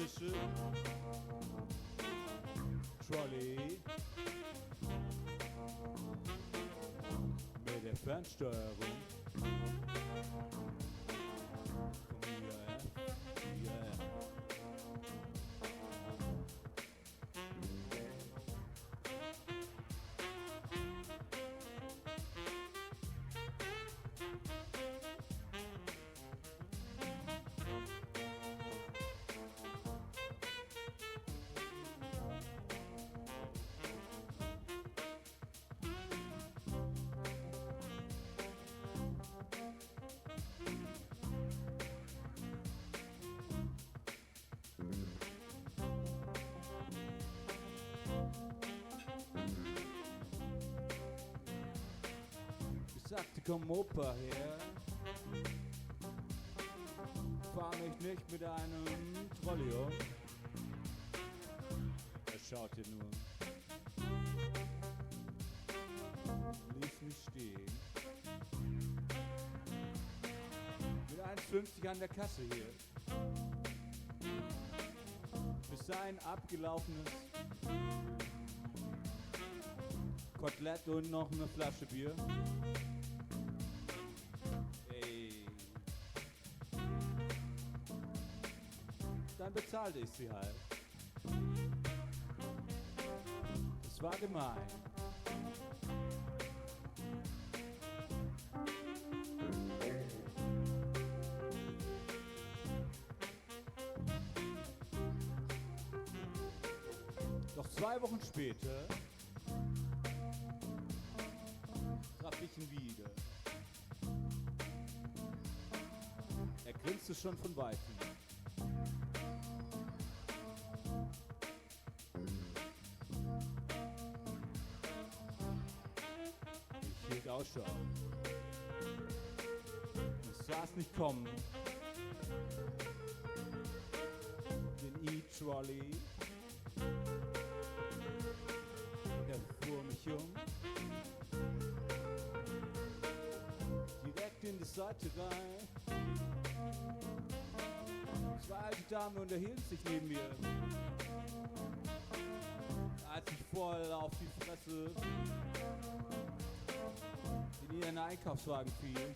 elektrische Trolley mit der Fernsteuerung. Ich sagte, komm Opa her, fahr mich nicht mit einem Trolley um. Er schaute nur, ließ mich stehen. Mit 1,50 an der Kasse hier. Bis ein abgelaufenes Kotelett und noch eine Flasche Bier. Ey. Dann bezahlte ich sie halt. Das war gemein. Doch 2 Wochen später traf ich ihn wieder. Er grinste schon von Weitem. Ich hielt Ausschau. Ich sah es nicht kommen. Den E-Trolley, der fuhr mich um. Direkt in die Seite rein. 2 alte Damen unterhielten sich neben mir. Als ich voll auf die Fresse in ihren Einkaufswagen fiel.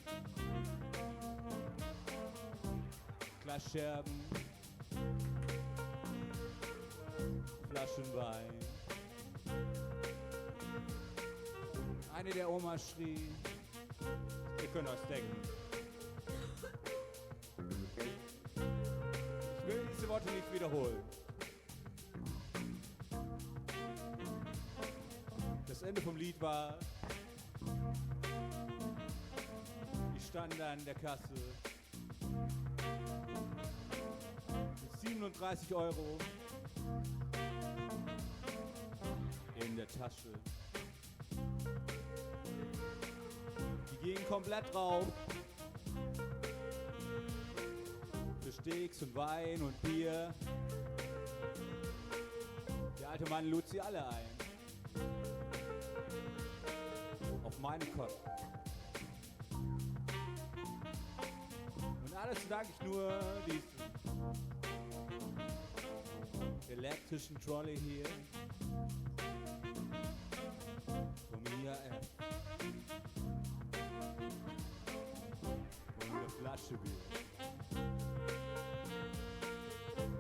Glasscherben, Flaschen Wein. Eine der Omas schrie, ihr könnt euch denken. Ich will diese Worte nicht wiederholen. Das Ende vom Lied war, ich stand an der Kasse mit 37 € in der Tasche. Die gingen komplett drauf. Für Steaks und Wein und Bier. Der alte Mann lud sie alle ein. Auf meine Kosten. Und alles dank ich nur diesem elektrischen Trolley hier. Von mir und eine Flasche Bier.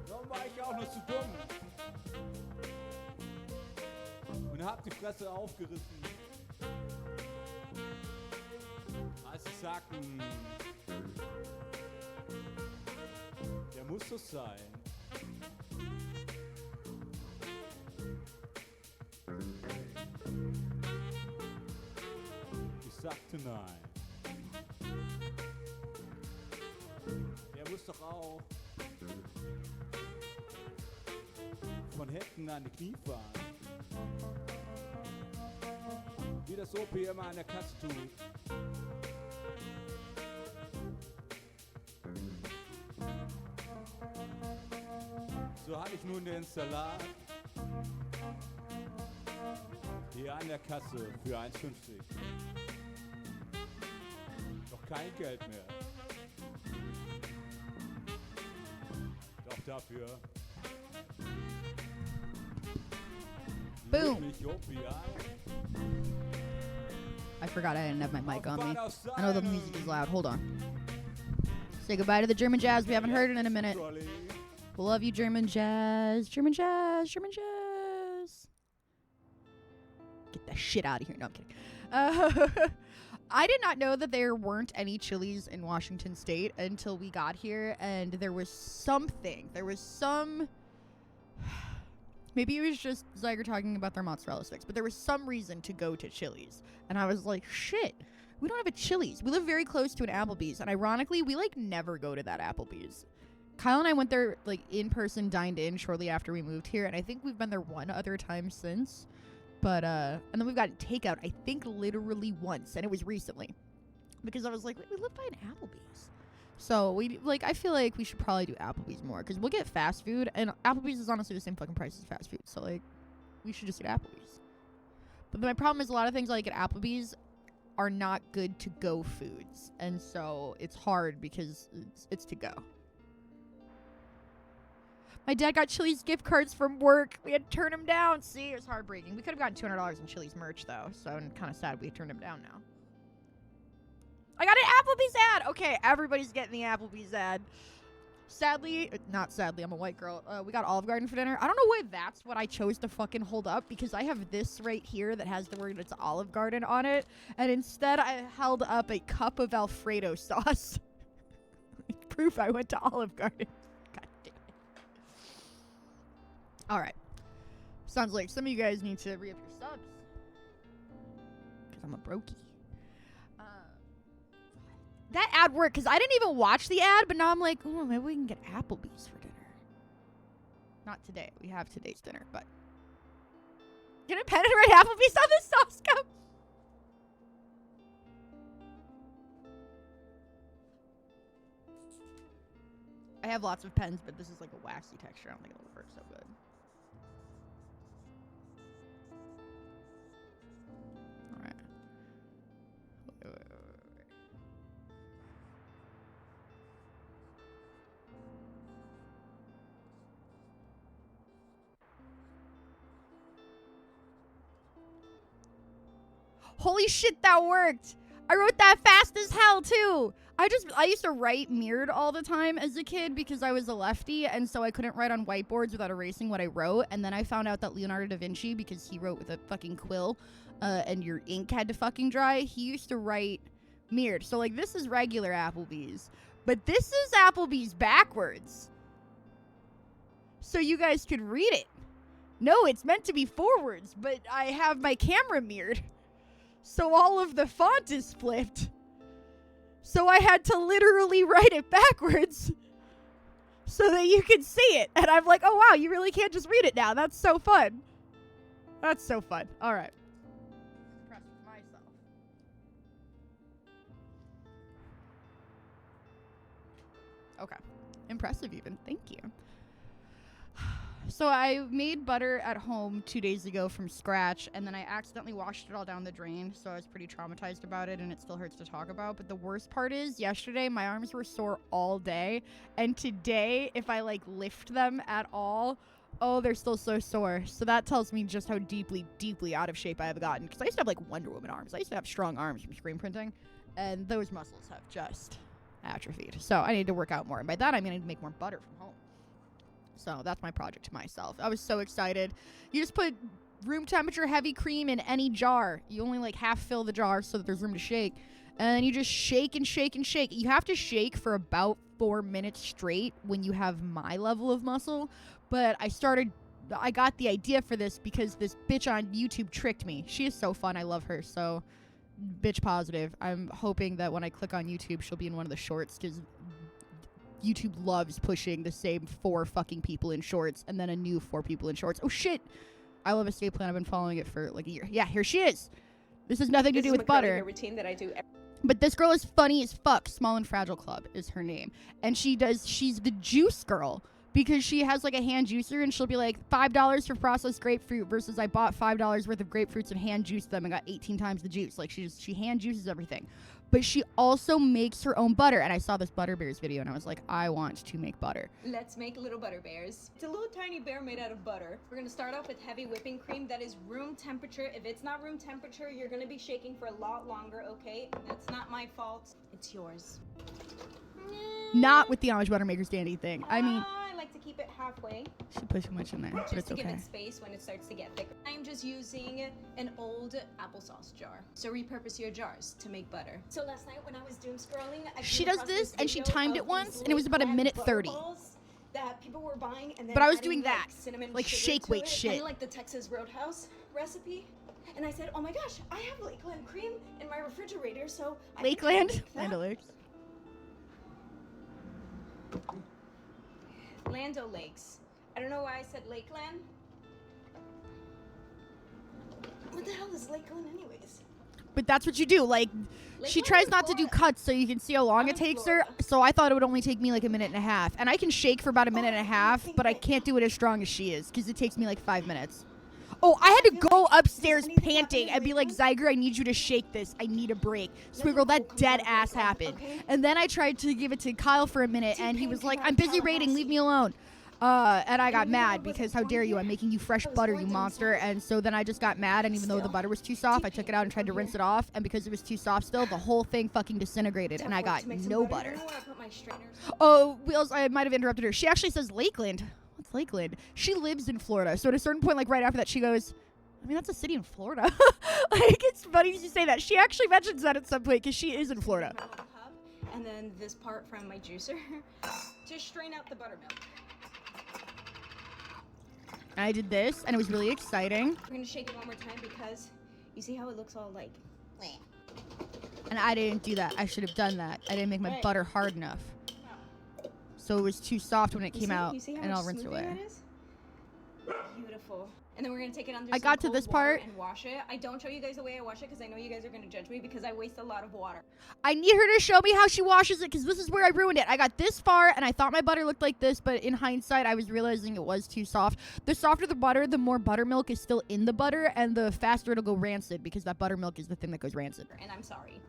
Warum war ich auch noch zu dumm? Und hab die Fresse aufgerissen, als sie sagten, der muss so sein. Ich sagte nein. Der muss doch auch von hinten an die Knie fahren. Wie das OP immer an der Kasse tut. So hatte ich nun den Salat hier an der Kasse für 1,50. Doch kein Geld mehr. Doch dafür Boom. I forgot I didn't have my mic on me. I know the music is loud. Hold on. Say goodbye to the German jazz. We haven't heard it in a minute. Love you, German jazz. German jazz. German jazz. Get that shit out of here. No, I'm kidding. I did not know that there weren't any Chili's in Washington State until we got here, and there was something. There was some... Maybe it was just Zyger talking about their mozzarella sticks, but there was some reason to go to Chili's. And I was like, shit, we don't have a Chili's. We live very close to an Applebee's, and ironically, we, like, never go to that Applebee's. Kyle and I went there, like, in person, dined in shortly after we moved here, and I think we've been there one other time since. But, and then we've gotten takeout, I think, literally once, and it was recently. Because I was like, we live by an Applebee's. So, I feel like we should probably do Applebee's more, because we'll get fast food, and Applebee's is honestly the same fucking price as fast food, so, like, we should just get Applebee's. But my problem is a lot of things I like at Applebee's are not good to-go foods, and so it's hard because it's to go. My dad got Chili's gift cards from work. We had to turn him down. See, it was heartbreaking. We could have gotten $200 in Chili's merch, though, so I'm kind of sad we turned him down now. I got an Applebee's ad! Okay, everybody's getting the Applebee's ad. Sadly, not sadly, I'm a white girl. We got Olive Garden for dinner. I don't know why that's what I chose to fucking hold up, because I have this right here that has the word it's Olive Garden on it, and instead I held up a cup of Alfredo sauce. Proof I went to Olive Garden. God damn it. Alright. Sounds like some of you guys need to re-up your subs. Because I'm a brokey. That ad worked, because I didn't even watch the ad, but now I'm like, oh, maybe we can get Applebee's for dinner. Not today. We have today's dinner, but... Gonna penetrate Applebee's on this sauce cup? I have lots of pens, but this is like a waxy texture. I don't think it'll work so good. Alright. Wait. Holy shit, that worked! I wrote that fast as hell, too! I used to write mirrored all the time as a kid because I was a lefty, and so I couldn't write on whiteboards without erasing what I wrote, and then I found out that Leonardo da Vinci, because he wrote with a fucking quill, and your ink had to fucking dry, he used to write mirrored. So, like, this is regular Applebee's, but this is Applebee's backwards. So you guys could read it. No, it's meant to be forwards, but I have my camera mirrored. So all of the font is flipped. So I had to literally write it backwards so that you could see it. And I'm like, oh wow, you really can't just read it now. That's so fun. That's so fun. All right. Impressed with myself. Okay. Impressive even. Thank you. So I made butter at home 2 days ago from scratch, and then I accidentally washed it all down the drain, so I was pretty traumatized about it, and it still hurts to talk about. But the worst part is, yesterday, my arms were sore all day, and today, if I, like, lift them at all, oh, they're still so sore. So that tells me just how deeply, deeply out of shape I have gotten, because I used to have, like, Wonder Woman arms. I used to have strong arms from screen printing, and those muscles have just atrophied. So I need to work out more, and by that, I mean I need to make more butter from home. So that's my project to myself. I was so excited. You just put room temperature heavy cream in any jar. You only like half fill the jar so that there's room to shake. And you just shake and shake and shake. You have to shake for about 4 minutes straight when you have my level of muscle. But I got the idea for this because this bitch on YouTube tricked me. She is so fun. I love her. So bitch positive. I'm hoping that when I click on YouTube, she'll be in one of the shorts because YouTube loves pushing the same 4 fucking people in shorts and then a new 4 people in shorts. Oh shit! I love Escape Plan. I've been following it for like a year. Yeah, here she is. This has nothing to do with butter. Routine that I do. But this girl is funny as fuck. Small and Fragile Club is her name, and she's the juice girl. because she has like a hand juicer and she'll be like $5 for processed grapefruit versus I bought $5 worth of grapefruits and hand juiced them and got 18 times the juice. Like she hand juices everything. But she also makes her own butter. And I saw this Butter Bears video and I was like, I want to make butter. Let's make little butter bears. It's a little tiny bear made out of butter. We're gonna start off with heavy whipping cream that is room temperature. If it's not room temperature, you're gonna be shaking for a lot longer, okay? That's not my fault. It's yours. Not with the Amish Buttermaker standy thing. I mean, I like to keep it halfway. she put too much in there, but Just it's to give okay. it space when it starts to get thicker. I'm just using an old applesauce jar. So repurpose your jars to make butter. So last night when I was doom scrolling, She does this and she timed it once and it was about a minute 30. That people were buying and then But I was adding, doing that, cinnamon like sugar shake to weight it, shit. kinda like the Texas Roadhouse recipe. And I said, oh my gosh, I have Lakeland cream in my refrigerator, so I think I can Lakeland? make that. Land O'Lakes. Land O'Lakes. I don't know why I said Lakeland. What the hell is Lakeland anyways? But that's what you do. Like, she Lakeland tries is not to do Florida. cuts so you can see how long I'm it in takes her. Florida. So I thought it would only take me like a minute and a half. And I can shake for about a minute and a half, but I can't do it as strong as she is because it takes me like 5 minutes. Oh, I had to go upstairs panting and be like, Zyger, I need you to shake this. I need a break. Sweet girl, that dead ass happened. And then I tried to give it to Kyle for a minute and he was like, I'm busy raiding, leave me alone. And I got mad because how dare you, I'm making you fresh butter, you monster. And so then I just got mad, and even though the butter was too soft, I took it out and tried to rinse it off, and because it was too soft still, the whole thing fucking disintegrated and I got no butter. Oh, Wheels, I might have interrupted her. She actually says Lakeland. What's Lakeland? She lives in Florida, so at a certain point, like right after that, she goes, I mean, that's a city in Florida. Like, it's funny you say that. She actually mentions that at some point because she is in Florida. And then this part from my juicer to strain out the buttermilk. I did this, and it was really exciting. We're gonna shake it one more time because you see how it looks all like. And I didn't do that. I should have done that. I didn't make my butter hard enough. So it was too soft when it came out, and I'll rinse it away. Beautiful. And then we're gonna take it under I some got to cold this water part. and wash it. I don't show you guys the way I wash it because I know you guys are gonna judge me because I waste a lot of water. I need her to show me how she washes it because this is where I ruined it. I got this far and I thought my butter looked like this, but in hindsight, I was realizing it was too soft. The softer the butter, the more buttermilk is still in the butter, and the faster it'll go rancid because that buttermilk is the thing that goes rancid. And I'm sorry.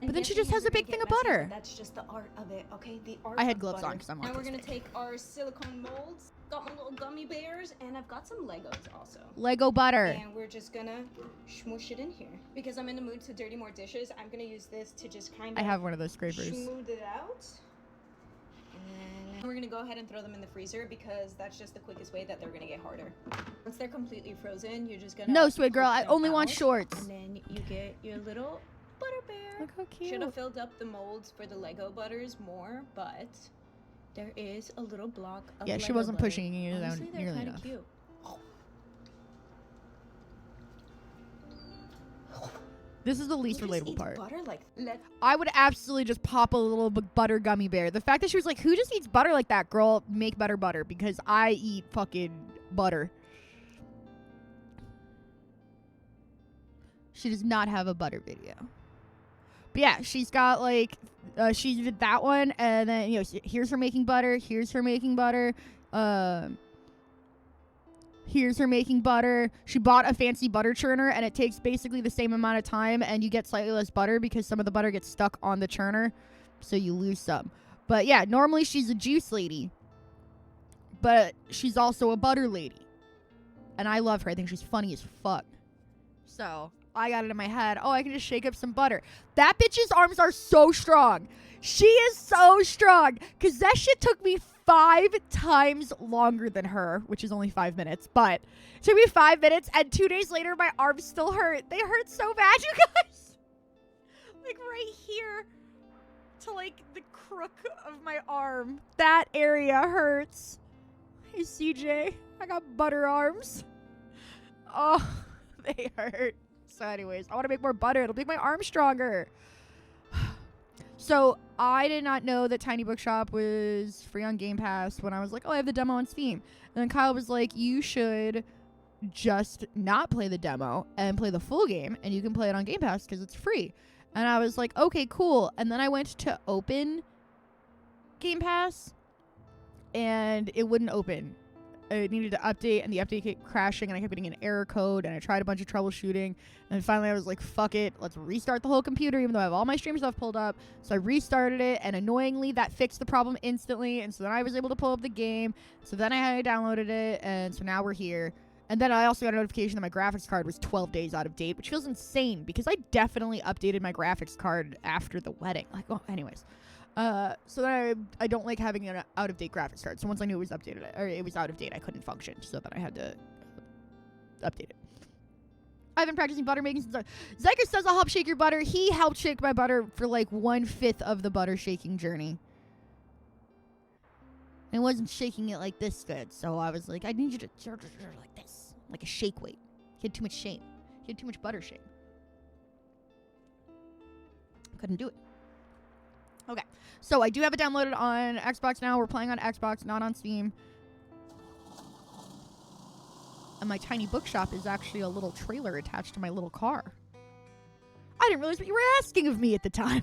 But then she just has a big thing of butter. That's just the art of it, okay? The art I had of gloves butter. on 'cause I'm Now we're autistic. gonna take our silicone molds. Got my little gummy bears, and I've got some Legos also. Lego butter. And we're just gonna smoosh it in here. Because I'm in the mood to dirty more dishes, I'm gonna use this to just kind I of have one of those scrapers. smooth it out. And then we're gonna go ahead and throw them in the freezer because that's just the quickest way that they're gonna get harder. Once they're completely frozen, you're just gonna No, sweet girl, poke I them only want out, shorts. And then you get your little butter bear. Look how cute. Should have filled up the molds for the Lego butters more, but there is a little block of Yeah, she Lego wasn't butter. pushing you down Honestly, they're nearly kinda enough. cute. This is the least You just relatable eat part. butter like I would absolutely just pop a little butter gummy bear. The fact that she was like, who just eats butter like that, girl? Make better butter because I eat fucking butter. She does not have a butter video. But yeah, she's got like, she did that one, and then, you know, here's her making butter, here's her making butter, here's her making butter. She bought a fancy butter churner, and it takes basically the same amount of time, and you get slightly less butter because some of the butter gets stuck on the churner, so you lose some. But yeah, normally she's a juice lady, but she's also a butter lady. And I love her. I think she's funny as fuck. So I got it in my head, oh, I can just shake up some butter. That bitch's arms are so strong. She is so strong. Because that shit took me 5 times longer than her, which is only 5 minutes. But it took me 5 minutes, and 2 days later, my arms still hurt. They hurt so bad, you guys. Like right here to like the crook of my arm. That area hurts. Hey, CJ, I got butter arms. Oh, they hurt. So anyways, I want to make more butter. It'll make my arm stronger. So I did not know that Tiny Bookshop was free on Game Pass when I was like, oh, I have the demo on Steam. And then Kyle was like, you should just not play the demo and play the full game, and you can play it on Game Pass because it's free. And I was like, okay, cool. And then I went to open Game Pass, and it wouldn't open. It needed to update, and the update kept crashing, and I kept getting an error code, and I tried a bunch of troubleshooting, and finally I was like, fuck it, let's restart the whole computer, even though I have all my stream stuff pulled up. So I restarted it, and annoyingly, that fixed the problem instantly, and so then I was able to pull up the game, so then I downloaded it, and so now we're here. And then I also got a notification that my graphics card was 12 days out of date, which feels insane, because I definitely updated my graphics card after the wedding. Like, oh, anyways. So then I don't like having an out-of-date graphics card. So once I knew it was updated, or it was out of date, I couldn't function. So then I had to update it. I've been practicing butter making since Zyker says I'll help shake your butter. He helped shake my butter for like 1/5 of the butter shaking journey. And I wasn't shaking it like this good. So I was like, I need you to like this. Like a shake weight. He had too much shame. He had too much butter shame. Couldn't do it. Okay, so I do have it downloaded on Xbox now. We're playing on Xbox, not on Steam. And my tiny bookshop is actually a little trailer attached to my little car. I didn't realize what you were asking of me at the time.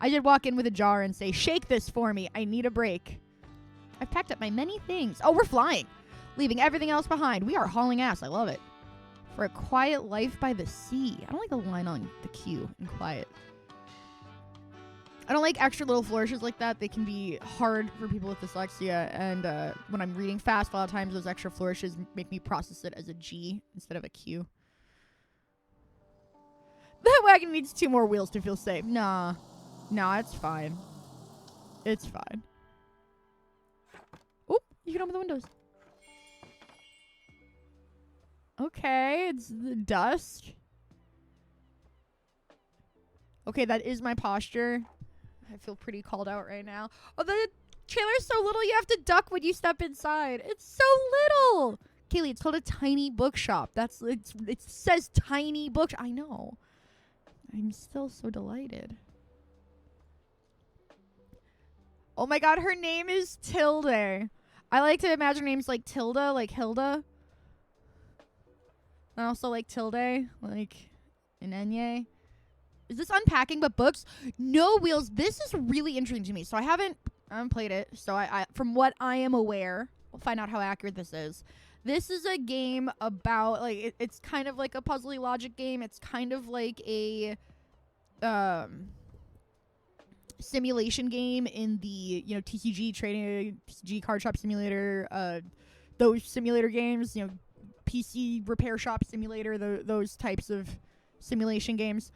I did walk in with a jar and say, shake this for me. I need a break. I've packed up my many things. Oh, we're flying. Leaving everything else behind. We are hauling ass. I love it. For a quiet life by the sea. I don't like the line on the queue in quiet. I don't like extra little flourishes like that. They can be hard for people with dyslexia. And when I'm reading fast, a lot of times those extra flourishes make me process it as a G instead of a Q. That wagon needs 2 more wheels to feel safe. Nah, it's fine. It's fine. Oop, you can open the windows. Okay, it's the dusk. Okay, that is my posture. I feel pretty called out right now. Oh, the trailer's so little you have to duck when you step inside. It's so little. Kaylee, it's called a tiny bookshop. It says tiny book. I know. I'm still so delighted. Oh my god, her name is Tilde. I like to imagine names like Tilda, like Hilda. And also like Tilde, like Inenye. Is this unpacking but books? No wheels. This is really interesting to me. So I haven't played it. So I from what I am aware, we'll find out how accurate this is. This is a game about like it's kind of like a puzzly logic game. It's kind of like a simulation game in the TCG trading, TCG card shop simulator, those simulator games, PC repair shop simulator, those types of simulation games.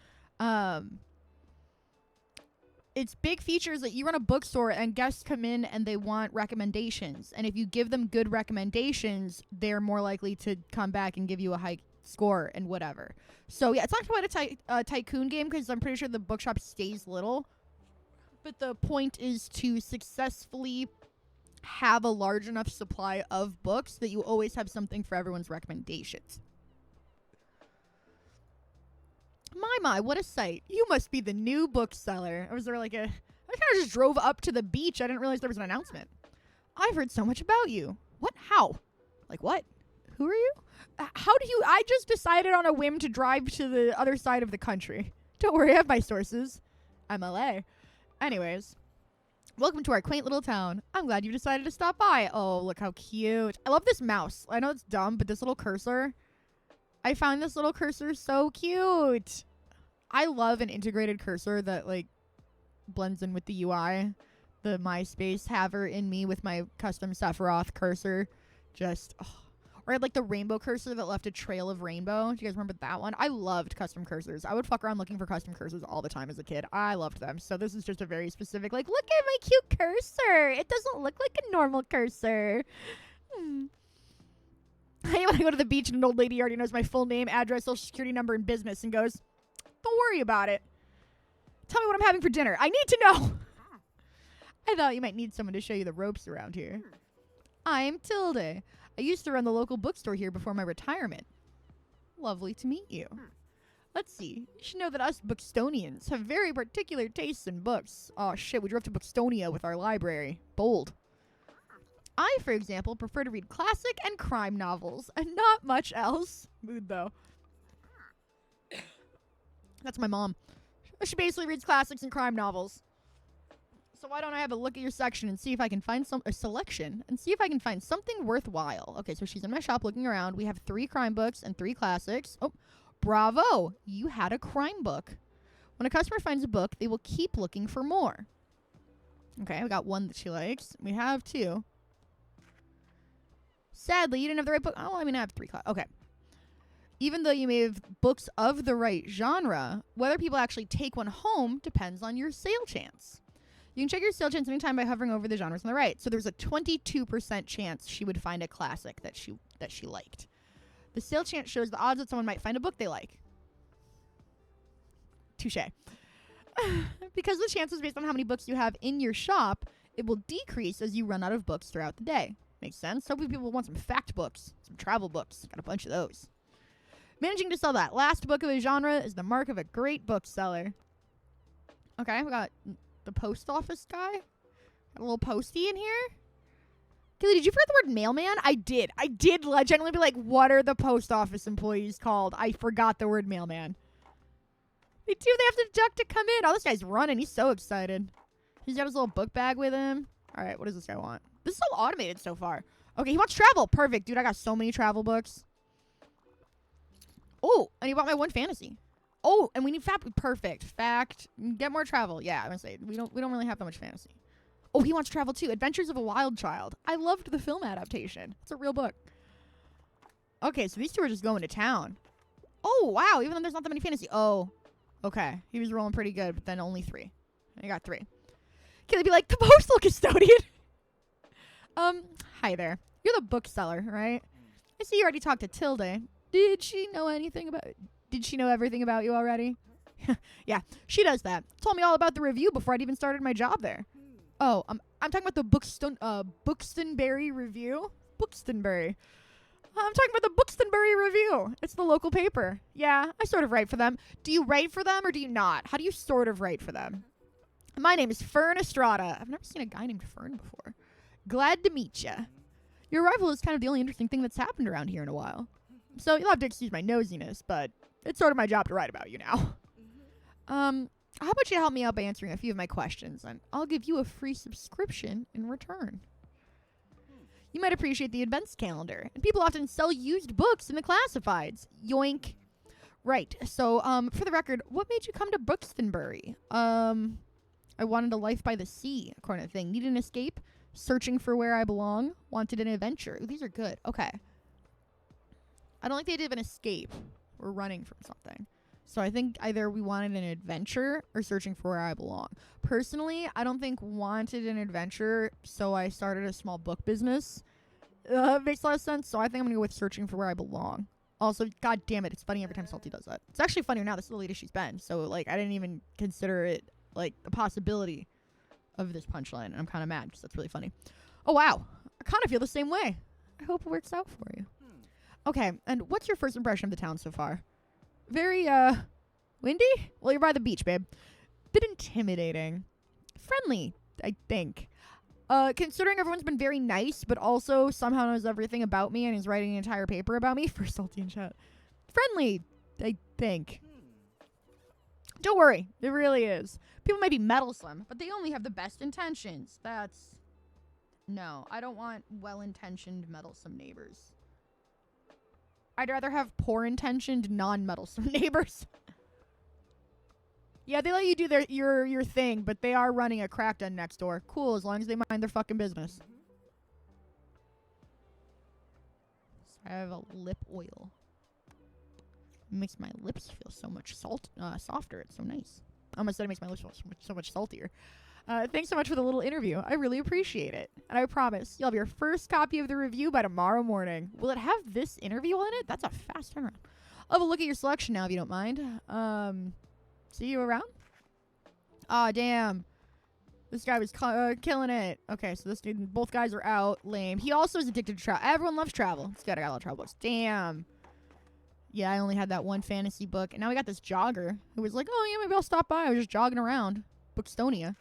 Its big features that you run a bookstore and guests come in and they want recommendations, and if you give them good recommendations, they're more likely to come back and give you a high score and whatever. So yeah, it's not quite a tycoon game because I'm pretty sure the bookshop stays little, but the point is to successfully have a large enough supply of books that you always have something for everyone's recommendations. My, what a sight. You must be the new bookseller. I kind of just drove up to the beach. I didn't realize there was an announcement. I've heard so much about you. What? How? Like what? Who are you? I just decided on a whim to drive to the other side of the country. Don't worry, I have my sources. MLA. Anyways, welcome to our quaint little town. I'm glad you decided to stop by. Oh, look how cute. I love this mouse. I know it's dumb, but this little cursor. I found this little cursor so cute. I love an integrated cursor that like blends in with the UI. The MySpace haver in me with my custom Sephiroth cursor. Or I had like the rainbow cursor that left a trail of rainbow. Do you guys remember that one? I loved custom cursors. I would fuck around looking for custom cursors all the time as a kid. I loved them. So this is just a very specific, like, look at my cute cursor. It doesn't look like a normal cursor. I hate when I go to the beach and an old lady already knows my full name, address, social security number, and business and goes, don't worry about it. Tell me what I'm having for dinner. I need to know. I thought you might need someone to show you the ropes around here. I'm Tilde. I used to run the local bookstore here before my retirement. Lovely to meet you. Let's see. You should know that us Bookstonians have very particular tastes in books. Oh shit, we drove to Bookstonia with our library. Bold. I, for example, prefer to read classic and crime novels, and not much else. Mood, though. That's my mom. She basically reads classics and crime novels. So why don't I have a look at your section and see if I can find a selection and see if I can find something worthwhile. Okay, so she's in my shop looking around. We have 3 crime books and 3 classics. Oh, bravo. You had a crime book. When a customer finds a book, they will keep looking for more. Okay, we got 1 that she likes. We have 2. Sadly, you didn't have the right book. Oh, I mean, I have 3. Okay. Even though you may have books of the right genre, whether people actually take one home depends on your sale chance. You can check your sale chance anytime by hovering over the genres on the right. So there's a 22% chance she would find a classic that she liked. The sale chance shows the odds that someone might find a book they like. Touché. Because the chance is based on how many books you have in your shop, it will decrease as you run out of books throughout the day. Makes sense. Hopefully people want some fact books, some travel books. Got a bunch of those. Managing to sell that last book of a genre is the mark of a great bookseller. Okay, we got the post office guy. Got a little postie in here. Kelly, did you forget the word mailman? I did. I did genuinely be like, what are the post office employees called? I forgot the word mailman. They do. They have to duck to come in. Oh, this guy's running. He's so excited. He's got his little book bag with him. All right, what does this guy want? This is so automated so far. Okay, he wants travel. Perfect. Dude, I got so many travel books. Oh, and he bought my 1 fantasy. Oh, and we need fact. Perfect. Fact. Get more travel. Yeah, I'm gonna say we don't really have that much fantasy. Oh, he wants travel too. Adventures of a Wild Child. I loved the film adaptation. It's a real book. Okay, so these 2 are just going to town. Oh, wow. Even though there's not that many fantasy. Oh, okay. He was rolling pretty good, but then only 3. I got 3. Can they be like, the postal custodian? Hi there. You're the bookseller, right? I see you already talked to Tilde. Did she know everything about you already? Yeah, she does that. Told me all about the review before I'd even started my job there. Oh, I'm talking about the Buxtonbury review. Buxtonbury. I'm talking about the Buxtonbury Review. It's the local paper. Yeah, I sort of write for them. Do you write for them or do you not? How do you sort of write for them? My name is Fern Estrada. I've never seen a guy named Fern before. Glad to meet ya. Your arrival is kind of the only interesting thing that's happened around here in a while. So you'll have to excuse my nosiness, but it's sort of my job to write about you now. How about you help me out by answering a few of my questions, and I'll give you a free subscription in return. You might appreciate the events calendar, and people often sell used books in the classifieds. Yoink. Right, so, for the record, what made you come to Buxtonbury? I wanted a life by the sea, according to the thing. Needed an escape, searching for where I belong, wanted an adventure. Ooh, these are good. Okay. I don't like the idea of an escape. We're running from something. So I think either we wanted an adventure or searching for where I belong. Personally, I don't think wanted an adventure, so I started a small book business. Makes a lot of sense, so I think I'm going to go with searching for where I belong. Also, god damn it, it's funny every time Salty does that. It's actually funnier now. This is the latest she's been, so, like, I didn't even consider it, like, the possibility of this punchline, and I'm kind of mad because that's really funny. Oh, wow. I kind of feel the same way. I hope it works out for you. Okay, and what's your first impression of the town so far? Very, windy? Well, you're by the beach, babe. Bit intimidating. Friendly, I think. Considering everyone's been very nice, but also somehow knows everything about me and is writing an entire paper about me for Salty in chat. Friendly, I think. Don't worry, it really is. People may be meddlesome, but they only have the best intentions. No, I don't want well-intentioned, meddlesome neighbors. I'd rather have poor-intentioned, non-meddlesome neighbors. Yeah, they let you do your thing, but they are running a crack den next door. Cool, as long as they mind their fucking business. So I have a lip oil. Makes my lips feel so much softer. It's so nice. I almost said it makes my lips feel so much saltier. Thanks so much for the little interview. I really appreciate it. And I promise, you'll have your first copy of the review by tomorrow morning. Will it have this interview on it? That's a fast turnaround. I'll have a look at your selection now, if you don't mind. See you around? Aw, damn. This guy was killing it. Okay, so this dude, both guys are out. Lame. He also is addicted to travel. Everyone loves travel. This guy got a lot of travel books. Damn. Yeah, I only had that 1 fantasy book. And now we got this jogger who was like, oh, yeah, maybe I'll stop by. I was just jogging around. Bookstonia.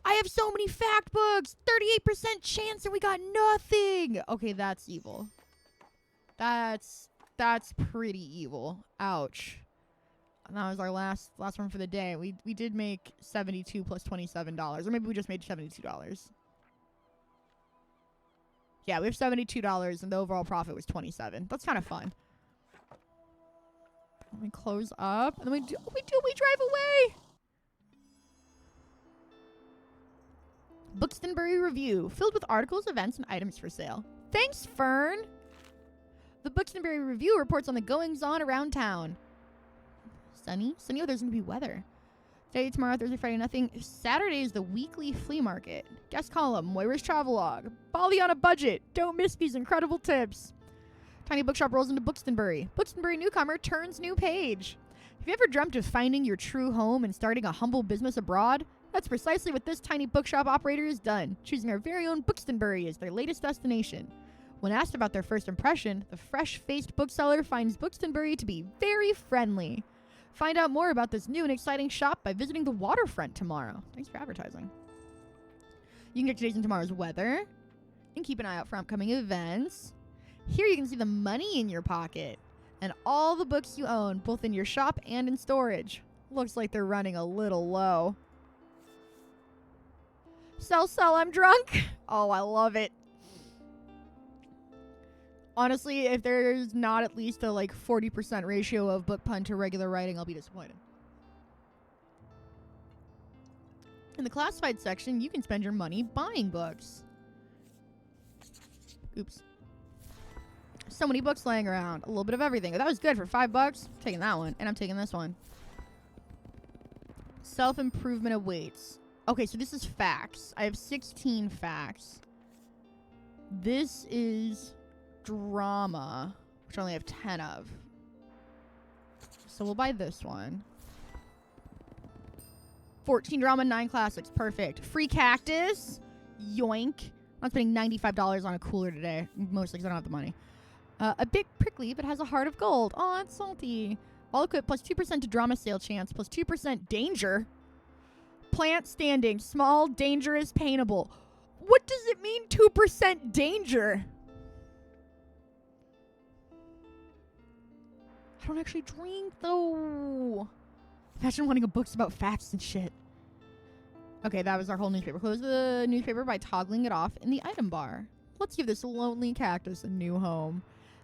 I have so many fact books. 38% chance and we got nothing. Okay, that's evil. That's pretty evil. Ouch. And that was our last one for the day. We did make $72 plus $27. Or maybe we just made $72. Yeah, we have $72 and the overall profit was $27. That's kind of fun. We close up and then we drive away. Bookstonbury Review, filled with articles, events, and items for sale. Thanks, Fern. The Bookstonbury Review reports on the goings-on around town. Sunny? Oh, there's going to be weather. Today, tomorrow, Thursday, Friday, nothing. Saturday is the weekly flea market. Guest column, Moira's travelogue. Bali on a budget. Don't miss these incredible tips. Tiny bookshop rolls into Bookstonbury. Bookstonbury newcomer turns new page. Have you ever dreamt of finding your true home and starting a humble business abroad? That's precisely what this tiny bookshop operator has done, choosing our very own Bookstonbury as their latest destination. When asked about their first impression, the fresh-faced bookseller finds Bookstonbury to be very friendly. Find out more about this new and exciting shop by visiting the waterfront tomorrow. Thanks for advertising. You can get today's and tomorrow's weather and keep an eye out for upcoming events. Here you can see the money in your pocket and all the books you own, both in your shop and in storage. Looks like they're running a little low. Sell, I'm drunk. Oh, I love it. Honestly, if there's not at least a 40% ratio of book pun to regular writing, I'll be disappointed. In the classified section, you can spend your money buying books. Oops. So many books laying around. A little bit of everything. That was good for $5. I'm taking that one. And I'm taking this one. Self-improvement awaits. Okay, so this is facts. I have 16 facts. This is drama, which I only have 10 of. So we'll buy this one. 14 drama, 9 classics. Perfect. Free cactus. Yoink. I'm spending $95 on a cooler today. Mostly because I don't have the money. A bit prickly, but has a heart of gold. Aw, it's salty. All equipped plus 2% to drama sale chance, plus 2% danger. Plant standing. Small, dangerous, paintable. What does it mean, 2% danger? I don't actually drink, though. Imagine wanting a book's about facts and shit. Okay, that was our whole newspaper. Close the newspaper by toggling it off in the item bar. Let's give this lonely cactus a new home.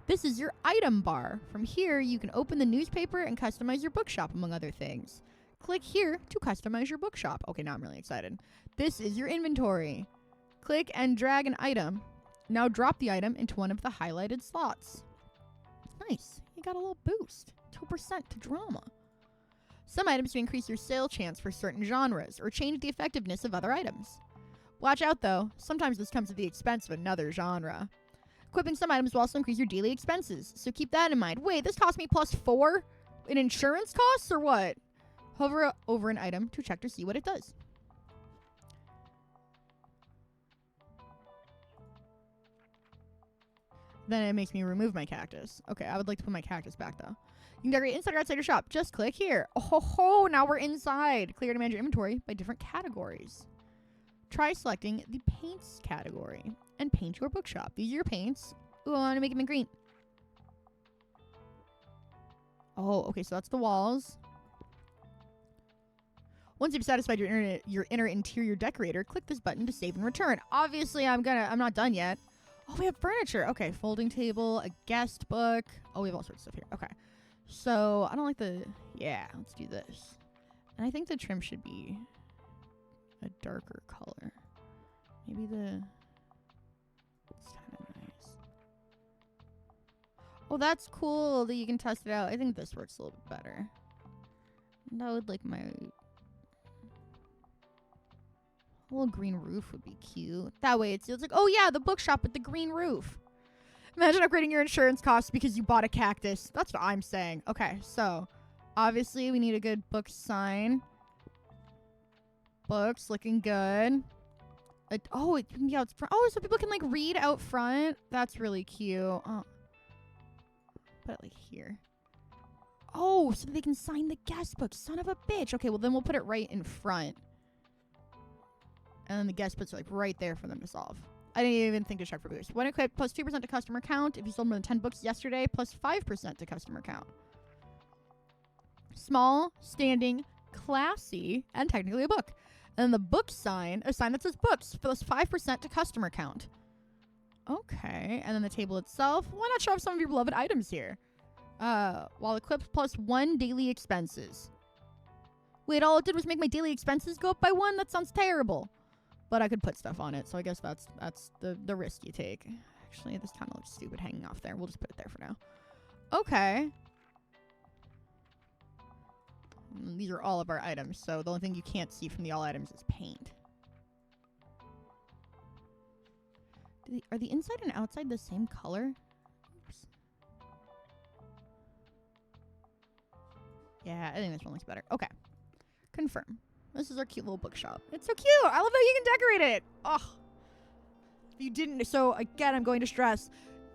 This is your item bar. From here, you can open the newspaper and customize your bookshop, among other things. Click here to customize your bookshop. Okay, now I'm really excited. This is your inventory. Click and drag an item. Now drop the item into one of the highlighted slots. Nice. You got a little boost. 2% to drama. Some items to increase your sale chance for certain genres or change the effectiveness of other items. Watch out, though. Sometimes this comes at the expense of another genre. Equipping some items will also increase your daily expenses, so keep that in mind. Wait, this cost me +4 in insurance costs or what? Hover over an item to check to see what it does. Then it makes me remove my cactus. Okay, I would like to put my cactus back, though. You can decorate inside or outside your shop. Just click here. Oh, ho, ho, now we're inside. Clear to manage your inventory by different categories. Try selecting the paints category and paint your bookshop. These are your paints. Ooh, I want to make them in green. Oh, okay, so that's the walls. Once you've satisfied your inner interior decorator, click this button to save and return. Obviously, I'm not done yet. Oh, we have furniture. Okay, folding table, a guest book. Oh, we have all sorts of stuff here. Okay. So, I don't like the... Yeah, let's do this. And I think the trim should be a darker color. Maybe the... It's kind of nice. Oh, that's cool that you can test it out. I think this works a little bit better. And I would like my... A little green roof would be cute. That way it's like, oh yeah, the bookshop with the green roof. Imagine upgrading your insurance costs because you bought a cactus. That's what I'm saying. Okay, so obviously we need a good book sign. Books looking good. Oh, it can be out front. Oh, so people can like read out front. That's really cute. Oh. Put it like here. Oh, so they can sign the guest book. Son of a bitch. Okay, well then we'll put it right in front. And then the guest books are like right there for them to solve. I didn't even think to check for boost. When equipped, plus 2% to customer count. If you sold more than 10 books yesterday, plus 5% to customer count. Small, standing, classy, and technically a book. And then the book sign, a sign that says books, plus 5% to customer count. Okay. And then the table itself. Why not show off some of your beloved items here? While equipped, plus 1 daily expenses. Wait, all it did was make my daily expenses go up by 1? That sounds terrible. But I could put stuff on it, so I guess that's the risk you take. Actually, this kind of looks stupid hanging off there. We'll just put it there for now. Okay. These are all of our items, so the only thing you can't see from the all items is paint. Are the inside and outside the same color? Oops. Yeah, I think this one looks better. Okay. Confirm. This is our cute little bookshop. It's so cute. I love how you can decorate it. Oh. If you didn't, so again, I'm going to stress.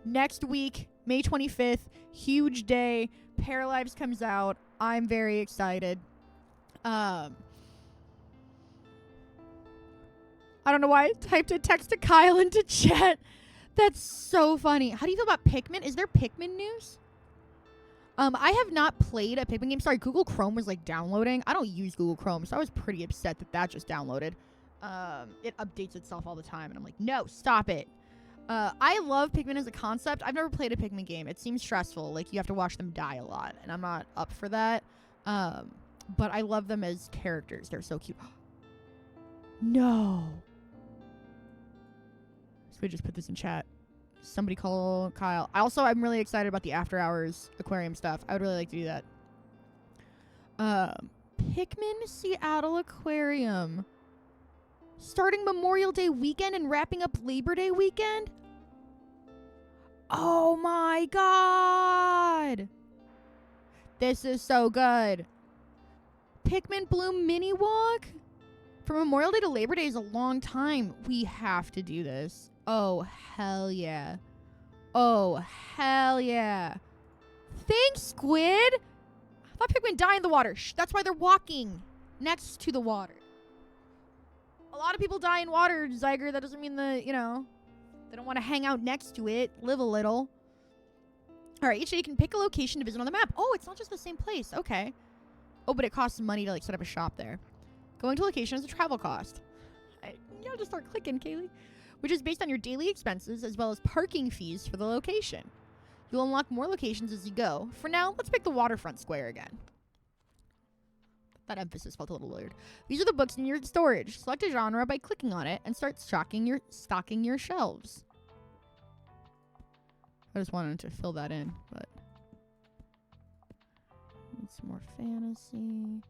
Next week, May 25th, huge day. Paralives comes out. I'm very excited. I don't know why I typed a text to Kyle into chat. That's so funny. How do you feel about Pikmin? Is there Pikmin news? I have not played a Pikmin game. Sorry, Google Chrome was like downloading. I don't use Google Chrome, so I was pretty upset that that just downloaded. It updates itself all the time, and I'm like, no, stop it. I love Pikmin as a concept. I've never played a Pikmin game. It seems stressful. Like, you have to watch them die a lot, and I'm not up for that. But I love them as characters. They're so cute. No. So we just put this in chat. Somebody call Kyle. I'm really excited about the after hours aquarium stuff. I would really like to do that. Pikmin Seattle Aquarium. Starting Memorial Day weekend and wrapping up Labor Day weekend? Oh my god! This is so good. Pikmin Bloom Mini Walk? From Memorial Day to Labor Day is a long time. We have to do this. Oh, hell yeah. Oh, hell yeah. Thanks, Squid! I thought Pikmin die in the water. Shh, that's why they're walking next to the water. A lot of people die in water, Zyger. That doesn't mean that, you know, they don't want to hang out next to it. Live a little. All right, each day you can pick a location to visit on the map. Oh, it's not just the same place. Okay. Oh, but it costs money to, like, set up a shop there. Going to location is a travel cost. You gotta just start clicking, Kaylee. Which is based on your daily expenses as well as parking fees for the location. You'll unlock more locations as you go. For now, let's pick the waterfront square again. That emphasis felt a little weird. These are the books in your storage. Select a genre by clicking on it and start stocking your shelves. I just wanted to fill that in, but need some more fantasy.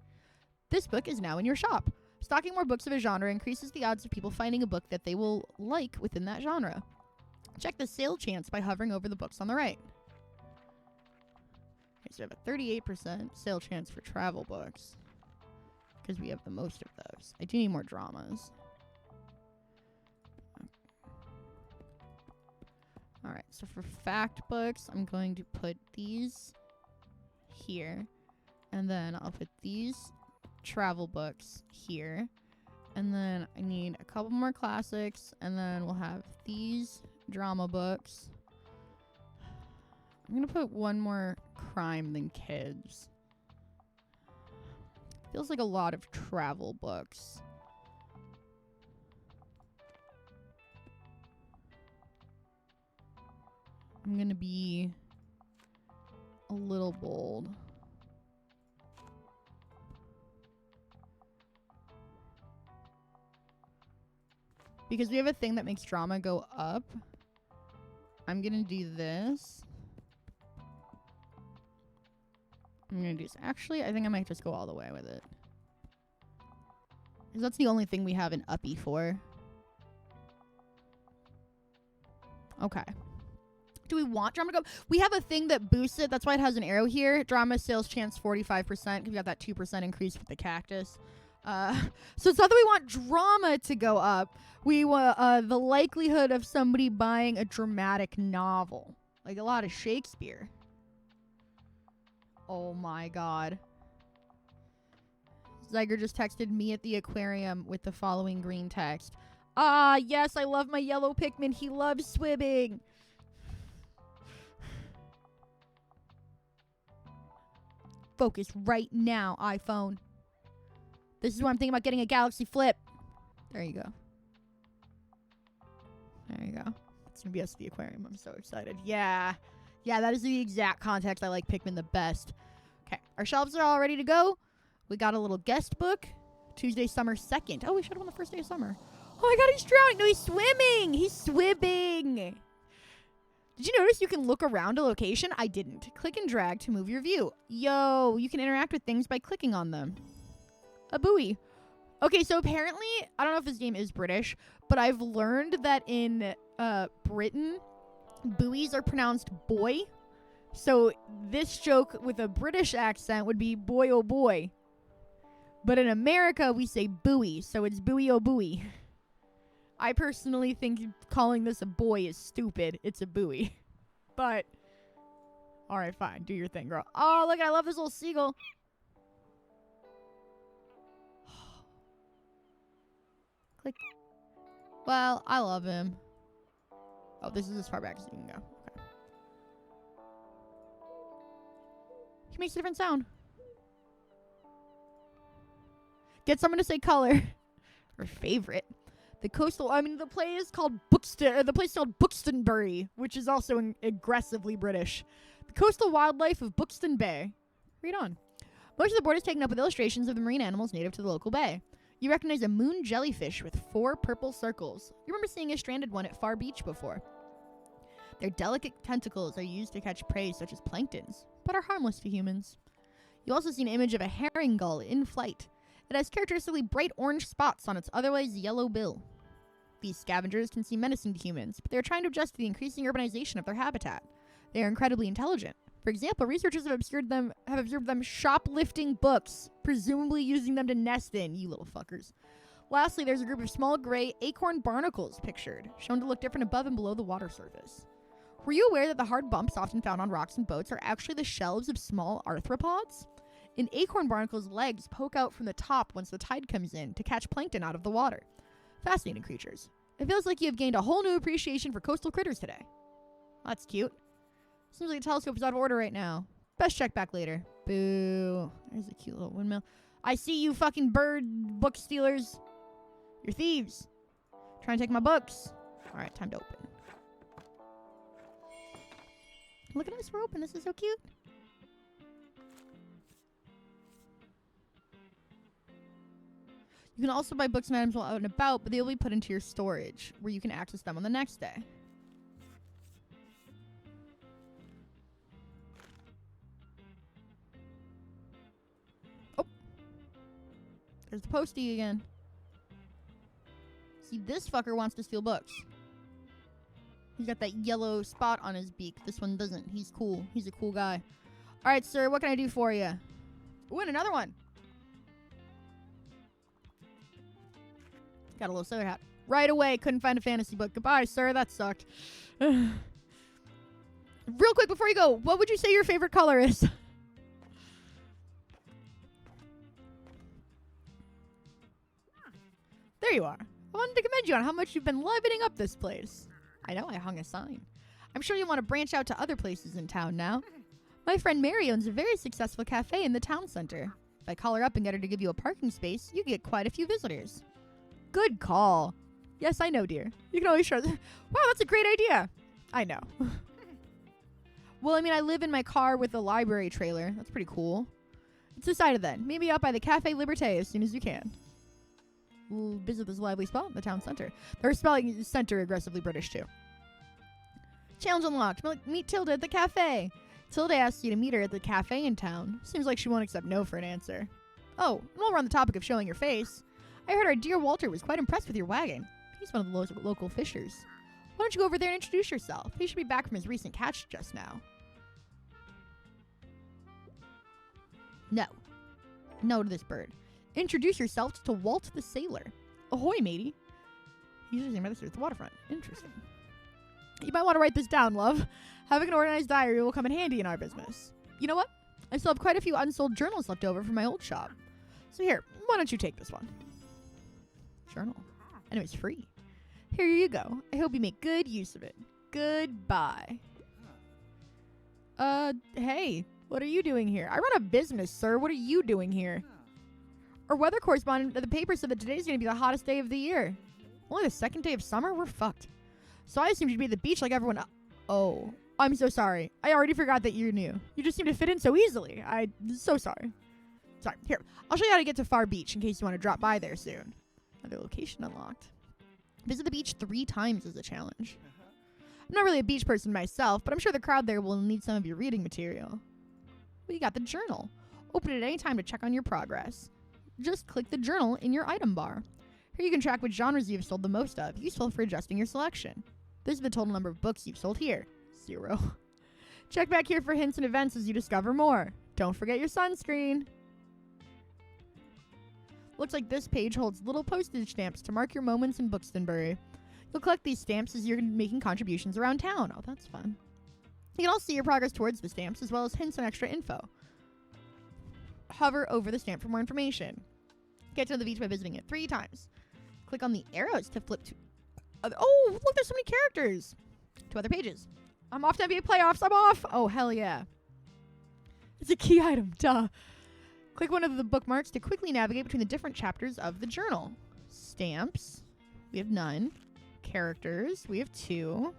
This book is now in your shop. Stocking more books of a genre increases the odds of people finding a book that they will like within that genre. Check the sale chance by hovering over the books on the right. Okay, so we have a 38% sale chance for travel books, because we have the most of those. I do need more dramas. Alright, so for fact books, I'm going to put these here. And then I'll put these travel books here. And then I need a couple more classics. And then we'll have these drama books. I'm going to put one more crime than kids. Feels like a lot of travel books. I'm gonna be a little bold. Because we have a thing that makes drama go up. I'm gonna do this. I'm gonna do this. Actually, I think I might just go all the way with it. Because that's the only thing we have an uppy for. Okay. Do we want drama to go? We have a thing that boosts it. That's why it has an arrow here. Drama sales chance 45%. Because we got that 2% increase with the cactus. So it's not that we want drama to go up. We want the likelihood of somebody buying a dramatic novel. Like a lot of Shakespeare. Oh my god. Zyger just texted me at the aquarium with the following green text. Ah, yes, I love my yellow Pikmin. He loves swimming. Focus right now, iPhone. This is why I'm thinking about getting a Galaxy Flip. There you go. There you go. It's gonna be us at the aquarium. I'm so excited. Yeah. Yeah, that is the exact context I like Pikmin the best. Okay, our shelves are all ready to go. We got a little guest book. Tuesday, summer 2nd. Oh, we should have on the first day of summer. Oh my god, he's drowning. No, he's swimming. He's swimming. Did you notice you can look around a location? I didn't. Click and drag to move your view. Yo, you can interact with things by clicking on them. A buoy. Okay, so apparently, I don't know if this game is British, but I've learned that in Britain, buoys are pronounced boy. So this joke with a British accent would be boy oh boy. But in America, we say buoy, so it's buoy oh buoy. I personally think calling this a boy is stupid. It's a buoy. But, alright, fine. Do your thing, girl. Oh, look, I love this little seagull. Click. Well, I love him. Oh, this is as far back as you can go. Okay. He makes a different sound. Get someone to say color. Or favorite. The place is called Buxtonbury, which is also aggressively British. The coastal wildlife of Buxton Bay. Read on. Most of the board is taken up with illustrations of the marine animals native to the local bay. You recognize a moon jellyfish with 4 purple circles. You remember seeing a stranded one at Far Beach before. Their delicate tentacles are used to catch prey such as planktons, but are harmless to humans. You also see an image of a herring gull in flight. It has characteristically bright orange spots on its otherwise yellow bill. These scavengers can seem menacing to humans, but they are trying to adjust to the increasing urbanization of their habitat. They are incredibly intelligent. For example, researchers have observed them shoplifting books, presumably using them to nest in, you little fuckers. Lastly, there's a group of small gray acorn barnacles pictured, shown to look different above and below the water surface. Were you aware that the hard bumps often found on rocks and boats are actually the shells of small arthropods? An acorn barnacle's legs poke out from the top once the tide comes in to catch plankton out of the water. Fascinating creatures. It feels like you have gained a whole new appreciation for coastal critters today. That's cute. Seems like the telescope is out of order right now. Best check back later. Boo. There's a cute little windmill. I see you fucking bird book stealers. You're thieves. Trying to take my books. Alright, time to open. Look at us, we're open. This is so cute. You can also buy books and items while out and about, but they will be put into your storage, where you can access them on the next day. Oh. There's the postie again. See, this fucker wants to steal books. He's got that yellow spot on his beak. This one doesn't. He's cool. He's a cool guy. Alright, sir, what can I do for you? Ooh, and another one. Got a little sailor hat. Right away, couldn't find a fantasy book. Goodbye, sir. That sucked. Real quick before you go, what would you say your favorite color is? There you are. I wanted to commend you on how much you've been livening up this place. I know, I hung a sign. I'm sure you want to branch out to other places in town now. My friend Mary owns a very successful cafe in the town center. If I call her up and get her to give you a parking space, you get quite a few visitors. Good call. Yes, I know, dear. You can always trust. Wow, that's a great idea. I know. Well, I mean, I live in my car with a library trailer. That's pretty cool. It's decided then. Maybe out by the Cafe Liberté as soon as you can. We'll visit this lively spot in the town center. They're spelling center aggressively British, too. Challenge unlocked. Meet Tilda at the cafe. Tilda asks you to meet her at the cafe in town. Seems like she won't accept no for an answer. Oh, and while we're on the topic of showing your face, I heard our dear Walter was quite impressed with your wagon. He's one of the local fishers. Why don't you go over there and introduce yourself? He should be back from his recent catch just now. No. No to this bird. Introduce yourself to Walt the Sailor. Ahoy, matey. He's using this at the waterfront. Interesting. You might want to write this down, love. Having an organized diary will come in handy in our business. You know what? I still have quite a few unsold journals left over from my old shop. So here, why don't you take this one? Journal. And it was free. Here you go. I hope you make good use of it. Goodbye. Hey. What are you doing here? I run a business, sir. What are you doing here? Our weather correspondent at the paper said that today's going to be the hottest day of the year. Only the second day of summer? We're fucked. So I assumed you'd be at the beach like everyone. Oh, I'm so sorry. I already forgot that you're new. You just seem to fit in so easily. I'm so sorry. Sorry. Here, I'll show you how to get to Far Beach in case you want to drop by there soon. Another location unlocked. Visit the beach 3 times is a challenge. I'm not really a beach person myself, but I'm sure the crowd there will need some of your reading material. Well, you got the journal. Open it at any time to check on your progress. Just click the journal in your item bar. Here you can track which genres you've sold the most of, useful for adjusting your selection. This is the total number of books you've sold here. 0. Check back here for hints and events as you discover more. Don't forget your sunscreen. Looks like this page holds little postage stamps to mark your moments in Buxtonbury. You'll collect these stamps as you're making contributions around town. Oh, that's fun. You can also see your progress towards the stamps, as well as hints and extra info. Hover over the stamp for more information. Get to the beach by visiting it 3 times. Click on the arrows to flip to... Oh, look, there's so many characters. 2 other pages. I'm off to NBA playoffs. I'm off. Oh, hell yeah. It's a key item. Duh. Click one of the bookmarks to quickly navigate between the different chapters of the journal. Stamps. We have none. Characters. We have 2.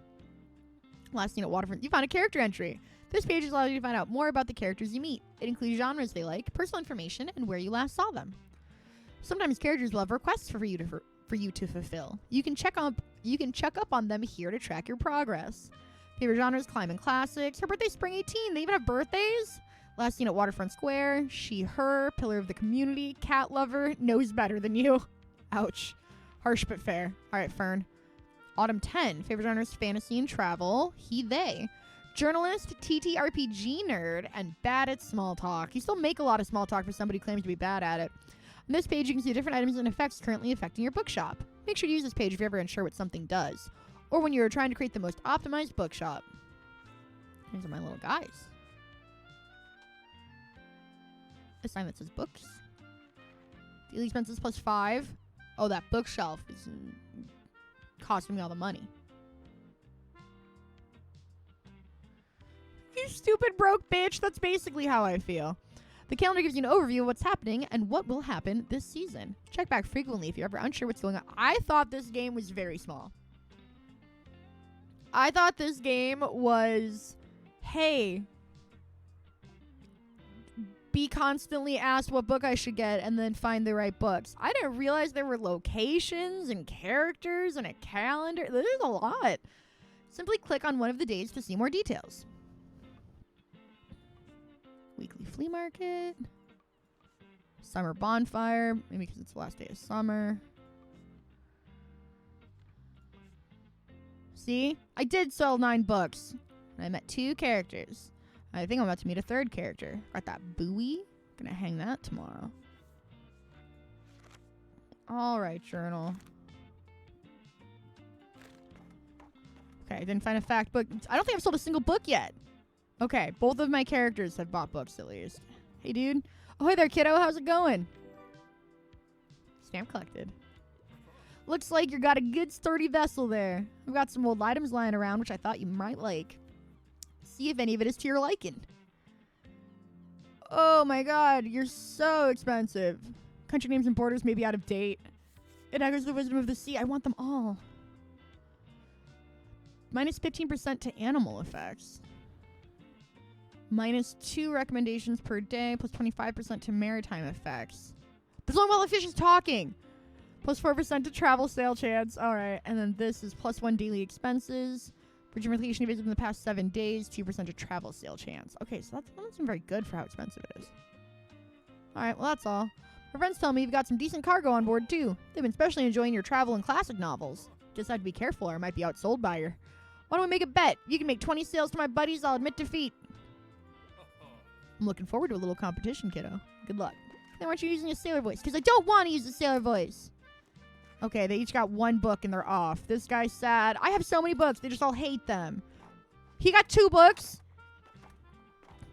Last scene at Waterfront. You found a character entry. This page allows you to find out more about the characters you meet. It includes genres they like, personal information, and where you last saw them. Sometimes characters will have requests for you to fulfill. You can check up on them here to track your progress. Favorite genres: climb and classics. Her birthday, spring 18. They even have birthdays. Last seen at Waterfront Square. She, her. Pillar of the community. Cat lover. Knows better than you. Ouch. Harsh but fair. All right, Fern. Autumn 10. Favorite genres: fantasy and travel. He, they. Journalist, TTRPG nerd, and bad at small talk. You still make a lot of small talk for somebody who claims to be bad at it. On this page, you can see different items and effects currently affecting your bookshop. Make sure to use this page if you're ever unsure what something does, or when you're trying to create the most optimized bookshop. These are my little guys. A sign that says books. Daily expenses plus 5. Oh, that bookshelf is costing me all the money. You stupid broke bitch. That's basically how I feel. The calendar gives you an overview of what's happening and what will happen this season. Check back frequently if you're ever unsure what's going on. I thought this game was very small. I thought this game was, hey, be constantly asked what book I should get and then find the right books. I didn't realize there were locations and characters and a calendar. There's a lot. Simply click on one of the days to see more details. Weekly flea market. Summer bonfire. Maybe because it's the last day of summer. See? I did sell 9 books. And I met 2 characters. I think I'm about to meet a 3rd character. Got that buoy. Gonna hang that tomorrow. Alright, journal. Okay, I didn't find a fact book. I don't think I've sold a single book yet. Okay, both of my characters have bought books at least. Hey, dude. Oh, hey there, kiddo. How's it going? Stamp collected. Looks like you got a good sturdy vessel there. I've got some old items lying around, which I thought you might like. See if any of it is to your liking. Oh my god, you're so expensive. Country names and borders may be out of date. It echoes the wisdom of the sea. I want them all. Minus 15% to animal effects. Minus 2 recommendations per day, plus 25% to maritime effects. This one while the fish is talking. Plus 4% to travel sale chance. Alright, and then this is plus 1 daily expenses. Bridge location visited in the past 7 days, 2% to travel sale chance. Okay, so that doesn't seem very good for how expensive it is. Alright, well that's all. My friends tell me you've got some decent cargo on board too. They've been especially enjoying your travel and classic novels. Just have to be careful or I might be outsold by her. Why don't we make a bet? You can make 20 sales to my buddies, I'll admit defeat. I'm looking forward to a little competition, kiddo. Good luck. Then why aren't you using a sailor voice? Because I don't want to use a sailor voice. Okay, they each got 1 book and they're off. This guy's sad. I have so many books. They just all hate them. He got 2 books.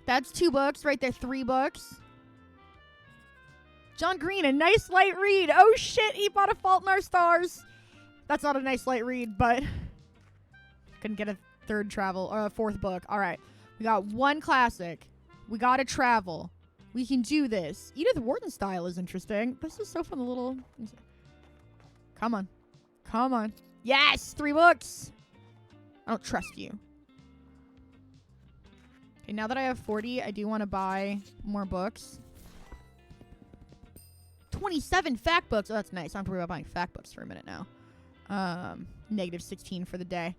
That's 2 books. Right there, 3 books. John Green, a nice light read. Oh, shit. He bought A Fault in Our Stars. That's not a nice light read, but couldn't get a 3rd travel or a 4th book. All right. We got 1 classic, We gotta travel. We can do this. Edith Wharton style is interesting. This is so fun. The little... Come on. Come on. Yes! 3 books! I don't trust you. Okay, now that I have 40, I do want to buy more books. 27 fact books. Oh, that's nice. I don't have to worry about buying fact books for a minute now. Negative 16 for the day.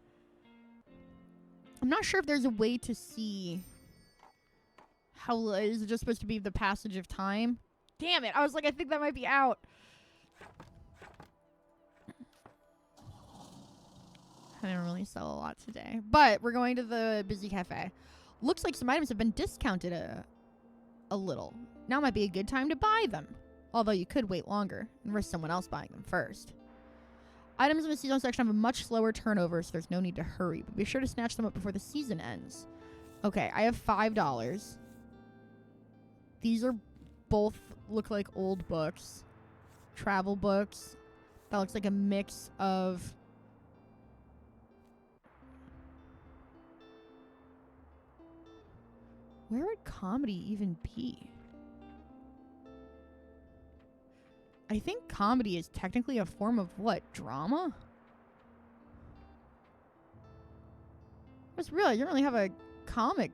I'm not sure if there's a way to see how is it just supposed to be the passage of time. Damn it. I was like, I think that might be out. I didn't really sell a lot today. But we're going to the busy cafe. Looks like some items have been discounted a little. Now might be a good time to buy them. Although you could wait longer and risk someone else buying them first. Items in the seasonal section have a much slower turnover, so there's no need to hurry. But be sure to snatch them up before the season ends. Okay, I have $5. These are both look like old books. Travel books. That looks like a mix of... Where would comedy even be? I think comedy is technically a form of what? Drama? I just realized you don't really have a comic.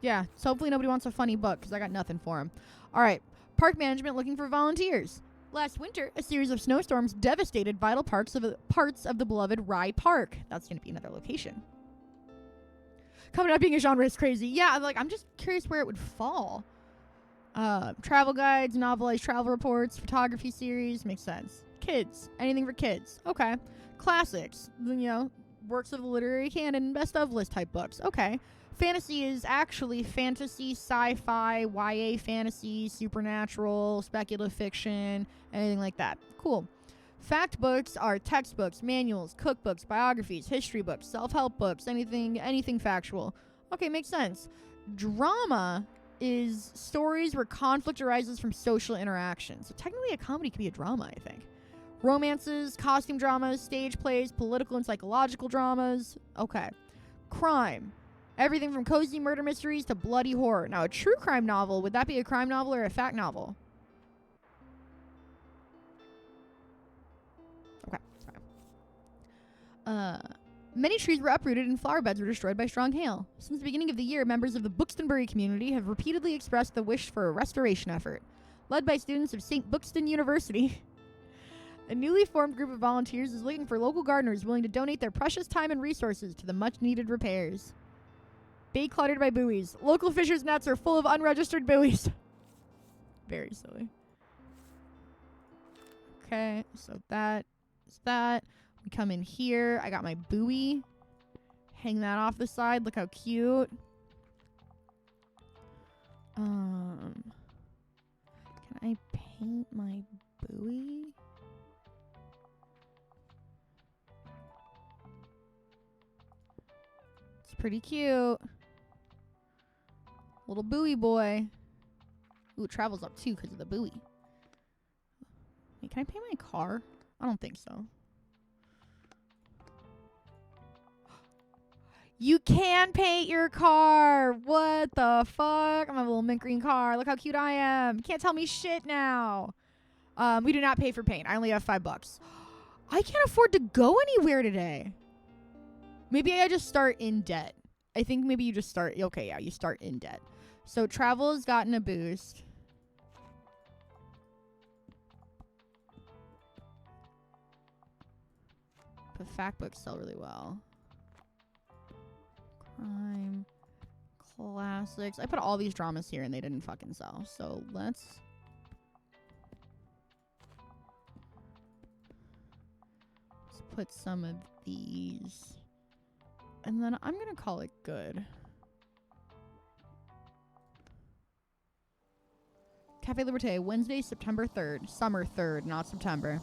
Yeah, so hopefully nobody wants a funny book because I got nothing for him. Alright, park management looking for volunteers. Last winter, a series of snowstorms devastated vital parts of the beloved Rye Park. That's going to be another location. Coming up being a genre is crazy. Yeah, I'm just curious where it would fall. Travel guides, novelized travel reports, photography series. Makes sense. Kids. Anything for kids. Okay. Classics. Works of the literary canon, best of list type books. Okay. Fantasy is actually fantasy, sci-fi, YA fantasy, supernatural, speculative fiction, anything like that. Cool. Fact books are textbooks, manuals, cookbooks, biographies, history books, self-help books, anything factual. Okay, makes sense. Drama is stories where conflict arises from social interaction. So technically a comedy could be a drama, I think. Romances, costume dramas, stage plays, political and psychological dramas. Okay. Crime. Everything from cozy murder mysteries to bloody horror. Now, a true crime novel, would that be a crime novel or a fact novel? Okay. Sorry. Many trees were uprooted and flower beds were destroyed by strong hail. Since the beginning of the year, members of the Buxtonbury community have repeatedly expressed the wish for a restoration effort. Led by students of St. Buxton University, a newly formed group of volunteers is looking for local gardeners willing to donate their precious time and resources to the much-needed repairs. Bay cluttered by buoys. Local fishers' nets are full of unregistered buoys. Very silly. Okay, so that is that. We come in here. I got my buoy. Hang that off the side. Look how cute. Can I paint my buoy? It's pretty cute. Little buoy boy. Ooh, it travels up too because of the buoy. Wait, can I paint my car? I don't think so. You can paint your car. What the fuck? I'm a little mint green car. Look how cute I am. You can't tell me shit now. We do not pay for paint. I only have $5. I can't afford to go anywhere today. Maybe I just start in debt. I think maybe you just start. Okay, yeah, you start in debt. So travel has gotten a boost. But fact books sell really well. Crime. Classics. I put all these dramas here and they didn't fucking sell. So let's put some of these. And then I'm going to call it good. Cafe Liberté, Wednesday, September 3rd. Summer 3rd, not September.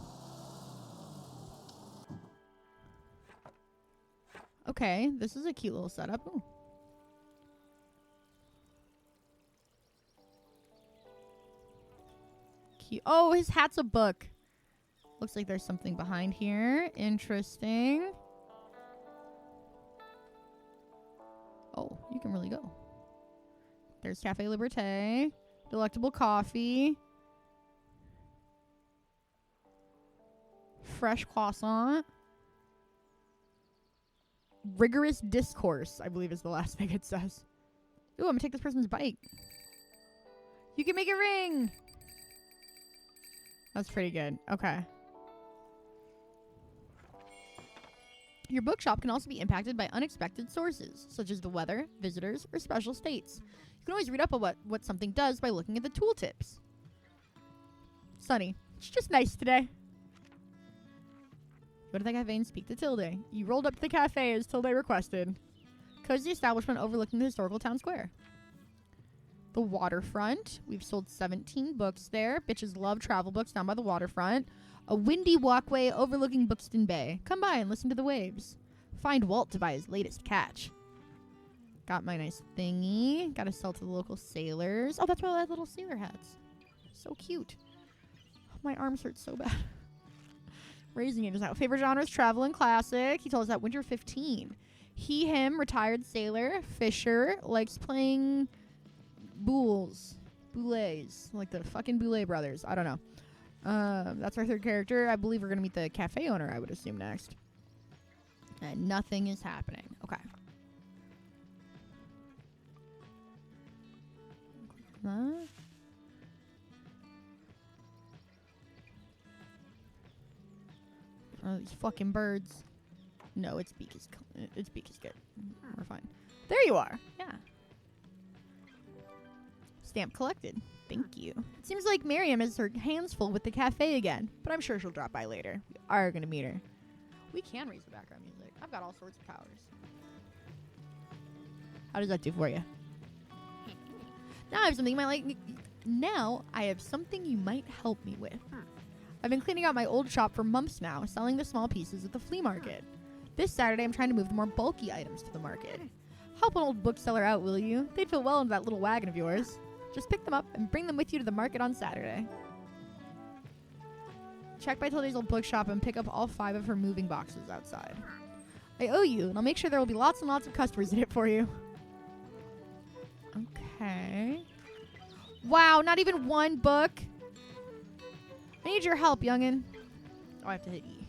Okay, this is a cute little setup. Ooh. Cute. Oh, his hat's a book. Looks like there's something behind here. Interesting. don't really go. There's Cafe Liberté. Delectable coffee. Fresh croissant. Rigorous discourse, I believe is the last thing it says. Ooh, I'm gonna take this person's bike. You can make it ring! That's pretty good. Okay. Your bookshop can also be impacted by unexpected sources, such as the weather, visitors, or special states. You can always read up on what something does by looking at the tooltips. Sunny. It's just nice today. Go to the cafe and speak to Tilde. You rolled up to the cafe as Tilde requested. Cozy establishment overlooking the historical town square. The waterfront. We've sold 17 books there. Bitches love travel books down by the waterfront. A windy walkway overlooking Bookston Bay. Come by and listen to the waves. Find Walt to buy his latest catch. Got my nice thingy. Gotta sell to the local sailors. Oh, that's why I have little sailor hats. So cute. Oh, my arms hurt so bad. Raising it is out. Favorite genres, travel and classic. He told us that winter 15. He, him, retired sailor, fisher, likes playing boulets, like the fucking Boulet brothers. I don't know. That's our third character. I believe we're gonna meet the cafe owner, I would assume, next. And nothing is happening. Okay. Oh, these fucking birds. No, its beak is good. We're fine. There you are. Yeah. Stamp collected. Thank you. It seems like Miriam has her hands full with the cafe again, but I'm sure she'll drop by later. We are going to meet her. We can raise the background music. I've got all sorts of powers. How does that do for you? Now I have something you might like. Now I have something you might help me with. I've been cleaning out my old shop for months now, selling the small pieces at the flea market. This Saturday, I'm trying to move the more bulky items to the market. Help an old bookseller out, will you? They'd fit well into that little wagon of yours. Just pick them up and bring them with you to the market on Saturday. Check by Tilde's old bookshop and pick up all 5 of her moving boxes outside. I owe you, and I'll make sure there will be lots and lots of customers in it for you. Okay. Wow, not even one book? I need your help, youngin'. Oh, I have to hit E.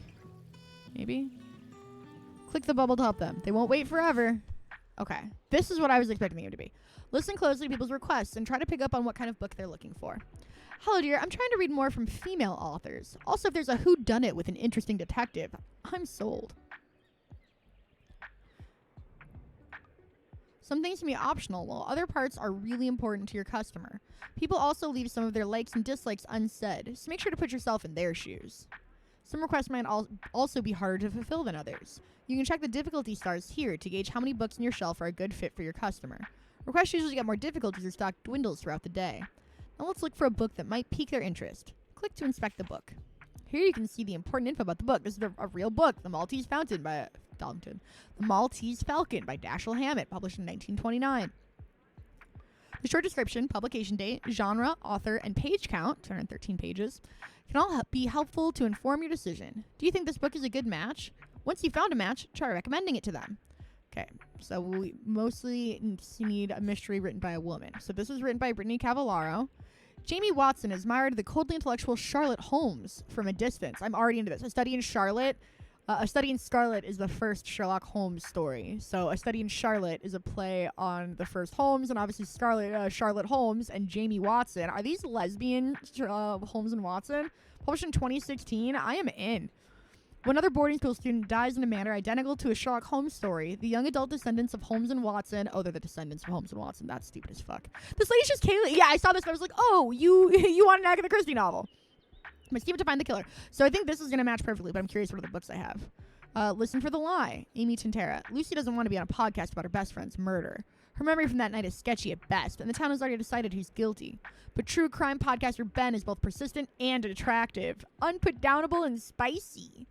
Maybe? Click the bubble to help them. They won't wait forever. Okay. This is what I was expecting the game to be. Listen closely to people's requests and try to pick up on what kind of book they're looking for. Hello, dear. I'm trying to read more from female authors. Also, if there's a whodunit with an interesting detective, I'm sold. Some things can be optional, while other parts are really important to your customer. People also leave some of their likes and dislikes unsaid, so make sure to put yourself in their shoes. Some requests might also be harder to fulfill than others. You can check the difficulty stars here to gauge how many books in your shelf are a good fit for your customer. Requests usually get more difficult as your stock dwindles throughout the day. Now let's look for a book that might pique their interest. Click to inspect the book. Here you can see the important info about the book. This is a real book, The Maltese Falcon by Dashiell Hammett, published in 1929. The short description, publication date, genre, author, and page count, 213 pages, can all be helpful to inform your decision. Do you think this book is a good match? Once you've found a match, try recommending it to them. Okay, so we mostly need a mystery written by a woman. So this is written by Brittany Cavallaro. Jamie Watson admired the coldly intellectual Charlotte Holmes from a distance. I'm already into this. A Study in Charlotte. A Study in Scarlet is the first Sherlock Holmes story. So A Study in Charlotte is a play on the first Holmes, and obviously Charlotte Holmes and Jamie Watson. Are these lesbian Holmes and Watson? Published in 2016. I am in. When another boarding school student dies in a manner identical to a Sherlock Holmes story, the young adult descendants of Holmes and Watson... Oh, they're the descendants of Holmes and Watson. That's stupid as fuck. This lady's just Kaylee. Yeah, I saw this and I was like, oh, you want an Agatha Christie novel. Must keep it to find the killer. So I think this is going to match perfectly, but I'm curious what other books I have. Listen for the Lie, Amy Tintera. Lucy doesn't want to be on a podcast about her best friend's murder. Her memory from that night is sketchy at best, and the town has already decided who's guilty. But true crime podcaster Ben is both persistent and attractive. Unputdownable and spicy.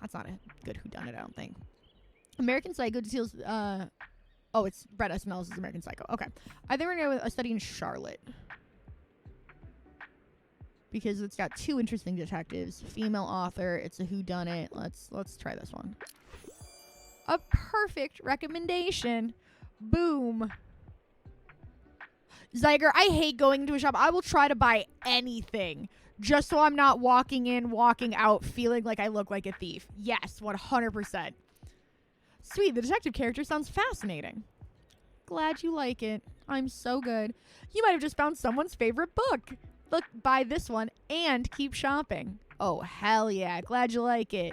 That's not a good whodunit, I don't think. American Psycho deals... Oh, it's Brett Easton Ellis' American Psycho. Okay. I think we're going to go with A Study in Charlotte. Because it's got 2 interesting detectives. Female author. It's a whodunit. Let's try this one. A perfect recommendation. Boom. Zyger, I hate going into a shop. I will try to buy anything just so I'm not walking in, walking out, feeling like I look like a thief. Yes, 100%. Sweet, the detective character sounds fascinating. Glad you like it. I'm so good. You might have just found someone's favorite book. Look, buy this one and keep shopping. Oh, hell yeah. Glad you like it.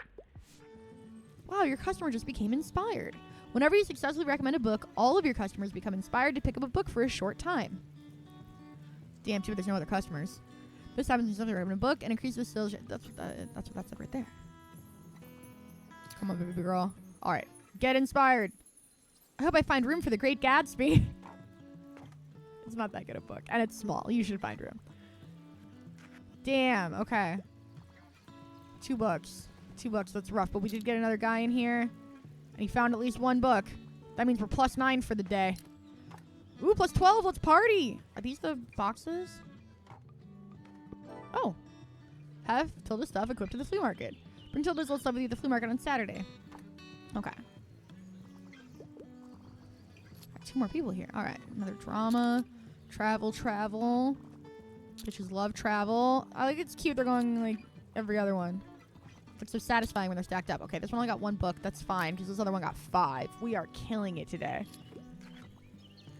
Wow, your customer just became inspired. Whenever you successfully recommend a book, all of your customers become inspired to pick up a book for a short time. Damn, too, there's no other customers. This happens when you recommend a book and increases sales. That's what that said right there. Come on, baby girl. All right, get inspired. I hope I find room for The Great Gatsby. It's not that good a book, and it's small. You should find room. Damn. Okay. 2 books. 2 books. That's rough, but we did get another guy in here. And he found at least 1 book. That means we're +9 for the day. Ooh, +12. Let's party. Are these the boxes? Oh. Have Tilda stuff equipped to the flea market. Bring Tilda's old stuff with you to the flea market on Saturday. Okay. Got 2 more people here. All right. Another drama. Travel. Bitches love travel. I think it's cute. They're going like every other one. It's so satisfying when they're stacked up. Okay, this one only got 1 book. That's fine, because this other one got 5. We are killing it today.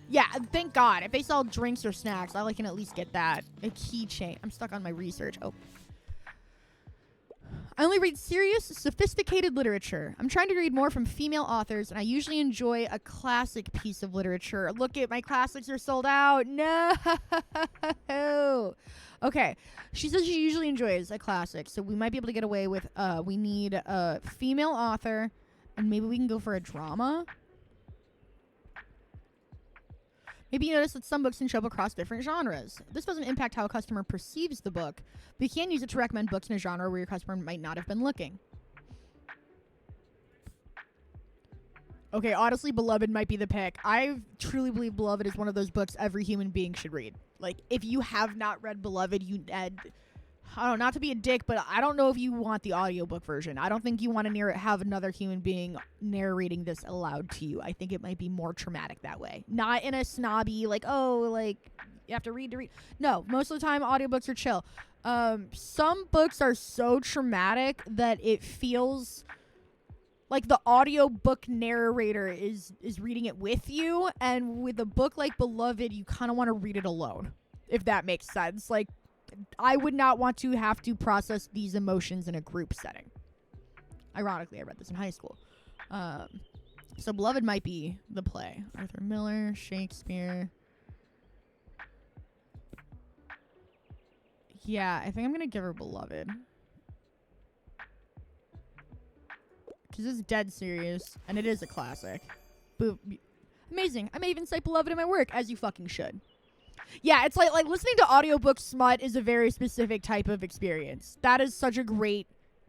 Yeah, thank God. If they sell drinks or snacks, I can at least get that. A keychain. I'm stuck on my research. Oh. I only read serious, sophisticated literature. I'm trying to read more from female authors, and I usually enjoy a classic piece of literature. Look at my classics are sold out. No. Okay. She says she usually enjoys a classic, so we might be able to get away with, we need a female author, and maybe we can go for a drama. Maybe you notice that some books can show up across different genres. This doesn't impact how a customer perceives the book, but you can use it to recommend books in a genre where your customer might not have been looking. Okay, honestly, Beloved might be the pick. I truly believe Beloved is one of those books every human being should read. Like, if you have not read Beloved, I don't know, not to be a dick, but I don't know if you want the audiobook version. I don't think you want to have another human being narrating this aloud to you. I think it might be more traumatic that way. Not in a snobby, like, oh, like, you have to read to read. No, most of the time, audiobooks are chill. Some books are so traumatic that it feels like the audiobook narrator is reading it with you, and with a book like Beloved, you kind of want to read it alone, if that makes sense. Like, I would not want to have to process these emotions in a group setting. Ironically, I read this in high school. So Beloved might be the play. Arthur Miller, Shakespeare. Yeah, I think I'm going to give her Beloved. Because it's dead serious, and it is a classic. Amazing. I may even cite Beloved in my work, as you fucking should. Yeah, it's like listening to audiobook smut is a very specific type of experience. That is such a great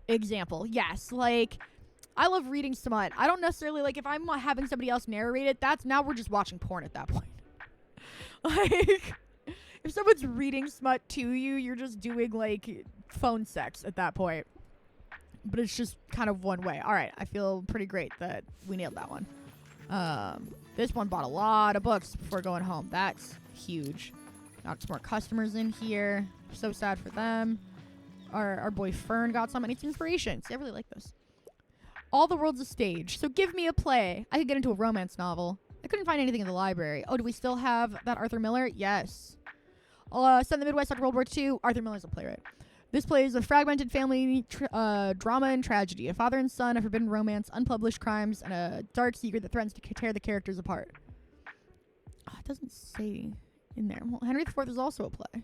example. Yes, like, I love reading smut. I don't necessarily, like, if I'm having somebody else narrate it, now we're just watching porn at that point. Like, if someone's reading smut to you, you're just doing, like, phone sex at that point. But it's just kind of one way. All right, I feel pretty great that we nailed that one. This one bought a lot of books before going home. That's huge. Got some more customers in here. So sad for them. Our boy Fern got some, and it's inspiration. See, I really like this. All the world's a stage, so give me a play. I could get into a romance novel. I couldn't find anything in the library. Oh, do we still have that Arthur Miller? Yes. Set in the Midwest after World War II. Arthur Miller's a playwright. This play is a fragmented family drama and tragedy. A father and son, a forbidden romance, unpublished crimes, and a dark secret that threatens to tear the characters apart. Oh, it doesn't say in there. Well, Henry IV is also a play.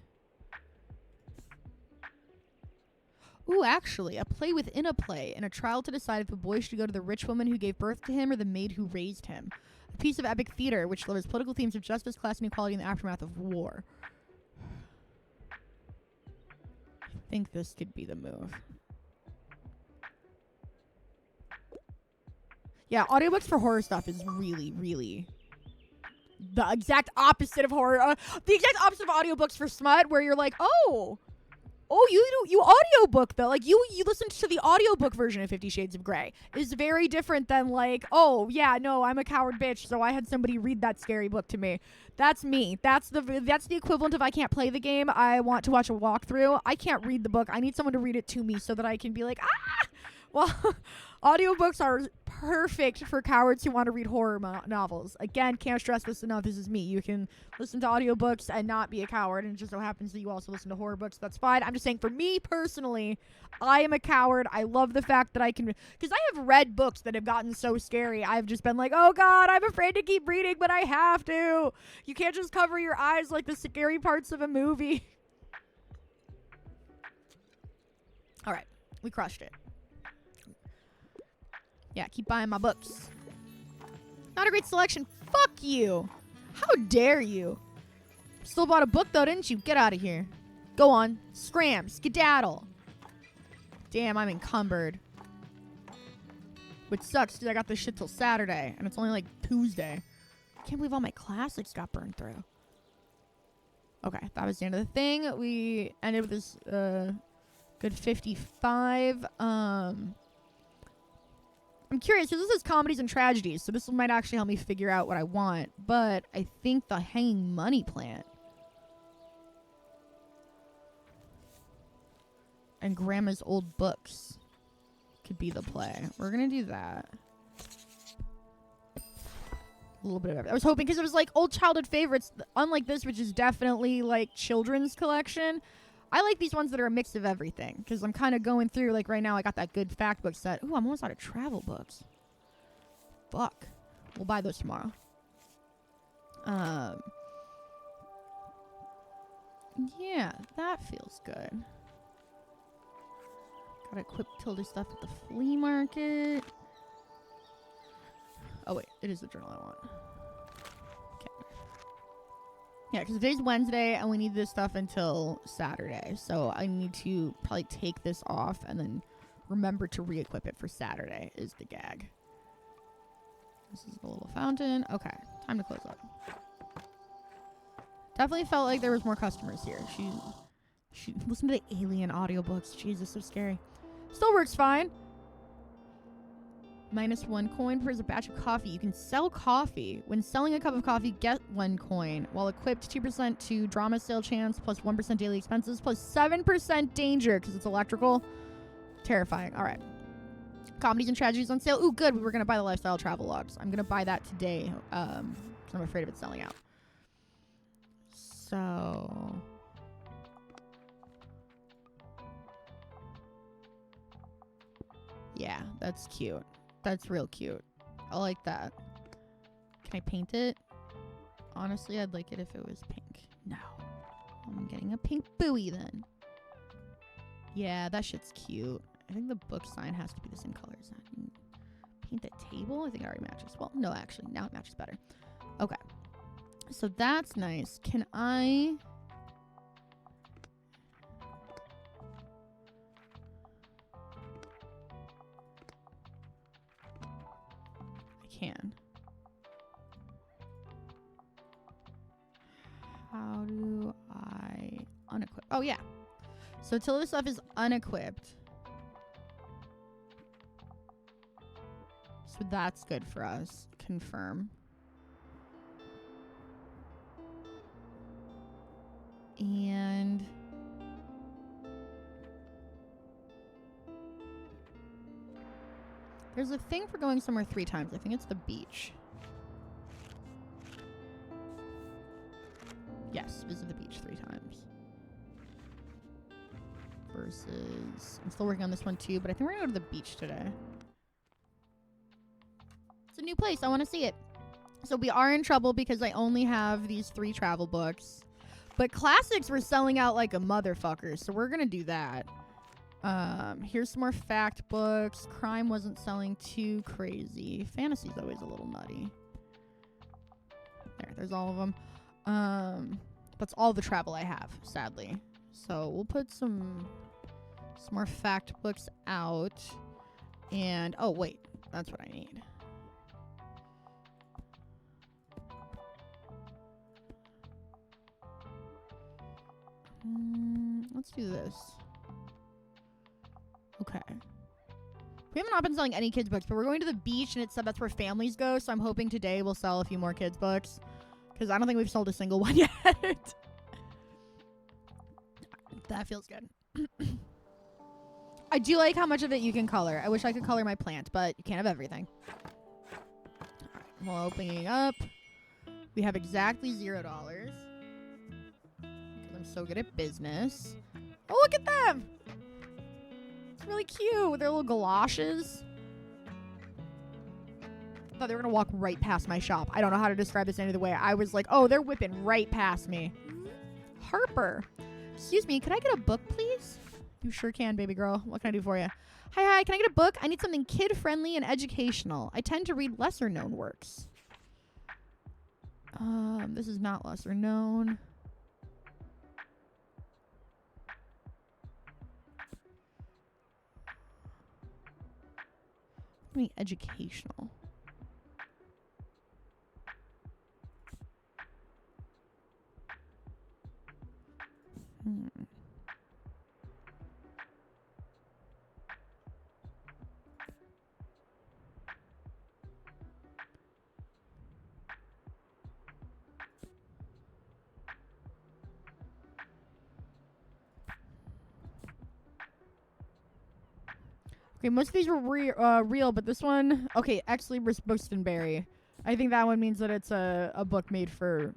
Ooh, actually, a play within a play, and a trial to decide if a boy should go to the rich woman who gave birth to him or the maid who raised him. A piece of epic theater which delivers political themes of justice, class, and equality in the aftermath of war. I think this could be the move. Yeah, audiobooks for horror stuff is really, really the exact opposite of horror. The exact opposite of audiobooks for smut, where you're like, oh, Oh, you audiobook though. Like you listened to the audiobook version of 50 Shades of Grey. Is very different than like, oh yeah, no, I'm a coward bitch, so I had somebody read that scary book to me. That's me. That's the equivalent of I can't play the game. I want to watch a walkthrough. I can't read the book. I need someone to read it to me so that I can be like, ah. Well, audiobooks are perfect for cowards who want to read horror novels. Again, can't stress this enough. This is me. You can listen to audiobooks and not be a coward, and it just so happens that you also listen to horror books. That's fine. I'm just saying, for me personally, I am a coward. I love the fact that I can, because I have read books that have gotten so scary. I've just been like, oh God, I'm afraid to keep reading, but I have to. You can't just cover your eyes like the scary parts of a movie. All right, we crushed it. Yeah, keep buying my books. Not a great selection. Fuck you. How dare you? Still bought a book though, didn't you? Get out of here. Go on. Scram. Skedaddle. Damn, I'm encumbered. Which sucks because I got this shit till Saturday. And it's only like Tuesday. I can't believe all my classics got burned through. Okay, that was the end of the thing. We ended with this good 55. I'm curious, because this is comedies and tragedies, so this might actually help me figure out what I want. But I think the hanging money plant and grandma's old books could be the play. We're gonna do that. A little bit of everything. I was hoping, because it was like old childhood favorites, unlike this, which is definitely like children's collection. I like these ones that are a mix of everything, because I'm kind of going through, like right now I got that good fact book set. Ooh, I'm almost out of travel books. Fuck. We'll buy those tomorrow. Yeah, that feels good. Gotta equip Tilda stuff at the flea market. Oh wait, it is the journal I want. Yeah, because today's Wednesday, and we need this stuff until Saturday. So I need to probably take this off and then remember to re-equip it for Saturday is the gag. This is the little fountain. Okay, time to close up. Definitely felt like there was more customers here. She listened to the Alien audiobooks. Jesus, so scary. Still works fine. -1 coin for a batch of coffee. You can sell coffee. When selling a cup of coffee, get 1 coin. While equipped, 2% to drama sale chance, plus 1% daily expenses, plus 7% danger, because it's electrical. Terrifying. All right. Comedies and tragedies on sale. Ooh, good. We were going to buy the lifestyle travel logs. I'm going to buy that today, because I'm afraid of it selling out. So... yeah, that's cute. That's real cute. I like that. Can I paint it? Honestly, I'd like it if it was pink. No. I'm getting a pink buoy then. Yeah, that shit's cute. I think the book sign has to be the same color as that. Paint the table? I think it already matches. Well, no, actually. Now it matches better. Okay. So that's nice. Can I... can. How do I unequip? Oh, yeah. So till this stuff is unequipped. So that's good for us. Confirm. And... there's a thing for going somewhere 3 times. I think it's the beach. Yes, visit the beach 3 times. Versus... I'm still working on this one too, but I think we're gonna go to the beach today. It's a new place. I want to see it. So we are in trouble because I only have these 3 travel books. But classics were selling out like a motherfucker, so we're gonna do that. Here's some more fact books. Crime wasn't selling too crazy. Fantasy's always a little nutty. There's all of them. That's all the travel I have, sadly. So we'll put some more fact books out. And, oh, wait. That's what I need. let's do this. Okay. We have not been selling any kids books, but we're going to the beach, and it said that's where families go, so I'm hoping today we'll sell a few more kids books, because I don't think we've sold a single one yet. That feels good. I do like how much of it you can color. I wish I could color my plant, but you can't have everything. Well, opening up. We have exactly $0. Because I'm so good at business. Oh, look at them! It's really cute with their little galoshes. I thought they were going to walk right past my shop. I don't know how to describe this any other way. I was like, oh, they're whipping right past me. Harper. Excuse me, could I get a book, please? You sure can, baby girl. What can I do for you? Hi, can I get a book? I need something kid-friendly and educational. I tend to read lesser-known works. This is not lesser-known. I mean, educational. Okay, most of these were real, but this one... Okay, Ex Libris Buxtonbury. I think that one means that it's a book made for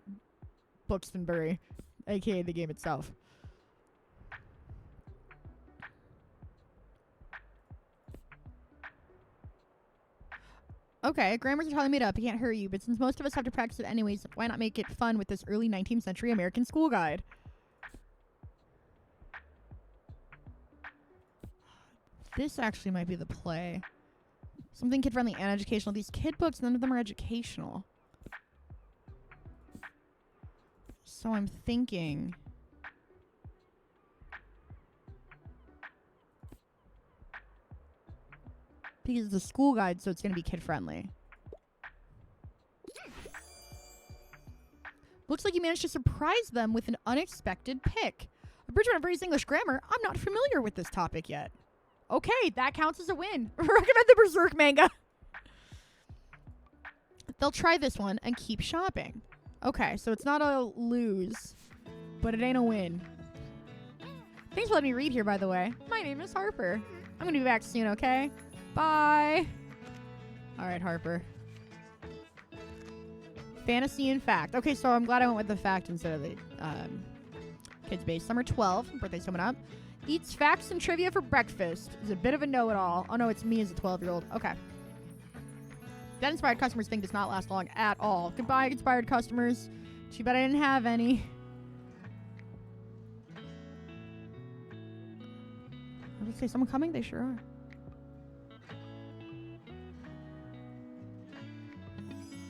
Buxtonbury, aka the game itself. Okay, grammars are totally made up. I can't hurt you, but since most of us have to practice it anyways, why not make it fun with this early 19th century American school guide? This actually might be the play. Something kid-friendly and educational. These kid books, none of them are educational. So I'm thinking... Because it's a school guide, so it's going to be kid-friendly. Looks like you managed to surprise them with an unexpected pick. Abridgment of British English grammar? I'm not familiar with this topic yet. Okay, that counts as a win. Recommend the Berserk manga. They'll try this one and keep shopping. Okay, so it's not a lose, but it ain't a win. Thanks for letting me read here, by the way. My name is Harper. I'm going to be back soon, okay? Bye. All right, Harper. Fantasy and fact. Okay, so I'm glad I went with the fact instead of the kids base. Summer 12. Birthday's coming up. Eats facts and trivia for breakfast. Is a bit of a know-it-all. Oh, no, it's me as a 12-year-old. Okay. That inspired customers thing does not last long at all. Goodbye, inspired customers. Too bad I didn't have any. I was say, someone coming? They sure are.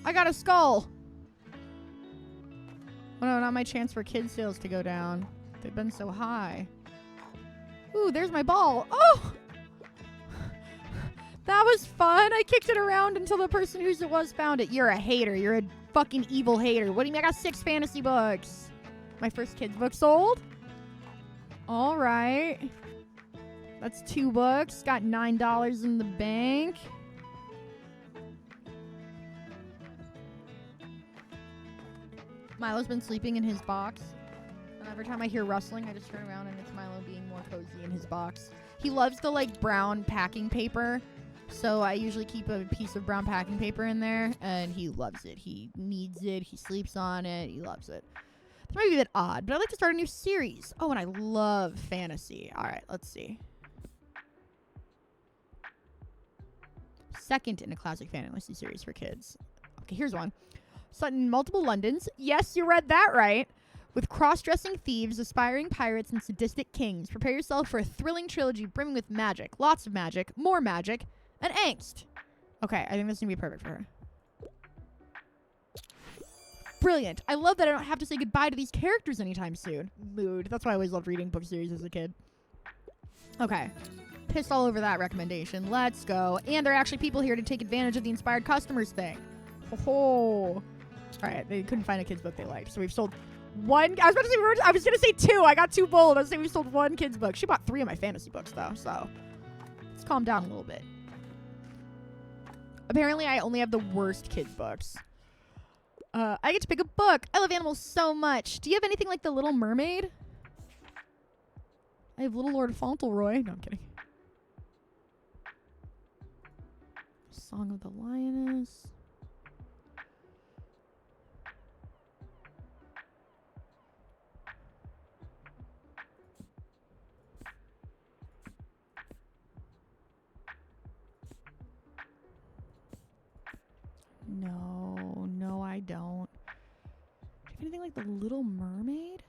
I got a skull. Oh no, not my chance for kid sales to go down. They've been so high. Ooh, there's my ball. Oh! That was fun. I kicked it around until the person whose it was found it. You're a hater. You're a fucking evil hater. What do you mean? I got 6 fantasy books. My first kid's book sold. All right. That's 2 books. Got $9 in the bank. Milo's been sleeping in his box. And every time I hear rustling, I just turn around and it's Milo being more cozy in his box. He loves the, like, brown packing paper. So I usually keep a piece of brown packing paper in there. And he loves it. He needs it. He sleeps on it. He loves it. That might be a bit odd, but I'd like to start a new series. Oh, and I love fantasy. All right, let's see. Second in a classic fantasy series for kids. Okay, here's one. Set in multiple Londons. Yes, you read that right. With cross-dressing thieves, aspiring pirates, and sadistic kings. Prepare yourself for a thrilling trilogy brimming with magic. Lots of magic. More magic. And angst. Okay, I think this is going to be perfect for her. Brilliant. I love that I don't have to say goodbye to these characters anytime soon. Mood. That's why I always loved reading book series as a kid. Okay. Pissed all over that recommendation. Let's go. And there are actually people here to take advantage of the inspired customers thing. Oh. All right, they couldn't find a kid's book they liked. So we've sold One. I was gonna say 2. I got too bold. I was saying we sold 1 kid's book. She bought 3 of my fantasy books though, so let's calm down a little bit. Apparently, I only have the worst kids books. I get to pick a book. I love animals so much. Do you have anything like The Little Mermaid? I have Little Lord Fauntleroy. No, I'm kidding. Song of the Lioness. No, I don't. Do you have anything like The Little Mermaid?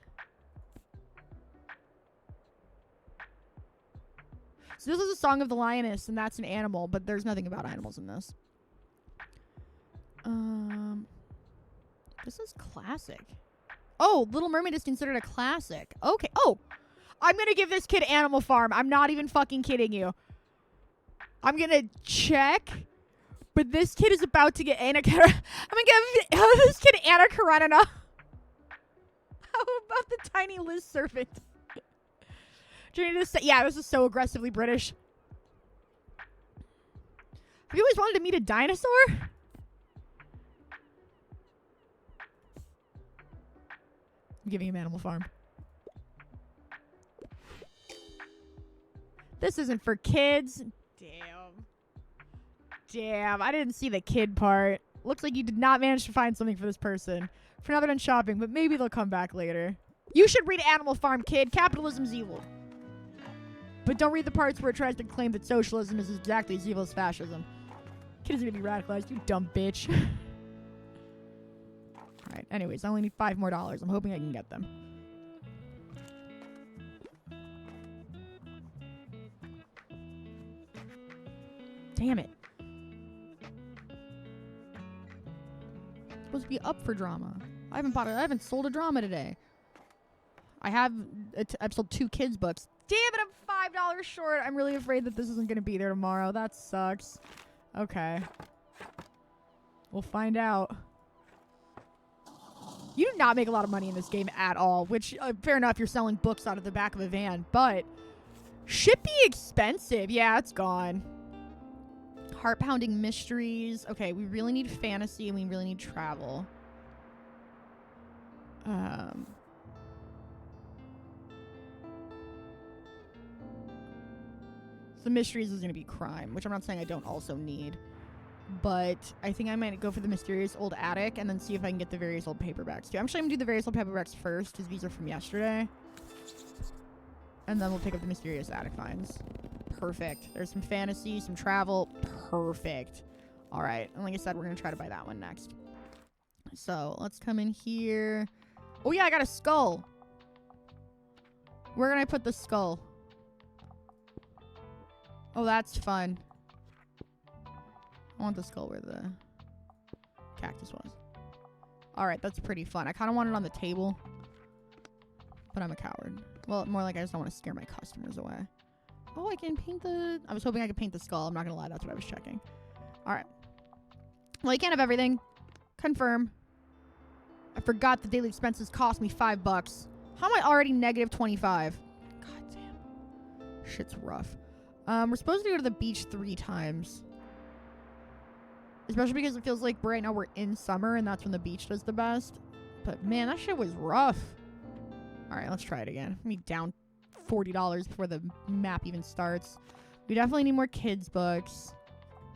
So this is a Song of the Lioness, and that's an animal, but there's nothing about animals in this. This is classic. Oh, Little Mermaid is considered a classic. Okay. Oh, I'm gonna give this kid Animal Farm. I'm not even fucking kidding you. I'm gonna check. But this kid is about to get Anna Karenina. I'm gonna give this kid Anna Karenina. How about the tiny Liz servant? Do you need to say? Yeah, this is so aggressively British. Have you always wanted to meet a dinosaur? I'm giving him Animal Farm. This isn't for kids. Damn, I didn't see the kid part. Looks like you did not manage to find something for this person. For now they're done shopping, but maybe they'll come back later. You should read Animal Farm, kid. Capitalism's evil. But don't read the parts where it tries to claim that socialism is exactly as evil as fascism. Kid is gonna be radicalized, you dumb bitch. Alright, anyways, I only need $5 more. I'm hoping I can get them. Damn it. Supposed to be up for drama. I haven't sold a drama today. I've sold 2 kids books. Damn it, I'm $5 short. I'm really afraid that this isn't going to be there tomorrow. That sucks. Okay. We'll find out. You do not make a lot of money in this game at all, which, fair enough, you're selling books out of the back of a van, but should be expensive. Yeah, it's gone. Heart-pounding mysteries. Okay, we really need fantasy and we really need travel. So mysteries is going to be crime, which I'm not saying I don't also need. But I think I might go for the mysterious old attic and then see if I can get the various old paperbacks too. I'm actually going to do the various old paperbacks first because these are from yesterday. And then we'll pick up the mysterious attic finds. Perfect. There's some fantasy, some travel. Perfect. All right. And like I said, we're going to try to buy that one next. So let's come in here. Oh, yeah, I got a skull. Where can I put the skull? Oh, that's fun. I want the skull where the cactus was. All right, that's pretty fun. I kind of want it on the table, but I'm a coward. Well, more like I just don't want to scare my customers away. Oh, I can paint the... I was hoping I could paint the skull. I'm not going to lie. That's what I was checking. All right. Well, you can't have everything. Confirm. I forgot the daily expenses cost me $5. How am I already negative 25? God damn. Shit's rough. We're supposed to go to the beach 3 times. Especially because it feels like right now we're in summer and that's when the beach does the best. But man, that shit was rough. All right, let's try it again. Me down $40 before the map even starts. We definitely need more kids books.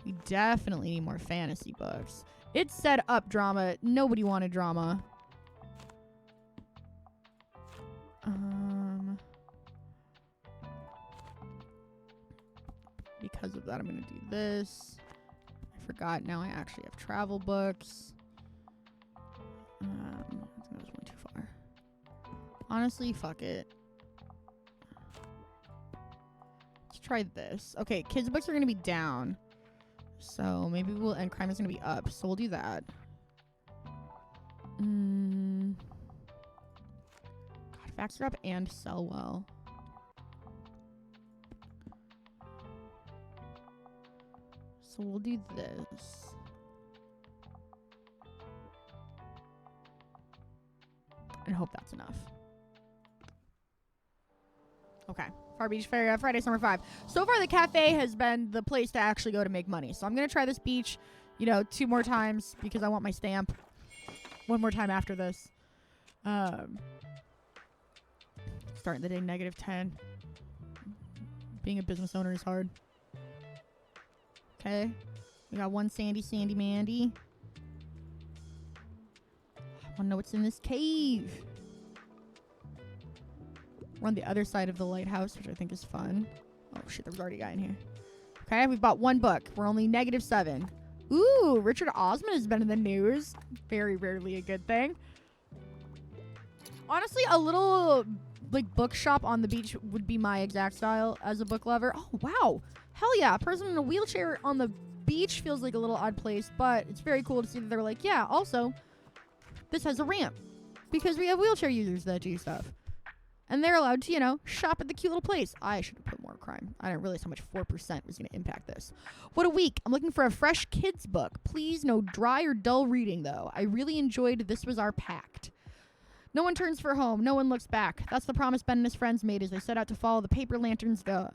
We definitely need more fantasy books. It said up drama. Nobody wanted drama. Because of that, I'm going to do this. I forgot. Now I actually have travel books. I think that was going too far. Honestly, fuck it. Let's try this. Okay, kids' books are going to be down. So maybe we'll... And crime is going to be up. So we'll do that. God, facts are up and sell well. So we'll do this. and hope that's enough. Okay. Far Beach Fair, Friday, Summer 5. So far, the cafe has been the place to actually go to make money. So I'm going to try this beach, 2 more times because I want my stamp. 1 more time after this. Starting the day -10. Being a business owner is hard. Okay. We got one Sandy Mandy. I want to know what's in this cave. We're on the other side of the lighthouse, which I think is fun. Oh, shit, there was already a guy in here. Okay, we've bought 1 book. We're only -7. Ooh, Richard Osman has been in the news. Very rarely a good thing. Honestly, a little, bookshop on the beach would be my exact style as a book lover. Oh, wow. Hell yeah. A person in a wheelchair on the beach feels like a little odd place, but it's very cool to see that they're like, yeah, also, this has a ramp. Because we have wheelchair users that do stuff. And they're allowed to, shop at the cute little place. I should have put more crime. I didn't realize how much 4% was going to impact this. What a week. I'm looking for a fresh kids book. Please, no dry or dull reading, though. I really enjoyed This Was Our Pact. No one turns for home. No one looks back. That's the promise Ben and his friends made as they set out to follow the paper lanterns go.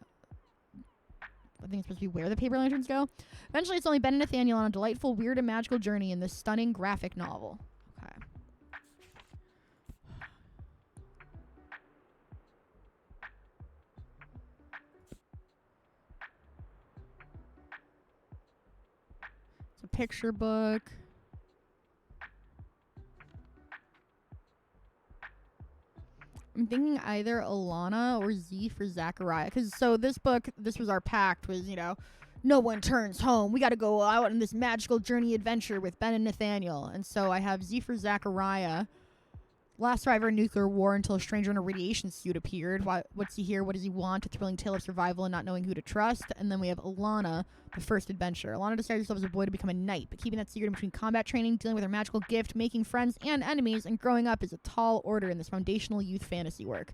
I think it's supposed to be where the paper lanterns go. Eventually, it's only Ben and Nathaniel on a delightful, weird, and magical journey in this stunning graphic novel. Okay. It's a picture book. I'm thinking either Alana or Z for Zachariah. Because, this book, This Was Our Pact, was, no one turns home. We got to go out on this magical journey adventure with Ben and Nathaniel. And so I have Z for Zachariah. Last survivor of nuclear war until a stranger in a radiation suit appeared. What's he here? What does he want? A thrilling tale of survival and not knowing who to trust. And then we have Alana, the first adventure. Alana decides herself as a boy to become a knight, but keeping that secret in between combat training, dealing with her magical gift, making friends and enemies, and growing up is a tall order in this foundational youth fantasy work.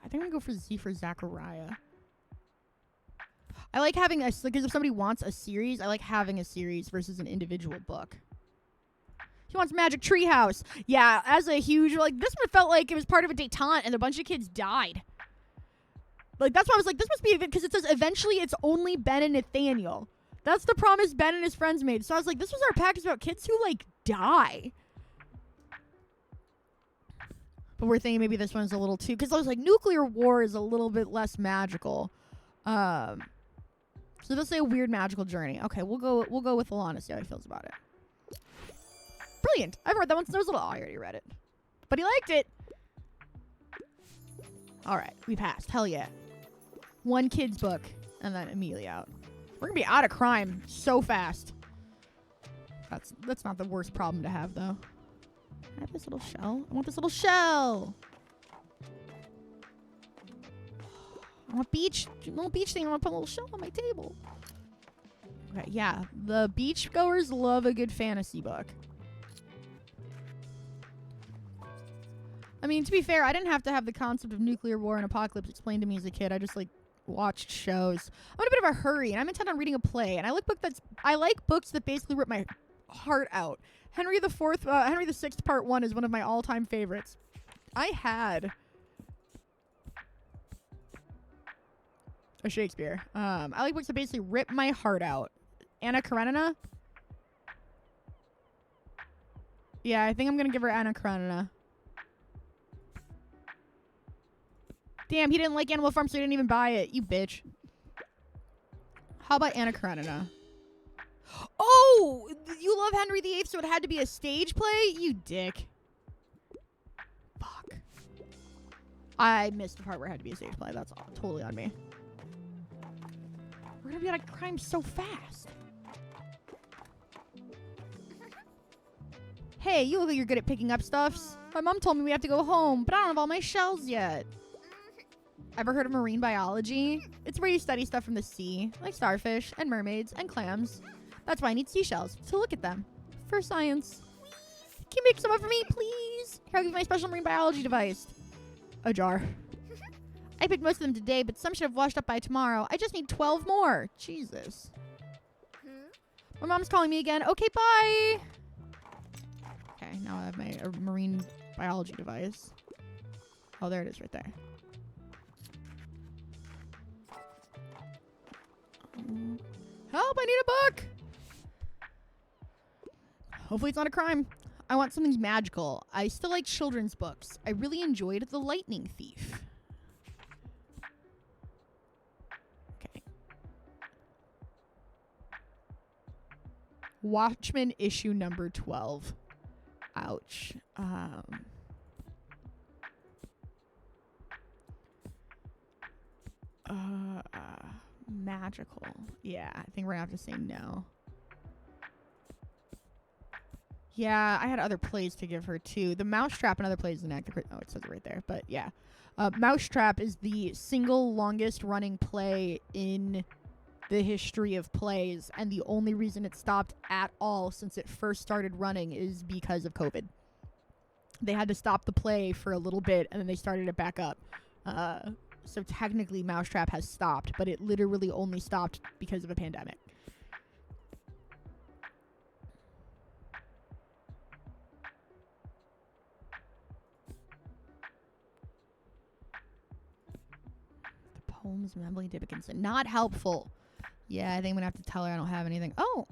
I think I'm going to go for Z for Zachariah. I like having because if somebody wants a series, I like having a series versus an individual book. He wants Magic Treehouse. Yeah, as a huge, this one felt like it was part of a detente and a bunch of kids died. That's why I was like, this must be, because it says eventually it's only Ben and Nathaniel. That's the promise Ben and his friends made. So I was like, this was our pact about kids who, die. But we're thinking maybe this one's a little too, because I was like, nuclear war is a little bit less magical. So let's say a weird magical journey. Okay, we'll go with Alana, see how he feels about it. Brilliant. I've read that one since I was little. Oh, I already read it. But he liked it. All right. We passed. Hell yeah. 1 kid's book. And then immediately out. We're going to be out of crime so fast. That's not the worst problem to have, though. I have this little shell. I want this little shell. I want little beach thing. I want to put a little shell on my table. Okay, yeah. The beachgoers love a good fantasy book. I mean, to be fair, I didn't have to have the concept of nuclear war and apocalypse explained to me as a kid. I just, watched shows. I'm in a bit of a hurry, and I'm intent on reading a play. And I like books that basically rip my heart out. Henry VI, Part 1 is one of my all-time favorites. I had a Shakespeare. I like books that basically rip my heart out. Anna Karenina? Yeah, I think I'm going to give her Anna Karenina. Damn, he didn't like Animal Farm, so he didn't even buy it. You bitch. How about Anna Karenina? Oh! You love Henry VIII, so it had to be a stage play? You dick. Fuck. I missed the part where it had to be a stage play. That's totally on me. We're gonna be out of crime so fast. Hey, you look like you're good at picking up stuffs. My mom told me we have to go home, but I don't have all my shells yet. Ever heard of marine biology? It's where you study stuff from the sea, like starfish and mermaids and clams. That's why I need seashells, to look at them. For science. Can you make some up for me, please? Here, I'll give you my special marine biology device. A jar. I picked most of them today, but some should have washed up by tomorrow. I just need 12 more. Jesus. My mom's calling me again. Okay, bye. have my marine biology device. Oh, there it is right there. Help, I need a book! Hopefully it's not a crime. I want something magical. I still like children's books. I really enjoyed The Lightning Thief. Okay. Watchmen issue number 12. Ouch. Magical. Yeah, I think we're gonna have to say no. Yeah, I had other plays to give her too. The Mousetrap and other plays in act. Oh, it says it right there. But yeah, Mousetrap is the single longest running play in the history of plays, and the only reason it stopped at all since it first started running is because of COVID. They had to stop the play for a little bit, and then they started it back up. So technically, Mousetrap has stopped, but it literally only stopped because of a pandemic. The poems of Emily Dickinson. Not helpful. Yeah, I think I'm going to have to tell her I don't have anything. Oh!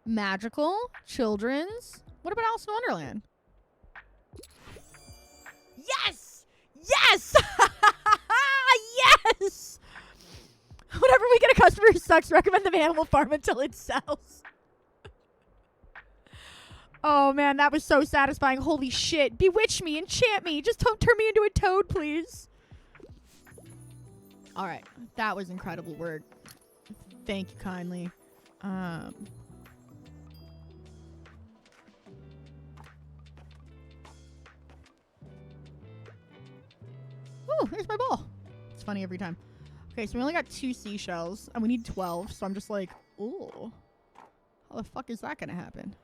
Magical. Children's. What about Alice in Wonderland? Yes! Yes! Yes! Whenever we get a customer who sucks, recommend them Animal Farm until it sells. Oh man, that was so satisfying. Holy shit. Bewitch me, enchant me. Just don't turn me into a toad, please. Alright, that was incredible work. Thank you kindly. Oh, there's my ball. It's funny every time. Okay, so we only got 2 seashells, and we need 12, so I'm just like, ooh. How the fuck is that gonna happen?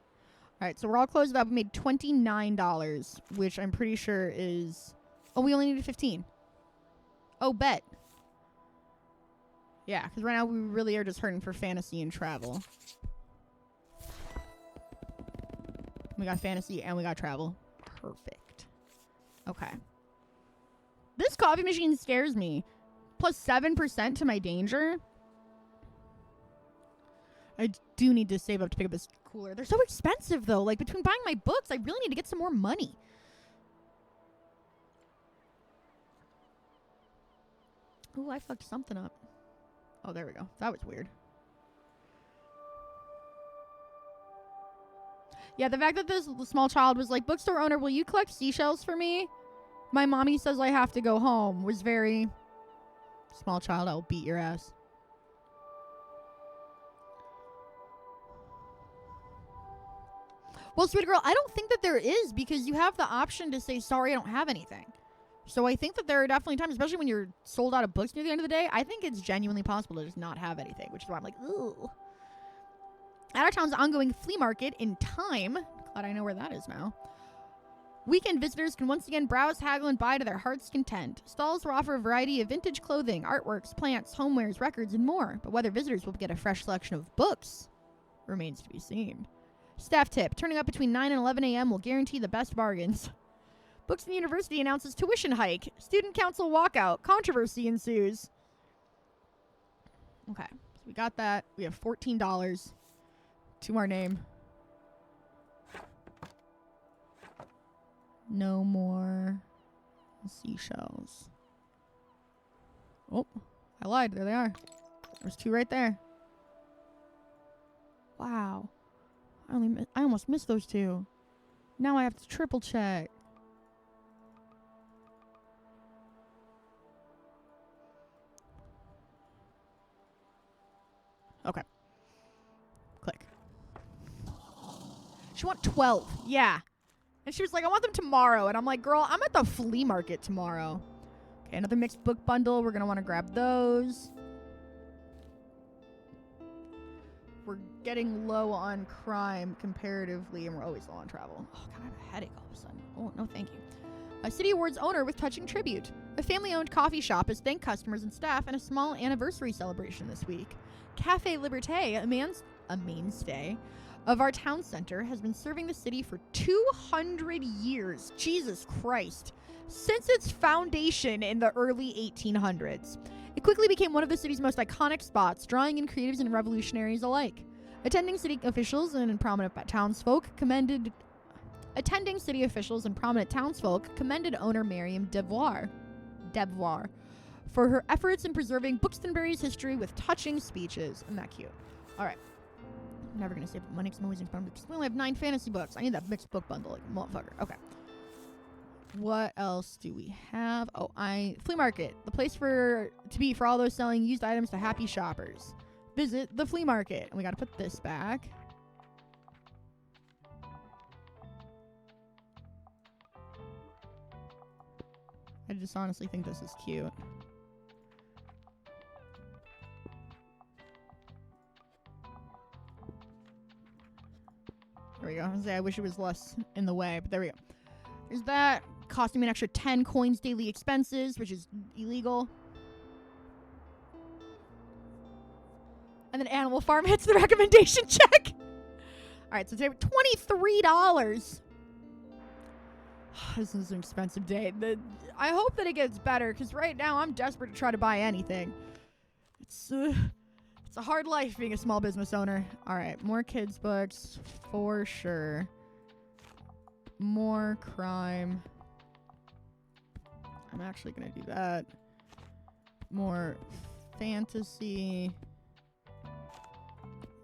Alright, so we're all closed up. We made $29, which I'm pretty sure is... Oh, we only needed 15. Oh, bet. Yeah, because right now we really are just hurting for fantasy and travel. We got fantasy and we got travel. Perfect. Okay. This coffee machine scares me. Plus 7% to my danger. I do need to save up to pick up this cooler. They're so expensive, though. Like, between buying my books, I really need to get some more money. Ooh, I fucked something up. Oh, there we go. That was weird. Yeah, the fact that this small child was like, bookstore owner, will you collect seashells for me? My mommy says I have to go home. Was very... Small child, I will beat your ass. Well, sweet girl, I don't think that there is, because you have the option to say, sorry, I don't have anything. So I think that there are definitely times, especially when you're sold out of books near the end of the day, I think it's genuinely possible to just not have anything, which is why I'm like, ooh. At our town's ongoing flea market in Time, glad I know where that is now, weekend visitors can once again browse, haggle, and buy to their heart's content. Stalls will offer a variety of vintage clothing, artworks, plants, homewares, records, and more. But whether visitors will get a fresh selection of books remains to be seen. Staff tip, turning up between 9 and 11 a.m. will guarantee the best bargains. Books in the University announces tuition hike. Student council walkout. Controversy ensues. Okay, so we got that. We have $14 to our name. No more seashells. Oh, I lied. There they are. There's 2 right there. Wow. I almost missed those 2. Now I have to triple check. Okay. Click. She want 12. Yeah. And she was like, I want them tomorrow. And I'm like, girl, I'm at the flea market tomorrow. Okay, another mixed book bundle. We're going to want to grab those. We're getting low on crime comparatively, and we're always low on travel. Oh, God, I have a headache all of a sudden. Oh, no, thank you. A City Awards owner with touching tribute. A family-owned coffee shop has thanked customers and staff in a small anniversary celebration this week. Cafe Liberté, a mainstay of our town center has been serving the city for 200 years. Jesus Christ. Since its foundation in the early 1800s. It quickly became one of the city's most iconic spots, drawing in creatives and revolutionaries alike. Attending city officials and prominent townsfolk commended owner Miriam Devoir for her efforts in preserving Buxtonbury's history with touching speeches. Isn't that cute? All right. I'm never going to save money because I'm always in fun because we only have 9 fantasy books. I need that mixed book bundle, like motherfucker. Okay. What else do we have? Oh, flea market. The place to be for all those selling used items to happy shoppers. Visit the flea market. And we got to put this back. I just honestly think this is cute. There we go. I wish it was less in the way, but there we go. There's that. Costing me an extra 10 coins daily expenses, which is illegal. And then Animal Farm hits the recommendation check. Alright, so today $23. This is an expensive day. I hope that it gets better, because right now I'm desperate to try to buy anything. It's a hard life being a small business owner. Alright, more kids' books, for sure. More crime. I'm actually going to do that. More fantasy.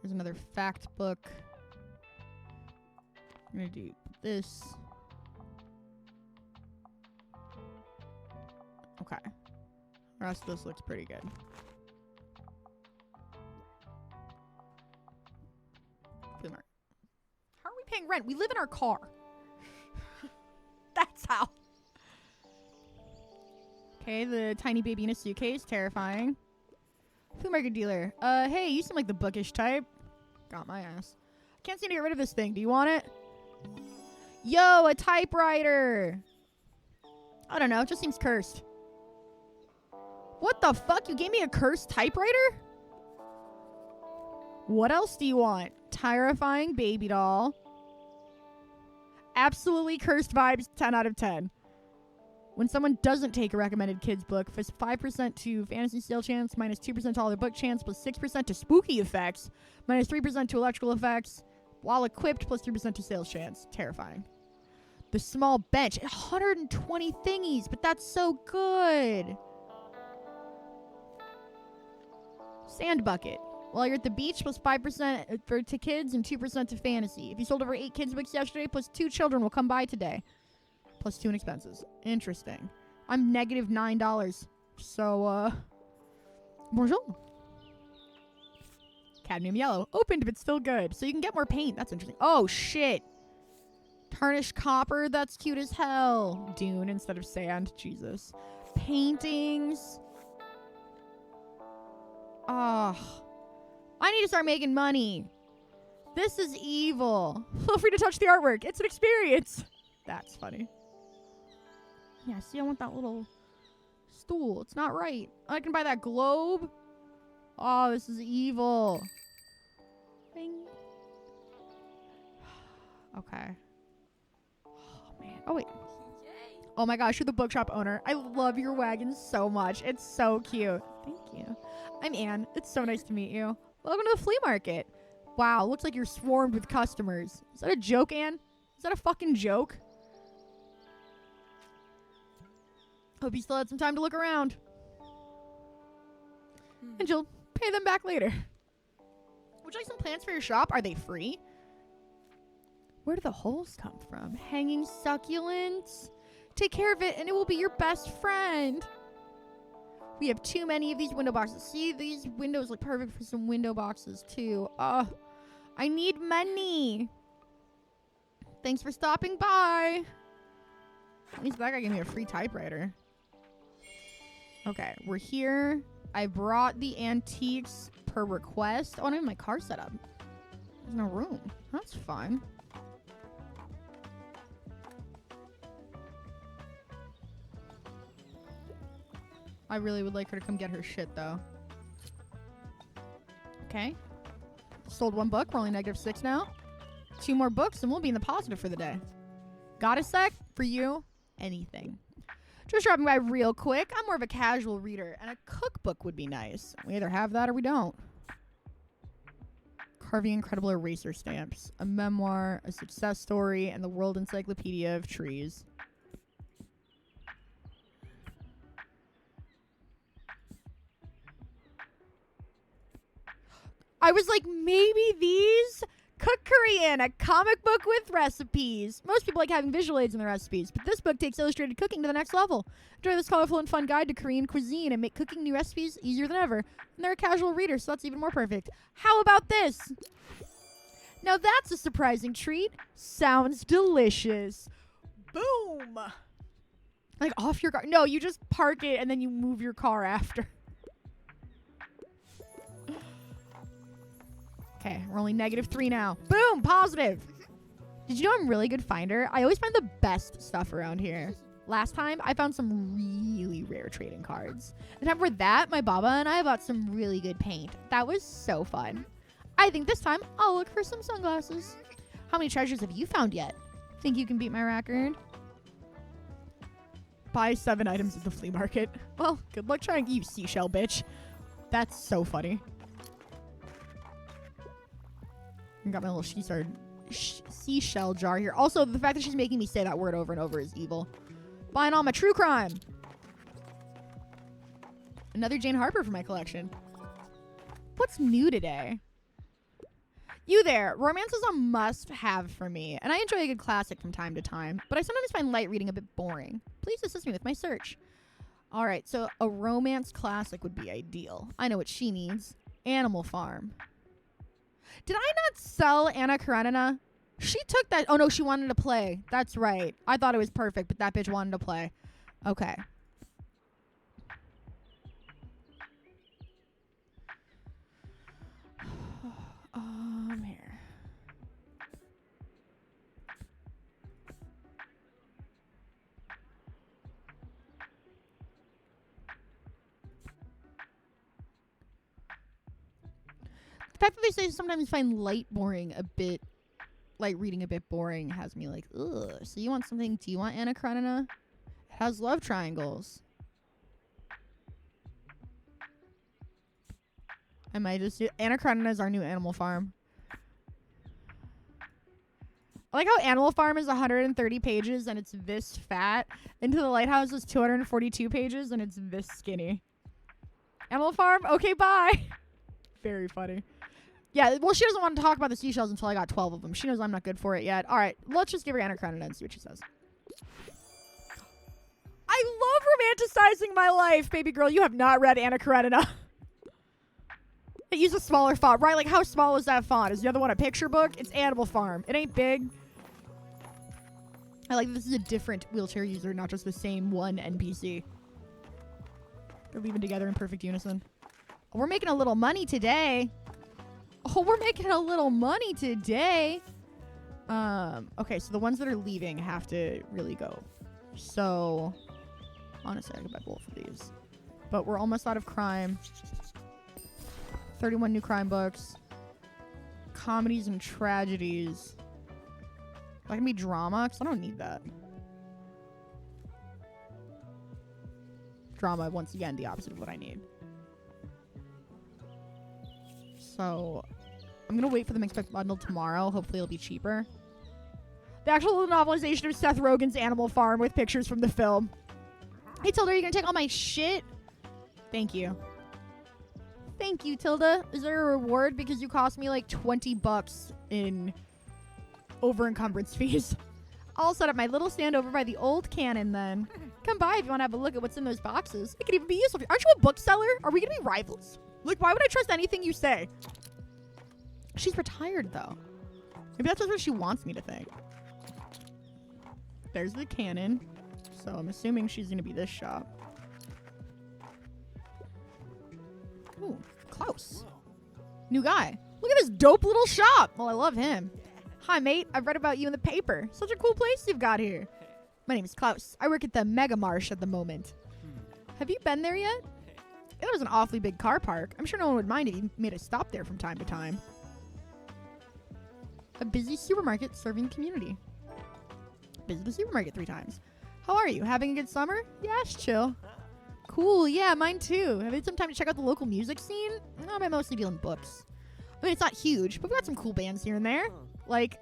There's another fact book. I'm going to do this. Okay. The rest of this looks pretty good. Flea market. How are we paying rent? We live in our car. That's how. Okay, the tiny baby in a suitcase. Terrifying. Flea market dealer. Hey, you seem like the bookish type. Got my ass. I can't seem to get rid of this thing. Do you want it? Yo, a typewriter. I don't know. It just seems cursed. What the fuck? You gave me a cursed typewriter? What else do you want? Terrifying baby doll. Absolutely cursed vibes. 10 out of 10. When someone doesn't take a recommended kids book, 5% to fantasy sale chance, minus 2% to all their book chance, plus 6% to spooky effects, minus 3% to electrical effects, while equipped, plus 3% to sales chance. Terrifying. The small bench. 120 thingies, but that's so good. Sand bucket. While you're at the beach, plus 5% to kids and 2% to fantasy. If you sold over 8 kids books yesterday, plus 2 children will come by today. Plus 2 in expenses. Interesting. I'm negative $9. So, bonjour. Cadmium yellow. Opened, but still good. So you can get more paint. That's interesting. Oh, shit. Tarnished copper. That's cute as hell. Dune instead of sand. Jesus. Paintings. Oh. I need to start making money. This is evil. Feel free to touch the artwork. It's an experience. That's funny. Yeah, see, I want that little stool. It's not right. I can buy that globe. Oh, this is evil. Bing. Okay. Oh, man. Oh, wait. Oh, my gosh. You're the bookshop owner. I love your wagon so much. It's so cute. Thank you. I'm Anne. It's so nice to meet you. Welcome to the flea market. Wow, looks like you're swarmed with customers. Is that a joke, Anne? Is that a fucking joke? Hope you still had some time to look around. And you'll pay them back later. Would you like some plants for your shop? Are they free? Where do the holes come from? Hanging succulents? Take care of it and it will be your best friend. We have too many of these window boxes. See, these windows look perfect for some window boxes too. I need money. Thanks for stopping by. At least that guy gave me a free typewriter. Okay, we're here. I brought the antiques per request. Oh, I don't have my car set up. There's no room. That's fine. I really would like her to come get her shit, though. Okay. Sold 1 book. We're only -6 now. 2 more books and we'll be in the positive for the day. Got a sec? For you? Anything. Just dropping by real quick. I'm more of a casual reader, and a cookbook would be nice. We either have that or we don't. Carving incredible eraser stamps. A memoir, a success story, and the World Encyclopedia of Trees. I was like, maybe these? Cook Korean, a comic book with recipes. Most people like having visual aids in their recipes, but this book takes illustrated cooking to the next level. Enjoy this colorful and fun guide to Korean cuisine and make cooking new recipes easier than ever. And they're a casual reader, so that's even more perfect. How about this? Now that's a surprising treat. Sounds delicious. Boom. Like off your car. No, you just park it and then you move your car after. Okay, we're only -3 now. Boom, positive. Did you know I'm a really good finder? I always find the best stuff around here. Last time, I found some really rare trading cards. The time for that, my baba and I bought some really good paint. That was so fun. I think this time, I'll look for some sunglasses. How many treasures have you found yet? Think you can beat my record? Buy 7 items at the flea market. Well, good luck trying, you seashell bitch. That's so funny. I got my little seashell jar here. Also, the fact that she's making me say that word over and over is evil. Buying all my true crime. Another Jane Harper for my collection. What's new today? You there. Romance is a must-have for me, and I enjoy a good classic from time to time, but I sometimes find light reading a bit boring. Please assist me with my search. All right, so a romance classic would be ideal. I know what she needs. Animal Farm. Did I not sell Anna Karenina? She took that. Oh, no, she wanted to play. That's right. I thought it was perfect, but that bitch wanted to play. Okay. Here. The fact that they say sometimes find light reading a bit boring has me like, ugh. So you want something, do you want Anna Karenina? It has love triangles. I might just do, Anna Karenina is our new Animal Farm. I like how Animal Farm is 130 pages and it's this fat. Into the Lighthouse is 242 pages and it's this skinny. Animal Farm? Okay, bye. Very funny. Yeah, well, she doesn't want to talk about the seashells until I got 12 of them. She knows I'm not good for it yet. All right, let's just give her Anna Karenina and see what she says. I love romanticizing my life, baby girl. You have not read Anna Karenina. It uses a smaller font, right? Like, how small is that font? Is the other one a picture book? It's Animal Farm. It ain't big. I like that this is a different wheelchair user, not just the same one NPC. They're leaving together in perfect unison. Oh, we're making a little money today. Oh, we're making a little money today. Okay, so the ones that are leaving have to really go. So, honestly, I could buy both of these. But we're almost out of crime. 31 new crime books. Comedies and tragedies. That can be drama, because I don't need that. Drama, once again, the opposite of what I need. So, I'm going to wait for the mixed bundle tomorrow. Hopefully it'll be cheaper. The actual novelization of Seth Rogen's Animal Farm with pictures from the film. Hey, Tilda, are you going to take all my shit? Thank you. Thank you, Tilda. Is there a reward? Because you cost me like $20 in over-encumbrance fees. I'll set up my little stand over by the old cannon then. Come by if you want to have a look at what's in those boxes. It could even be useful. Aren't you a bookseller? Are we going to be rivals? Like, why would I trust anything you say? She's retired, though. Maybe that's just what she wants me to think. There's the cannon. So I'm assuming she's going to be this shop. Ooh, Klaus. New guy. Look at this dope little shop. Well, I love him. Hi, mate. I've read about you in the paper. Such a cool place you've got here. My name is Klaus. I work at the Mega Marsh at the moment. Have you been there yet? It was an awfully big car park. I'm sure no one would mind if you made a stop there from time to time. A busy supermarket serving the community. Visit the supermarket 3 times. How are you? Having a good summer? Yeah, it's chill. Cool, yeah, mine too. Have you had some time to check out the local music scene? No, I'm mostly dealing books. I mean, it's not huge, but we got some cool bands here and there. Like,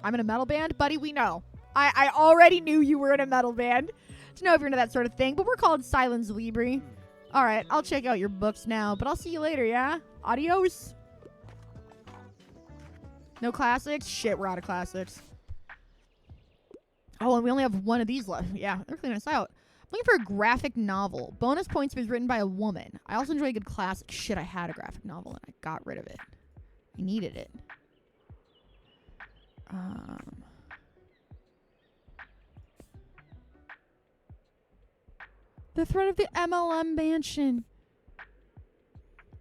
I'm in a metal band. Buddy, we know. I already knew you were in a metal band to know if you're into that sort of thing, but we're called Silence Libri. All right, I'll check out your books now, but I'll see you later, yeah? Adios. No classics? Shit, we're out of classics. Oh, and we only have one of these left. Yeah, they're cleaning us out. I'm looking for a graphic novel. Bonus points if it's written by a woman. I also enjoy a good classic. Shit, I had a graphic novel and I got rid of it. I needed it. The Threat of the MLM Mansion.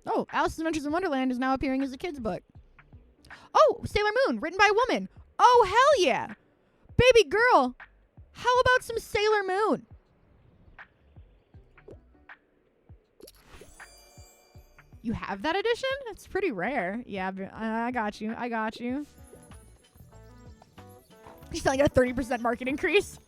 Oh, Alice's Adventures in Wonderland is now appearing as a kid's book. Oh, Sailor Moon, written by a woman. Oh, hell yeah. Baby girl, how about some Sailor Moon? You have that edition? That's pretty rare. Yeah, I got you. I got you. You're selling at a 30% market increase.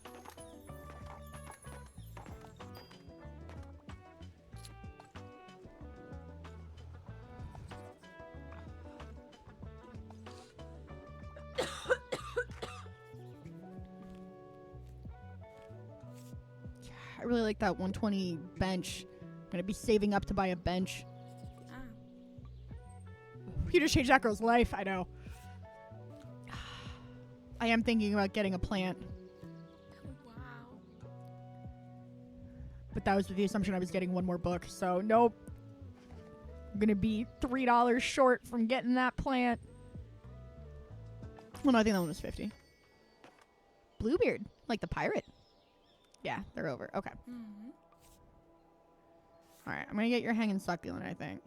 I really like that 120 bench. I'm gonna be saving up to buy a bench. You just changed that girl's life, I know. I am thinking about getting a plant. Wow. But that was with the assumption I was getting one more book, so nope. I'm gonna be $3 short from getting that plant. Well, no, I think that one was 50. Bluebeard, like the pirate. Yeah, they're over. Okay. Mm-hmm. All right, I'm gonna get your hanging succulent, I think.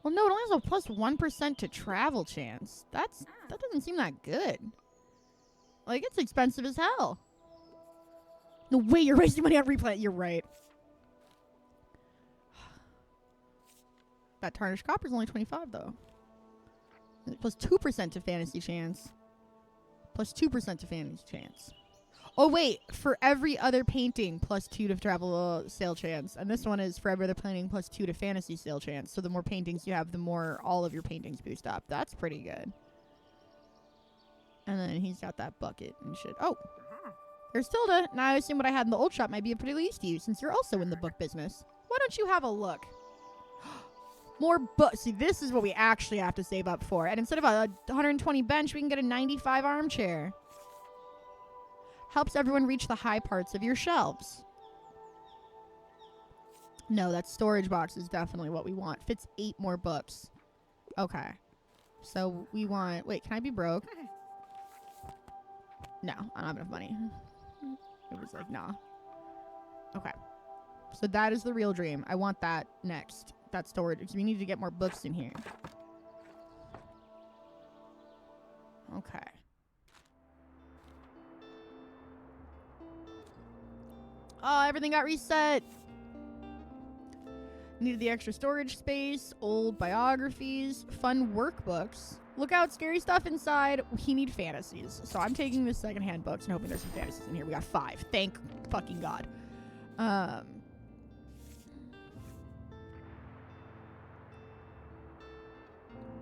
Well, no, it only has a plus 1% to travel chance. That doesn't seem that good. Like, it's expensive as hell. No way you're wasting money on replant. You're right. That tarnished copper is only 25, though. Plus 2% to fantasy chance. Plus 2% to fantasy chance. Oh, wait. For every other painting, plus 2 to travel sale chance. And this one is for every other painting, plus 2 to fantasy sale chance. So the more paintings you have, the more all of your paintings boost up. That's pretty good. And then he's got that bucket and shit. Oh. There's Tilda. Now I assume what I had in the old shop might be of pretty use to you, since you're also in the book business. Why don't you have a look? More books. See, this is what we actually have to save up for. And instead of a 120 bench, we can get a 95 armchair. Helps everyone reach the high parts of your shelves. No, that storage box is definitely what we want. Fits 8 more books. Okay. So we want... Wait, can I be broke? No, I don't have enough money. It was like, nah. Okay. So that is the real dream. I want that next. That storage. Because we need to get more books in here. Okay. Oh, everything got reset. Needed the extra storage space, old biographies, fun workbooks. Look out, scary stuff inside. We need fantasies. So I'm taking the secondhand books and hoping there's some fantasies in here. We got 5. Thank fucking God.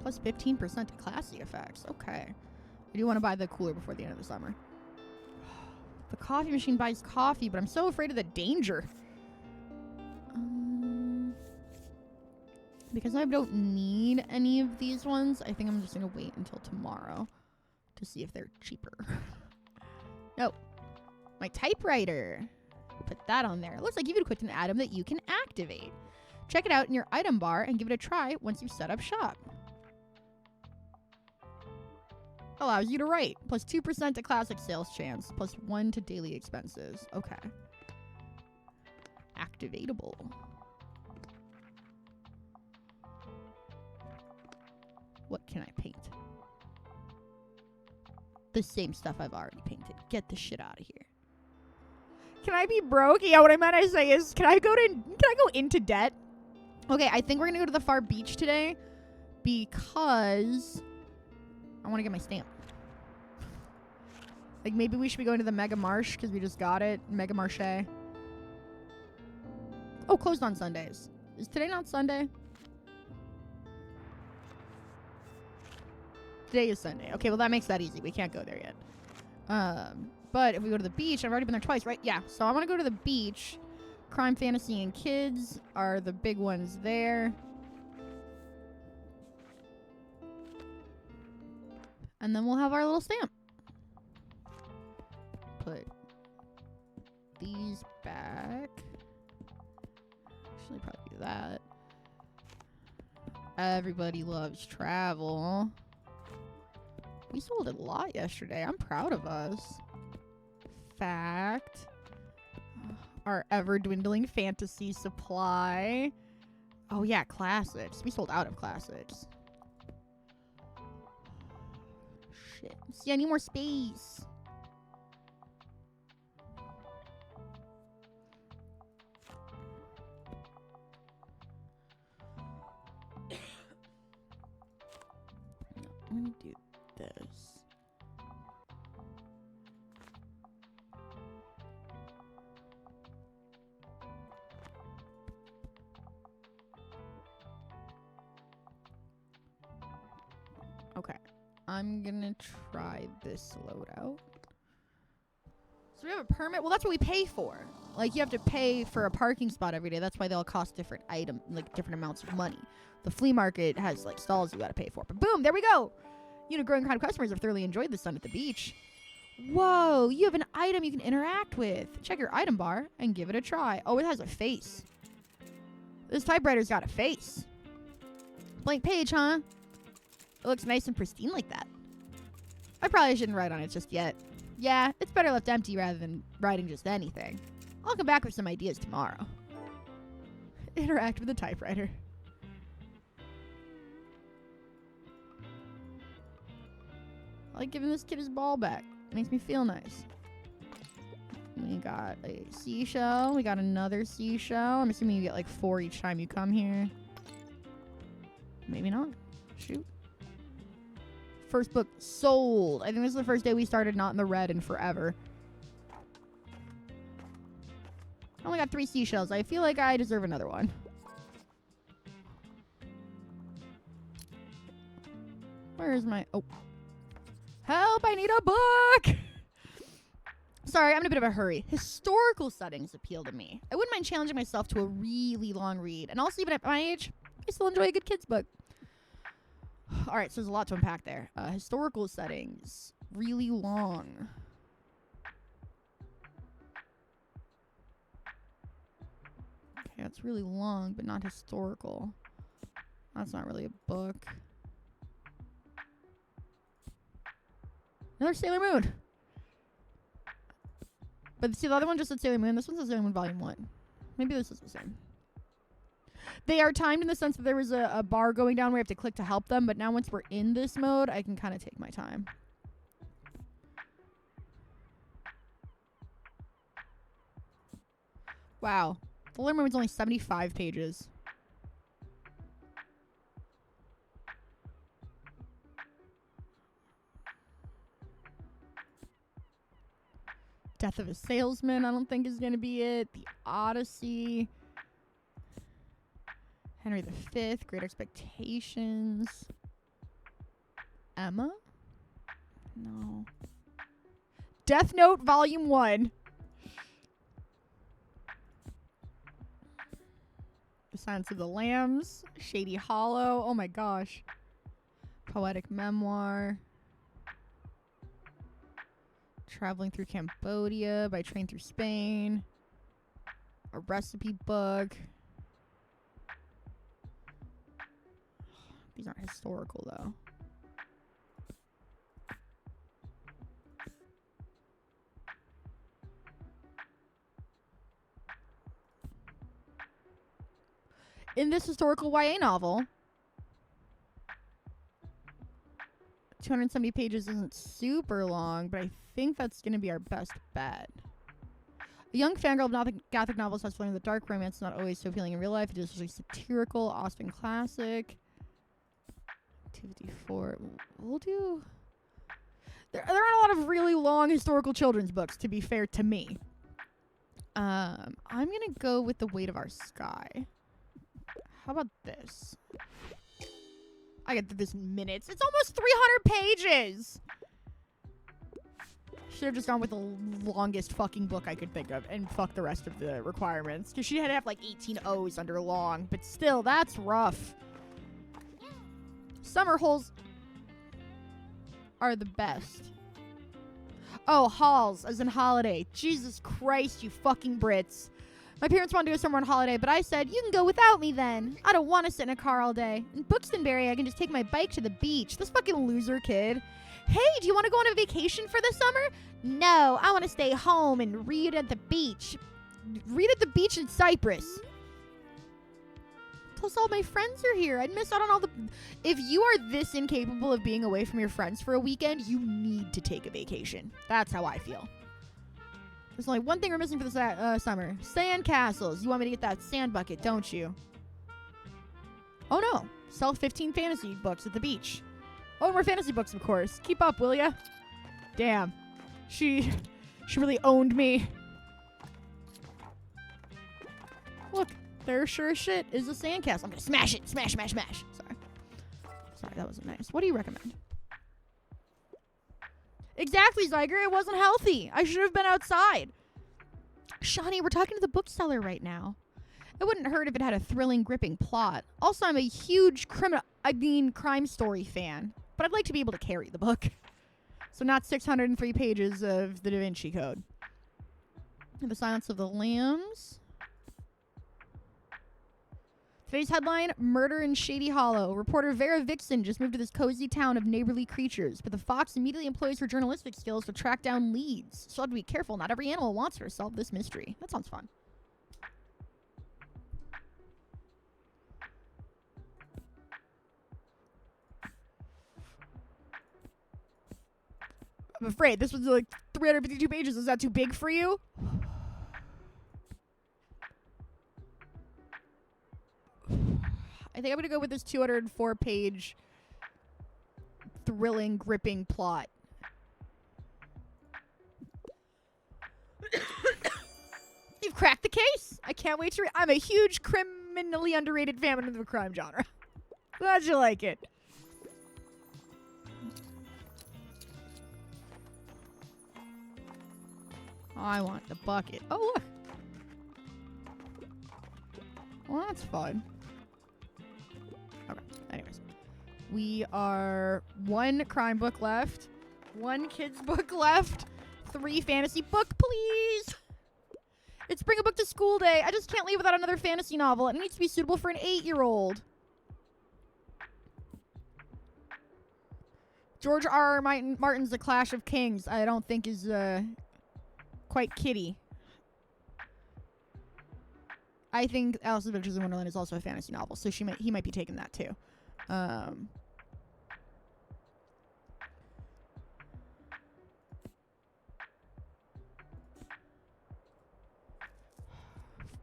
Plus 15% to classy effects. Okay. I do want to buy the cooler before the end of the summer. The coffee machine buys coffee, but I'm so afraid of the danger. Because I don't need any of these ones, I think I'm just going to wait until tomorrow to see if they're cheaper. No. My typewriter. Put that on there. It looks like you've equipped an item that you can activate. Check it out in your item bar and give it a try once you set up shop. Allows you to write. Plus 2% to classic sales chance. Plus 1 to daily expenses. Okay. Activatable. What can I paint? The same stuff I've already painted. Get the shit out of here. Can I be broke? Yeah, what I meant to say is, can I go into debt? Okay, I think we're gonna go to the far beach today because I want to get my stamp. Like, maybe we should be going to the Mega Marsh because we just got it. Mega Marché. Oh, closed on Sundays. Is today not Sunday? Today is Sunday. Okay, well, that makes that easy. We can't go there yet. But if we go to the beach, I've already been there twice, right? Yeah, so I want to go to the beach. Crime, fantasy, and kids are the big ones there. And then we'll have our little stamp. Put these back. Actually, probably do that. Everybody loves travel. We sold a lot yesterday. I'm proud of us. Fact. Our ever-dwindling fantasy supply. Oh, yeah, classics. We sold out of classics. Shit. See, I need more space. I'm gonna do this. Okay, I'm gonna try this loadout. So we have a permit. Well, that's what we pay for. Like, you have to pay for a parking spot every day. That's why they all cost different different amounts of money. The flea market has like stalls you gotta pay for. But boom, there we go. You know, growing crowd of customers have thoroughly enjoyed the sun at the beach. Whoa, you have an item you can interact with. Check your item bar and give it a try. Oh, it has a face. This typewriter's got a face. Blank page, huh? It looks nice and pristine like that. I probably shouldn't write on it just yet. Yeah, it's better left empty rather than writing just anything. I'll come back with some ideas tomorrow. Interact with the typewriter. I like giving this kid his ball back. It makes me feel nice. We got a seashell. We got another seashell. I'm assuming you get like 4 each time you come here. Maybe not. Shoot. First book sold. I think this is the first day we started not in the red in forever. I only got 3 seashells. I feel like I deserve another one. Where is my... Oh. Help! I need a book! Sorry, I'm in a bit of a hurry. Historical settings appeal to me. I wouldn't mind challenging myself to a really long read. And also, even at my age, I still enjoy a good kid's book. Alright, so there's a lot to unpack there. Historical settings. Really long. Okay, that's really long, but not historical. That's not really a book. Another Sailor Moon. But see, the other one just said Sailor Moon. This one says Sailor Moon Volume 1. Maybe this is the same. They are timed in the sense that there was a bar going down where you have to click to help them, but now once we're in this mode, I can kind of take my time. Wow. The Sailor Moon's only 75 pages. Death of a Salesman, I don't think is going to be it. The Odyssey. Henry V, Great Expectations. Emma? No. Death Note Volume 1. The Silence of the Lambs. Shady Hollow. Oh my gosh. Poetic Memoir. Traveling Through Cambodia by Train Through Spain. A recipe book. These aren't historical, though. In this historical YA novel, 270 pages isn't super long, but I think that's going to be our best bet. A young fangirl of Gothic novels has to learn that dark romance is not always so appealing in real life. It is usually satirical, Austen classic. 254. We'll do... There aren't a lot of really long historical children's books, to be fair to me. I'm gonna go with The Weight of Our Sky. How about this? I get this in minutes. It's almost 300 pages! Should have just gone with the longest fucking book I could think of and fuck the rest of the requirements. Because she had to have like 18 O's under long. But still, that's rough. Summer holes are the best. Oh, halls, as in holiday. Jesus Christ, you fucking Brits. My parents wanted to go somewhere on holiday, but I said, you can go without me then. I don't want to sit in a car all day. In Buxtonbury, I can just take my bike to the beach. This fucking loser kid. Hey, do you want to go on a vacation for the summer? No, I want to stay home and read at the beach. Read at the beach in Cyprus. Plus all my friends are here. I'd miss out on all the... If you are this incapable of being away from your friends for a weekend, you need to take a vacation. That's how I feel. There's only one thing we're missing for the summer. Sand castles. You want me to get that sand bucket, don't you? Oh no. Sell 15 fantasy books at the beach. Oh, more fantasy books, of course. Keep up, will ya? Damn. She really owned me. Look, there sure as shit is a sandcastle. I'm gonna smash it. Smash, smash, smash. Sorry, that wasn't nice. What do you recommend? Exactly, Zyger. It wasn't healthy. I should have been outside. Shawnee, we're talking to the bookseller right now. It wouldn't hurt if it had a thrilling, gripping plot. Also, I'm a huge crime story fan. But I'd like to be able to carry the book. So not 603 pages of the Da Vinci Code. The Silence of the Lambs. Today's headline, Murder in Shady Hollow. Reporter Vera Vixen just moved to this cozy town of neighborly creatures, but the fox immediately employs her journalistic skills to track down leads. So I have to be careful. Not every animal wants her to solve this mystery. That sounds fun. I'm afraid this was like 352 pages. Is that too big for you? I think I'm going to go with this 204-page thrilling, gripping plot. You've cracked the case. I can't wait to read. I'm a huge criminally underrated fan of the crime genre. Glad you like it. I want the bucket. Oh, look. Well, that's fun. Okay, anyways. We are 1 crime book left, 1 kids book left, 3 fantasy book, please. It's bring a book to school day. I just can't leave without another fantasy novel. It needs to be suitable for an 8-year-old. George R. R. Martin's The Clash of Kings, I don't think is, quite kiddie. I think Alice's Adventures in Wonderland is also a fantasy novel, so he might be taking that too.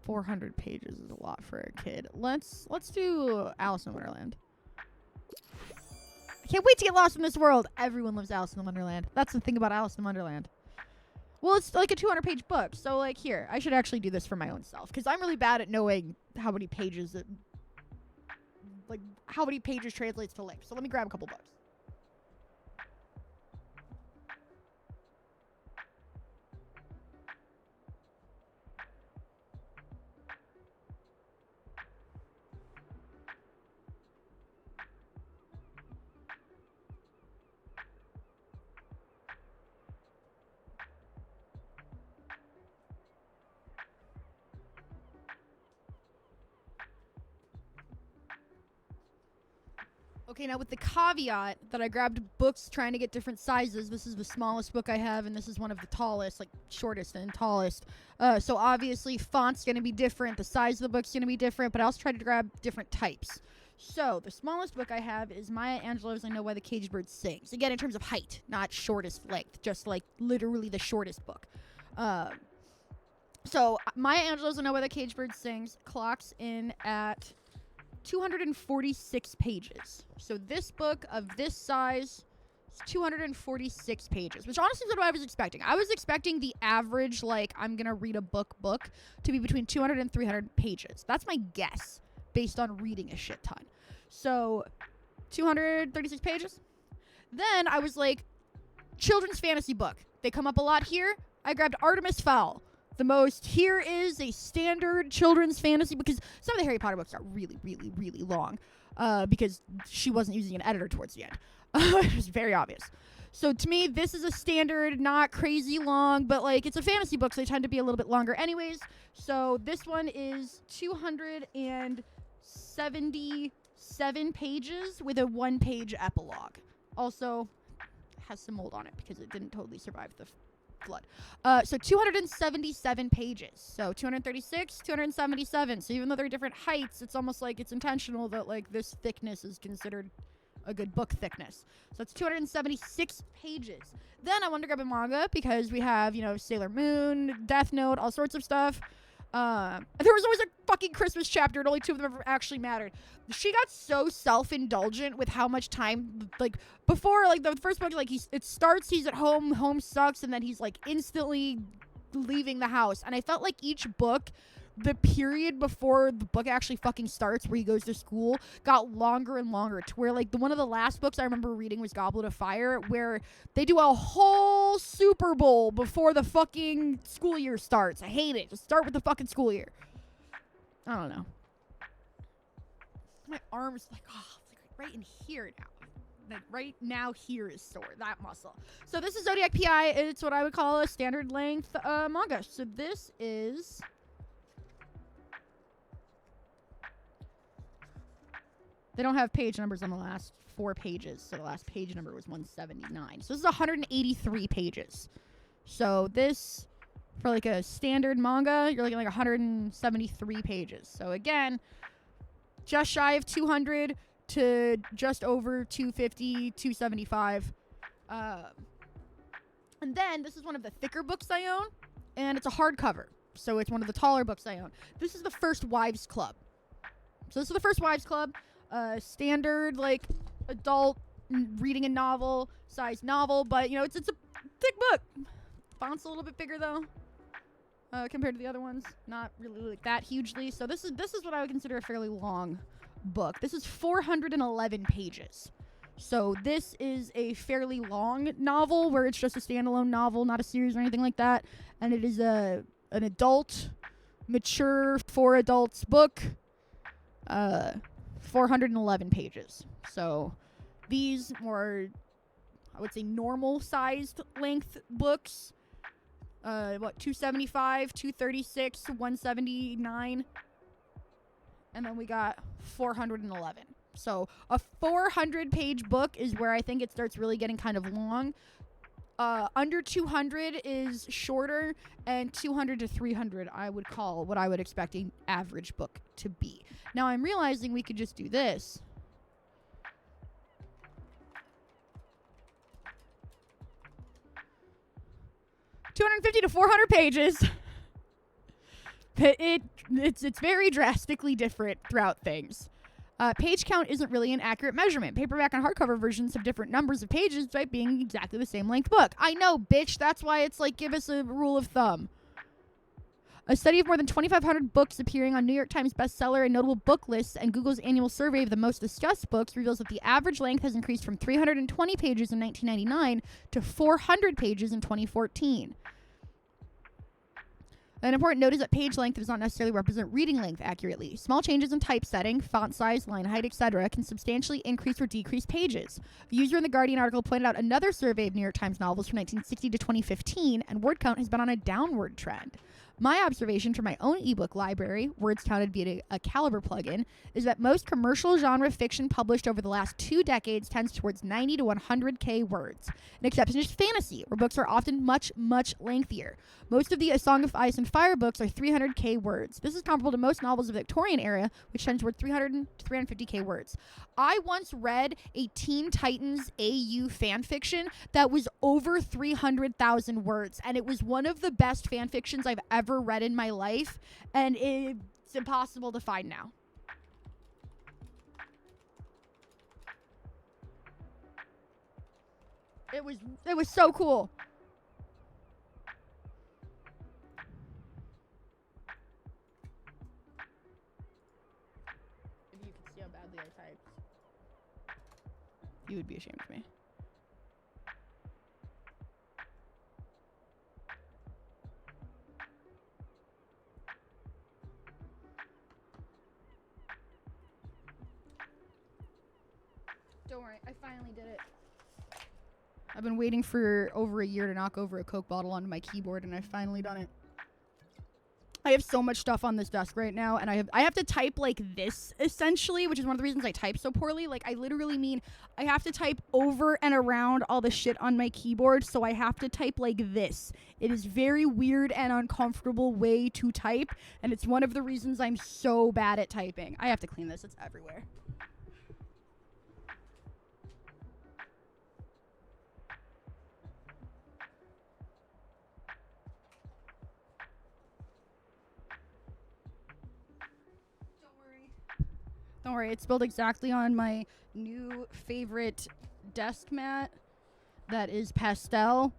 400 pages is a lot for a kid. Let's do Alice in Wonderland. I can't wait to get lost in this world. Everyone loves Alice in Wonderland. That's the thing about Alice in Wonderland. Well, it's like a 200-page book, so like here, I should actually do this for my own self because I'm really bad at knowing how many pages translates to length. So let me grab a couple books. Okay, now with the caveat that I grabbed books trying to get different sizes. This is the smallest book I have, and this is one of the tallest, like shortest and tallest. So obviously font's going to be different. The size of the book's going to be different, but I also tried to grab different types. So the smallest book I have is Maya Angelou's I Know Why the Caged Bird Sings. Again, in terms of height, not shortest length, just like literally the shortest book. So Maya Angelou's I Know Why the Caged Bird Sings clocks in at 246 pages. So this book of this size It's 246 pages, which honestly is what I was expecting. I was expecting the average, like, I'm going to read a book to be between 200 and 300 pages. That's my guess based on reading a shit ton. So, 236 pages. Then I was like, children's fantasy book. They come up a lot here. I grabbed Artemis Fowl. Here is a standard children's fantasy, because some of the Harry Potter books are really, really, really long, because she wasn't using an editor towards the end. It was very obvious. So to me, this is a standard, not crazy long, but like it's a fantasy book, so they tend to be a little bit longer anyways. So this one is 277 pages with a 1-page epilogue. Also has some mold on it because it didn't totally survive the flood. So 277 pages. So 236, 277. So even though they're different heights, it's almost like it's intentional that like this thickness is considered a good book thickness. So it's 276 pages. Then I wanted to grab a manga because we have, Sailor Moon, Death Note, all sorts of stuff. There was always a fucking Christmas chapter, and only 2 of them ever actually mattered. She got so self-indulgent with how much time, like, before, like, the first book, like, it starts, he's at home sucks, and then he's, like, instantly leaving the house. And I felt like each book, the period before the book actually fucking starts, where he goes to school, got longer and longer, to where, like, one of the last books I remember reading was Goblet of Fire, where they do a whole Super Bowl before the fucking school year starts. I hate it. Just start with the fucking school year. I don't know. My arm's like, it's like right in here now. Like right now here is sore, that muscle. So this is Zodiac PI. It's what I would call a standard length manga. So this is... They don't have page numbers on the last 4 pages, so the last page number was 179. So this is 183 pages. So this, for like a standard manga, you're looking like 173 pages. So again, just shy of 200 to just over 250, 275. And then this is one of the thicker books I own, and it's a hardcover. So it's one of the taller books I own. This is the First Wives Club. So this is the First Wives Club. Standard, like, adult reading a novel, size novel, but, it's a thick book. Font's a little bit bigger, though, compared to the other ones. Not really, like, that hugely. So this is what I would consider a fairly long book. This is 411 pages. So this is a fairly long novel, where it's just a standalone novel, not a series or anything like that. And it is an adult, mature, for adults book. 411 pages. So these more, I would say, normal sized length books, 275, 236, 179, and then we got 411. So a 400 page book is where I think it starts really getting kind of long. Under 200 is shorter, and 200 to 300 I would call what I would expect an average book to be. Now I'm realizing we could just do this. $250 to 400 pages. It's very drastically different throughout things. Page count isn't really an accurate measurement. Paperback and hardcover versions have different numbers of pages despite being exactly the same length book. I know, bitch. That's why it's like, give us a rule of thumb. A study of more than 2,500 books appearing on New York Times bestseller and notable book lists and Google's annual survey of the most discussed books reveals that the average length has increased from 320 pages in 1999 to 400 pages in 2014. An important note is that page length does not necessarily represent reading length accurately. Small changes in typesetting, font size, line height, etc. can substantially increase or decrease pages. A user in the Guardian article pointed out another survey of New York Times novels from 1960 to 2015, and word count has been on a downward trend. My observation from my own ebook library, words counted via a Caliber plugin, is that most commercial genre fiction published over the last 2 decades tends towards 90 to 100K words. An exception is fantasy, where books are often much, much lengthier. Most of the A Song of Ice and Fire books are 300K words. This is comparable to most novels of the Victorian era, which tend toward 300 to 350K words. I once read a Teen Titans AU fan fiction that was over 300,000 words, and it was one of the best fan fictions I've ever read in my life, and it's impossible to find now. It was so cool. If you could see how badly I typed, you would be ashamed of me. Don't worry, I finally did it. I've been waiting for over a year to knock over a Coke bottle onto my keyboard, and I've finally done it. I have so much stuff on this desk right now, and I have to type like this, essentially, which is one of the reasons I type so poorly. Like, I literally mean I have to type over and around all the shit on my keyboard, so I have to type like this. It is very weird and uncomfortable way to type, and it's one of the reasons I'm so bad at typing. I have to clean this. It's everywhere. Don't worry, it's spilled exactly on my new favorite desk mat that is pastel.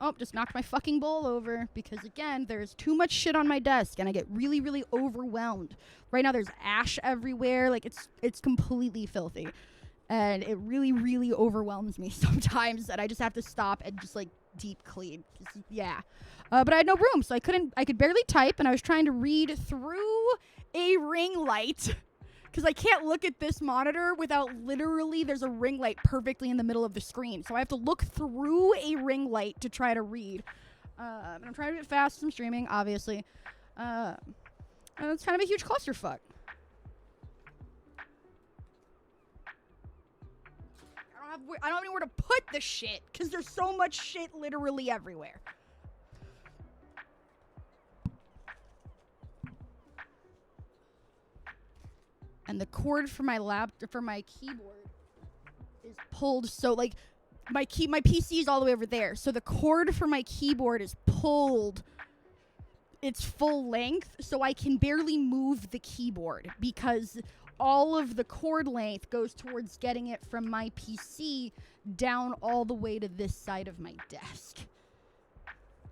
Oh, just knocked my fucking bowl over because, again, there's too much shit on my desk and I get really, really overwhelmed. Right now there's ash everywhere. Like, it's completely filthy. And it really, really overwhelms me sometimes, and I just have to stop and just, like, deep clean. Yeah. But I had no room, so I could barely type, and I was trying to read through a ring light. Because I can't look at this monitor without literally there's a ring light perfectly in the middle of the screen. So I have to look through a ring light to try to read. And I'm trying to do it fast as I'm streaming, obviously. And it's kind of a huge clusterfuck. I don't even know where to put the shit because there's so much shit literally everywhere. And the cord for my keyboard is pulled, so like my PC is all the way over there. So the cord for my keyboard is pulled its full length, so I can barely move the keyboard because all of the cord length goes towards getting it from my PC down all the way to this side of my desk.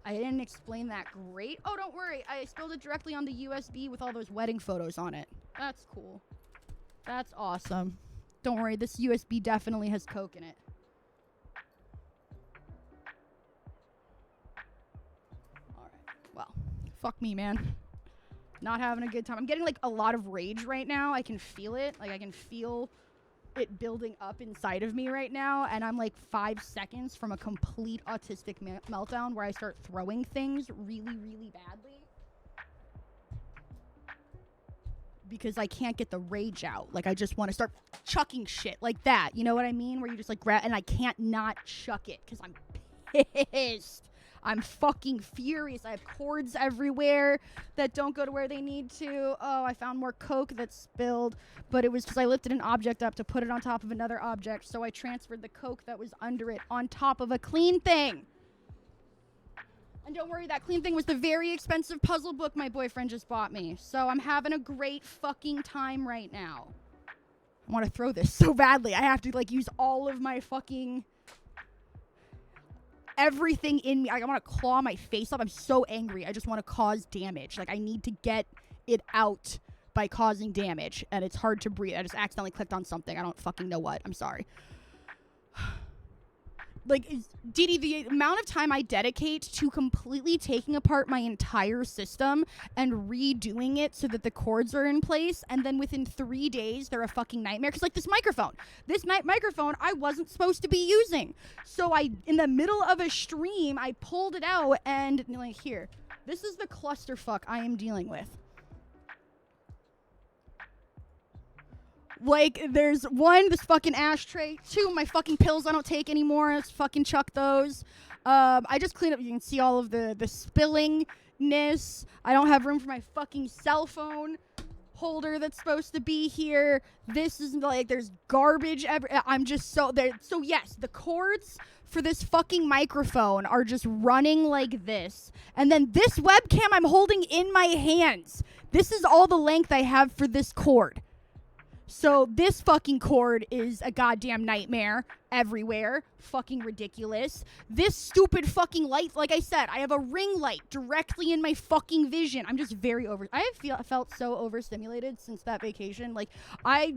I didn't explain that great. Oh, don't worry. I spilled it directly on the USB with all those wedding photos on it. That's cool. That's awesome. Don't worry, this USB definitely has Coke in it. Alright, well, fuck me, man. Not having a good time. I'm getting, like, a lot of rage right now. I can feel it. Like, I can feel it building up inside of me right now, and I'm, like, 5 seconds from a complete autistic meltdown where I start throwing things really, really badly. Because I can't get the rage out. Like, I just want to start chucking shit like that. You know what I mean? Where you just, like, grab, and I can't not chuck it because I'm pissed. I'm fucking furious. I have cords everywhere that don't go to where they need to. Oh, I found more Coke that spilled, but it was because I lifted an object up to put it on top of another object, so I transferred the Coke that was under it on top of a clean thing. And don't worry, that clean thing was the very expensive puzzle book my boyfriend just bought me. So I'm having a great fucking time right now. I want to throw this so badly. I have to, like, use all of my fucking... everything in me. I want to claw my face up. I'm so angry. I just want to cause damage. Like, I need to get it out by causing damage. And it's hard to breathe. I just accidentally clicked on something. I don't fucking know what. I'm sorry. Like, Didi, the amount of time I dedicate to completely taking apart my entire system and redoing it so that the cords are in place, and then within 3 days, they're a fucking nightmare. Because, like, this microphone I wasn't supposed to be using. So in the middle of a stream, I pulled it out, and, like, here. This is the clusterfuck I am dealing with. Like, there's one, this fucking ashtray. 2, my fucking pills I don't take anymore. Let's fucking chuck those. I just cleaned up. You can see all of the spillingness. I don't have room for my fucking cell phone holder that's supposed to be here. This is, like, there's garbage. I'm just so there. So, yes, the cords for this fucking microphone are just running like this. And then this webcam I'm holding in my hands. This is all the length I have for this cord. So this fucking cord is a goddamn nightmare everywhere. Fucking ridiculous. This stupid fucking light, like I said, I have a ring light directly in my fucking vision. I'm just very I felt so overstimulated since that vacation. Like, I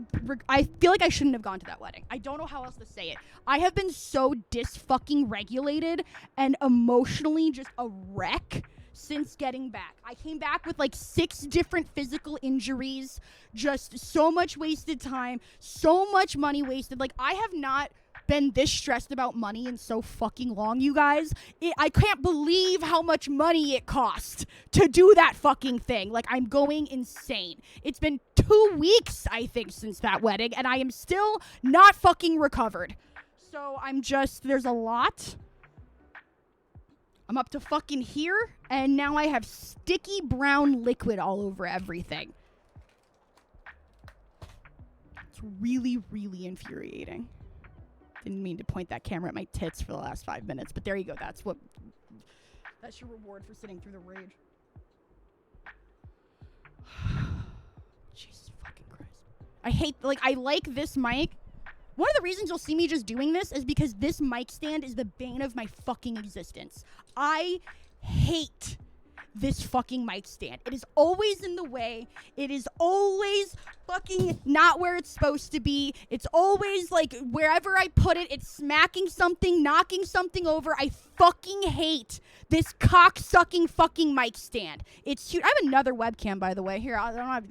feel like I shouldn't have gone to that wedding. I don't know how else to say it. I have been so dis-fucking regulated and emotionally just a wreck since getting back. I came back with like 6 different physical injuries, just so much wasted time, so much money wasted. Like, I have not been this stressed about money in so fucking long, you guys. I can't believe how much money it cost to do that fucking thing. Like, I'm going insane. It's been 2 weeks, I think, since that wedding, and I am still not fucking recovered. So there's a lot. I'm up to fucking here, and now I have sticky brown liquid all over everything. It's really, really infuriating. Didn't mean to point that camera at my tits for the last 5 minutes, but there you go. That's your reward for sitting through the rage. Jesus fucking Christ. I like this mic. One of the reasons you'll see me just doing this is because this mic stand is the bane of my fucking existence. I hate this fucking mic stand. It is always in the way. It is always fucking not where it's supposed to be. It's always like wherever I put it, it's smacking something, knocking something over. I fucking hate this cock-sucking fucking mic stand. It's huge. I have another webcam, by the way. Here, I don't have...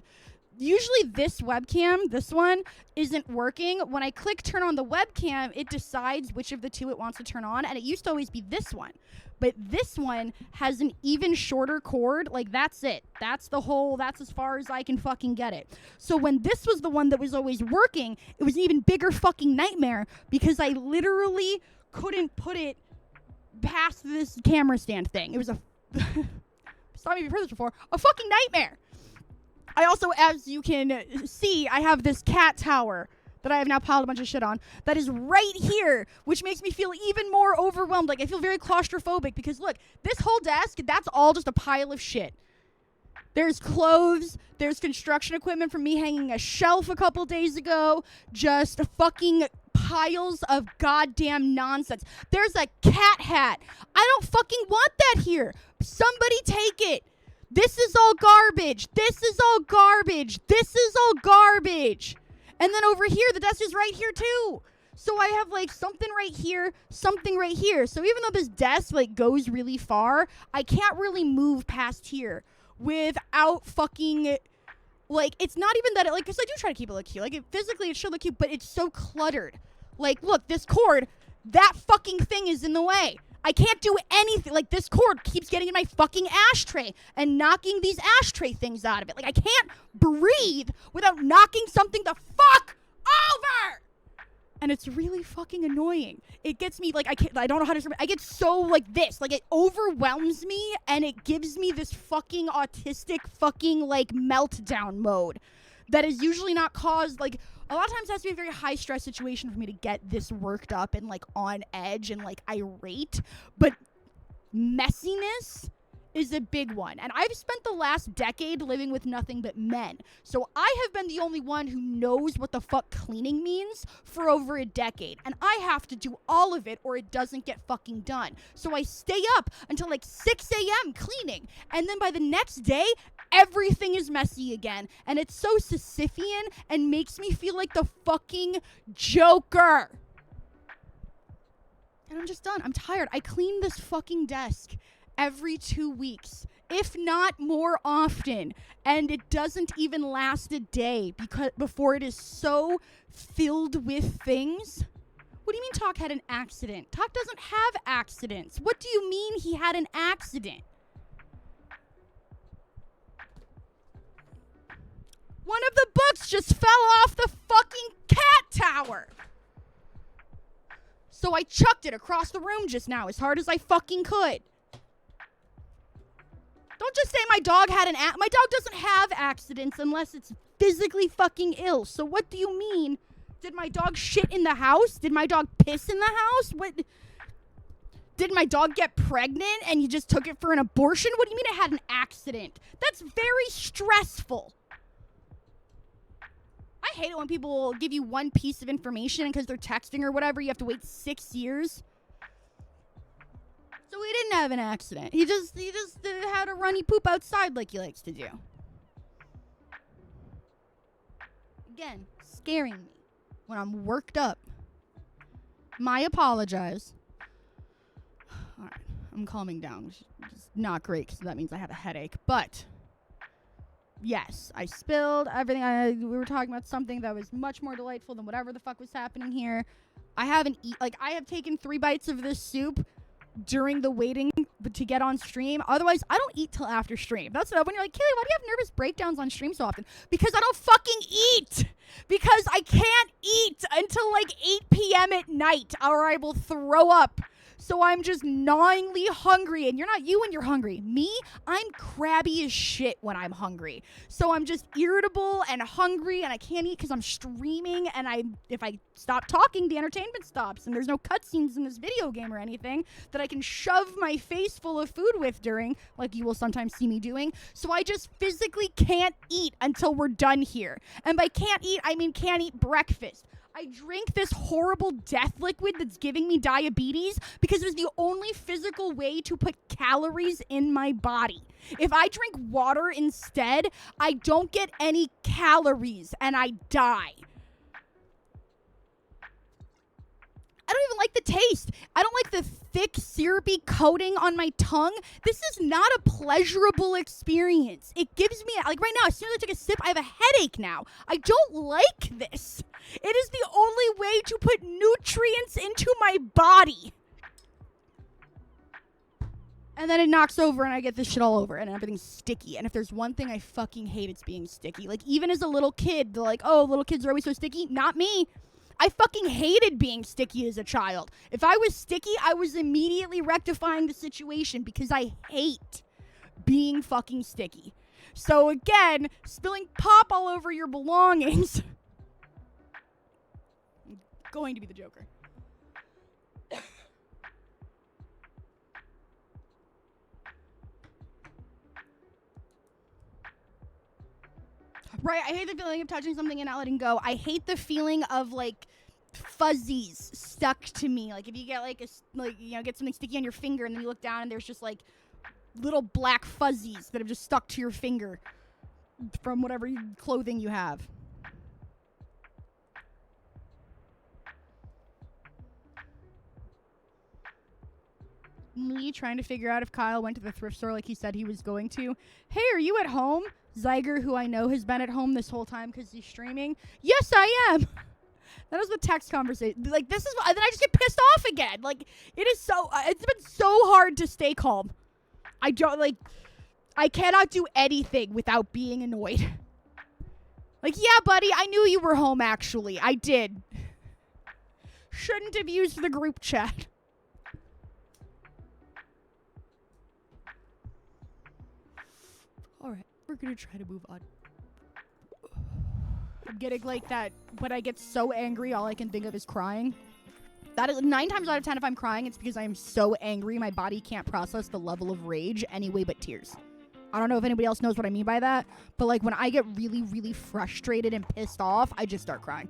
Usually this webcam, this one, isn't working. When I click turn on the webcam, it decides which of the two it wants to turn on, and it used to always be this one. But this one has an even shorter cord. Like, that's it. That's as far as I can fucking get it. So when this was the one that was always working, it was an even bigger fucking nightmare because I literally couldn't put it past this camera stand thing. It was stop me if you've heard this before, a fucking nightmare. I also, as you can see, I have this cat tower that I have now piled a bunch of shit on that is right here, which makes me feel even more overwhelmed. Like, I feel very claustrophobic because, look, this whole desk, that's all just a pile of shit. There's clothes, there's construction equipment from me hanging a shelf a couple days ago, just fucking piles of goddamn nonsense. There's a cat hat. I don't fucking want that here. Somebody take it. This is all garbage. This is all garbage. This is all garbage. And then over here, the desk is right here too. So I have like something right here, something right here. So even though this desk like goes really far, I can't really move past here without fucking, like, it's not even that, because I do try to keep it look cute. Like, physically it should look cute, but it's so cluttered. Like, look, this cord, that fucking thing is in the way. I can't do anything. Like, this cord keeps getting in my fucking ashtray and knocking these ashtray things out of it. Like, I can't breathe without knocking something the fuck over. And it's really fucking annoying. It gets me, like, I don't know how to describe it. I get so, like, this. Like, it overwhelms me, and it gives me this fucking autistic fucking, like, meltdown mode that is usually not caused, like, a lot of times it has to be a very high-stress situation for me to get this worked up and, like, on edge and, like, irate. But messiness is a big one. And I've spent the last decade living with nothing but men. So I have been the only one who knows what the fuck cleaning means for over a decade. And I have to do all of it or it doesn't get fucking done. So I stay up until like 6 a.m. cleaning. And then by the next day, everything is messy again. And it's so Sisyphean and makes me feel like the fucking Joker. And I'm just done. I'm tired. I clean this fucking desk every 2 weeks, if not more often, and it doesn't even last a day before it is so filled with things. What do you mean Talk had an accident? Talk doesn't have accidents. What do you mean he had an accident? One of the books just fell off the fucking cat tower. So I chucked it across the room just now as hard as I fucking could. Don't just say my dog had my dog doesn't have accidents unless it's physically fucking ill. So what do you mean? Did my dog shit in the house? Did my dog piss in the house? What? Did my dog get pregnant and you just took it for an abortion? What do you mean it had an accident? That's very stressful. I I hate it when people give you one piece of information and because they're texting or whatever, you have to wait 6 years. So he didn't have an accident. He just had a runny poop outside like he likes to do. Again, scaring me when I'm worked up. My apologize. All right, I'm calming down, which is not great because that means I have a headache. But yes, I spilled everything. We were talking about something that was much more delightful than whatever the fuck was happening here. I haven't I have taken 3 bites of this soup during the waiting to get on stream. Otherwise, I don't eat till after stream. That's when you're like, Kaylee, why do you have nervous breakdowns on stream so often? Because I don't fucking eat. Because I can't eat until like 8 p.m. at night or I will throw up. So I'm just gnawingly hungry. And you're not you when you're hungry. Me, I'm crabby as shit when I'm hungry. So I'm just irritable and hungry and I can't eat because I'm streaming. And if I stop talking, the entertainment stops. And there's no cutscenes in this video game or anything that I can shove my face full of food with during, like you will sometimes see me doing. So I just physically can't eat until we're done here. And by can't eat, I mean can't eat breakfast. I drink this horrible death liquid that's giving me diabetes because it's the only physical way to put calories in my body. If I drink water instead, I don't get any calories and I die. I don't even like the taste. I don't like the thick, syrupy coating on my tongue. This is not a pleasurable experience. It gives me, like right now, as soon as I took a sip, I have a headache now. I don't like this. It is the only way to put nutrients into my body. And then it knocks over and I get this shit all over and everything's sticky. And if there's one thing I fucking hate, it's being sticky. Like even as a little kid, they're like, oh, little kids are always so sticky. Not me. I fucking hated being sticky as a child. If I was sticky, I was immediately rectifying the situation because I hate being fucking sticky. So again, spilling pop all over your belongings. I'm going to be the Joker. Right, I hate the feeling of touching something and not letting go. I hate the feeling of like fuzzies stuck to me. Like if you get get something sticky on your finger and then you look down and there's just like little black fuzzies that have just stuck to your finger from whatever clothing you have. Me trying to figure out if Kyle went to the thrift store like he said he was going to. Hey, are you at home? Zyger, who I know has been at home this whole time because he's streaming. Yes, I am. That was the text conversation. Like, this is, and then I just get pissed off again. Like, it is so, it's been so hard to stay calm. I cannot do anything without being annoyed. Like, yeah, buddy, I knew you were home, actually. I did. Shouldn't have used the group chat. All right, we're gonna try to move on. I'm getting like that when I get so angry, all I can think of is crying. That is 9 times out of 10 if I'm crying, it's because I am so angry my body can't process the level of rage anyway but tears. I don't know if anybody else knows what I mean by that, but like when I get really, really frustrated and pissed off, I just start crying.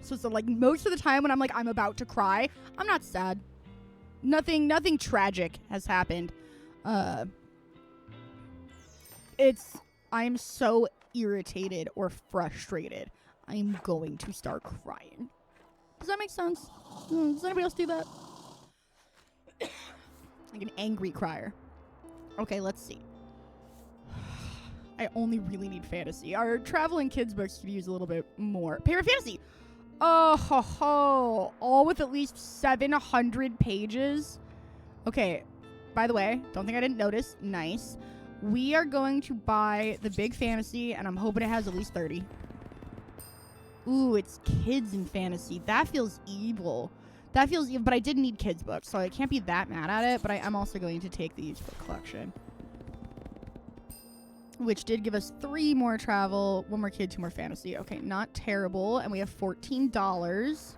So like most of the time when I'm like, I'm about to cry, I'm not sad. Nothing tragic has happened. I'm so irritated or frustrated. I'm going to start crying. Does that make sense? Does anybody else do that? Like an angry crier. Okay, let's see. I only really need fantasy. Our traveling kids books could use a little bit more. Paper fantasy. Oh, ho, ho. All with at least 700 pages. Okay, by the way, don't think I didn't notice. Nice. We are going to buy the big fantasy, and I'm hoping it has at least 30. Ooh, it's kids in fantasy. That feels evil. That feels evil, but I did need kids books, so I can't be that mad at it, but I am also going to take the used book collection. Which did give us 3 more travel, 1 more kid, 2 more fantasy. Okay, not terrible, and we have $14.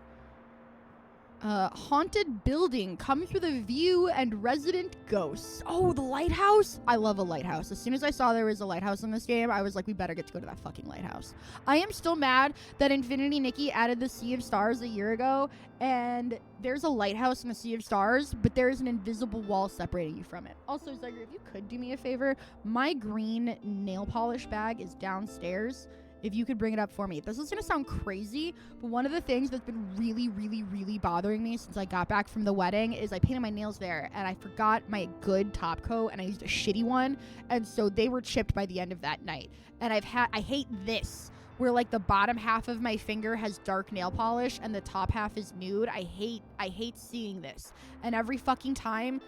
Haunted building comes with a view and resident ghosts. Oh, the lighthouse. I love a lighthouse. As soon as I saw there was a lighthouse in this game, I was like, we better get to go to that fucking lighthouse. I am still mad that Infinity Nikki added the Sea of Stars a year ago, and there's a lighthouse in the Sea of Stars, but there's an invisible wall separating you from it. Also, Zegger, if you could do me a favor, my green nail polish bag is downstairs. If you could bring it up for me. This is going to sound crazy, but one of the things that's been really, really, really bothering me since I got back from the wedding is I painted my nails there, and I forgot my good top coat, and I used a shitty one, and so they were chipped by the end of that night. And I hate this, where like the bottom half of my finger has dark nail polish and the top half is nude. I hate seeing this. And every fucking time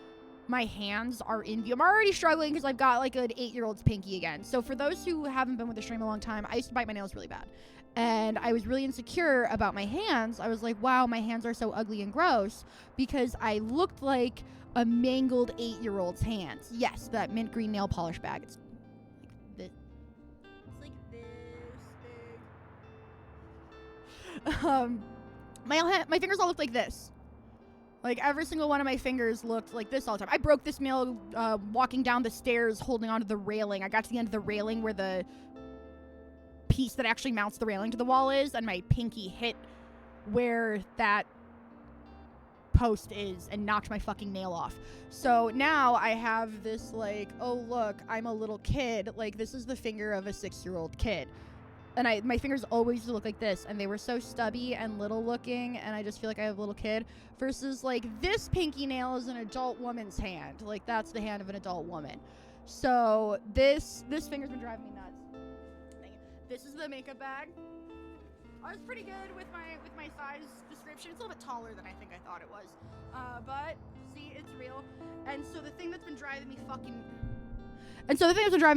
my hands are in view. I'm already struggling because I've got like an 8-year-old's pinky again. So for those who haven't been with the stream a long time, I used to bite my nails really bad. And I was really insecure about my hands. I was like, wow, my hands are so ugly and gross because I looked like a mangled 8-year-old's hands. Yes, that mint green nail polish bag. It's like this. It's like this big. My fingers all look like this. Like, every single one of my fingers looked like this all the time. I broke this nail walking down the stairs holding onto the railing. I got to the end of the railing where the piece that actually mounts the railing to the wall is, and my pinky hit where that post is and knocked my fucking nail off. So now I have this, like, oh, look, I'm a little kid. Like, this is the finger of a 6-year-old kid. And my fingers always look like this, and they were so stubby and little looking, and I just feel like I have a little kid, versus like this pinky nail is an adult woman's hand. Like, that's the hand of an adult woman. So this finger's been driving me nuts. This is the makeup bag. I was pretty good with my size description. It's a little bit taller than I think I thought it was. But see, it's real. And so the thing that's been driving me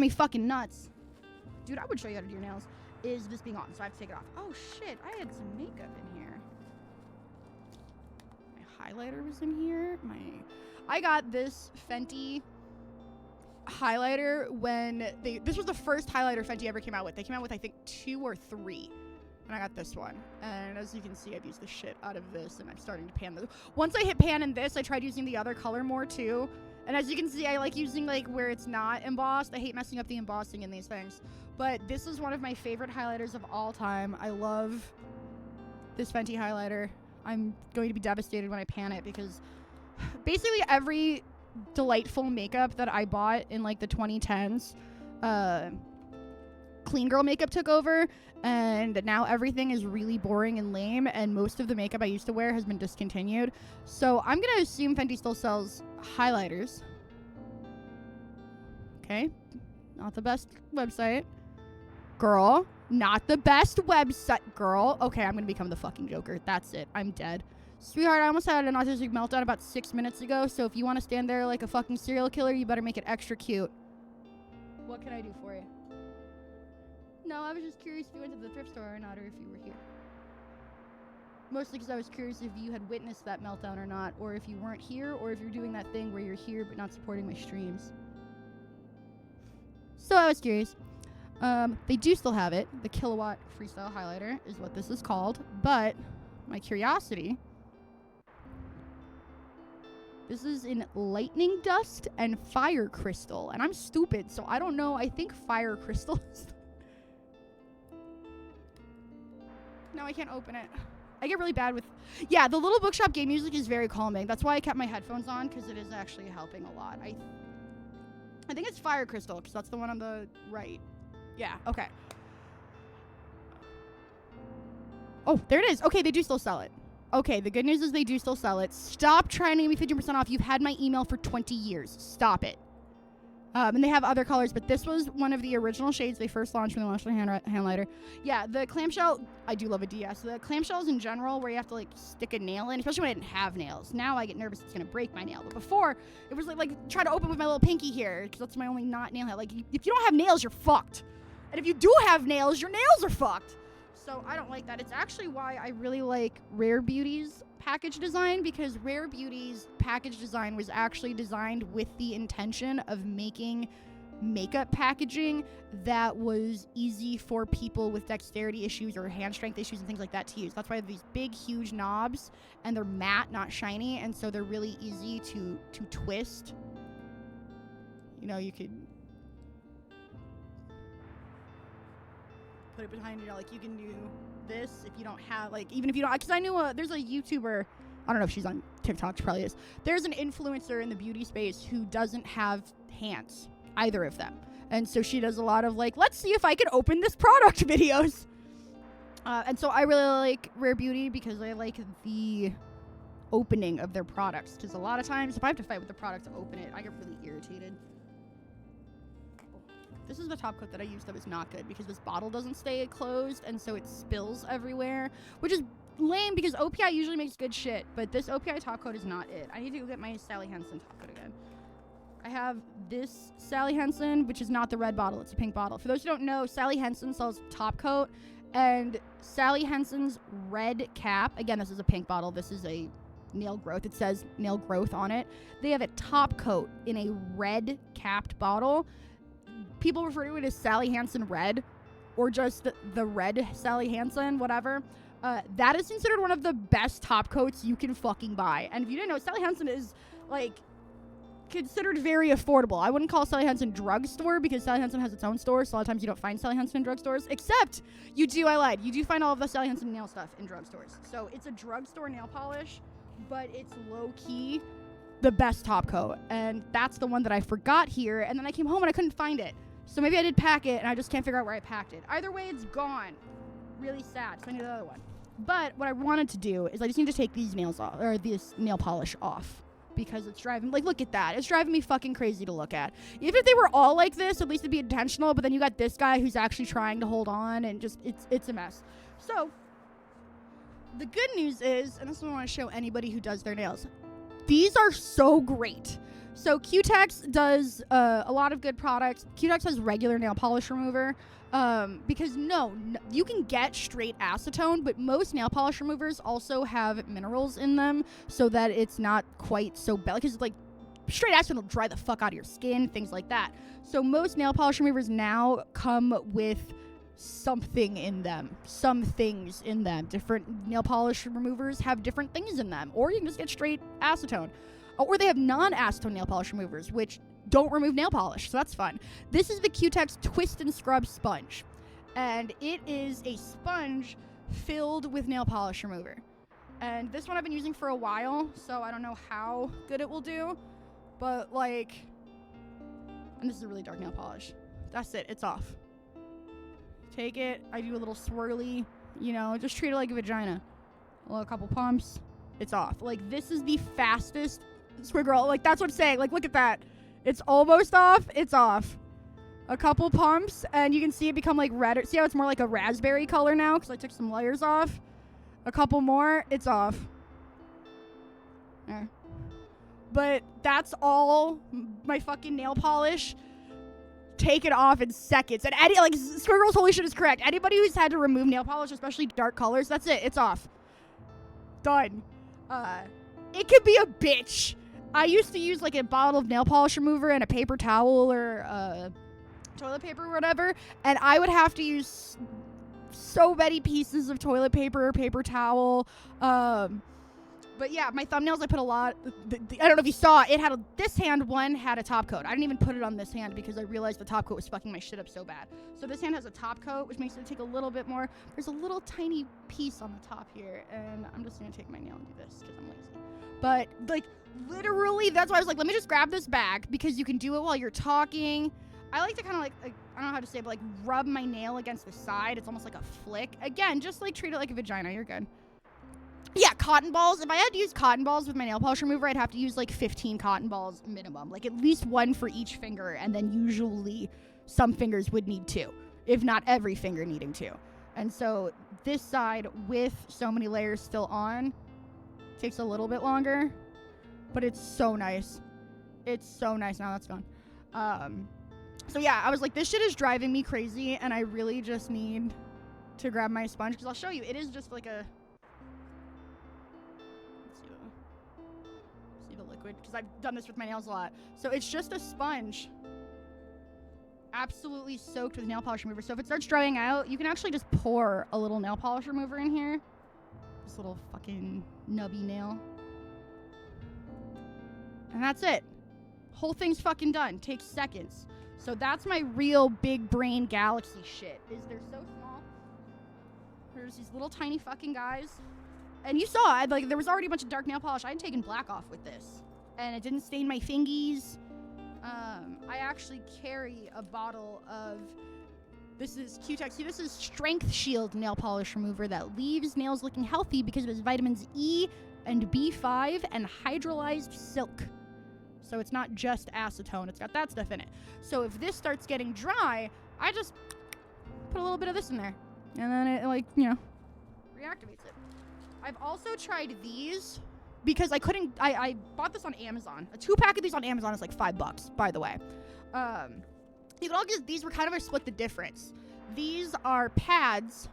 fucking nuts, dude, I would show you how to do your nails, is this being on, so I have to take it off. Oh shit, I had some makeup in here. My highlighter was in here. I got this Fenty highlighter when this was the first highlighter Fenty ever came out with. They came out with, I think, 2 or 3. And I got this one. And as you can see, I've used the shit out of this, and I'm starting to pan this. Once I hit pan in this, I tried using the other color more too. And as you can see, I like using like where it's not embossed. I hate messing up the embossing in these things. But this is one of my favorite highlighters of all time. I love this Fenty highlighter. I'm going to be devastated when I pan it because basically every delightful makeup that I bought in like the 2010s, clean girl makeup took over, and now everything is really boring and lame, and most of the makeup I used to wear has been discontinued. So I'm going to assume Fenty still sells highlighters. Okay. Not the best website. Girl. Not the best website. Girl. Okay, I'm going to become the fucking Joker. That's it. I'm dead. Sweetheart, I almost had an autistic meltdown about 6 minutes ago, so if you want to stand there like a fucking serial killer, you better make it extra cute. What can I do for you? No, I was just curious if you went to the thrift store or not, or if you were here. Mostly because I was curious if you had witnessed that meltdown or not, or if you weren't here, or if you're doing that thing where you're here but not supporting my streams. So I was curious. They do still have it. The Kilowatt Freestyle Highlighter is what this is called, but my curiosity... This is in lightning dust and fire crystal. And I'm stupid, so I don't know. I think fire crystal is... No, I can't open it. I get really bad with... Yeah, the little bookshop game music is very calming. That's why I kept my headphones on, because it is actually helping a lot. I think it's fire crystal, because that's the one on the right. Yeah, okay. Oh, there it is. Okay, they do still sell it. Okay, the good news is they do still sell it. Stop trying to give me 50% off. You've had my email for 20 years. Stop it. And they have other colors, but this was one of the original shades they first launched when they launched the hand lighter. Yeah, the clamshell, I do love a DS. The clamshells in general, where you have to like stick a nail in, especially when I didn't have nails. Now I get nervous it's gonna break my nail. But before, it was like try to open with my little pinky here, because that's my only not nail head. Like, if you don't have nails, you're fucked. And if you do have nails, your nails are fucked. So I don't like that. It's actually why I really like Rare Beauty's package design, because Rare Beauty's package design was actually designed with the intention of making makeup packaging that was easy for people with dexterity issues or hand strength issues and things like that to use. That's why I have these big, huge knobs, and they're matte, not shiny, and so they're really easy to twist. You know, you could put it behind, you know, like you can do this if you don't have, like, even if you don't, because I knew there's a YouTuber, I don't know if she's on TikTok, she probably is. There's an influencer in the beauty space who doesn't have hands, either of them. And so she does a lot of, like, let's see if I can open this product videos. And so I really like Rare Beauty because I like the opening of their products. Because a lot of times, if I have to fight with the product to open it, I get really irritated. This is the top coat that I used that was not good because this bottle doesn't stay closed, and so it spills everywhere, which is lame because OPI usually makes good shit, but this OPI top coat is not it. I need to go get my Sally Hansen top coat again. I have this Sally Hansen, which is not the red bottle, it's a pink bottle. For those who don't know, Sally Hansen sells top coat, and Sally Hansen's red cap, again, this is a pink bottle, this is a nail growth, it says nail growth on it. They have a top coat in a red capped bottle. People refer to it as Sally Hansen Red, or just the red Sally Hansen, whatever. That is considered one of the best top coats you can fucking buy. And if you didn't know, Sally Hansen is, like, considered very affordable. I wouldn't call Sally Hansen drugstore because Sally Hansen has its own store, so a lot of times you don't find Sally Hansen in drugstores. Except, you do, I lied. You do find all of the Sally Hansen nail stuff in drugstores. So it's a drugstore nail polish, but it's low-key the best top coat. And that's the one that I forgot here, and then I came home and I couldn't find it. So maybe I did pack it, and I just can't figure out where I packed it. Either way, it's gone. Really sad, so I need the other one. But what I wanted to do is I just need to take these nails off, or this nail polish off, because it's driving, like, look at that. It's driving me fucking crazy to look at. Even if they were all like this, at least it'd be intentional, but then you got this guy who's actually trying to hold on, and just, it's a mess. So, the good news is, and this is what I want to show anybody who does their nails, these are so great. So Q-Tex does a lot of good products. Q-Tex has regular nail polish remover because no, you can get straight acetone, but most nail polish removers also have minerals in them so that it's not quite so bad. Because, like, straight acetone will dry the fuck out of your skin, things like that. So most nail polish removers now come with something in them, some things in them. Different nail polish removers have different things in them, or you can just get straight acetone. Or they have non-acetone nail polish removers, which don't remove nail polish, so that's fun. This is the Q-Tex Twist and Scrub Sponge, and it is a sponge filled with nail polish remover. And this one I've been using for a while, so I don't know how good it will do, but, like, and this is a really dark nail polish. That's it, it's off. Take it, I do a little swirly, you know, just treat it like a vagina. A couple pumps, it's off. Like, this is the fastest squiggle. Like, that's what I'm saying. Like, look at that. It's almost off. It's off. A couple pumps, and you can see it become, like, red. See how it's more like a raspberry color now? Because I took some layers off. A couple more. It's off. There. But that's all my fucking nail polish. Take it off in seconds. And like, Squiggle's holy shit is correct. Anybody who's had to remove nail polish, especially dark colors, that's it. It's off. Done. It could be a bitch. I used to use, like, a bottle of nail polish remover and a paper towel or toilet paper or whatever, and I would have to use so many pieces of toilet paper or paper towel. But yeah, my thumbnails, I put a lot. I don't know if you saw, it had this hand one had a top coat. I didn't even put it on this hand because I realized the top coat was fucking my shit up so bad. So this hand has a top coat, which makes it take a little bit more. There's a little tiny piece on the top here, and I'm just gonna take my nail and do this because I'm lazy. But, like, literally, that's why I was like, let me just grab this bag because you can do it while you're talking. I like to kind of, like, I don't know how to say it, but, like, rub my nail against the side. It's almost like a flick. Again, just, like, treat it like a vagina. You're good. Yeah, cotton balls. If I had to use cotton balls with my nail polish remover, I'd have to use, like, 15 cotton balls minimum. Like, at least one for each finger, and then usually some fingers would need two, if not every finger needing two. And so this side, with so many layers still on, takes a little bit longer, but it's so nice. It's so nice. Now that's gone. So yeah, I was like, this shit is driving me crazy, and I really just need to grab my sponge, because I'll show you. It is just like a... Let's see the liquid, because I've done this with my nails a lot. So it's just a sponge. absolutely soaked with nail polish remover. So if it starts drying out, you can actually just pour a little nail polish remover in here. This little fucking nubby nail. And that's it. Whole thing's fucking done. Takes seconds. So that's my real big brain galaxy shit. Is they're so small. There's these little tiny fucking guys. And you saw, there was already a bunch of dark nail polish. I had taken black off with this. And it didn't stain my fingies. I actually carry a bottle of, this is Q-Tex. See, this is Strength Shield nail polish remover that leaves nails looking healthy because of its vitamins E and B5 and hydrolyzed silk. So it's not just acetone, it's got that stuff in it. So if this starts getting dry, I just put a little bit of this in there. And then it, reactivates it. I've also tried these because I bought this on Amazon. A 2-pack of these on Amazon is like $5, by the way. These were kind of a split the difference. These are pads,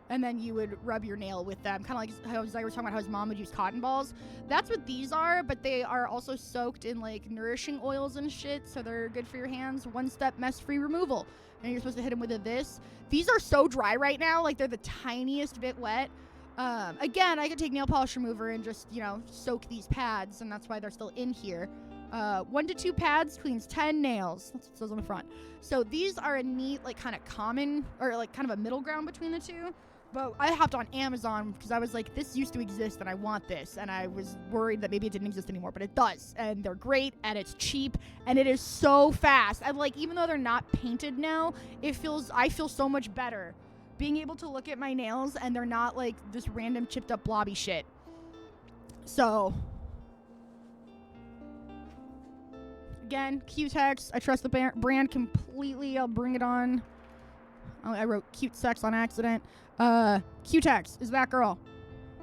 and then you would rub your nail with them, kind of like how Zai was talking about how his mom would use cotton balls. That's what these are, but they are also soaked in like nourishing oils and shit, so they're good for your hands. 1-step mess-free removal. And you're supposed to hit them with this. These are so dry right now, like they're the tiniest bit wet. Again, I could take nail polish remover and just, soak these pads, and that's why they're still in here. 1 to 2 pads cleans 10 nails. That's what it says on the front. So these are a neat, kind of common, or kind of a middle ground between the two. But I hopped on Amazon because I was like, this used to exist and I want this. And I was worried that maybe it didn't exist anymore, but it does. And they're great and it's cheap and it is so fast. And even though they're not painted now, I feel so much better being able to look at my nails and they're not like this random chipped up blobby shit. So again, Q-Tex. I trust the brand completely. I'll bring it on. I wrote cute sex on accident. Q-Tex is that girl.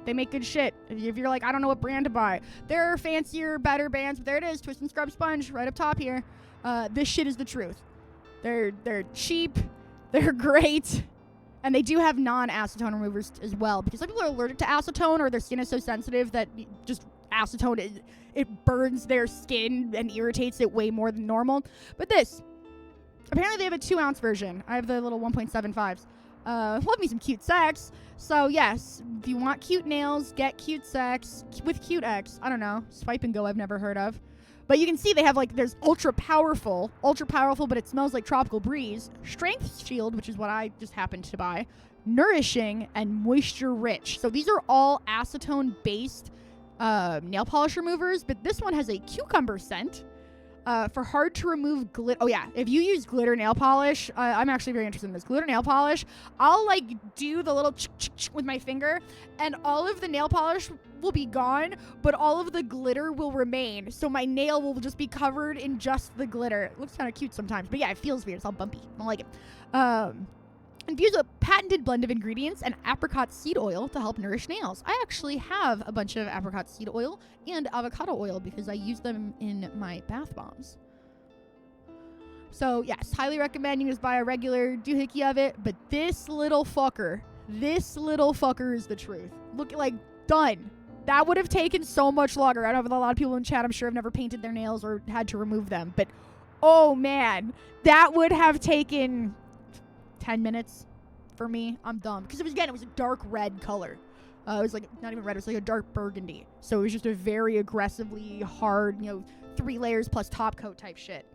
They make good shit. If you're like, I don't know what brand to buy. There are fancier, better brands, but there it is. Twist and Scrub Sponge right up top here. This shit is the truth. They're cheap. They're great. And they do have non-acetone removers as well, because some people are allergic to acetone or their skin is so sensitive that just acetone, it burns their skin and irritates it way more than normal. But this, apparently they have a 2-ounce version. I have the little 1.75s. Love me some cute sex. So yes, if you want cute nails, get cute sex with Q-Tex. I don't know. Swipe and go I've never heard of. But you can see they have there's ultra powerful, but it smells like tropical breeze. Strength Shield, which is what I just happened to buy. Nourishing and moisture rich. So these are all acetone based nail polish removers, but this one has a cucumber scent. For hard to remove glitter. Oh yeah, if you use glitter nail polish, I'm actually very interested in this. Glitter nail polish, I'll do the little with my finger and all of the nail polish will be gone, but all of the glitter will remain. So my nail will just be covered in just the glitter. It looks kind of cute sometimes, but yeah, it feels weird. It's all bumpy. I don't like it. Infuse a patented blend of ingredients and apricot seed oil to help nourish nails. I actually have a bunch of apricot seed oil and avocado oil because I use them in my bath bombs. So yes, highly recommend you just buy a regular doohickey of it, but this little fucker is the truth. Look, done. That would have taken so much longer. I know a lot of people in chat, I'm sure, have never painted their nails or had to remove them, but oh man, that would have taken 10 minutes for me. I'm dumb. Because it was a dark red color. It was not even red, it was a dark burgundy. So it was just a very aggressively hard, 3 layers plus top coat type shit.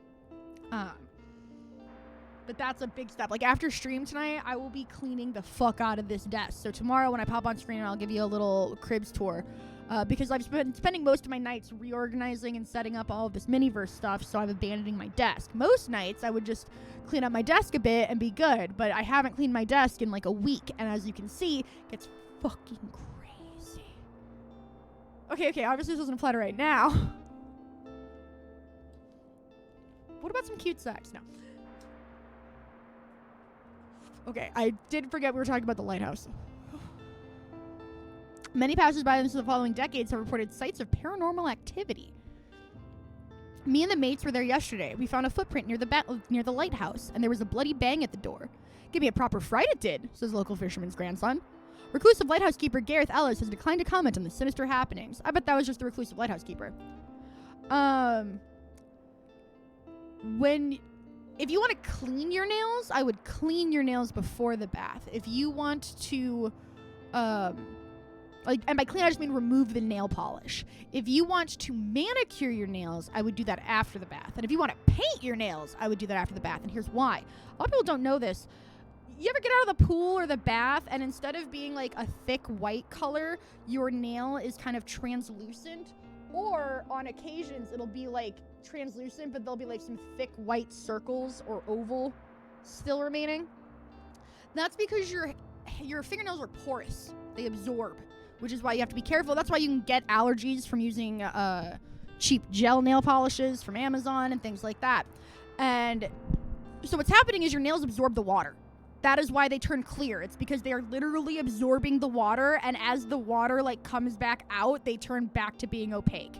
But that's a big step. After stream tonight, I will be cleaning the fuck out of this desk. So tomorrow when I pop on screen, I'll give you a little cribs tour. Because I've been spending most of my nights reorganizing and setting up all of this Miniverse stuff, so I'm abandoning my desk. Most nights, I would just clean up my desk a bit and be good, but I haven't cleaned my desk in a week, and as you can see, it gets fucking crazy. Okay, obviously this doesn't apply to right now. What about some cute sex? No. Okay, I did forget we were talking about the lighthouse. Many passersby in the following decades have reported sights of paranormal activity. Me and the mates were there yesterday. We found a footprint near the lighthouse, and there was a bloody bang at the door. Give me a proper fright it did, says local fisherman's grandson. Reclusive lighthouse keeper Gareth Ellis has declined to comment on the sinister happenings. I bet that was just the reclusive lighthouse keeper. if you want to clean your nails, I would clean your nails before the bath. If you want to, and by clean, I just mean remove the nail polish. If you want to manicure your nails, I would do that after the bath. And if you want to paint your nails, I would do that after the bath. And here's why. A lot of people don't know this. You ever get out of the pool or the bath, and instead of being like a thick white color, your nail is kind of translucent? Or on occasions, it'll be like translucent, but there'll be like some thick white circles or oval still remaining. That's because your fingernails are porous. They absorb, which is why you have to be careful. That's why you can get allergies from using cheap gel nail polishes from Amazon and things like that. And so what's happening is your nails absorb the water. That is why they turn clear. It's because they are literally absorbing the water, and as the water like comes back out, they turn back to being opaque.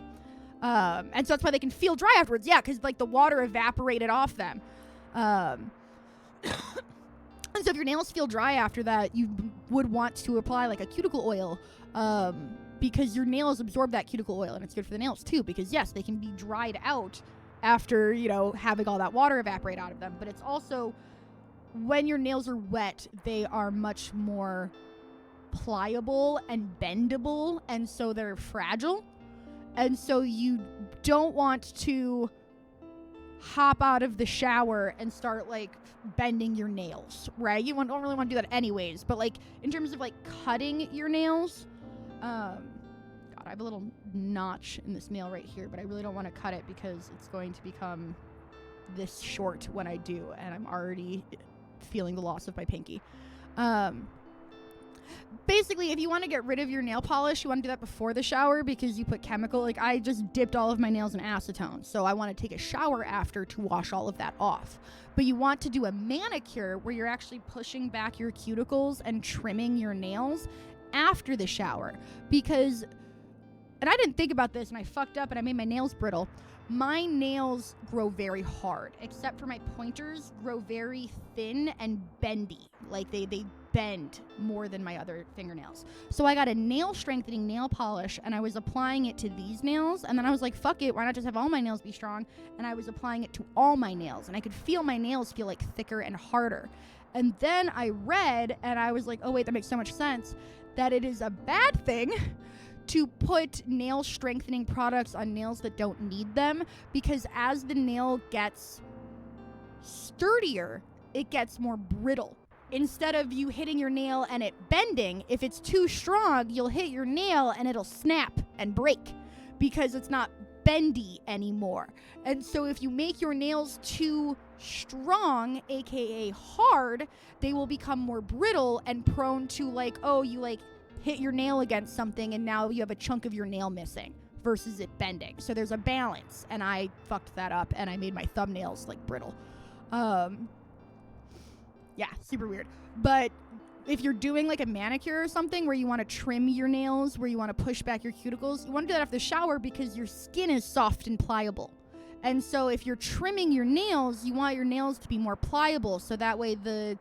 And so that's why they can feel dry afterwards. Yeah, because like the water evaporated off them. And so if your nails feel dry after that, you would want to apply like a cuticle oil, because your nails absorb that cuticle oil, and it's good for the nails too, because yes, they can be dried out after, having all that water evaporate out of them. But it's also, when your nails are wet, they are much more pliable and bendable, and so they're fragile. And so you don't want to hop out of the shower and start like bending your nails, right? You don't really want to do that anyways. But like in terms of like cutting your nails, God, I have a little notch in this nail right here, but I really don't want to cut it because it's going to become this short when I do, and I'm already feeling the loss of my pinky. Basically, if you want to get rid of your nail polish, you want to do that before the shower, because you put chemical. Like, I just dipped all of my nails in acetone, so I want to take a shower after to wash all of that off. But you want to do a manicure where you're actually pushing back your cuticles and trimming your nails after the shower, because, and I didn't think about this and I fucked up and I made my nails brittle. My nails grow very hard, except for my pointers grow very thin and bendy. Like they bend more than my other fingernails. So I got a nail strengthening nail polish, and I was applying it to these nails, and then I was like, fuck it, why not just have all my nails be strong? And I was applying it to all my nails, and I could feel my nails feel like thicker and harder. And then I read, and I was like, oh wait, that makes so much sense, that it is a bad thing to put nail strengthening products on nails that don't need them, because as the nail gets sturdier, it gets more brittle. Instead of you hitting your nail and it bending, if it's too strong, you'll hit your nail and it'll snap and break because it's not bendy anymore. And so if you make your nails too strong, aka hard, they will become more brittle and prone to like, oh, you like hit your nail against something and now you have a chunk of your nail missing versus it bending. So there's a balance, and I fucked that up and I made my thumbnails like brittle. Yeah, super weird. But if you're doing like a manicure or something where you want to trim your nails, where you want to push back your cuticles, you want to do that after the shower because your skin is soft and pliable. And so if you're trimming your nails, you want your nails to be more pliable, so that way the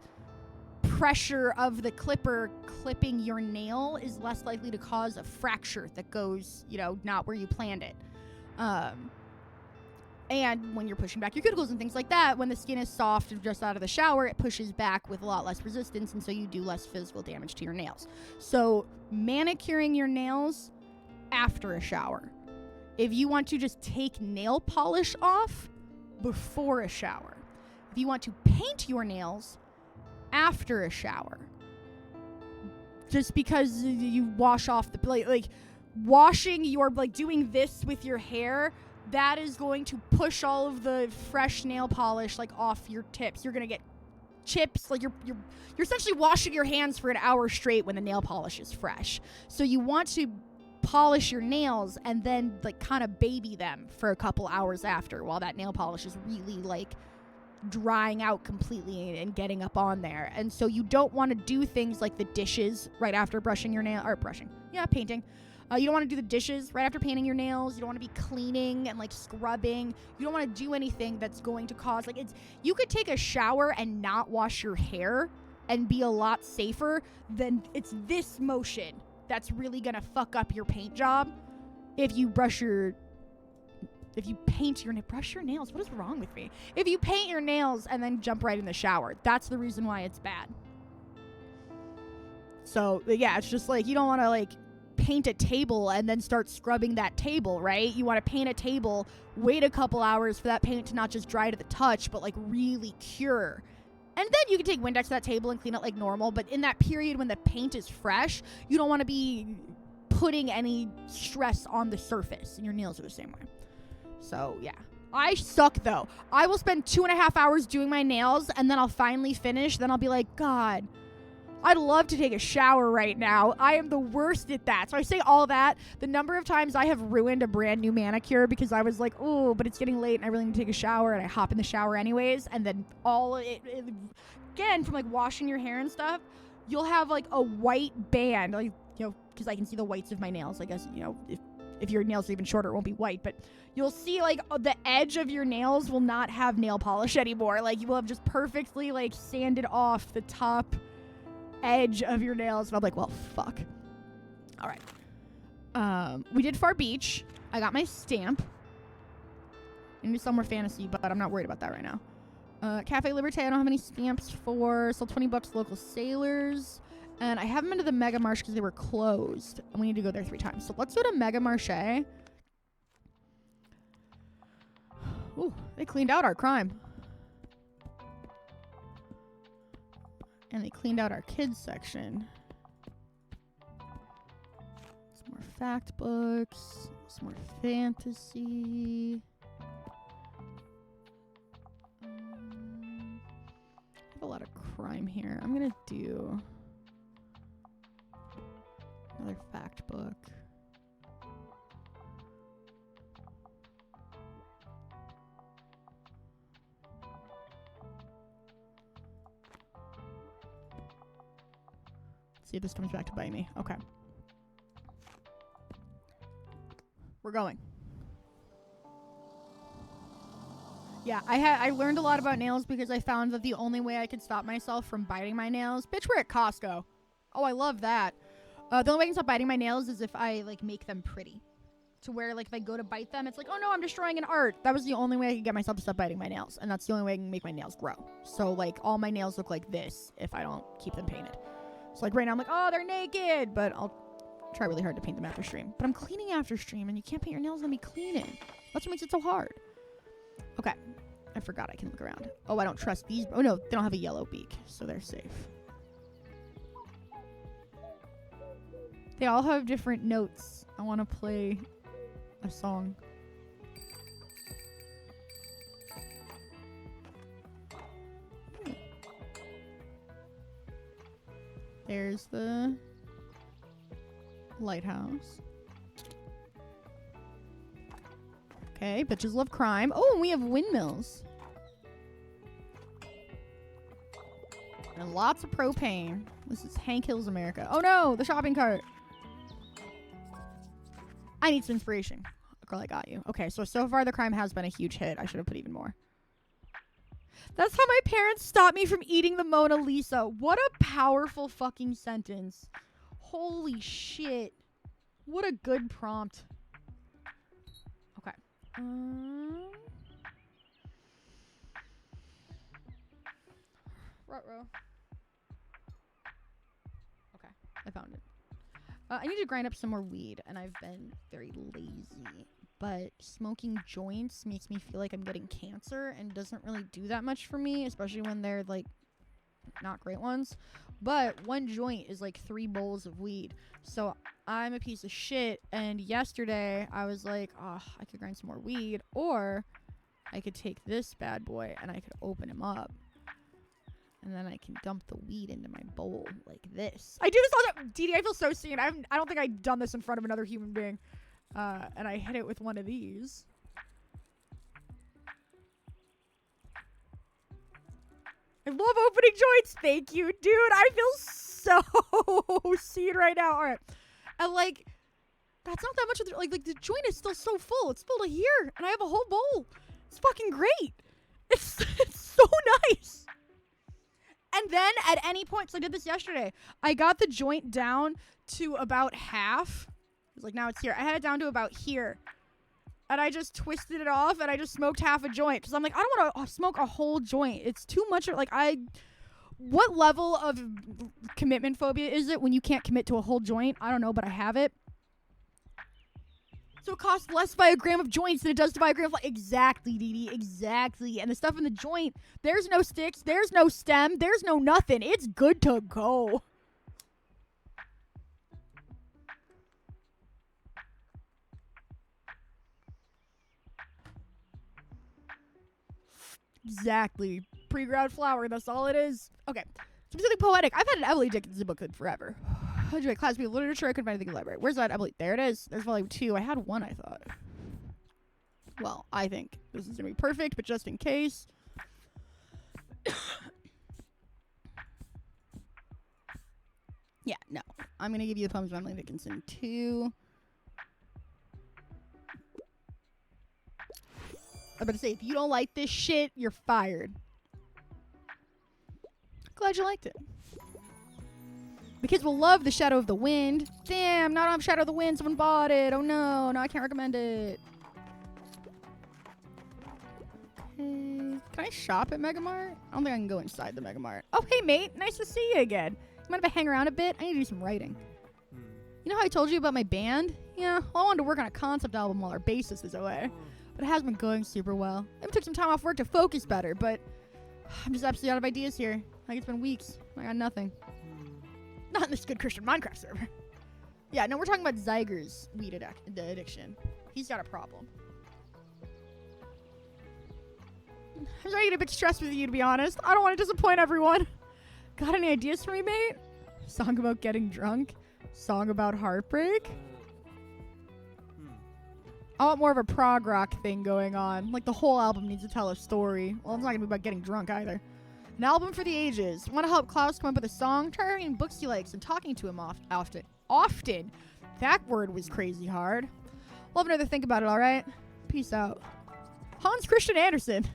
pressure of the clipper clipping your nail is less likely to cause a fracture that goes, not where you planned it. And when you're pushing back your cuticles and things like that, when the skin is soft and just out of the shower, it pushes back with a lot less resistance, and so you do less physical damage to your nails. So manicuring your nails after a shower. If you want to just take nail polish off before a shower. If you want to paint your nails after a shower. Just because you wash off the, like washing your, like doing this with your hair, that is going to push all of the fresh nail polish like off your tips. You're going to get chips. Like you're essentially washing your hands for an hour straight when the nail polish is fresh. So you want to polish your nails and then like kind of baby them for a couple hours after, while that nail polish is really like drying out completely and getting up on there. And so you don't want to do things like the dishes right after brushing your nail, or painting. You don't want to do the dishes right after painting your nails. You don't want to be cleaning and like scrubbing. You don't want to do anything that's going to cause you could take a shower and not wash your hair and be a lot safer than it's this motion that's really going to fuck up your paint job if you brush your if you paint your brush your nails. What is wrong with me? If you paint your nails and then jump right in the shower, that's the reason why it's bad. So yeah, it's just like you don't want to like paint a table and then start scrubbing that table, right? You want to paint a table, wait a couple hours for that paint to not just dry to the touch, but like really cure. And then you can take Windex to that table and clean it like normal. But in that period when the paint is fresh, you don't want to be putting any stress on the surface. And your nails are the same way. So, yeah. I suck, though. I will spend 2.5 hours doing my nails, and then I'll finally finish. Then I'll be like, God, I'd love to take a shower right now. I am the worst at that. So I say all that. The number of times I have ruined a brand new manicure because I was like, oh, but it's getting late and I really need to take a shower, and I hop in the shower anyways. And then again, from like washing your hair and stuff, you'll have like a white band, like, you know, because I can see the whites of my nails. I guess, you know, if your nails are even shorter, it won't be white, but you'll see like the edge of your nails will not have nail polish anymore. Like you will have just perfectly like sanded off the top edge of your nails. And I'm like, well, fuck. All right. We did Far Beach. I got my stamp. I need some more fantasy, but I'm not worried about that right now. Cafe Liberté, I don't have any stamps for. So $20 local sailors. And I haven't been to the Mega Marche because they were closed. And we need to go there 3 times. So let's go to Mega Marché. Ooh, they cleaned out our crime. And they cleaned out our kids section. Some more fact books. Some more fantasy. I have a lot of crime here. I'm gonna do another fact book. See if this comes back to bite me. Okay. We're going. Yeah, I learned a lot about nails because I found that the only way I could stop myself from biting my nails... Bitch, we're at Costco. Oh, I love that. The only way I can stop biting my nails is if I, like, make them pretty. To where, like, if I go to bite them, it's like, oh, no, I'm destroying an art. That was the only way I could get myself to stop biting my nails. And that's the only way I can make my nails grow. So, like, all my nails look like this if I don't keep them painted. So, like, right now I'm like, oh, they're naked. But I'll try really hard to paint them after stream. But I'm cleaning after stream, and you can't paint your nails and be cleaning. That's what makes it so hard. Okay. I forgot I can look around. Oh, I don't trust these. Oh, no, they don't have a yellow beak, so they're safe. They all have different notes. I want to play a song. There's the lighthouse. Okay, bitches love crime. Oh, and we have windmills. And lots of propane. This is Hank Hill's America. Oh no, the shopping cart. I need some inspiration. Girl, I got you. Okay, so far the crime has been a huge hit. I should have put even more. That's how my parents stopped me from eating the Mona Lisa. What a powerful fucking sentence. Holy shit. What a good prompt. Okay. Ruh-roh. Okay, I found it. I need to grind up some more weed, and I've been very lazy. But smoking joints makes me feel like I'm getting cancer and doesn't really do that much for me, especially when they're, like, not great ones. But one joint is, like, 3 bowls of weed. So I'm a piece of shit, and yesterday I was like, oh, I could grind some more weed, or I could take this bad boy and I could open him up. And then I can dump the weed into my bowl like this. I do this all the... DD, I feel so seen. I don't think I've done this in front of another human being. And I hit it with one of these. I love opening joints. Thank you, dude. I feel so seen right now. All right. And, like, that's not that much of the... Like, the joint is still so full. It's full to here. And I have a whole bowl. It's fucking great. It's so nice. And then at any point, so I did this yesterday, I got the joint down to about half. It was like, now it's here. I had it down to about here. And I just twisted it off and I just smoked half a joint. Because I'm like, I don't want to smoke a whole joint. It's too much. What level of commitment phobia is it when you can't commit to a whole joint? I don't know, but I have it. So it costs less to buy a gram of joints than it does to buy a gram of exactly, Dee Dee, exactly. And the stuff in the joint, there's no sticks, there's no stem, there's no nothing. It's good to go. Exactly. Pre-ground flour, that's all it is. Okay. Something poetic. I've had an Emily Dickinson book forever. Graduate class B literature. I couldn't find anything in the library. Where's that Emily? There it is. There's volume 2. I had one, I thought. Well, I think this is going to be perfect, but just in case. Yeah, no. I'm going to give you the poems of Emily Dickinson 2. I'm about to say, if you don't like this shit, you're fired. Glad you liked it. The kids will love The Shadow of the Wind. Damn, not on Shadow of the Wind. Someone bought it. Oh no, I can't recommend it. Okay. Can I shop at Megamart? I don't think I can go inside the Megamart. Oh, hey mate, nice to see you again. You mind if I hang around a bit? I need to do some writing. You know how I told you about my band? Yeah, well, I wanted to work on a concept album while our bassist is away. But it hasn't been going super well. I took some time off work to focus better, but I'm just absolutely out of ideas here. Like, it's been weeks. I got nothing. Not in this good Christian Minecraft server. Yeah, no, we're talking about Zyger's weed addiction. He's got a problem. I'm starting to get a bit stressed with you, to be honest. I don't want to disappoint everyone. Got any ideas for me, mate? Song about getting drunk? Song about heartbreak? I want more of a prog rock thing going on. Like, the whole album needs to tell a story. Well, it's not going to be about getting drunk either. An album for the ages. Want to help Klaus come up with a song? Try reading books he likes and talking to him often. Often. That word was crazy hard. We'll have another think about it, alright? Peace out. Hans Christian Andersen.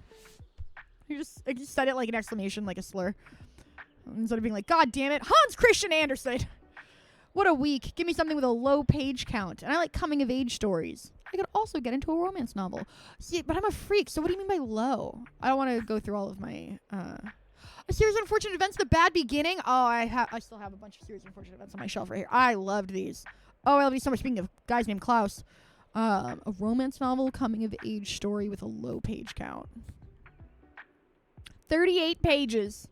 I just said it like an exclamation, like a slur. Instead of being like, God damn it, Hans Christian Andersen! What a week. Give me something with a low page count. And I like coming of age stories. I could also get into a romance novel. See, but I'm a freak, so what do you mean by low? I don't want to go through all of my, A series of unfortunate events, The Bad Beginning. Oh, I still have a bunch of series of unfortunate events on my shelf right here. I loved these. Oh, I love these so much. Speaking of guys named Klaus. A romance novel, coming of age story with a low page count. 38 pages.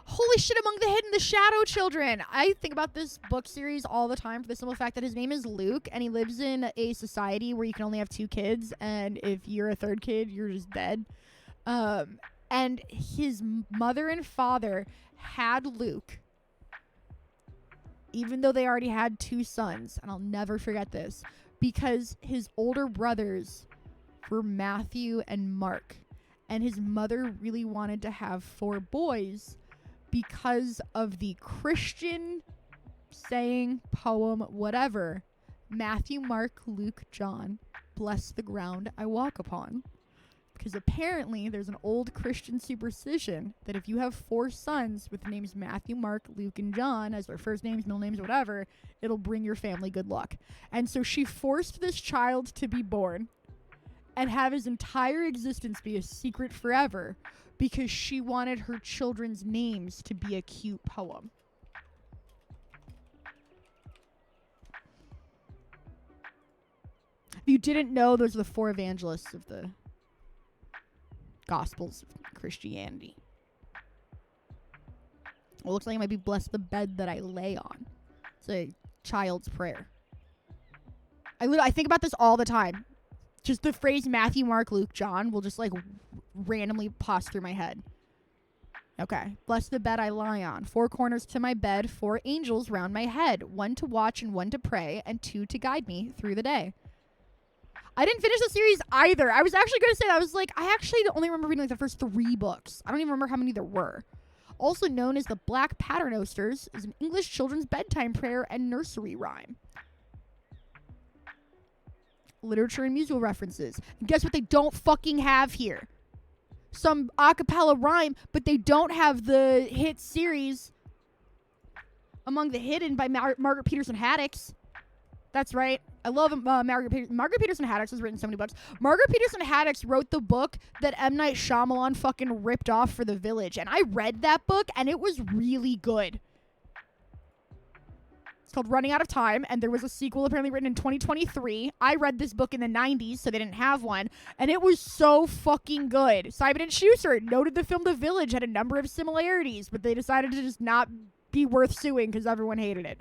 Holy shit, Among the Hidden, The Shadow Children. I think about this book series all the time for the simple fact that his name is Luke, and he lives in a society where you can only have 2 kids, and if you're a third kid, you're just dead. And his mother and father had Luke, even though they already had 2 sons, and I'll never forget this, because his older brothers were Matthew and Mark, and his mother really wanted to have 4 boys because of the Christian saying, poem, whatever, Matthew, Mark, Luke, John, bless the ground I walk upon. Because apparently there's an old Christian superstition that if you have 4 sons with the names Matthew, Mark, Luke, and John as their first names, middle names, whatever, it'll bring your family good luck. And so she forced this child to be born and have his entire existence be a secret forever because she wanted her children's names to be a cute poem. If you didn't know, those are the 4 evangelists of the Gospels of Christianity. Well, it looks like it might be bless the bed that I lay on. It's a child's prayer. I think about this all the time. Just the phrase Matthew, Mark, Luke, John will just like randomly pass through my head. Okay. Bless the bed I lie on. 4 corners to my bed, 4 angels round my head. 1 to watch and 1 to pray, and 2 to guide me through the day. I didn't finish the series either. I was actually going to say that. I was like, I actually only remember reading like the first 3 books. I don't even remember how many there were. Also known as the Black Paternosters, is an English children's bedtime prayer and nursery rhyme. Literature and musical references. And guess what they don't fucking have here? Some a cappella rhyme, but they don't have the hit series Among the Hidden by Margaret Peterson Haddix. That's right. I love Margaret Peterson Haddix has written so many books. Margaret Peterson Haddix wrote the book that M. Night Shyamalan fucking ripped off for The Village. And I read that book, and it was really good. It's called Running Out of Time, and there was a sequel apparently written in 2023. I read this book in the 90s, so they didn't have one, and it was so fucking good. Simon & Schuster noted the film The Village had a number of similarities, but they decided to just not be worth suing because everyone hated it.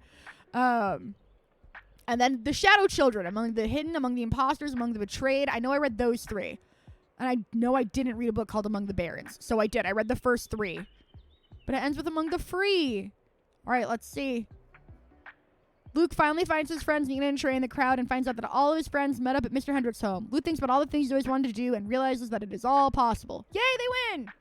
And then The Shadow Children, Among the Hidden, Among the Imposters, Among the Betrayed. I know I read those 3. And I know I didn't read a book called Among the Barons. So I did. I read the first 3. But it ends with Among the Free. All right, let's see. Luke finally finds his friends Nina and Trey in the crowd and finds out that all of his friends met up at Mr. Hendrick's home. Luke thinks about all the things he always wanted to do and realizes that it is all possible. Yay, they win!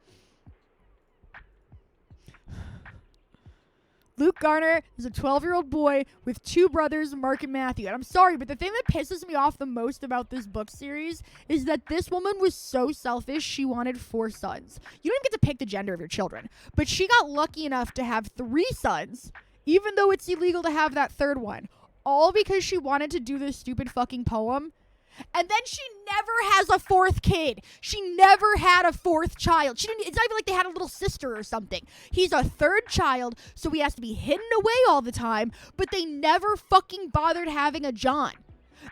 Luke Garner is a 12-year-old boy with 2 brothers, Mark and Matthew. And I'm sorry, but the thing that pisses me off the most about this book series is that this woman was so selfish, she wanted 4 sons. You don't even get to pick the gender of your children. But she got lucky enough to have 3 sons, even though it's illegal to have that 3rd one. All because she wanted to do this stupid fucking poem. And then she never has a 4th kid. She never had a 4th child. It's not even like they had a little sister or something. He's a 3rd child, so he has to be hidden away all the time, but they never fucking bothered having a John.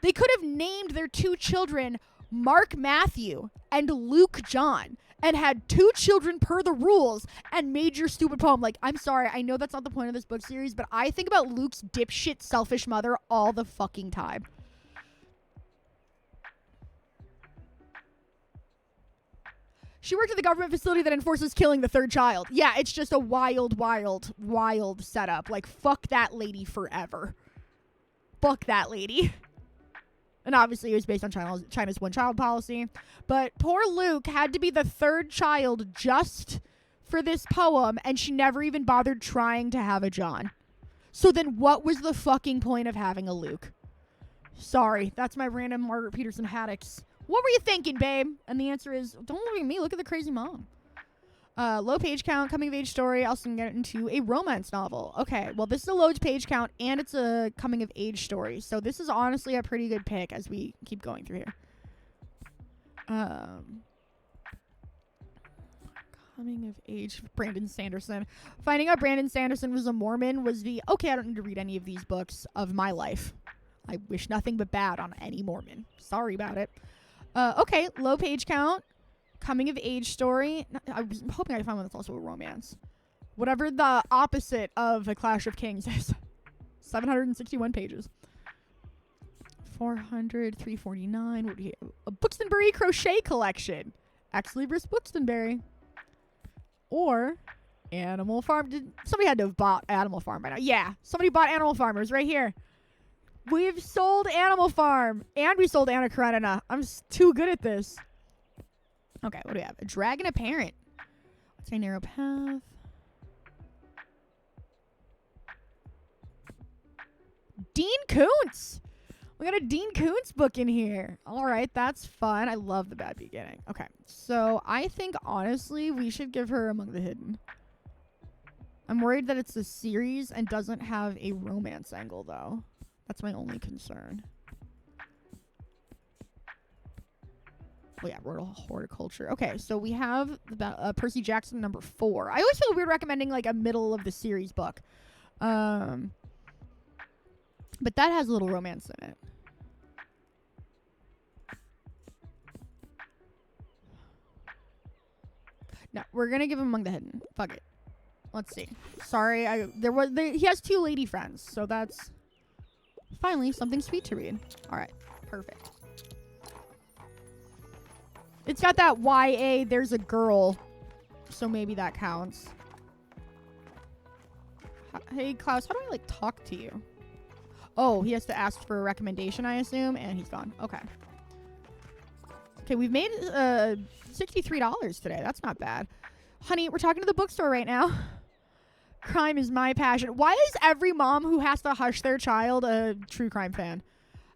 They could have named their 2 children Mark Matthew and Luke John and had 2 children per the rules and made your stupid poem. Like, I'm sorry, I know that's not the point of this book series, but I think about Luke's dipshit selfish mother all the fucking time. She worked at the government facility that enforces killing the 3rd child. Yeah, it's just a wild, wild, wild setup. Like, fuck that lady forever. Fuck that lady. And obviously it was based on China's one-child policy. But poor Luke had to be the 3rd child just for this poem, and she never even bothered trying to have a John. So then what was the fucking point of having a Luke? Sorry, that's my random Margaret Peterson Haddix. What were you thinking, babe? And the answer is, don't look at me. Look at the crazy mom. Low page count, coming of age story. Also can get into a romance novel. Okay, well, this is a low page count, and it's a coming of age story. So this is honestly a pretty good pick as we keep going through here. Coming of age, Brandon Sanderson. Finding out Brandon Sanderson was a Mormon was okay, I don't need to read any of these books of my life. I wish nothing but bad on any Mormon. Sorry about it. Okay, low page count, coming of age story. I was hoping I'd find one that's also a romance. Whatever the opposite of A Clash of Kings is. 761 pages. 400, 349. What do you hear? A Buxtonbury crochet collection. Ex Libris Buxtonbury. Or Animal Farm. Somebody had to have bought Animal Farm by now. Yeah, somebody bought Animal Farm. It was right here. We've sold Animal Farm. And we sold Anna Karenina. I'm too good at this. Okay, what do we have? A Dragon Apparent. Let's say Narrow Path. Dean Koontz. We got a Dean Koontz book in here. All right, that's fun. I love The Bad Beginning. Okay, so I think, honestly, we should give her Among the Hidden. I'm worried that it's a series and doesn't have a romance angle, though. That's my only concern. Oh, yeah, rural horticulture. Okay, so we have Percy Jackson number 4. I always feel weird recommending, like, a middle of the series book. But that has a little romance in it. No, we're gonna give him Among the Hidden. Fuck it. Let's see. Sorry, he has 2 lady friends, so that's finally something sweet to read. All right, perfect. It's got that YA, there's a girl, so maybe that counts. Hey, Klaus, how do I, like, talk to you? Oh, he has to ask for a recommendation, I assume, and he's gone. Okay. Okay, we've made $63 today. That's not bad. Honey, we're talking to the bookstore right now. Crime is my passion. Why is every mom who has to hush their child a true crime fan?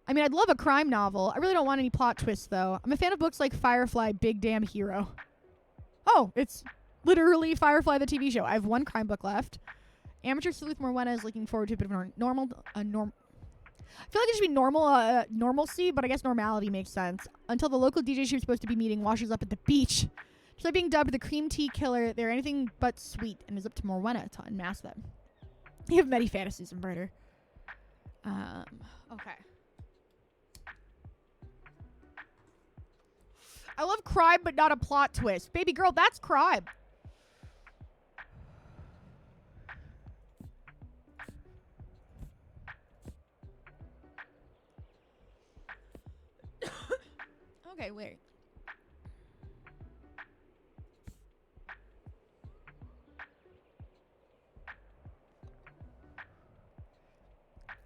I mean, I'd love a crime novel. I really don't want any plot twists, though. I'm a fan of books like Firefly, Big Damn Hero. Oh, it's literally Firefly, the TV show. I have 1 crime book left. Amateur Sleuth Morwenna is looking forward to a bit of a normal... I feel like it should be normalcy, but I guess normality makes sense. Until the local DJ she was supposed to be meeting washes up at the beach. Despite being dubbed the cream tea killer, they're anything but sweet, and it's up to Morwenna to unmask them. You have many fantasies, Inverter. Okay. I love crime, but not a plot twist. Baby girl, that's crime. Okay, wait.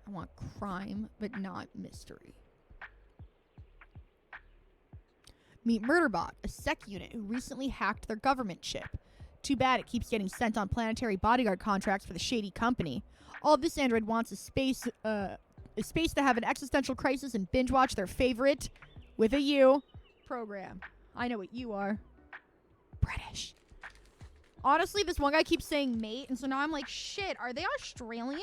I want crime, but not mystery. Meet Murderbot, a sec unit who recently hacked their government chip. Too bad it keeps getting sent on planetary bodyguard contracts for the shady company. All this android wants is space to have an existential crisis and binge watch their favorite, with a U, program. I know what you are. British. Honestly, this one guy keeps saying mate, and so now I'm like, shit, are they Australian?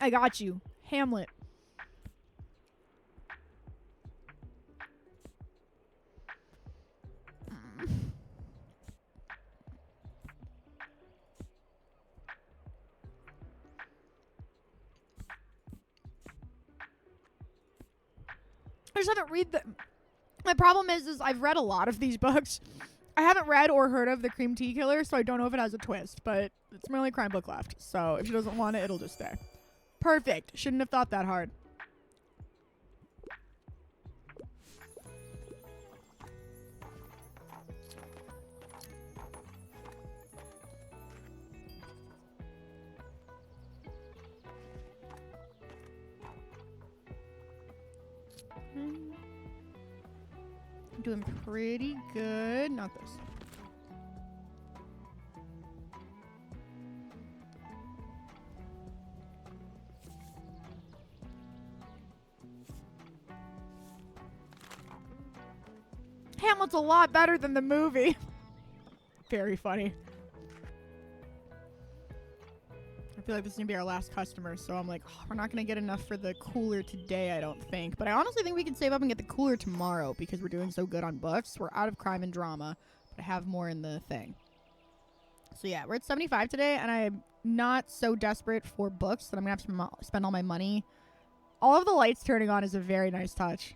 I got you. Hamlet. I just haven't read them. My problem is I've read a lot of these books. I haven't read or heard of the Cream Tea Killer, so I don't know if it has a twist, but it's my only crime book left. So if she doesn't want it, it'll just stay. Perfect. Shouldn't have thought that hard. I'm doing pretty good. Not this. Hamlet's a lot better than the movie. Very funny. I feel like this is going to be our last customer, so I'm like, oh, we're not going to get enough for the cooler today, I don't think. But I honestly think we can save up and get the cooler tomorrow because we're doing so good on books. We're out of crime and drama, but I have more in the thing. So yeah, we're at 75 today, and I'm not so desperate for books that I'm going to have to spend all my money. All of the lights turning on is a very nice touch.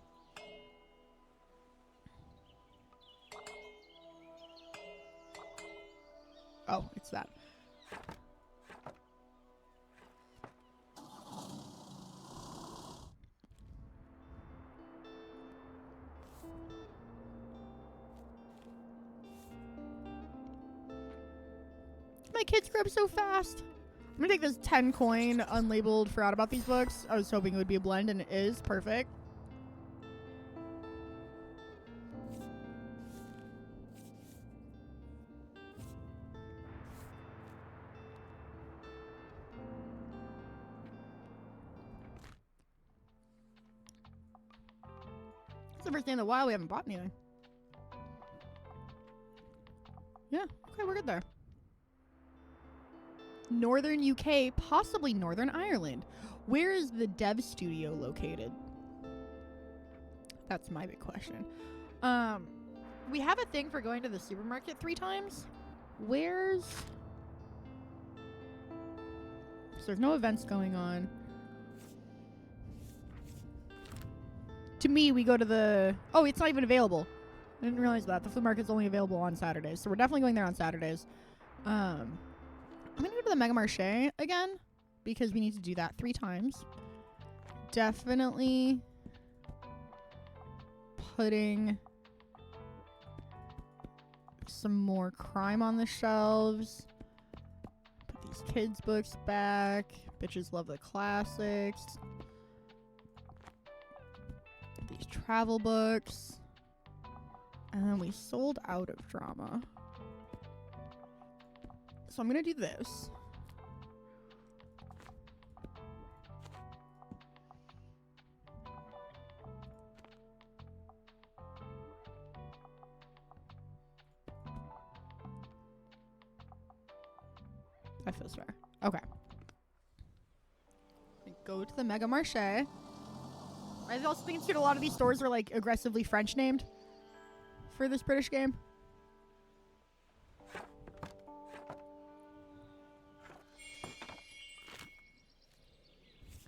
Oh, it's that. My kids grew up so fast. I'm gonna take this 10 coin unlabeled forgot about these books. I was hoping it would be a blend, and it is. Perfect. It's the first day in a while we haven't bought anything. Yeah, okay, we're good there. Northern UK, possibly Northern Ireland. Where is the dev studio located? That's my big question. We have a thing for going to the supermarket 3 times. Where's... So there's no events going on. To me, we go to the... Oh, it's not even available. I didn't realize that. The flea market's only available on Saturdays. So we're definitely going there on Saturdays. I'm going to go to the Mega Marché again because we need to do that 3 times. Definitely putting some more crime on the shelves. Put these kids' books back. Bitches love the classics. These travel books. And then we sold out of drama. So I'm gonna do this. That feels fair. Okay. Go to the Mega Marché. I also think it's good a lot of these stores are like aggressively French named for this British game.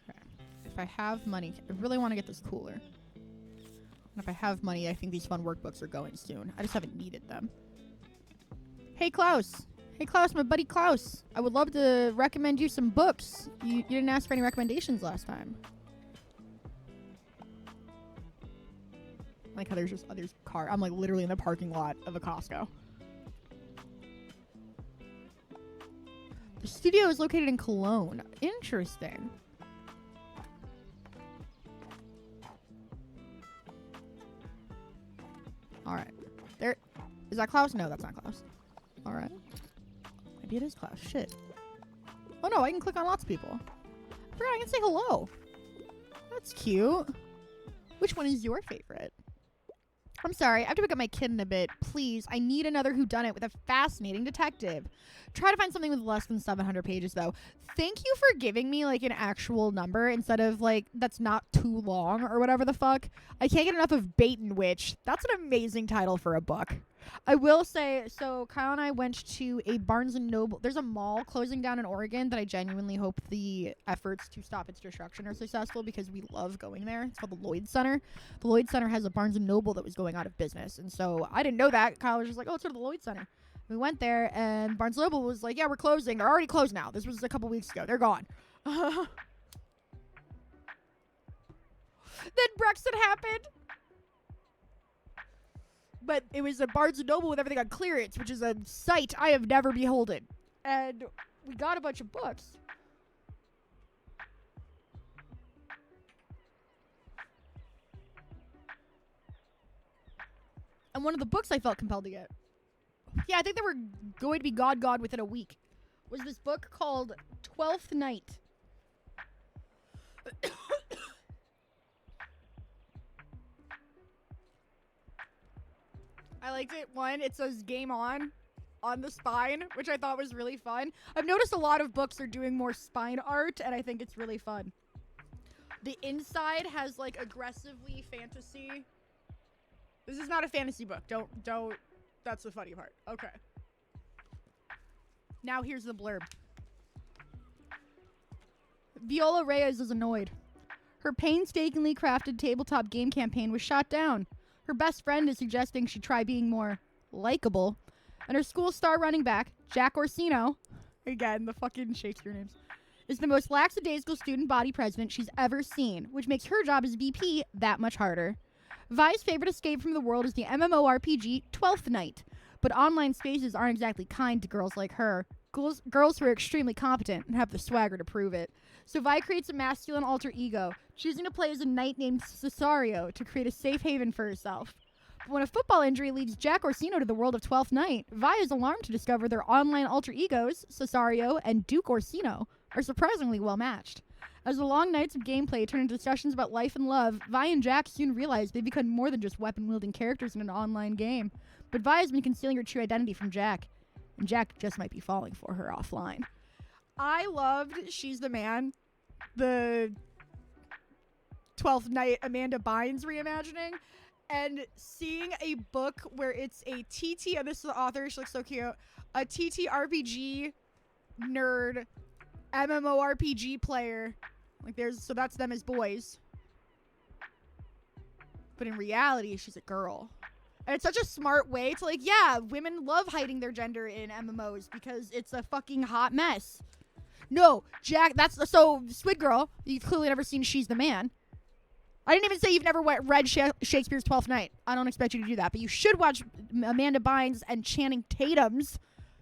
Okay. If I have money, I really want to get this cooler. And if I have money, I think these fun workbooks are going soon. I just haven't needed them. Hey, Klaus. Hey, Klaus, my buddy Klaus. I would love to recommend you some books. You didn't ask for any recommendations last time. I like how there's just others car. I'm like literally in the parking lot of a Costco. The studio is located in Cologne. Interesting. All right. There. Is that Klaus? No, that's not Klaus. All right. Maybe it is Klaus. Shit. Oh no, I can click on lots of people. I forgot I can say hello. That's cute. Which one is your favorite? I'm sorry, I have to pick up my kid in a bit. Please, I need another whodunit with a fascinating detective. Try to find something with less than 700 pages, though. Thank you for giving me, like, an actual number instead of, like, that's not too long or whatever the fuck. I can't get enough of Bait and Witch. That's an amazing title for a book. I will say, so Kyle and I went to a Barnes & Noble. There's a mall closing down in Oregon that I genuinely hope the efforts to stop its destruction are successful because we love going there. It's called the Lloyd Center. The Lloyd Center has a Barnes & Noble that was going out of business. And so I didn't know that. Kyle was just like, oh, let's go to the Lloyd Center. We went there and Barnes & Noble was like, yeah, we're closing. They're already closed now. This was a couple weeks ago. They're gone. Then Brexit happened. But it was a Barnes & Noble with everything on clearance, which is a sight I have never beholden. And we got a bunch of books. And one of the books I felt compelled to get. Yeah, I think they were going to be God within a week. Was this book called 12th Night. I liked it. One, it says game on the spine, which I thought was really fun. I've noticed a lot of books are doing more spine art, and I think it's really fun. The inside has, like, aggressively fantasy. This is not a fantasy book. Don't. That's the funny part. Okay. Now here's the blurb. Viola Reyes is annoyed. Her painstakingly crafted tabletop game campaign was shot down. Her best friend is suggesting she try being more likable. And her school star running back, Jack Orsino, again, the fucking Shakespeare names, is the most lackadaisical student body president she's ever seen, which makes her job as VP that much harder. Vi's favorite escape from the world is the MMORPG 12th Night, but online spaces aren't exactly kind to girls like her. Girls who are extremely competent and have the swagger to prove it. So Vi creates a masculine alter ego, choosing to play as a knight named Cesario to create a safe haven for herself. But when a football injury leads Jack Orsino to the world of 12th Night, Vi is alarmed to discover their online alter egos, Cesario and Duke Orsino, are surprisingly well matched. As the long nights of gameplay turn into discussions about life and love, Vi and Jack soon realize they become more than just weapon-wielding characters in an online game. But Vi has been concealing her true identity from Jack, and Jack just might be falling for her offline. I loved She's the Man, the 12th Night Amanda Bynes reimagining, and seeing a book where it's a TT, and this is the author, she looks so cute, a TTRPG nerd, MMORPG player, like so that's them as boys. But in reality, she's a girl. And it's such a smart way to, like, yeah, women love hiding their gender in MMOs because it's a fucking hot mess. No, Jack, so Squid Girl, you've clearly never seen She's the Man. I didn't even say you've never read Shakespeare's 12th Night. I don't expect you to do that, but you should watch Amanda Bynes and Channing Tatum's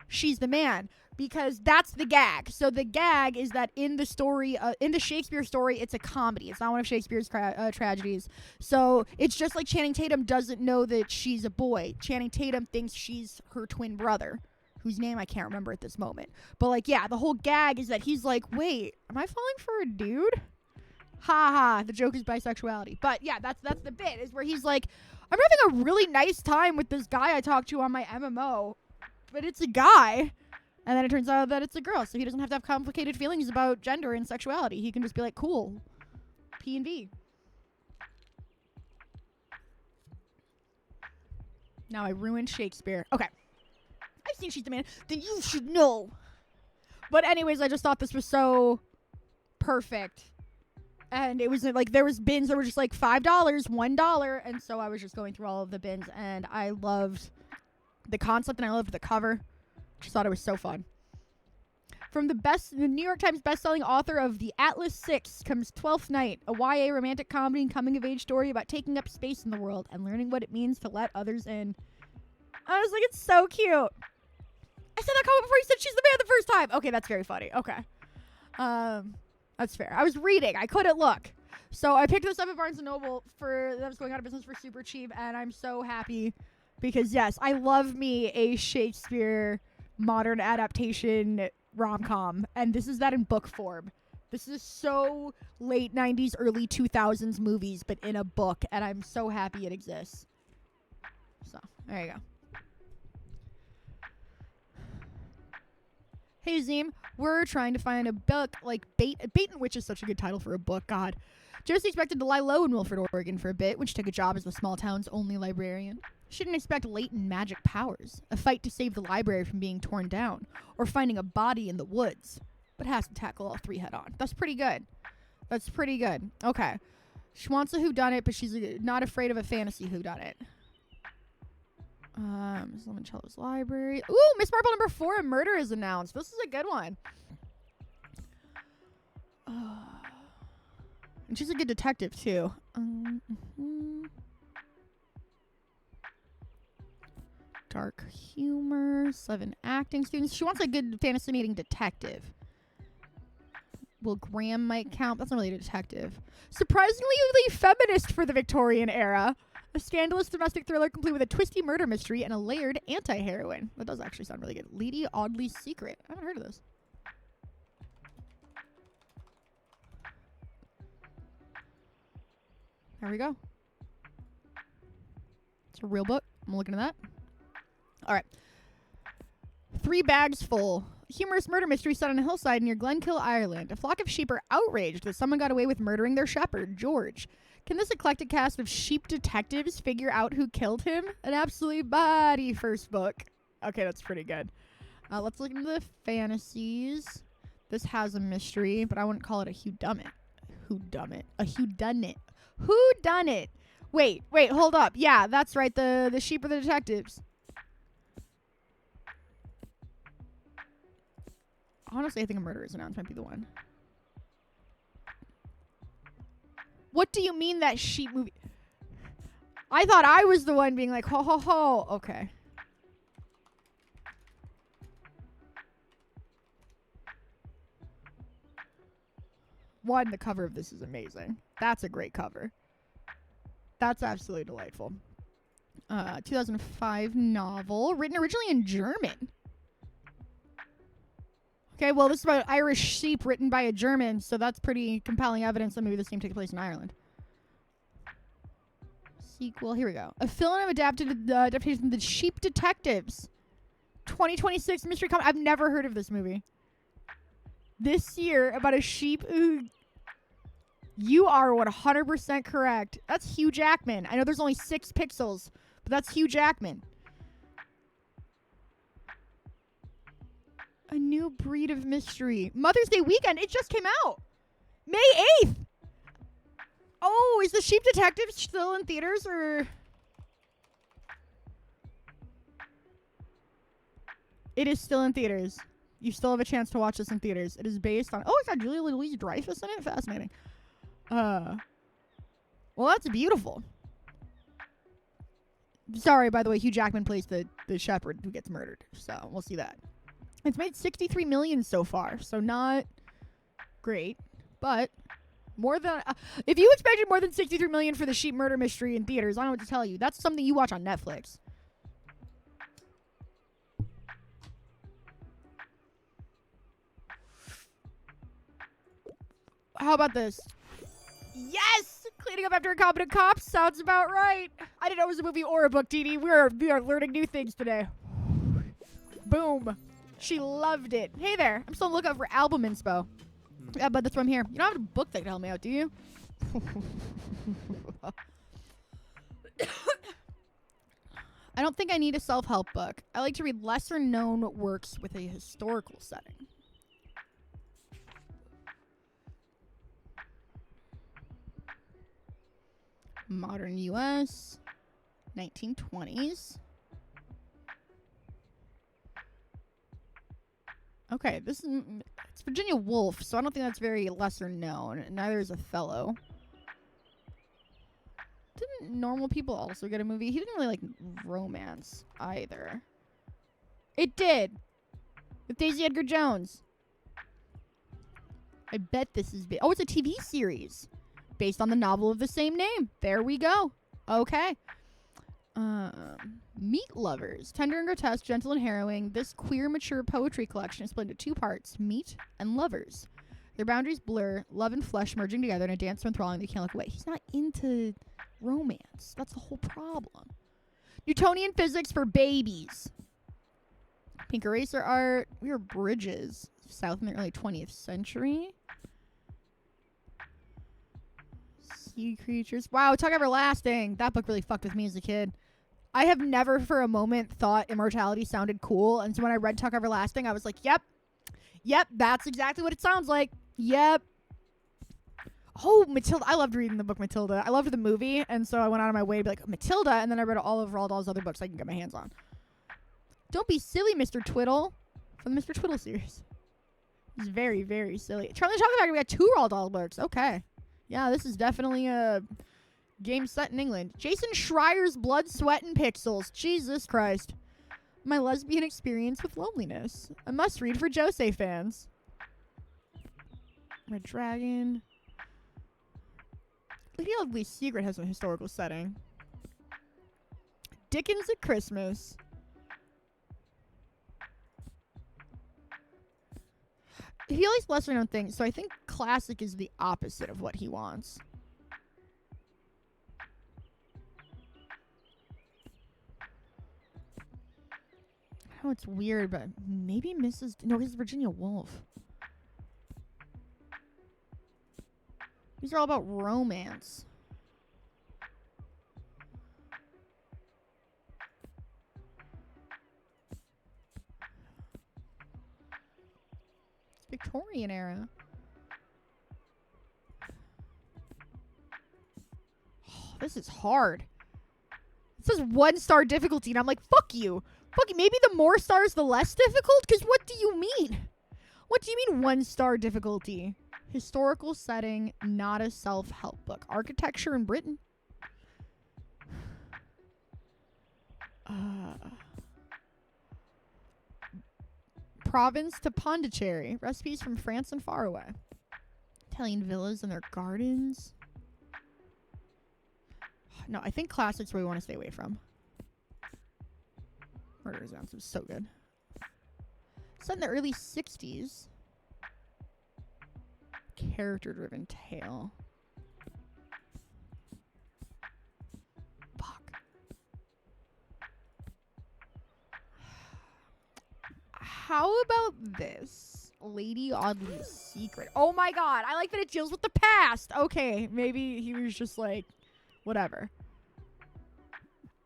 She's the Man, because that's the gag. So the gag is that in the story, in the Shakespeare story, it's a comedy. It's not one of Shakespeare's tragedies. So it's just like Channing Tatum doesn't know that she's a boy. Channing Tatum thinks she's her twin brother, whose name I can't remember at this moment. But like, yeah, the whole gag is that he's like, wait, am I falling for a dude? Ha ha, the joke is bisexuality. But yeah, that's the bit, is where he's like, I'm having a really nice time with this guy I talked to on my MMO, but it's a guy. And then it turns out that it's a girl, so he doesn't have to have complicated feelings about gender and sexuality. He can just be like, cool, P and V. Now I ruined Shakespeare. Okay. I've seen She's the Man. Then you should know. But anyways, I just thought this was so perfect. And it was like, there was bins that were just like $5, $1. And so I was just going through all of the bins. And I loved the concept and I loved the cover. Just thought it was so fun. From the New York Times bestselling author of The Atlas Six comes Twelfth Night, a YA romantic comedy and coming-of-age story about taking up space in the world and learning what it means to let others in. I was like, it's so cute. I said that comment before you said She's the Man the first time. Okay, that's very funny. Okay. That's fair. I was reading. I couldn't look. So I picked this up at Barnes & Noble that was going out of business for super cheap, and I'm so happy because, yes, I love me a Shakespeare modern adaptation rom-com, and this is that in book form. This is so late 90s, early 2000s movies, but in a book, and I'm so happy it exists. So, there you go. Hey, Zim, we're trying to find a book like Bait and Witch is such a good title for a book, God. Just expected to lie low in Wilford, Oregon for a bit, which took a job as the small town's only librarian. She didn't expect latent magic powers, a fight to save the library from being torn down, or finding a body in the woods, but has to tackle all three head on. That's pretty good. That's pretty good. Okay. She wants a whodunit, but she's not afraid of a fantasy whodunit. Miss Limoncello's library. Ooh, Miss Marple number 4, a murder is announced. This is a good one. And she's a good detective, too. Dark humor, 7 acting students. She wants a good fantasy-mating detective. Well, Graham might count. That's not really a detective. Surprisingly feminist for the Victorian era. A scandalous domestic thriller complete with a twisty murder mystery and a layered anti-heroine. That does actually sound really good. Lady Audley's Secret. I haven't heard of this. There we go. It's a real book. I'm looking at that. All right. 3 bags full. Humorous murder mystery set on a hillside near Glenkill, Ireland. A flock of sheep are outraged that someone got away with murdering their shepherd, George. Can this eclectic cast of sheep detectives figure out who killed him? An absolutely body first book. Okay, that's pretty good. Let's look into the fantasies. This has a mystery, but I wouldn't call it a whodunit. Whodunit. A whodunit. Whodunit. Wait, hold up. Yeah, that's right. The sheep are the detectives. Honestly, I think a murder is announced might be the one. What do you mean that sheep movie? I thought I was the one being like, ho, ho, ho. Okay. One, the cover of this is amazing. That's a great cover. That's absolutely delightful. 2005 novel, written originally in German. Okay, well, this is about Irish sheep written by a German, so that's pretty compelling evidence that maybe this game takes place in Ireland. Sequel, here we go. A film adaptation of The Sheep Detectives. 2026 mystery comedy. I've never heard of this movie. This year, about a sheep who... You are 100% correct. That's Hugh Jackman. I know there's only 6 pixels, but that's Hugh Jackman. A new breed of mystery. Mother's Day weekend. It just came out. May 8th. Oh, is The Sheep Detective still in theaters or? It is still in theaters. You still have a chance to watch this in theaters. It is based on... Oh, it's got Julia Louis-Dreyfus in it? Fascinating. Well, that's beautiful. Sorry, by the way, Hugh Jackman plays the shepherd who gets murdered. So, we'll see that. It's made $63 million so far, so not great, but more than... if you expected more than $63 million for the sheep murder mystery in theaters, I don't know what to tell you. That's something you watch on Netflix. How about this? Yes! Cleaning up after incompetent cops sounds about right. I didn't know it was a movie or a book, Dee Dee. We are learning new things today. Boom. She loved it. Hey there. I'm still on the lookout for album inspo. Yeah, but that's why I'm here. You don't have a book that can help me out, do you? I don't think I need a self-help book. I like to read lesser-known works with a historical setting. Modern U.S. 1920s. Okay, it's Virginia Woolf, so I don't think that's very lesser known. Neither is Othello. Didn't Normal People also get a movie? He didn't really like romance either. It did! With Daisy Edgar Jones. I bet this is oh, it's a TV series based on the novel of the same name. There we go. Okay. Meat Lovers. Tender and grotesque, gentle and harrowing. This queer, mature poetry collection is split into two parts, meat and lovers. Their boundaries blur, love and flesh merging together in a dance so enthralling they can't look away. He's not into romance. That's the whole problem. Newtonian physics for babies. Pink eraser art. We are bridges. South in the early 20th century. Sea creatures. Wow, Tuck Everlasting. That book really fucked with me as a kid. I have never for a moment thought immortality sounded cool. And so when I read Tuck Everlasting, I was like, yep, that's exactly what it sounds like. Yep. Oh, Matilda. I loved reading the book Matilda. I loved the movie. And so I went out of my way to be like, Matilda. And then I read all of Roald Dahl's other books I can get my hands on. Don't be silly, Mr. Twiddle. From the Mr. Twiddle series. It's very, very silly. Charlie Chocolate Factory, we got 2 Roald Dahl books. Okay. Yeah, this is definitely a game set in England. Jason Schreier's Blood, Sweat, and Pixels. Jesus Christ. My lesbian experience with loneliness. A must read for Josei fans. Red Dragon. Lady Ugly's Secret has a historical setting. Dickens at Christmas. He likes lesser known things, so I think classic is the opposite of what he wants. I know it's weird, but maybe Mrs. No, he's Virginia Woolf. These are all about romance. Victorian era. Oh, this is hard. It says 1-star difficulty, and I'm like, fuck you. Fuck you. Maybe the more stars, the less difficult? Because what do you mean? What do you mean 1-star difficulty? Historical setting, not a self-help book. Architecture in Britain. Province to Pondicherry. Recipes from France and far away. Italian villas and their gardens. No, I think classics where we want to stay away from. Murderers Round is so good. Set in the early 60s. Character-driven tale. Fuck. How about this? Lady Audley's Secret. Oh my god, I like that it deals with the past. Okay, maybe he was just like, whatever.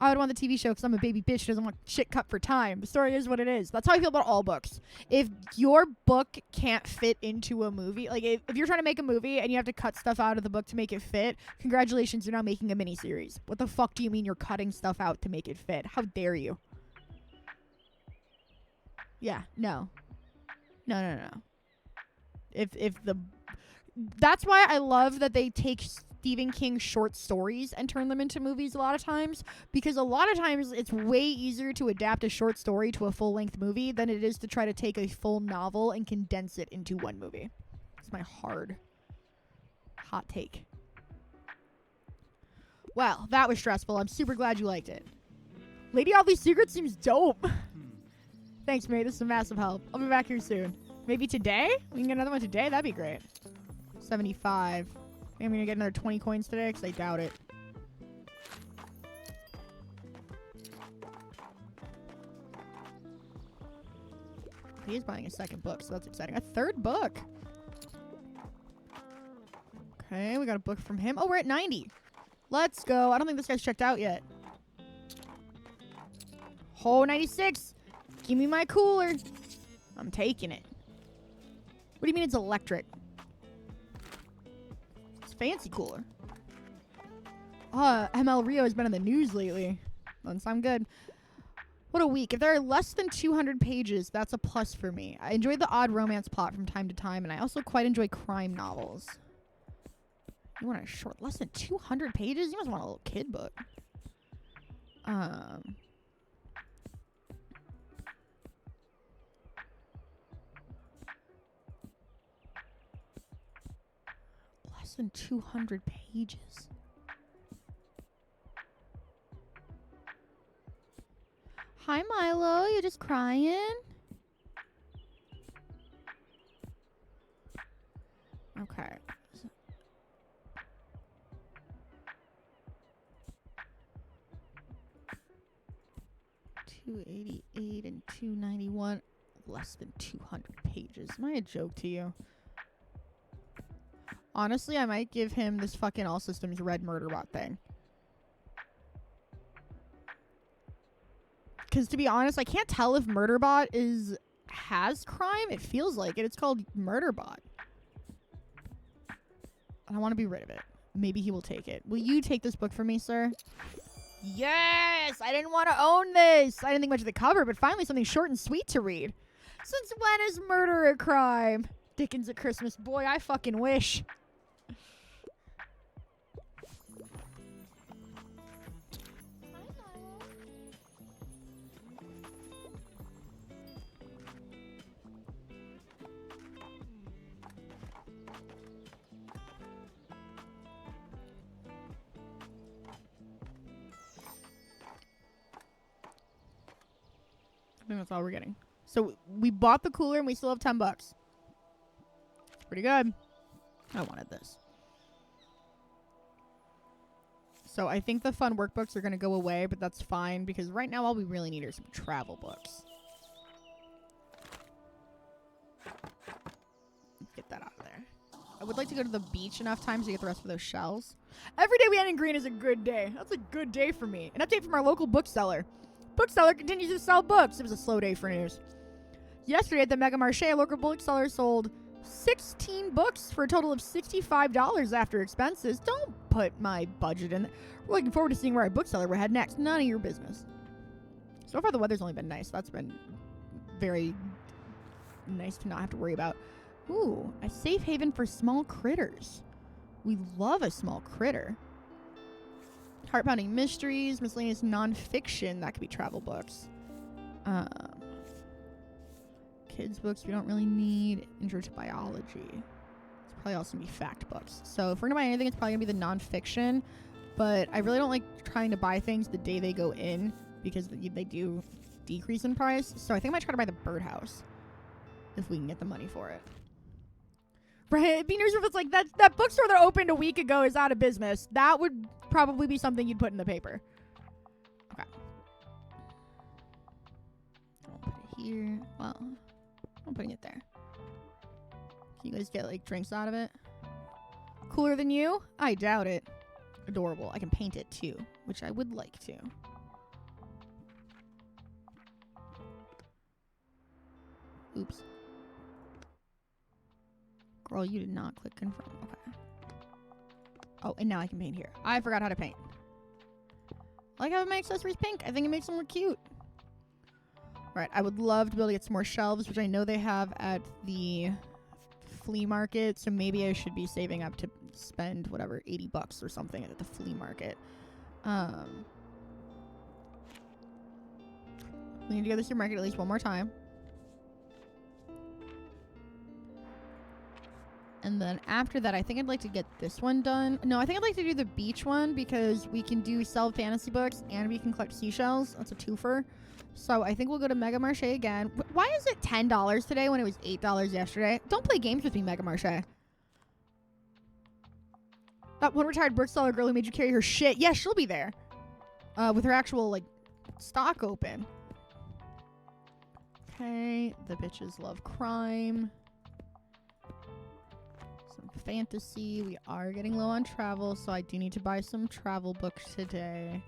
I would want the TV show because I'm a baby bitch who doesn't want shit cut for time. The story is what it is. That's how I feel about all books. If your book can't fit into a movie, like if you're trying to make a movie and you have to cut stuff out of the book to make it fit, congratulations, you're now making a miniseries. What the fuck do you mean you're cutting stuff out to make it fit? How dare you? Yeah, no. No. That's why I love that they take Stephen King short stories and turn them into movies a lot of times, because a lot of times it's way easier to adapt a short story to a full-length movie than it is to try to take a full novel and condense it into one movie. It's my hot take. Well, that was stressful. I'm super glad you liked it. Lady Audley's Secret seems dope. Thanks, mate. This is a massive help. I'll be back here soon. Maybe today? We can get another one today? That'd be great. $1.75. I'm gonna get another 20 coins today because I doubt it. He is buying a second book, so that's exciting. A third book. Okay, we got a book from him. Oh, we're at 90. Let's go. I don't think this guy's checked out yet. Oh, 96. Give me my cooler. I'm taking it. What do you mean it's electric? It's a fancy cooler. ML Rio has been in the news lately. Doesn't sound good. What a week. If there are less than 200 pages, that's a plus for me. I enjoy the odd romance plot from time to time, and I also quite enjoy crime novels. You want a short, less than 200 pages? You must want a little kid book. Less than 200 pages. Hi, Milo. You just crying? Okay. 288 and 291. Less than 200 pages. Am I a joke to you? Honestly, I might give him this fucking All Systems Red Murderbot thing. Because to be honest, I can't tell if Murderbot has crime. It feels like it. It's called Murderbot. I want to be rid of it. Maybe he will take it. Will you take this book for me, sir? Yes! I didn't want to own this. I didn't think much of the cover, but finally something short and sweet to read. Since when is murder a crime? Dickens at Christmas. Boy, I fucking wish. I think that's all we're getting. So we bought the cooler and we still have $10. It's pretty good. I wanted this. So I think the fun workbooks are going to go away, but that's fine because right now all we really need are some travel books. Let's get that out of there. I would like to go to the beach enough times to get the rest of those shells. Every day we end in green is a good day. That's a good day for me. An update from our local bookseller. Bookseller continues to sell books. It was a slow day for news. Yesterday at the Mega Marché, a local bookseller sold 16 books for a total of $65 after expenses. Don't put my budget in. We're looking forward to seeing where our bookseller will head next. None of your business. So far, the weather's only been nice. That's been very nice to not have to worry about. Ooh, a safe haven for small critters. We love a small critter. Heart-pounding mysteries, miscellaneous non-fiction. That could be travel books. Kids books we don't really need. Intro to biology. It's probably also going to be fact books. So if we're going to buy anything, it's probably going to be the non-fiction. But I really don't like trying to buy things the day they go in because they do decrease in price. So I think I might try to buy the birdhouse if we can get the money for it. Right? It'd be nice if it's like that bookstore that opened a week ago is out of business. That would probably be something you'd put in the paper. Okay. I'll put it here. Well, I'm putting it there. Can you guys get like drinks out of it? Cooler than you? I doubt it. Adorable. I can paint it too, which I would like to. Oops. Girl, you did not click confirm. Okay. Oh, and now I can paint here. I forgot how to paint. I like having my accessories pink. I think it makes them more cute. Right. I would love to be able to get some more shelves, which I know they have at the flea market. So maybe I should be saving up to spend whatever, $80 or something at the flea market. We need to go to the supermarket at least one more time. And then after that, I think I'd like to get this one done. No, I think I'd like to do the beach one because we can sell fantasy books and we can collect seashells. That's a twofer. So I think we'll go to Mega Marché again. Why is it $10 today when it was $8 yesterday? Don't play games with me, Mega Marché. That one retired bookseller girl who made you carry her shit. Yeah, she'll be there. With her actual, like, stock open. Okay. The bitches love crime. Some fantasy. We are getting low on travel, so I do need to buy some travel books today.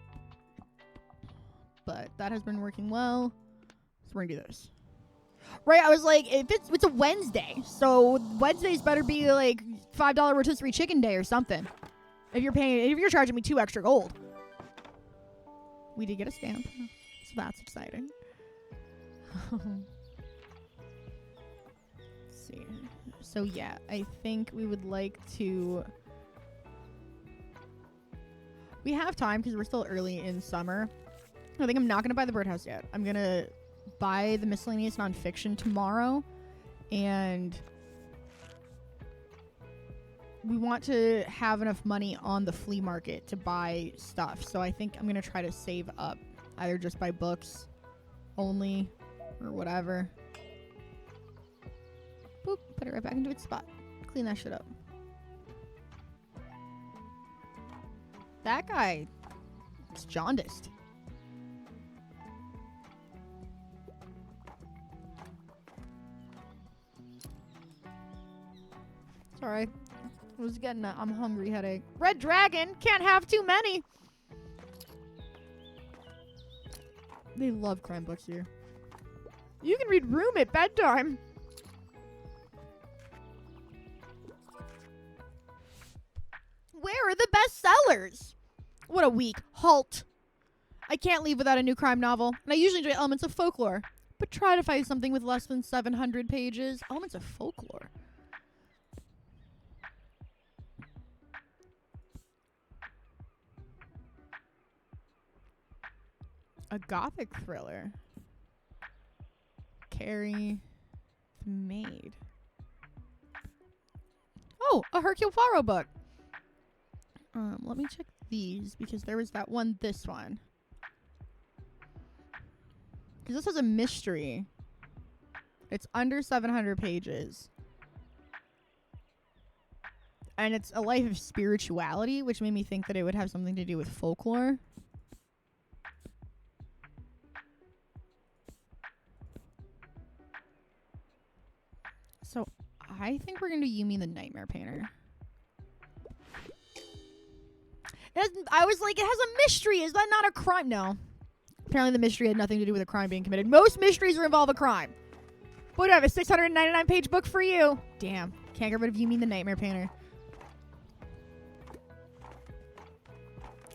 But that has been working well. So we're gonna do this. Right, I was like, if it's a Wednesday, so Wednesdays better be like $5 rotisserie chicken day or something. If you're charging me 2 extra gold. We did get a stamp, so that's exciting. Let's see. So yeah, I think we would like to. We have time because we're still early in summer. I think I'm not gonna buy the birdhouse yet. I'm gonna buy the miscellaneous nonfiction tomorrow, and we want to have enough money on the flea market to buy stuff. So I think I'm gonna try to save up, either just buy books only or whatever. Boop, put it right back into its spot. Clean that shit up. That guy is jaundiced. Sorry. I was getting a I'm hungry headache. Red Dragon! Can't have too many! They love crime books here. You can read Room at bedtime! Where are the bestsellers? What a week. Halt. I can't leave without a new crime novel, and I usually enjoy elements of folklore. But try to find something with less than 700 pages. Elements of folklore. A gothic thriller. Carrie the Maid. Oh, a Hercule Poirot book. Let me check these because there was that one, this one. Because this is a mystery. It's under 700 pages. And it's a life of spirituality, which made me think that it would have something to do with folklore. So I think we're going to do Yumi the Nightmare Painter. I was like, it has a mystery. Is that not a crime? No. Apparently the mystery had nothing to do with a crime being committed. Most mysteries involve a crime. What do I have? A 699 page book for you. Damn. Can't get rid of Yumi the Nightmare Painter.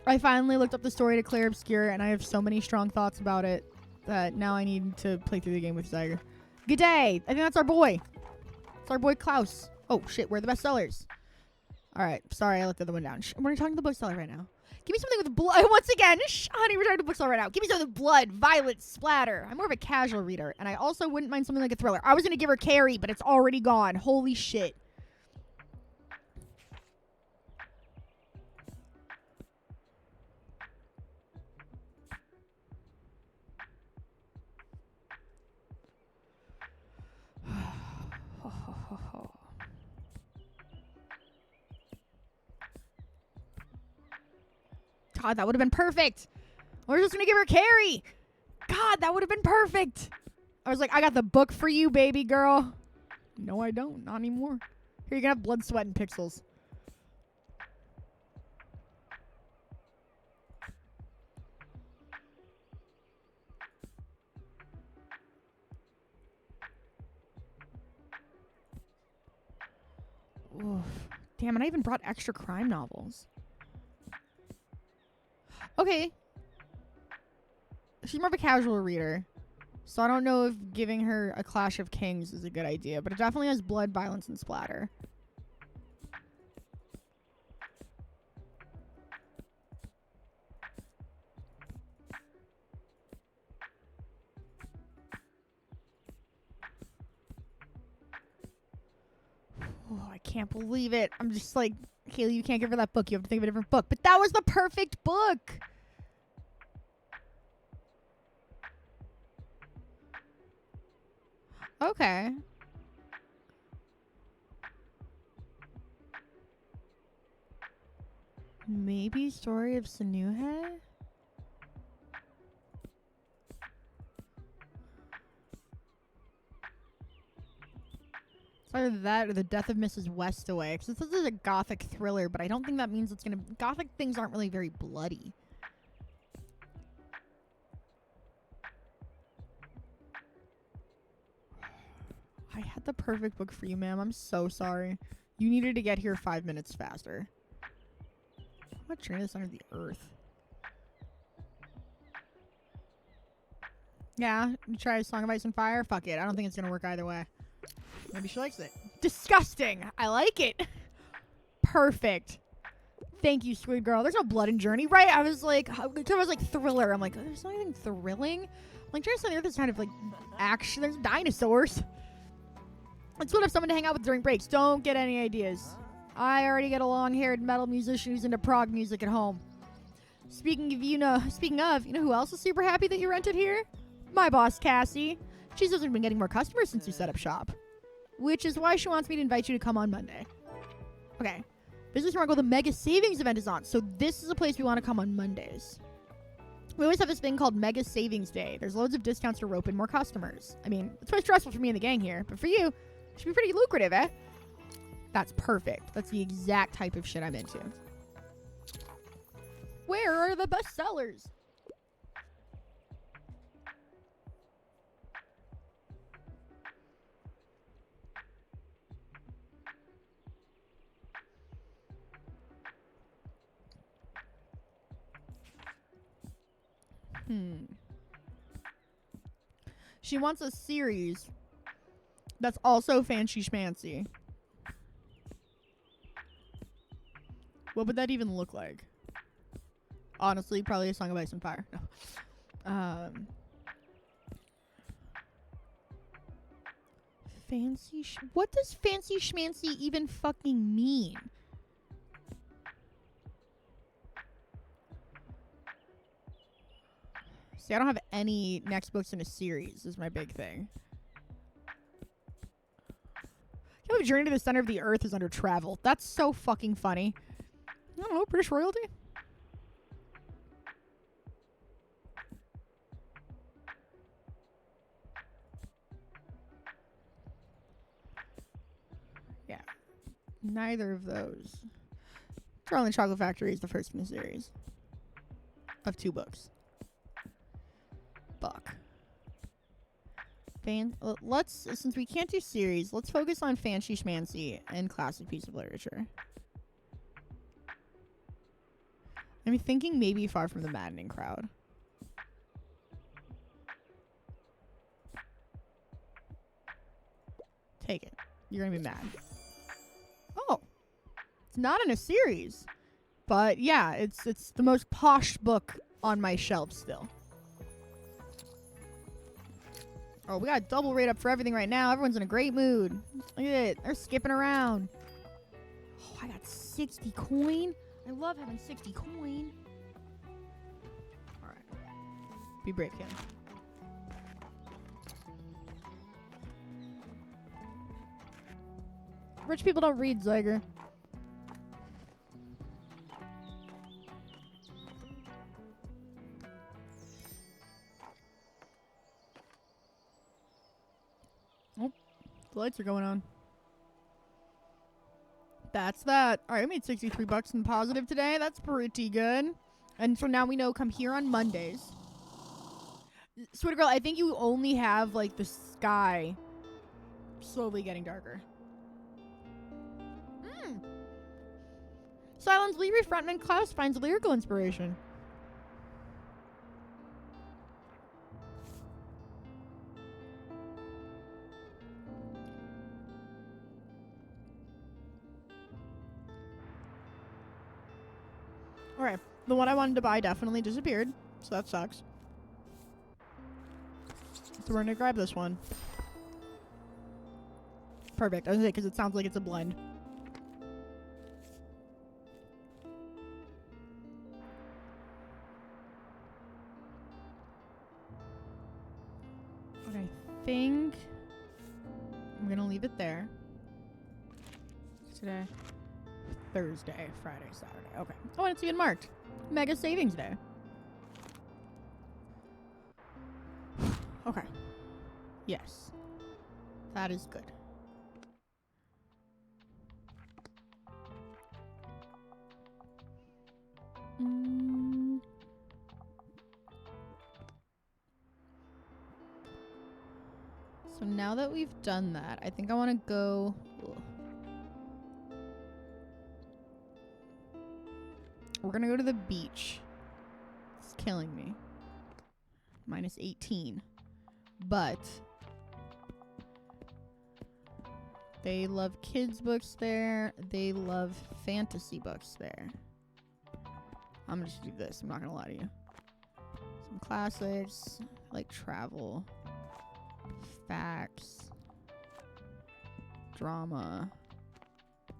I finally looked up the story to Claire Obscure, and I have so many strong thoughts about it that now I need to play through the game with Zyger. Good day. I think that's our boy. It's our boy Klaus. Oh, shit. Where are the bestsellers? All right. Sorry, I let the other one down. We're talking to the bookseller right now. Give me something with blood. Once again, honey, we're talking to the bookseller right now. Give me something with blood, violence, splatter. I'm more of a casual reader, and I also wouldn't mind something like a thriller. I was going to give her Carrie, but it's already gone. Holy shit. God, that would have been perfect. We're just going to give her Carrie. God, that would have been perfect. I was like, I got the book for you, baby girl. No, I don't. Not anymore. Here, you're going to have blood, sweat, and pixels. Oof. Damn, and I even brought extra crime novels. Okay. She's more of a casual reader. So I don't know if giving her a Clash of Kings is a good idea. But it definitely has blood, violence, and splatter. Oh, I can't believe it. I'm just like, Kaylee, you can't give her that book. You have to think of a different book. But that was the perfect book. Okay. Maybe Story of Sinuhe? It's either that or The Death of Mrs. Westaway. Because this is a gothic thriller, but I don't think that means it's gonna... Gothic things aren't really very bloody. I had the perfect book for you, ma'am. I'm so sorry. You needed to get here 5 minutes faster. I'm gonna train this under the earth. Yeah, you try a Song of Ice and Fire? Fuck it. I don't think it's gonna work either way. Maybe she likes it. Disgusting! I like it! Perfect. Thank you, sweet girl. There's no blood in Journey, right? I was like thriller. I'm like, there's not anything thrilling. Like, Trace on the Earth is kind of like action. There's dinosaurs. It's good to have someone to hang out with during breaks. Don't get any ideas. I already get a long-haired metal musician who's into prog music at home. Speaking of, you know who else is super happy that you rented here? My boss, Cassie. She's just been getting more customers since you set up shop. Which is why she wants me to invite you to come on Monday. Okay. Business Market, the Mega Savings event is on. So this is a place we want to come on Mondays. We always have this thing called Mega Savings Day. There's loads of discounts to rope in more customers. I mean, it's quite stressful for me and the gang here. But for you, it should be pretty lucrative, eh? That's perfect. That's the exact type of shit I'm into. Where are the best sellers? She wants a series that's also fancy schmancy. What would that even look like? Honestly, probably a Song of Ice and Fire. No. What does fancy schmancy even fucking mean? See, I don't have any next books in a series is my big thing. You know, Journey to the Center of the Earth is under travel. That's so fucking funny. I don't know, British royalty? Yeah. Neither of those. Charlie and Chocolate Factory is the first in the series. Of 2 books. Fuck. Let's, since we can't do series, let's focus on fancy schmancy and classic piece of literature. I'm thinking maybe Far From the Maddening Crowd. Take it. You're gonna be mad. Oh. It's not in a series. But yeah, it's the most posh book on my shelf still. Oh, we got double rate up for everything right now. Everyone's in a great mood. Look at it. They're skipping around. Oh, I got 60 coin. I love having 60 coin. Alright. Be brave, Kim. Rich people don't read, Zyger. Oh, the lights are going on. That's that. All right, I made 63 bucks in positive today. That's pretty good. And so now we know come here on Mondays. Sweet girl, I think you only have like the sky slowly getting darker. Silence Leary frontman Klaus finds lyrical inspiration. Alright, the one I wanted to buy definitely disappeared, so that sucks. So we're gonna grab this one. Perfect, I was gonna say, because it sounds like it's a blend. Okay, I think I'm gonna leave it there today. Thursday, Friday, Saturday. Okay. Oh, and it's even marked. Mega Savings Day. Okay. Yes. That is good. So now that we've done that, I think I want to go... Ugh. We're going to go to the beach. It's killing me. Minus 18. But... they love kids' books there. They love fantasy books there. I'm gonna just do this. I'm not gonna lie to you. Some classics. I like travel. Facts. Drama.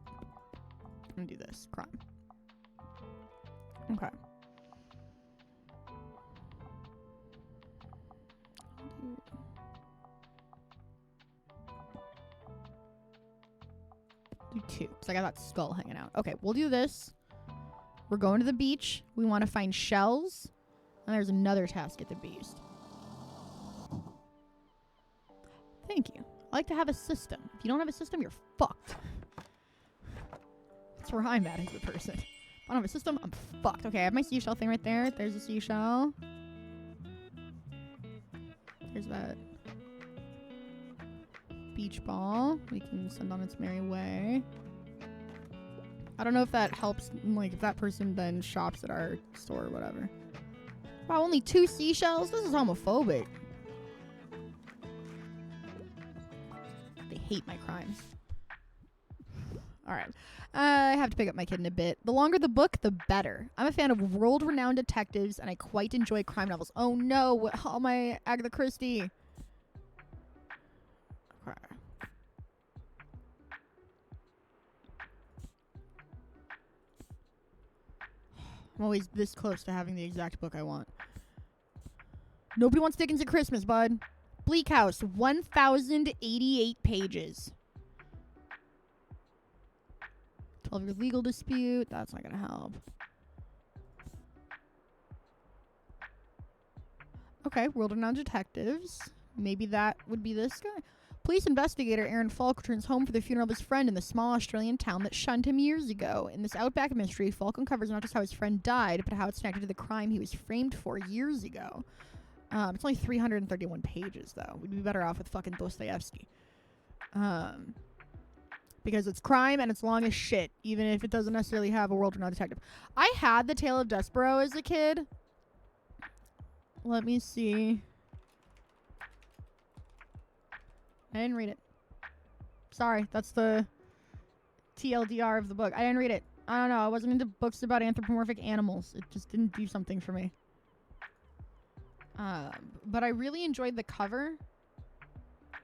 I'm gonna do this. Crime. Okay. Do 2, because I got that skull hanging out. Okay, we'll do this. We're going to the beach. We want to find shells. And there's another task at the beast. Thank you. I like to have a system. If you don't have a system, you're fucked. That's where I'm at as a person. If I don't have a system, I'm fucked. Okay, I have my seashell thing right there. There's a seashell. There's that beach ball. We can send on its merry way. I don't know if that helps, like, if that person then shops at our store or whatever. Wow, only 2 seashells? This is homophobic. They hate my crimes. Alright. I have to pick up my kid in a bit. The longer the book, the better. I'm a fan of world-renowned detectives, and I quite enjoy crime novels. Oh no, all my Agatha Christie. Okay. I'm always this close to having the exact book I want. Nobody wants Dickens at Christmas, bud. Bleak House, 1,088 pages. 12-year legal dispute. That's not going to help. Okay, world-renowned detectives. Maybe that would be this guy. Police investigator Aaron Falk returns home for the funeral of his friend in the small Australian town that shunned him years ago. In this outback mystery, Falk uncovers not just how his friend died, but how it's connected to the crime he was framed for years ago. It's only 331 pages, though. We'd be better off with fucking Dostoevsky. Because it's crime and it's long as shit, even if it doesn't necessarily have a world-renowned detective. I had The Tale of Despereaux as a kid. Let me see. I didn't read it. Sorry, that's the TLDR of the book. I didn't read it. I don't know. I wasn't into books about anthropomorphic animals. It just didn't do something for me. But I really enjoyed the cover.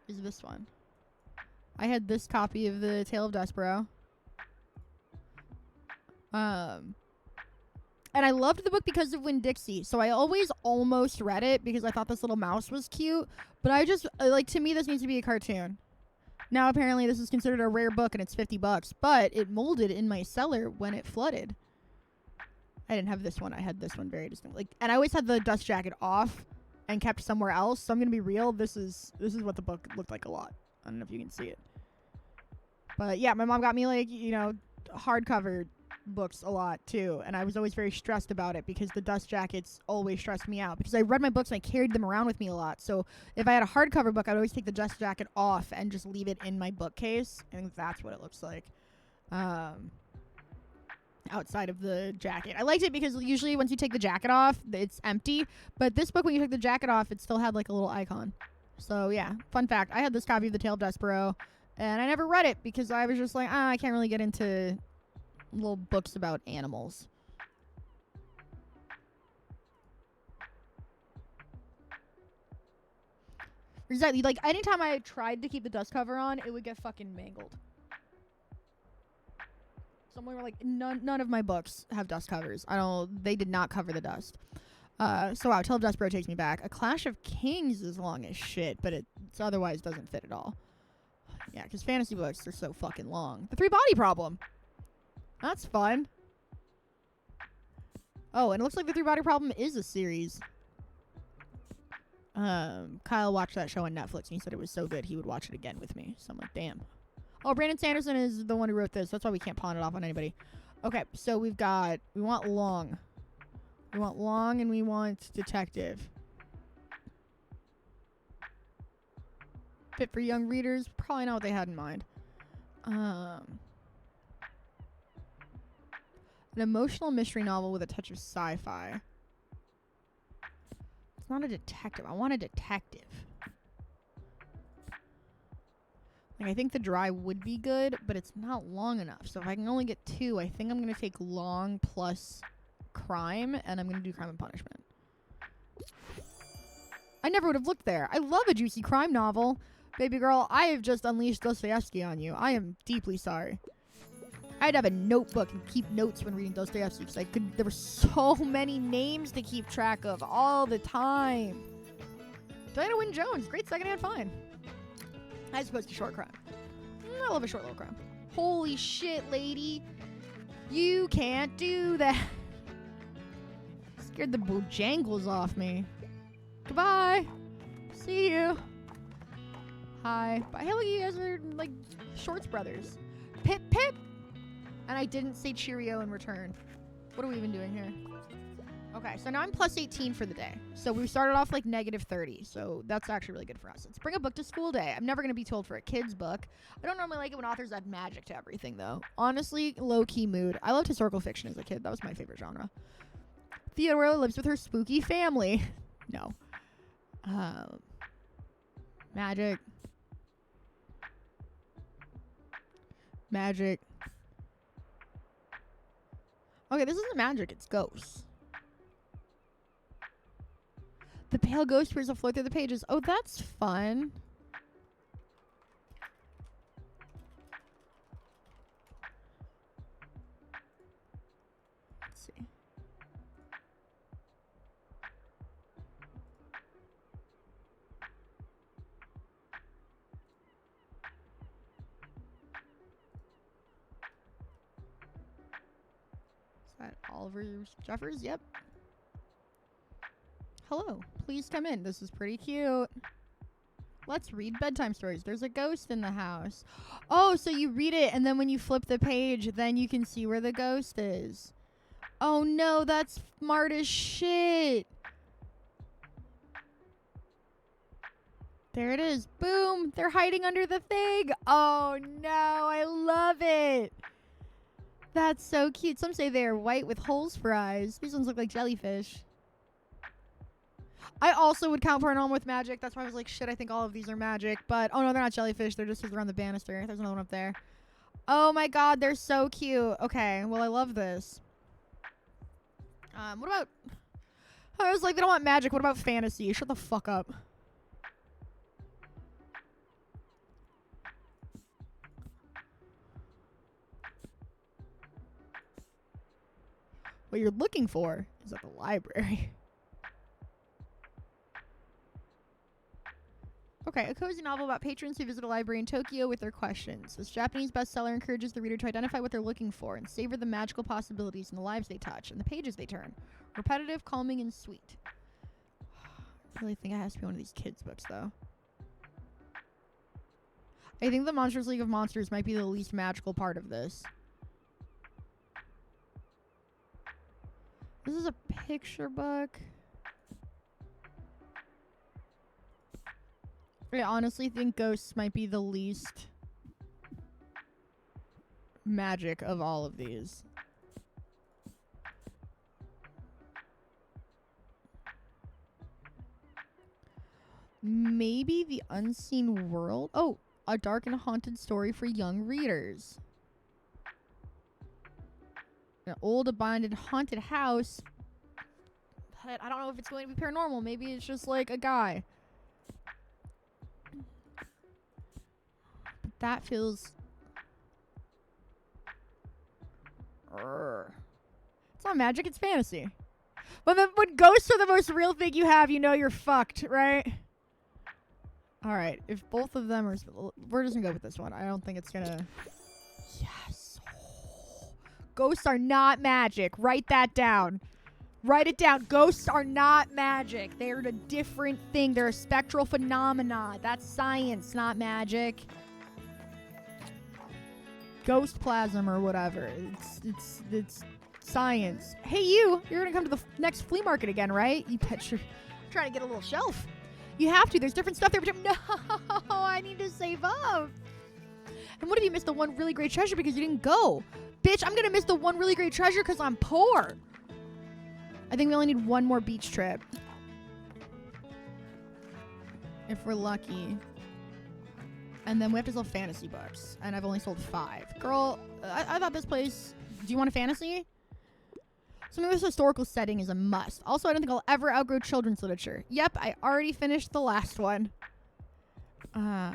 Is this one. I had this copy of The Tale of Despereaux. And I loved the book because of Winn-Dixie. So I always almost read it because I thought this little mouse was cute. But I just, like, to me, this needs to be a cartoon. Now, apparently, this is considered a rare book and it's $50. But it molded in my cellar when it flooded. I didn't have this one. I had this one very distinctly. Like, and I always had the dust jacket off and kept somewhere else. So I'm going to be real. This is what the book looked like a lot. I don't know if you can see it. But yeah, my mom got me, like, you know, hardcover books a lot too, and I was always very stressed about it because the dust jackets always stressed me out because I read my books and I carried them around with me a lot. So if I had a hardcover book, I'd always take the dust jacket off and just leave it in my bookcase. I think that's what it looks like outside of the jacket. I liked it because usually once you take the jacket off, it's empty, but this book, when you took the jacket off, it still had like a little icon. So yeah, fun fact, I had this copy of The Tale of Despereaux and I never read it because I was just like, I can't really get into little books about animals. Exactly. Like, anytime I tried to keep the dust cover on, it would get fucking mangled. Someone were like, none of my books have dust covers. They did not cover the dust. So wow, Tale of Despereaux takes me back. A Clash of Kings is long as shit, but it's otherwise doesn't fit at all. Yeah, because fantasy books are so fucking long. The Three Body Problem. That's fun. Oh, and it looks like The Three Body Problem is a series. Kyle watched that show on Netflix and he said it was so good he would watch it again with me. So I'm like, damn. Oh, Brandon Sanderson is the one who wrote this. That's why we can't pawn it off on anybody. Okay, so we want long. We want long and we want detective. Fit for young readers. Probably not what they had in mind. An emotional mystery novel with a touch of sci-fi. It's not a detective. I want a detective. Like, I think The Dry would be good, but it's not long enough. So if I can only get 2, I think I'm going to take long plus crime, and I'm going to do crime and punishment. I never would have looked there. I love a juicy crime novel. Baby girl, I have just unleashed Dostoevsky on you. I am deeply sorry. I'd have a notebook and keep notes when reading Dostoevsky because there were so many names to keep track of all the time. Diana Wynne Jones, great secondhand find. As opposed to short crime. I love a short little crime. Holy shit, lady. You can't do that. Scared the bojangles off me. Goodbye. See you. Hi. Bye. Hey, look, you guys are like Shorts brothers. Pip, pip. And I didn't say cheerio in return. What are we even doing here? Okay, so now I'm plus 18 for the day. So we started off like negative 30. So that's actually really good for us. Let's bring a book to school day. I'm never going to be told for a kid's book. I don't normally like it when authors add magic to everything, though. Honestly, low-key mood. I loved historical fiction as a kid. That was my favorite genre. Theodora lives with her spooky family. No. Magic. Magic. Okay, this isn't magic, it's ghosts. The pale ghost appears to float through the pages. Oh, that's fun. Let's see. Is that Oliver Jeffers? Yep. Hello, please come in. This is pretty cute. Let's read bedtime stories. There's a ghost in the house. Oh, so you read it, and then when you flip the page, then you can see where the ghost is. Oh no, that's smart as shit. There it is. Boom. They're hiding under the thing. Oh no, I love it. That's so cute. Some say they are white with holes for eyes. These ones look like jellyfish. I also would count paranormal with magic. That's why I was like, shit, I think all of these are magic. But, oh no, they're not jellyfish. They're just because they're on the banister. There's another one up there. Oh my god, they're so cute. Okay, well, I love this. What about... I was like, they don't want magic. What about fantasy? Shut the fuck up. What you're looking for is at the library. Okay, a cozy novel about patrons who visit a library in Tokyo with their questions. This Japanese bestseller encourages the reader to identify what they're looking for and savor the magical possibilities in the lives they touch and the pages they turn. Repetitive, calming, and sweet. I really think it has to be one of these kids' books, though. I think the Monsters League of Monsters might be the least magical part of this. This is a picture book. I honestly think ghosts might be the least magic of all of these. Maybe The Unseen World? Oh, a dark and haunted story for young readers. An old abandoned haunted house. But I don't know if it's going to be paranormal. Maybe it's just like a guy. But that feels... It's not magic, it's fantasy. When ghosts are the most real thing you have, you know you're fucked, right? Alright, if both of them are... We're just gonna go with this one. I don't think it's gonna... Yes! Oh, Ghosts are not magic. Write that down. Write it down. Ghosts are not magic. They're a different thing. They're a spectral phenomena. That's science, not magic. Ghost plasm or whatever. It's science. Hey, you're gonna come to the next flea market again, right? You bet you're trying to get a little shelf. You have to. There's different stuff there. No, I need to save up. And what if you missed the one really great treasure because you didn't go? Bitch, I'm gonna miss the one really great treasure because I'm poor. I think we only need one more beach trip. If we're lucky. And then we have to sell fantasy books. And I've only sold 5. Girl, I thought this place... Do you want a fantasy? Something with a historical setting is a must. Also, I don't think I'll ever outgrow children's literature. Yep, I already finished the last one. I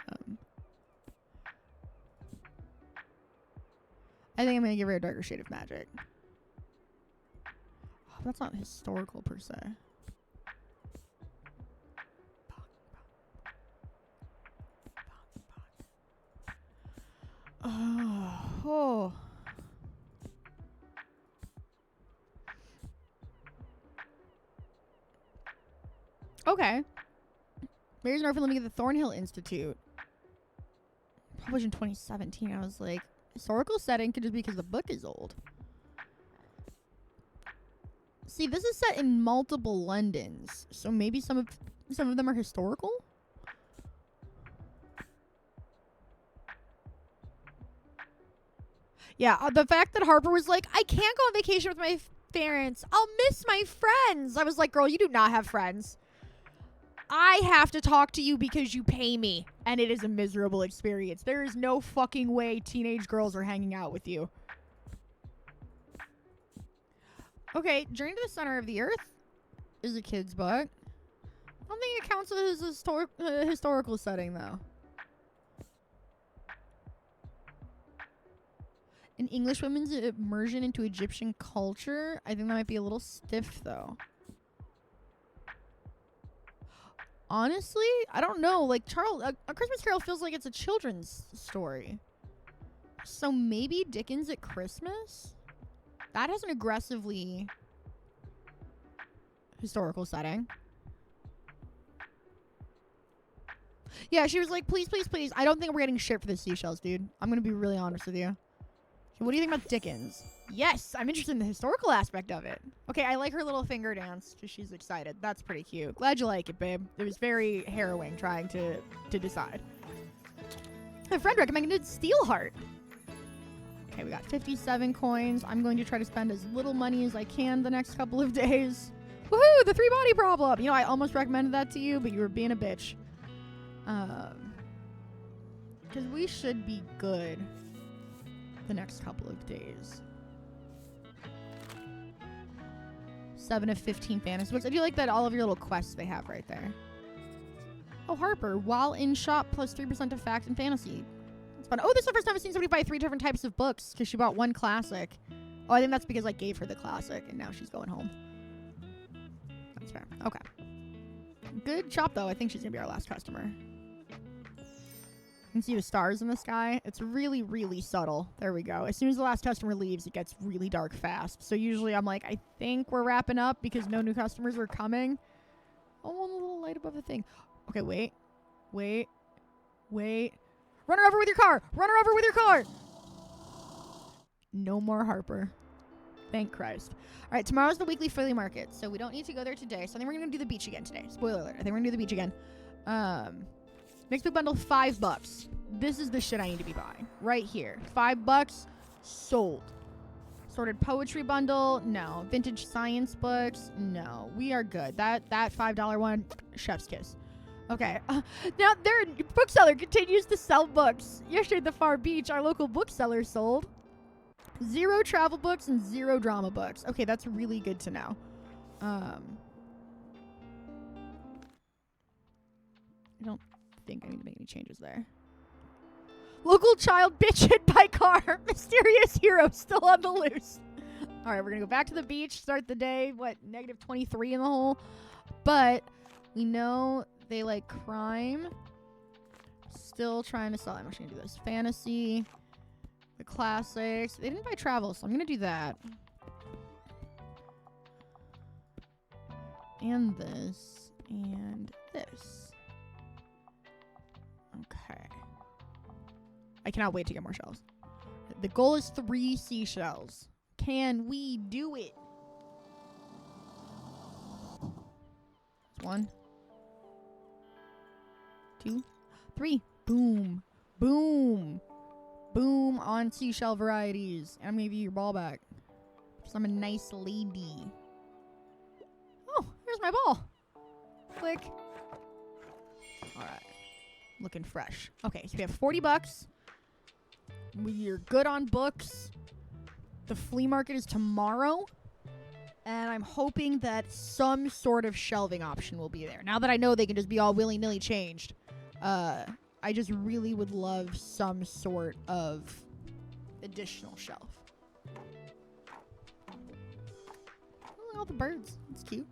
think I'm going to give her a darker shade of magic. Oh, that's not historical per se. Oh. Okay. Mary's an orphan living at the Thornhill Institute. Published in 2017. I was like, historical setting could just be because the book is old. See, this is set in multiple Londons, so maybe some of them are historical. Yeah, the fact that Harper was like, I can't go on vacation with my parents. I'll miss my friends. I was like, girl, you do not have friends. I have to talk to you because you pay me. And it is a miserable experience. There is no fucking way teenage girls are hanging out with you. Okay, Journey to the Center of the Earth is a kid's book. I don't think it counts as a historical setting, though. An English woman's immersion into Egyptian culture. I think that might be a little stiff, though. Honestly, I don't know. Like, A Christmas Carol feels like it's a children's story. So maybe Dickens at Christmas? That has an aggressively historical setting. Yeah, she was like, please, please, please. I don't think we're getting shit for the seashells, dude. I'm going to be really honest with you. What do you think about Dickens? Yes, I'm interested in the historical aspect of it. Okay, I like her little finger dance because she's excited. That's pretty cute. Glad you like it, babe. It was very harrowing trying to decide. A friend recommended Steelheart. Okay, we got 57 coins. I'm going to try to spend as little money as I can the next couple of days. Woohoo! The 3-body problem! You know, I almost recommended that to you, but you were being a bitch. Because we should be good the next couple of days. 7 of 15 fantasy books. I do like that all of your little quests they have right there. Oh, Harper. While in shop, plus 3% of fact and fantasy. That's fun. Oh, this is the first time I've seen somebody buy 3 different types of books because she bought 1 classic. Oh, I think that's because I gave her the classic and now she's going home. That's fair. Okay. Good shop, though. I think she's going to be our last customer. You can see the stars in the sky. It's really, really subtle. There we go. As soon as the last customer leaves, it gets really dark fast. So usually I'm like, I think we're wrapping up because no new customers are coming. Oh, a little light above the thing. Okay, wait. Wait. Wait. Run her over with your car! Run her over with your car! No more Harper. Thank Christ. All right, tomorrow's the weekly flea market, so we don't need to go there today. So I think we're going to do the beach again today. Spoiler alert. I think we're going to do the beach again. Mixed book bundle, $5. This is the shit I need to be buying. Right here. $5. Sold. Sorted poetry bundle. No. Vintage science books. No. We are good. That $5 one, chef's kiss. Okay. Now, their bookseller continues to sell books. Yesterday at the Far Beach, our local bookseller sold 0 travel books and 0 drama books. Okay, that's really good to know. I don't think I need to make any changes there. Local child bitch hit by car. Mysterious hero still on the loose. All right, we're gonna go back to the beach, start the day, negative 23 in the hole. But we know they like crime. Still trying to sell. I'm actually gonna do this. Fantasy. The classics. They didn't buy travel, so I'm gonna do that. And this. And this. Okay. I cannot wait to get more shells. The goal is 3 seashells. Can we do it? 1, 2, 3. Boom. Boom. Boom on seashell varieties. And I'm gonna give you your ball back. Because I'm a nice lady. Oh, here's my ball. Click. Alright. Looking fresh. Okay, so we have $40. We're good on books. The flea market is tomorrow. And I'm hoping that some sort of shelving option will be there. Now that I know they can just be all willy-nilly changed. I just really would love some sort of additional shelf. Oh, all the birds. That's cute.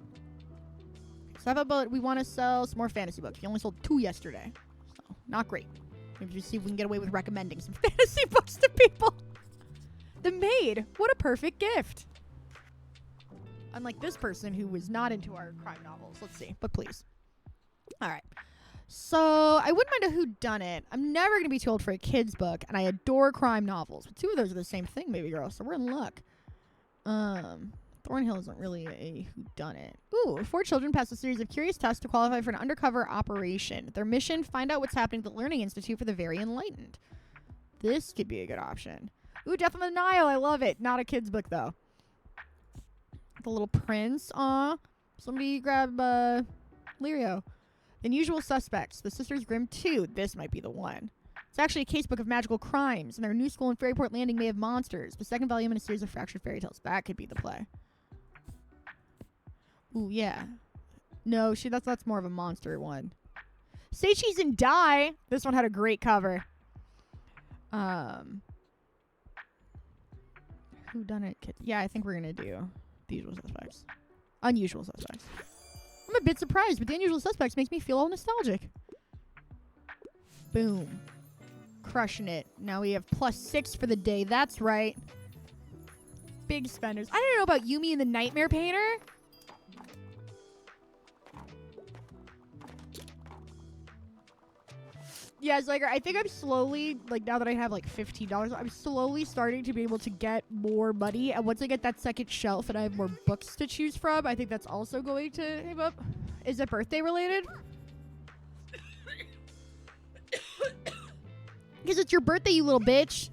So how about we want to sell some more fantasy books. We only sold 2 yesterday. So, not great. Maybe just see if we can get away with recommending some fantasy books to people. The Maid. What a perfect gift. Unlike this person who was not into our crime novels. Let's see. But please. All right. So, I wouldn't mind a whodunit. I'm never going to be too old for a kid's book, and I adore crime novels. But 2 of those are the same thing, baby girl, so we're in luck. Thornhill isn't really a whodunit. Ooh, 4 children pass a series of curious tests to qualify for an undercover operation. Their mission, find out what's happening at the Learning Institute for the Very Enlightened. This could be a good option. Ooh, Death on the Nile, I love it. Not a kid's book, though. The Little Prince, aw. Somebody grab, Lirio. Unusual Suspects, The Sisters Grimm 2. This might be the one. It's actually a casebook of magical crimes, and their new school in Fairyport Landing may have monsters. The 2nd volume in a series of fractured fairy tales. That could be the play. Ooh, yeah. No, that's more of a monster one. Say Cheese and Die. This one had a great cover. Whodunit kids. Yeah, I think we're gonna do The Usual Suspects. Unusual Suspects. I'm a bit surprised, but The Unusual Suspects makes me feel all nostalgic. Boom. Crushing it. Now we have +6 for the day. That's right. Big spenders. I don't know about Yumi and the Nightmare Painter. Yeah, Zyger, I think I'm slowly, like, now that I have, like, $15, I'm slowly starting to be able to get more money. And once I get that second shelf and I have more books to choose from, I think that's also going to save up. Is it birthday related? Because it's your birthday, you little bitch.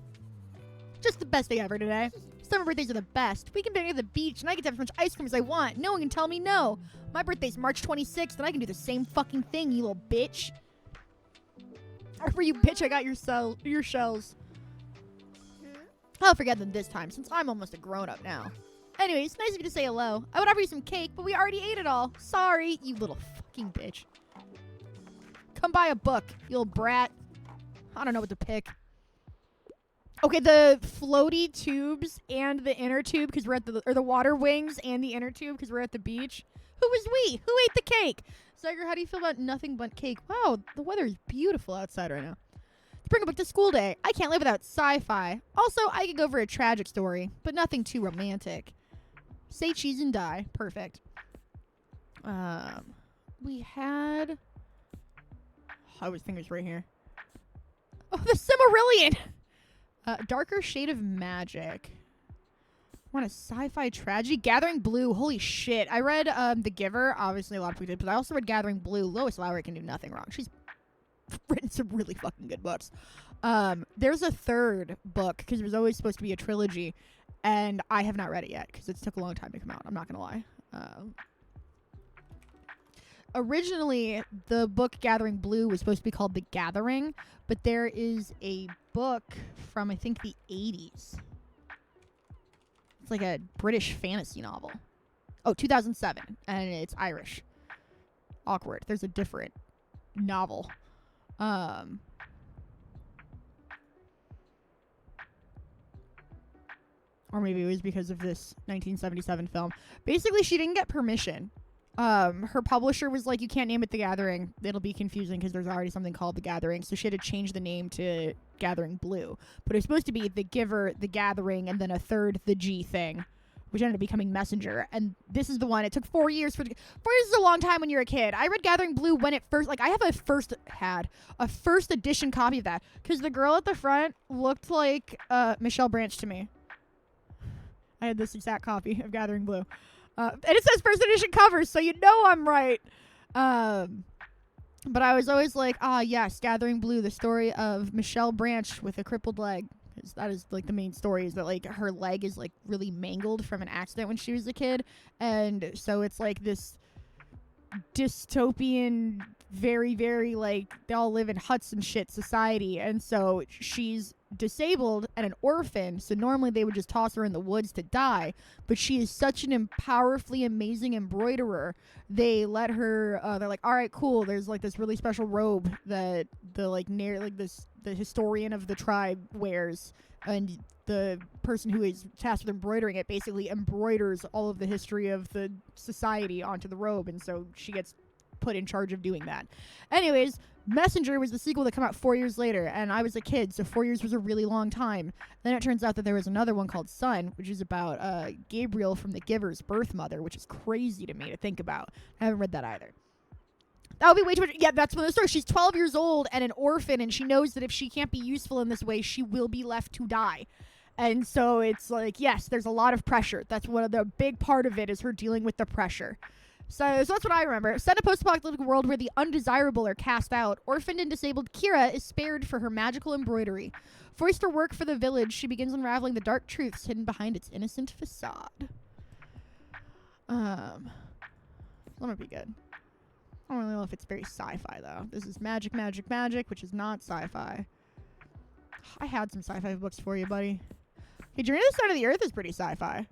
Just the best day ever today. Summer birthdays are the best. We can be at the beach and I get to have as much ice cream as I want. No one can tell me no. My birthday's March 26th and I can do the same fucking thing, you little bitch. For you bitch, I got your shells. I'll forget them this time, since I'm almost a grown-up now. Anyway, it's nice of you to say hello. I would offer you some cake, but we already ate it all. Sorry, you little fucking bitch. Come buy a book, you little brat. I don't know what to pick. Okay, the floaty tubes and the inner tube, because we're at the water wings and the inner tube, because we're at the beach. Who was we? Who ate the cake? Zyger, how do you feel about nothing but cake? Wow, the weather is beautiful outside right now. Let's bring a book to school day. I can't live without sci-fi. Also, I could go for a tragic story, but nothing too romantic. Say Cheese and Die. Perfect. We had... I was fingers right here. Oh, the Cimmerillion! Darker Shade of Magic. Want a sci-fi tragedy? Gathering Blue. Holy shit. I read The Giver. Obviously, a lot of people did. But I also read Gathering Blue. Lois Lowry can do nothing wrong. She's written some really fucking good books. There's a 3rd book, because it was always supposed to be a trilogy. And I have not read it yet, because it took a long time to come out. I'm not going to lie. Originally, the book Gathering Blue was supposed to be called The Gathering. But there is a book from, I think, the 80s. It's like a British fantasy novel. Oh, 2007. And it's Irish. Awkward. There's a different novel. Or maybe it was because of this 1977 film. Basically, she didn't get permission. her publisher was like, you can't name it The Gathering. It'll be confusing because there's already something called The Gathering. So she had to change the name to Gathering Blue. But it was supposed to be The Giver, The Gathering, and then a third, The G thing, which ended up becoming Messenger. And this is the one. It took 4 years 4 years is a long time when you're a kid. I read Gathering Blue when it first, like, I have a first edition copy of that because the girl at the front looked like Michelle Branch to me. I had this exact copy of Gathering Blue. And it says first edition covers, so you know I'm right. But I was always like, yes, Gathering Blue, the story of Michelle Branch with a crippled leg. Because that is, like, the main story is that, like, her leg is, like, really mangled from an accident when she was a kid. And so it's, like, this dystopian, very, very, like, they all live in huts and shit society. And so she's disabled and an orphan, so normally they would just toss her in the woods to die, but she is such an powerfully amazing embroiderer. They let her they're like, all right, cool, there's like this really special robe that the historian of the tribe wears, and the person who is tasked with embroidering it basically embroiders all of the history of the society onto the robe, and so she gets put in charge of doing that. Anyways, Messenger was the sequel that came out 4 years later, and I was a kid, so 4 years was a really long time. Then it turns out that there was another one called Sun, which is about Gabriel from the Giver's birth mother, which is crazy to me to think about. I haven't read that either. That would be way too much. Yeah, that's one of the stories. She's 12 years old and an orphan, and she knows that if she can't be useful in this way, she will be left to die. And so it's like, yes, there's a lot of pressure. That's one of the big part of it is her dealing with the pressure. So that's what I remember. Set in a post-apocalyptic world where the undesirable are cast out, orphaned and disabled Kira is spared for her magical embroidery. Forced to work for the village, she begins unraveling the dark truths hidden behind its innocent facade. That might be good. I don't really know if it's very sci-fi, though. This is Magic, which is not sci-fi. I had some sci-fi books for you, buddy. Hey, Journey to the Center of the Earth is pretty sci-fi.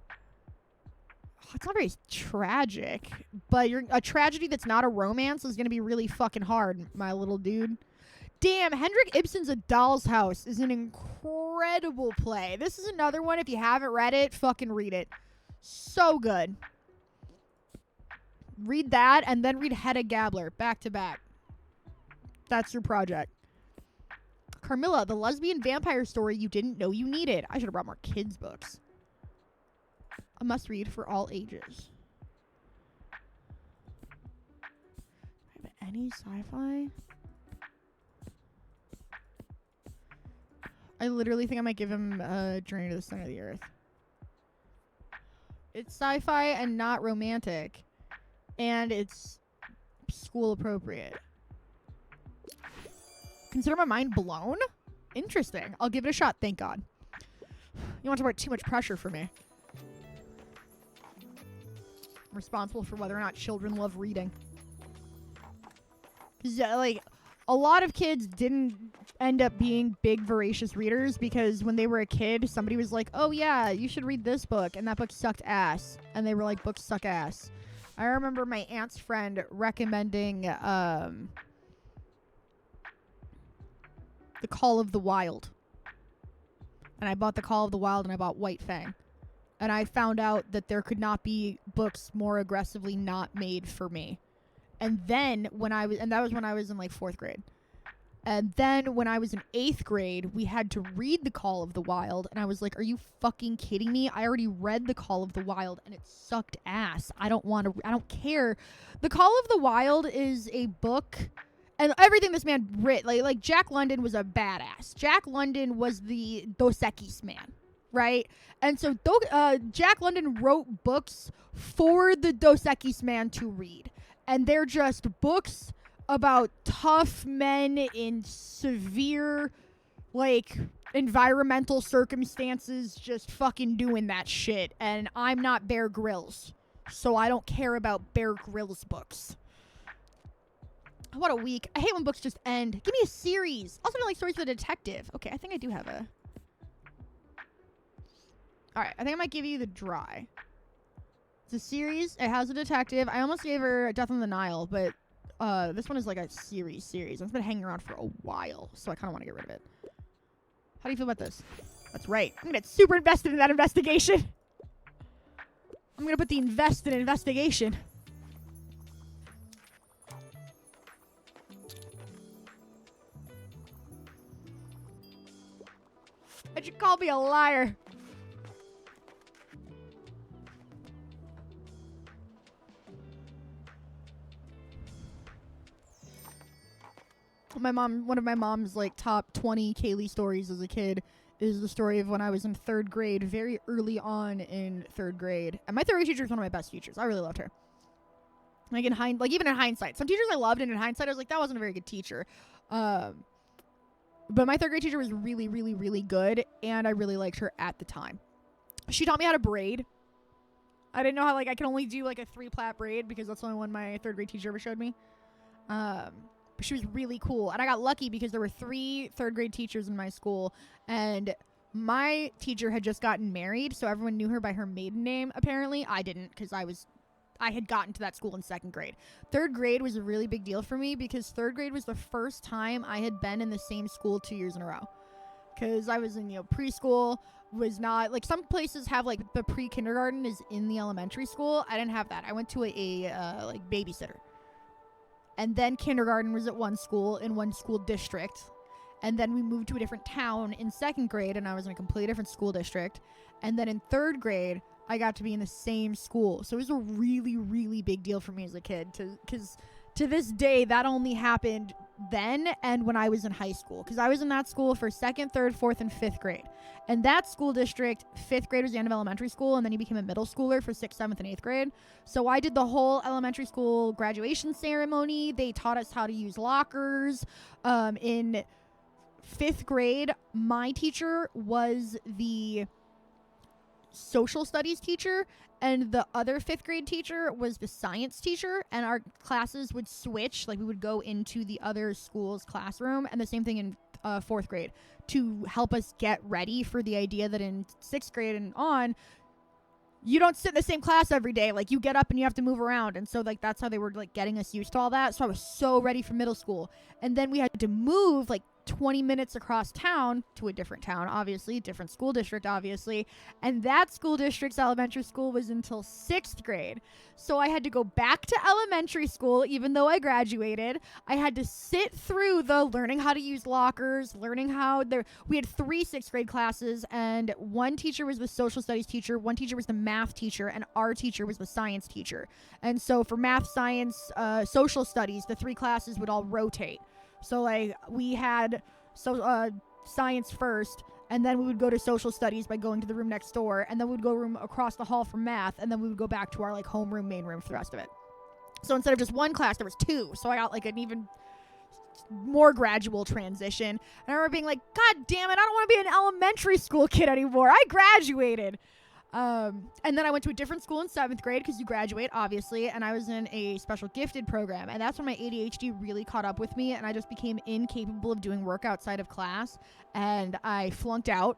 It's not very tragic, but a tragedy that's not a romance is going to be really fucking hard, my little dude. Damn, Henrik Ibsen's A Doll's House is an incredible play. This is another one, if you haven't read it, fucking read it. So good. Read that, and then read Hedda Gabler, back to back. That's your project. Carmilla, the lesbian vampire story you didn't know you needed. I should have brought more kids' books. A must-read for all ages. Have any sci-fi? I literally think I might give him Journey to the Center of the Earth. It's sci-fi and not romantic. And it's school appropriate. Consider my mind blown? Interesting. I'll give it a shot, thank God. You want to put too much pressure for me. I'm responsible for whether or not children love reading. Because, like, a lot of kids didn't end up being big, voracious readers because when they were a kid, somebody was like, oh, yeah, you should read this book. And that book sucked ass. And they were like, books suck ass. I remember my aunt's friend recommending The Call of the Wild. And I bought The Call of the Wild and I bought White Fang. And I found out that there could not be books more aggressively not made for me. And then that was when I was in like 4th grade. And then when I was in 8th grade, we had to read The Call of the Wild. And I was like, are you fucking kidding me? I already read The Call of the Wild and it sucked ass. I don't care. The Call of the Wild is a book, and everything this man writ, like Jack London was a badass. Jack London was the Dos Equis man, right? And so Jack London wrote books for the Dos Equis man to read. And they're just books about tough men in severe, like, environmental circumstances just fucking doing that shit. And I'm not Bear Grylls, so I don't care about Bear Grylls books. What a week. I hate when books just end. Give me a series. Also, I like stories with a detective. Okay, I think I do have a... Alright, I think I might give you The Dry. It's a series. It has a detective. I almost gave her Death on the Nile, but this one is like a series. It's been hanging around for a while, so I kind of want to get rid of it. How do you feel about this? That's right. I'm going to get super invested in that investigation. I'm going to put the invest in investigation And she called me a liar. One of my mom's like top 20 Kaylee stories as a kid is the story of when I was in 3rd grade, very early on in 3rd grade. And my 3rd grade teacher was one of my best teachers. I really loved her. Like even in hindsight, some teachers I loved, and in hindsight I was like, that wasn't a very good teacher. But my 3rd grade teacher was really, really, really good, and I really liked her at the time. She taught me how to braid. I didn't know how, like, I could only do like a 3-plait braid because that's the only one my 3rd grade teacher ever showed me. But she was really cool, and I got lucky because there were 3 3rd grade teachers in my school, and my teacher had just gotten married, so everyone knew her by her maiden name. Apparently, I didn't, because I had gotten to that school in 2nd grade. 3rd grade was a really big deal for me because 3rd grade was the first time I had been in the same school 2 years in a row. Because I was in, preschool, was not, like, some places have, like, the pre-kindergarten is in the elementary school. I didn't have that. I went to a babysitter. And then kindergarten was at one school in one school district. And then we moved to a different town in 2nd grade, and I was in a completely different school district. And then in 3rd grade, I got to be in the same school. So it was a really, really big deal for me as a kid. Because to this day, that only happened then and when I was in high school. Because I was in that school for 2nd, 3rd, 4th, and 5th grade. And that school district, 5th grade was the end of elementary school, and then you became a middle schooler for 6th, 7th, and 8th grade. So I did the whole elementary school graduation ceremony. They taught us how to use lockers. In 5th grade, my teacher was the social studies teacher, and the other 5th grade teacher was the science teacher, and our classes would switch. Like, we would go into the other school's classroom, and the same thing in 4th grade to help us get ready for the idea that in 6th grade and on, you don't sit in the same class every day. Like, you get up and you have to move around. And so, like, that's how they were, like, getting us used to all that. So I was so ready for middle school. And then we had to move, like, 20 minutes across town to a different town, obviously, different school district, obviously. And that school district's elementary school was until 6th grade. So I had to go back to elementary school, even though I graduated. I had to sit through the learning how to use lockers, learning how we had 3 6th grade classes, and one teacher was the social studies teacher, one teacher was the math teacher, and our teacher was the science teacher. And so for math, science, social studies, the 3 classes would all rotate. So, like, we had science first, and then we would go to social studies by going to the room next door, and then we would go room across the hall for math, and then we would go back to our, like, homeroom, main room for the rest of it. So instead of just one class, there was 2. So I got, like, an even more gradual transition. And I remember being like, God damn it, I don't want to be an elementary school kid anymore. I graduated. And then I went to a different school in 7th grade because you graduate, obviously, and I was in a special gifted program, and that's when my ADHD really caught up with me, and I just became incapable of doing work outside of class, and I flunked out.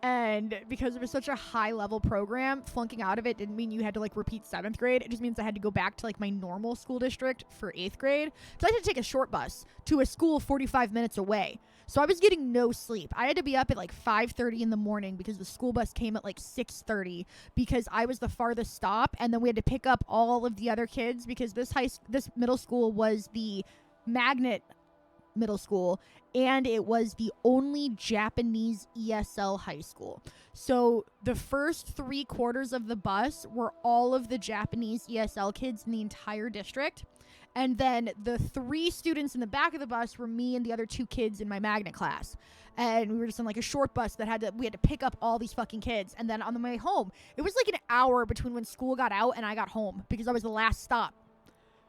And because it was such a high level program, flunking out of it didn't mean you had to, like, repeat 7th grade. It just means I had to go back to, like, my normal school district for 8th grade. So I had to take a short bus to a school 45 minutes away. So I was getting no sleep. I had to be up at, like, 5:30 in the morning because the school bus came at, like, 6:30 because I was the farthest stop. And then we had to pick up all of the other kids because this middle school was the magnet middle school, and it was the only Japanese ESL high school. So the first 3 quarters of the bus were all of the Japanese ESL kids in the entire district. And then the 3 students in the back of the bus were me and the other 2 kids in my magnet class. And we were just on, like, a short bus that we had to pick up all these fucking kids. And then on the way home, it was like an hour between when school got out and I got home because I was the last stop.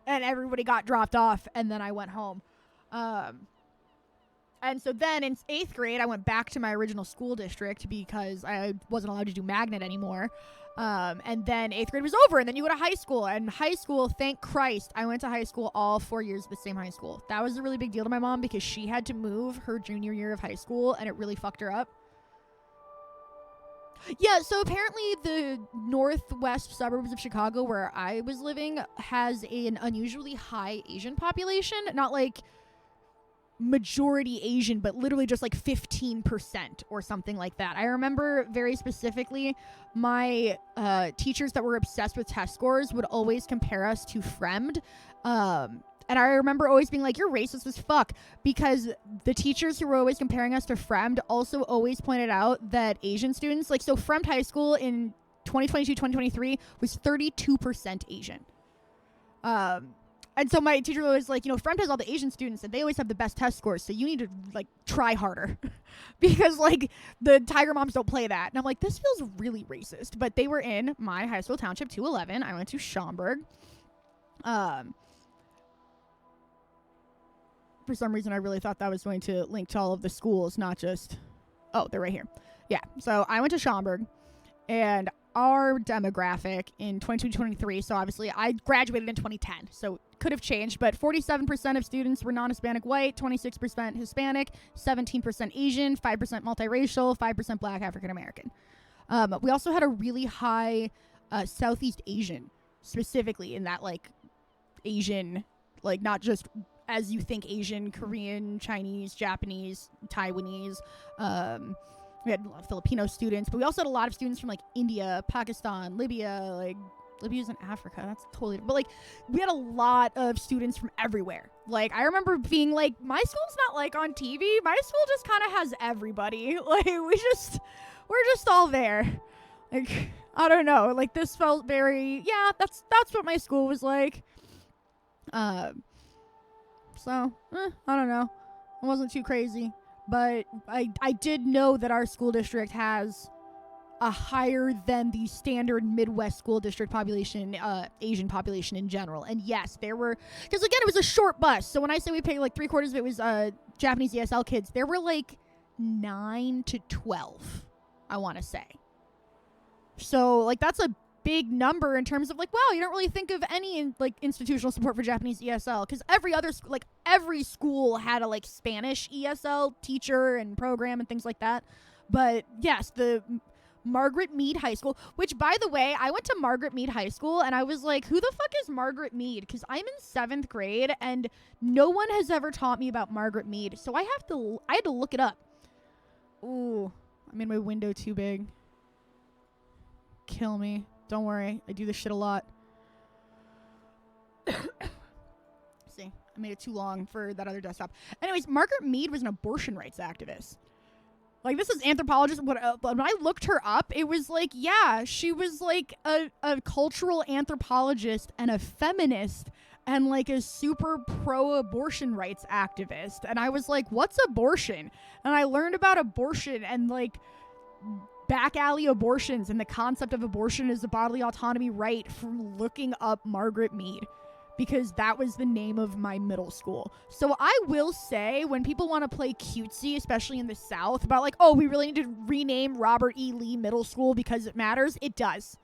And everybody got dropped off, and then I went home. And so then in 8th grade, I went back to my original school district because I wasn't allowed to do magnet anymore. And then 8th grade was over, and then you go to high school. And high school, thank Christ, I went to high school all 4 years at the same high school. That was a really big deal to my mom because she had to move her junior year of high school, and it really fucked her up. Yeah, so apparently the northwest suburbs of Chicago, where I was living, has an unusually high Asian population. Not like majority Asian, but literally just like 15% or something like that. I remember very specifically my teachers that were obsessed with test scores would always compare us to Fremd. And I remember always being like, you're racist as fuck, because the teachers who were always comparing us to Fremd also always pointed out that Asian students, like, so Fremd High School in 2022, 2023 was 32% Asian. And so my teacher was like, Fremd has all the Asian students and they always have the best test scores, so you need to, like, try harder because, like, the Tiger Moms don't play that. And I'm like, this feels really racist. But they were in my high school, Township 211. I went to Schaumburg. For some reason, I really thought that was going to link to all of the schools, not just... Oh, they're right here. Yeah, so I went to Schaumburg, and our demographic in 2023, so obviously I graduated in 2010, so could have changed, but 47% of students were non-Hispanic white, 26% Hispanic, 17% Asian, 5% multiracial, 5% Black African American. We also had a really high Southeast Asian, specifically in that, like, Asian, like, not just as you think Asian, Korean, Chinese, Japanese, Taiwanese. We had a lot of Filipino students, but we also had a lot of students from, like, India, Pakistan, Libya. Like, Libya's in Africa. That's totally... But, like, we had a lot of students from everywhere. Like, I remember being like, my school's not, like, on TV. My school just kind of has everybody. Like, we're just all there. Like, I don't know. Like, this felt very... Yeah, that's what my school was like. So, I don't know. It wasn't too crazy. But I did know that our school district has a higher than the standard Midwest school district population, Asian population in general. And yes, there were, because again, it was a short bus. So when I say we paid like 3/4 of it was Japanese ESL kids, there were like 9 to 12, I want to say. So like that's a big number in terms of like, wow, you don't really think of any like institutional support for Japanese ESL, because every school had a like Spanish ESL teacher and program and things like that. But yes, the Margaret Mead High School, which by the way, I went to Margaret Mead High School and I was like, who the fuck is Margaret Mead? Because I'm in 7th grade and no one has ever taught me about Margaret Mead, so I had to look it up. Ooh, I made my window too big. Kill me. Don't worry, I do this shit a lot. See, I made it too long for that other desktop. Anyways, Margaret Mead was an abortion rights activist. Like, this is anthropologist. When I looked her up, it was like, yeah, she was like a cultural anthropologist and a feminist and like a super pro-abortion rights activist. And I was like, what's abortion? And I learned about abortion and like back alley abortions and the concept of abortion as a bodily autonomy right from looking up Margaret Mead, because that was the name of my middle school. So I will say, when people want to play cutesy, especially in the South, about like, oh, we really need to rename Robert E. Lee Middle School because it matters, it does.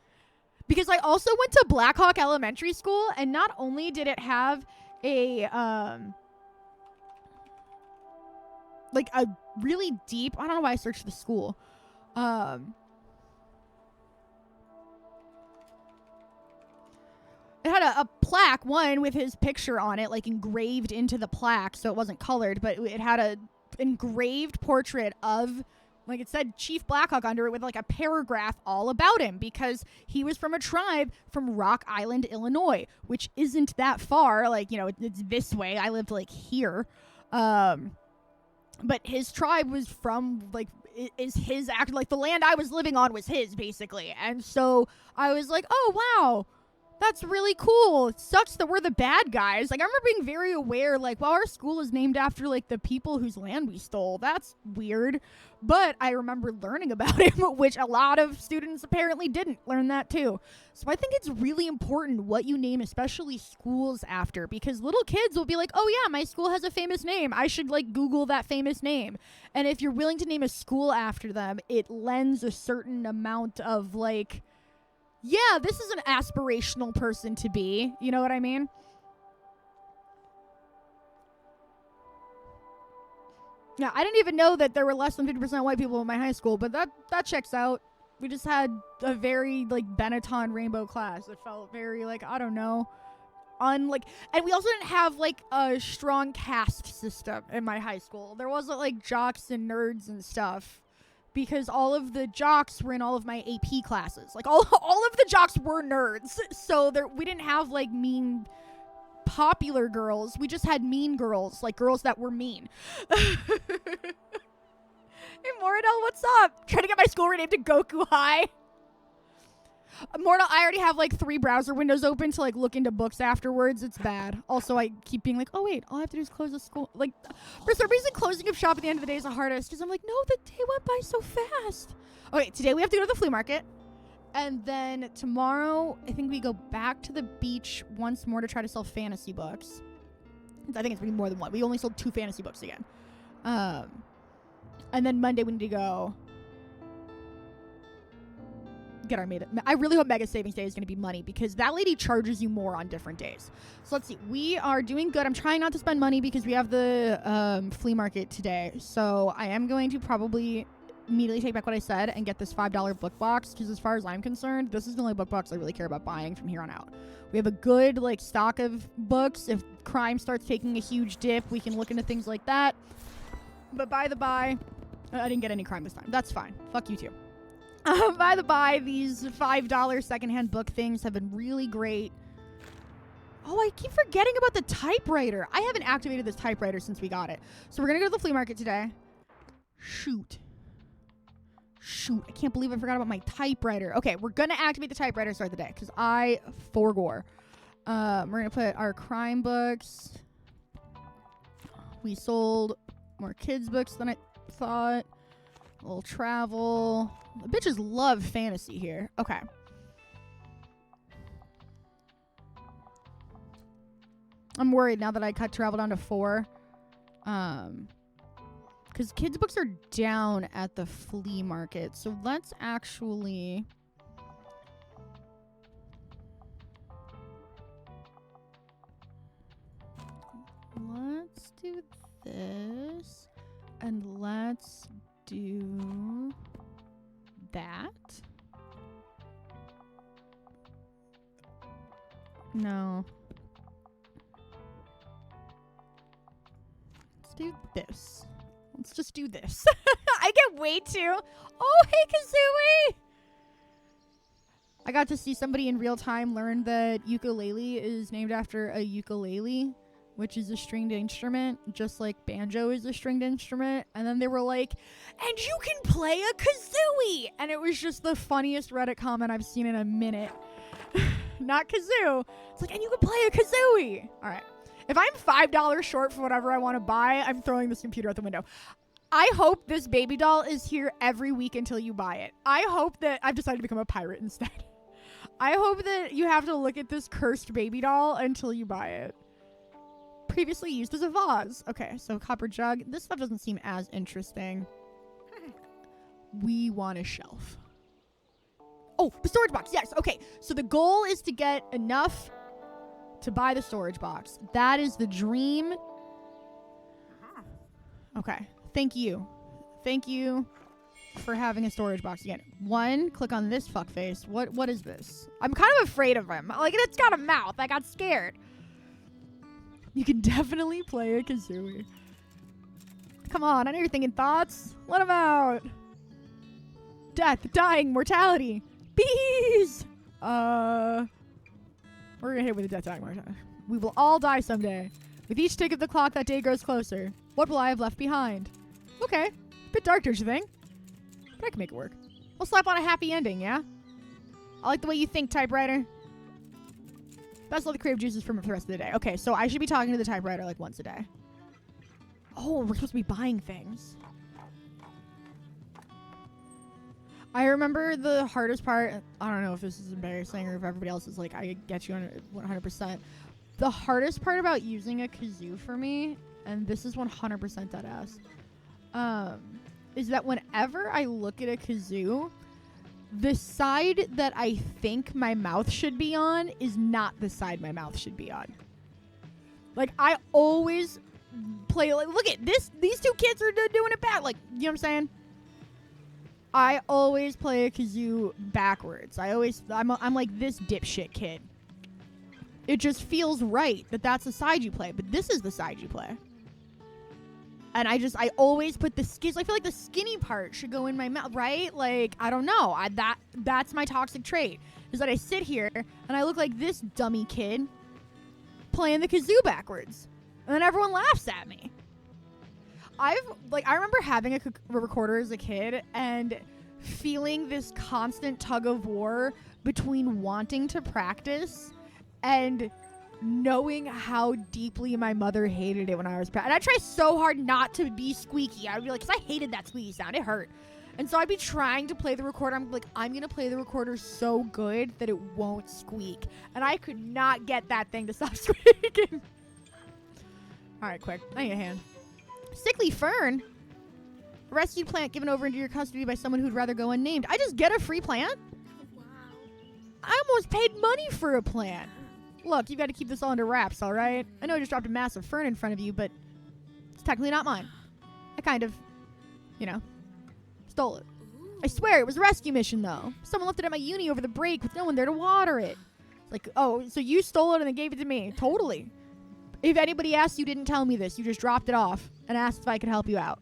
Because I also went to Blackhawk Elementary School, and not only did it have a like a really deep, I don't know why I searched the school. It had a plaque, one with his picture on it, like engraved into the plaque, so it wasn't colored, but it had a engraved portrait of, like it said, Chief Blackhawk under it with like a paragraph all about him, because he was from a tribe from Rock Island, Illinois, which isn't that far. Like, you know, it's this way. I lived like here. But his tribe was from like, is his act, like the land I was living on was his basically. And so I was like, oh wow, that's really cool. It sucks that we're the bad guys. Like, I remember being very aware, like, wow, our school is named after like the people whose land we stole. That's weird. But I remember learning about it, which a lot of students apparently didn't learn that too. So I think it's really important what you name, especially schools, after, because little kids will be like, oh yeah, my school has a famous name. I should like Google that famous name. And if you're willing to name a school after them, it lends a certain amount of like, yeah, this is an aspirational person to be. You know what I mean? Yeah, I didn't even know that there were less than 50% white people in my high school, but that checks out. We just had a very, like, Benetton rainbow class. It felt very, like, I don't know, and we also didn't have, like, a strong caste system in my high school. There wasn't, like, jocks and nerds and stuff, because all of the jocks were in all of my AP classes. Like, all of the jocks were nerds, so we didn't have, like, mean popular girls. We just had mean girls, like girls that were mean. Hey, Moradel, what's up? Trying to get my school renamed to Goku High. Mortal, I already have like 3 browser windows open to like look into books afterwards. It's bad. Also, I keep being like, oh wait, all I have to do is close the school. Like, for some reason, closing of shop at the end of the day is the hardest because I'm like, no, the day went by so fast. Okay, today we have to go to the flea market. And then tomorrow, I think we go back to the beach once more to try to sell fantasy books. I think it's going to be more than one. We only sold 2 fantasy books again. And then Monday we need to go get our made. I really hope Mega Savings Day is going to be money because that lady charges you more on different days. So let's see. We are doing good. I'm trying not to spend money because we have the flea market today. So I am going to probably immediately take back what I said and get this $5 book box because as far as I'm concerned, this is the only book box I really care about buying from here on out. We have a good like stock of books. If crime starts taking a huge dip, we can look into things like that. But by the by, I didn't get any crime this time. That's fine. Fuck you too. By the by, these $5 secondhand book things have been really great. Oh, I keep forgetting about the typewriter. I haven't activated this typewriter since we got it. So we're going to go to the flea market today. Shoot, I can't believe I forgot about my typewriter. Okay, we're going to activate the typewriter to start the day because I forgore. We're going to put our crime books. We sold more kids' books than I thought. A little travel. The bitches love fantasy here. Okay. I'm worried now that I cut travel down to 4. Because kids' books are down at the flea market. So let's actually... Let's do this. And let's do that. No. Let's do this. Let's just do this. I get way too. Oh, hey, Kazooie! I got to see somebody in real time learn that ukulele is named after a ukulele, which is a stringed instrument, just like banjo is a stringed instrument. And then they were like, and you can play a kazooie! And it was just the funniest Reddit comment I've seen in a minute. Not kazoo. It's like, and you can play a kazooie! All right. If I'm $5 short for whatever I want to buy, I'm throwing this computer out the window. I hope this baby doll is here every week until you buy it. I hope that I've decided to become a pirate instead. I hope that you have to look at this cursed baby doll until you buy it. Previously used as a vase. Okay, so copper jug. This stuff doesn't seem as interesting. We want a shelf. Oh, the storage box. Yes. Okay, so the goal is to get enough to buy the storage box. That is the dream. Okay. Thank you. Thank you for having a storage box again. 1, click on this fuckface. What is this? I'm kind of afraid of him. Like, it's got a mouth. I got scared. You can definitely play a kazooie. Come on, I know you're thinking thoughts. Let them out. Death, dying, mortality. Bees! We're gonna hit it with a death, dying, mortality. We will all die someday. With each tick of the clock, that day grows closer. What will I have left behind? Okay. Bit dark, don't you think? But I can make it work. We'll slap on a happy ending, yeah? I like the way you think, typewriter. That's all the creative juices for the rest of the day. Okay, so I should be talking to the typewriter like once a day. Oh, we're supposed to be buying things. I remember the hardest part. I don't know if this is embarrassing or if everybody else is like, I get you on 100%. The hardest part about using a kazoo for me, and this is 100% dead ass, is that whenever I look at a kazoo, the side that I think my mouth should be on is not the side my mouth should be on. Like, I always play, like, look at this. These 2 kids are doing it bad. Like, you know what I'm saying? I always play a kazoo backwards. I'm like this dipshit kid. It just feels right that that's the side you play, but this is the side you play. And I always put the skins. I feel like the skinny part should go in my mouth, right? Like, I don't know. That's my toxic trait, is that I sit here and I look like this dummy kid. playing the kazoo backwards. And then everyone laughs at me. I remember having a recorder as a kid and feeling this constant tug of war between wanting to practice and knowing how deeply my mother hated it when I was practicing. And I try so hard not to be squeaky. I would be like, because I hated that squeaky sound. It hurt. And so I'd be trying to play the recorder. I'm like, I'm going to play the recorder so good that it won't squeak. And I could not get that thing to stop squeaking. All right, quick. I need a hand. Sickly fern. A rescued plant given over into your custody by someone who'd rather go unnamed. I just get a free plant? Wow. I almost paid money for a plant. Look, you've got to keep this all under wraps, all right? I know I just dropped a massive fern in front of you, but it's technically not mine. I kind of, stole it. I swear it was a rescue mission, though. Someone left it at my uni over the break with no one there to water it. It's like, oh, so you stole it and then gave it to me. Totally. If anybody asked, you didn't tell me this. You just dropped it off and asked if I could help you out.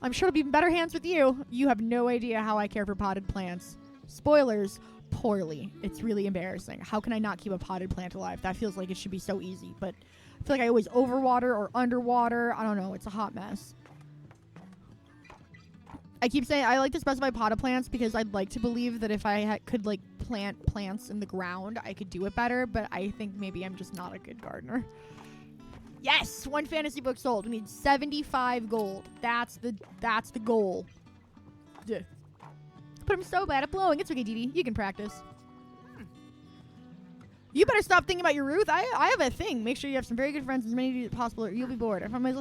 I'm sure it'll be in better hands with you. You have no idea how I care for potted plants. Spoilers, poorly. It's really embarrassing. How can I not keep a potted plant alive? That feels like it should be so easy, but I feel like I always overwater or underwater. I don't know. It's a hot mess. I keep saying I like to specify potted plants because I'd like to believe that if I could plant plants in the ground, I could do it better, but I think maybe I'm just not a good gardener. Yes, 1 fantasy book sold. We need 75 gold. That's the goal. Duh. But I'm so bad at blowing. It's okay, Dee Dee. You can practice. You better stop thinking about your Ruth. I have a thing. Make sure you have some very good friends, as many as possible, or you'll be bored. If I might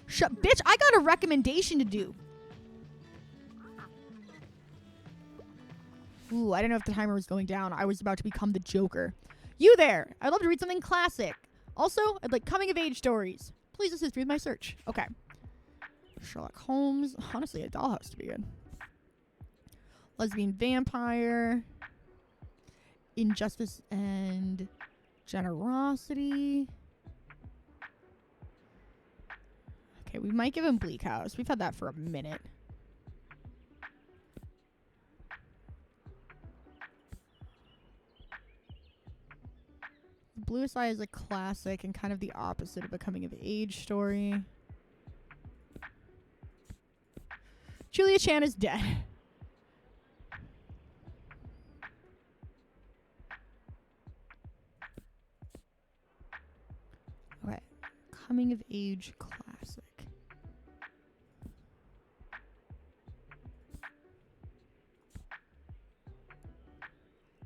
shut, bitch, I got a recommendation to do. Ooh, I didn't know if the timer was going down. I was about to become the Joker. You there. I'd love to read something classic. Also, I'd like coming-of-age stories. Please assist me with my search. Okay. Sherlock Holmes. Honestly, a dollhouse to be good. Lesbian vampire. Injustice and generosity. Okay, we might give him Bleak House. We've had that for a minute. Bluest Eye is a classic and kind of the opposite of a coming-of-age story. Julia Chan is dead. Okay. Coming-of-age classic.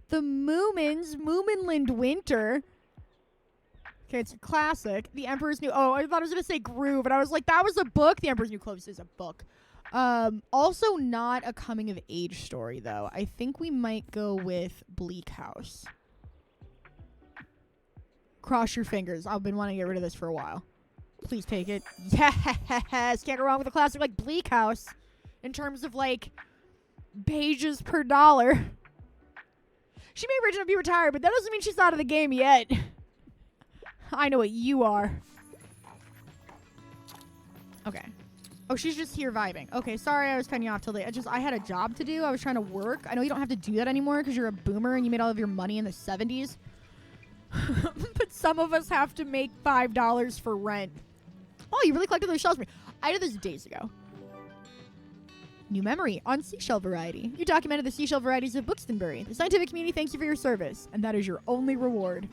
The Moomins, Moominland Winter. Okay, it's a classic. The Emperor's New... Oh, I thought I was going to say Groove, and I was like, that was a book? The Emperor's New Clothes is a book. Also not a coming-of-age story, though. I think we might go with Bleak House. Cross your fingers. I've been wanting to get rid of this for a while. Please take it. Yes! Can't go wrong with a classic like Bleak House. In terms of, pages per dollar. She may originally be retired, but that doesn't mean she's out of the game yet. I know what you are. Okay. Oh, she's just here vibing. Okay, sorry I was cutting you off till late. I had a job to do. I was trying to work. I know you don't have to do that anymore because you're a boomer and you made all of your money in the 70s. But some of us have to make $5 for rent. Oh, you really collected those shells for me. I did this days ago. New memory on seashell variety. You documented the seashell varieties of Buxtonbury. The scientific community thanks you for your service, and that is your only reward.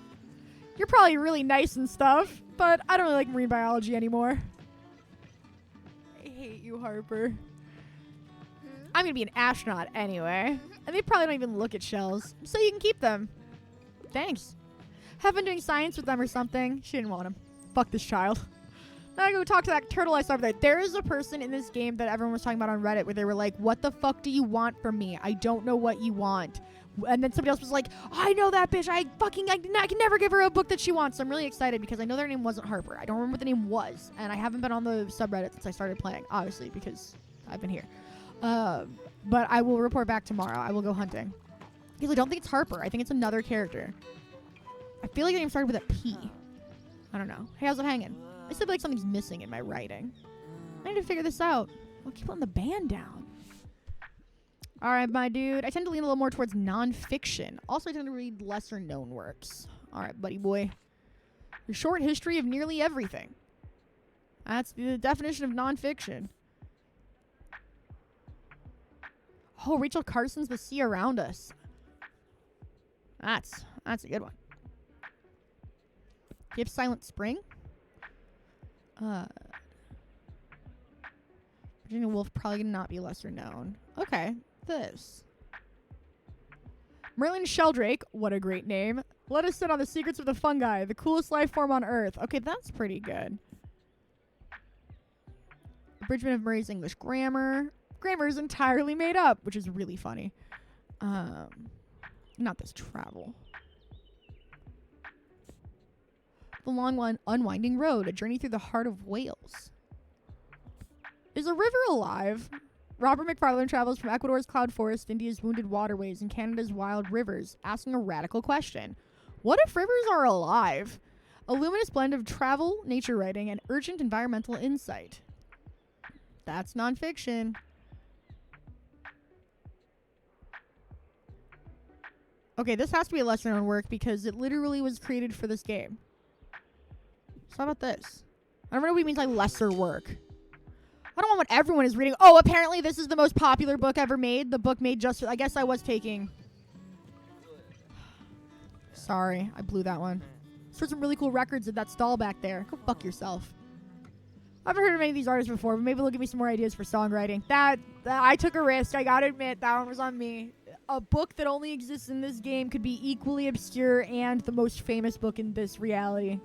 You're probably really nice and stuff, but I don't really like marine biology anymore. I hate you, Harper. I'm gonna be an astronaut anyway, and they probably don't even look at shells, so you can keep them. Thanks. Have been doing science with them or something. She didn't want them. Fuck this child. Now I go talk to that turtle I saw over there. There is a person in this game that everyone was talking about on Reddit where they were like, what the fuck do you want from me? I don't know what you want. And then somebody else was like, I know that bitch. I can never give her a book that she wants. So I'm really excited because I know their name wasn't Harper. I don't remember what the name was. And I haven't been on the subreddit since I started playing, obviously, because I've been here. But I will report back tomorrow. I will go hunting. Because I don't think it's Harper. I think it's another character. I feel like the name started with a P. I don't know. Hey, how's it hanging? I still feel like something's missing in my writing. I need to figure this out. I'll keep letting the band down. All right, my dude. I tend to lean a little more towards nonfiction. Also, I tend to read lesser known works. All right, buddy boy. A short history of nearly everything. That's the definition of nonfiction. Oh, Rachel Carson's The Sea Around Us. That's a good one. Give Silent Spring. Virginia Woolf probably gonna not be lesser known. Okay, this. Merlin Sheldrake, what a great name. Let us sit on the secrets of the fungi, the coolest life form on Earth. Okay, that's pretty good. Abridgment of Murray's English Grammar. Grammar is entirely made up, which is really funny. Not this travel. The Long One Unwinding Road, a journey through the heart of Wales. Is a river alive? Robert McFarlane travels from Ecuador's cloud forest, India's wounded waterways, and Canada's wild rivers, asking a radical question. What if rivers are alive? A luminous blend of travel, nature writing, and urgent environmental insight. That's nonfiction. Okay, this has to be a lesser known work because it literally was created for this game. So how about this? I don't know what he means by lesser work. I don't want what everyone is reading. Oh, apparently this is the most popular book ever made. The book made just... I guess I was taking... Sorry, I blew that one. There's some really cool records in that stall back there. Go fuck yourself. I haven't heard of any of these artists before, but maybe they'll give me some more ideas for songwriting. That I took a risk. I gotta admit, that one was on me. A book that only exists in this game could be equally obscure and the most famous book in this reality.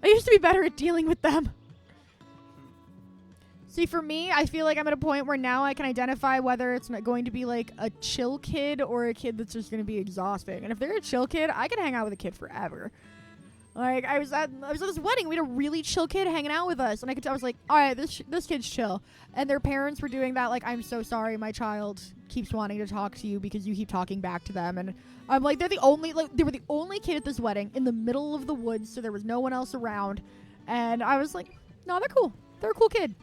I used to be better at dealing with them. See, for me, I feel like I'm at a point where now I can identify whether it's not going to be like a chill kid or a kid that's just going to be exhausting. And if they're a chill kid, I can hang out with a kid forever. Like, I was at this wedding. We had a really chill kid hanging out with us. And I was like, all right, this kid's chill. And their parents were doing that, like, I'm so sorry, my child keeps wanting to talk to you because you keep talking back to them. And I'm like, they were the only kid at this wedding in the middle of the woods, so there was no one else around. And I was like, no, they're cool. They're a cool kid.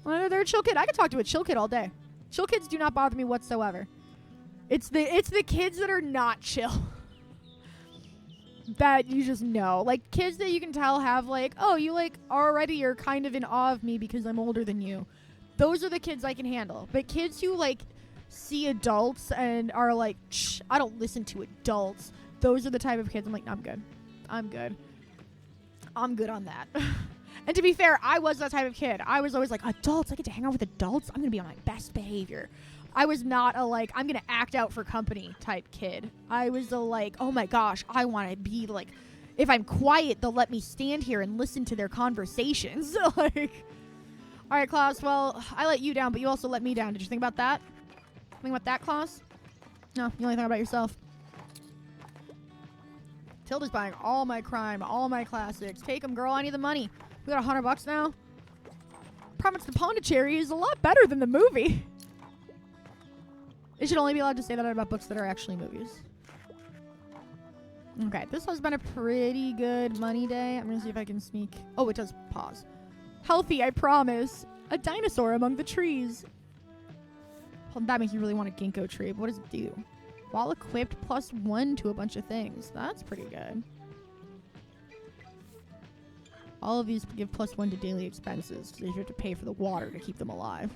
They're a chill kid. I could talk to a chill kid all day. Chill kids do not bother me whatsoever. It's the kids that are not chill. That you just know. Like, kids that you can tell have, like, oh, you, like, already are kind of in awe of me because I'm older than you. Those are the kids I can handle. But kids who, like, see adults and are like, shh, I don't listen to adults. Those are the type of kids I'm like, no, I'm good on that. And to be fair, I was that type of kid. I was always like, adults, I get to hang out with adults? I'm going to be on my best behavior. I was not a, like, I'm going to act out for company type kid. I was a, like, oh my gosh, I want to be, like, if I'm quiet, they'll let me stand here and listen to their conversations. Like, all right, Klaus, well, I let you down, but you also let me down. Did you think about that? Think about that, Klaus? No, you only think about yourself. Tilda's buying all my crime, all my classics. Take them, girl. I need the money. We got $100 now. Promise to Pondicherry is a lot better than the movie. They should only be allowed to say that about books that are actually movies. Okay, this has been a pretty good money day. I'm going to see if I can sneak... Oh, it does pause. Healthy, I promise. A dinosaur among the trees. Well, that makes you really want a ginkgo tree. But what does it do? While equipped, +1 to a bunch of things. That's pretty good. All of these give +1 to daily expenses, because you have to pay for the water to keep them alive.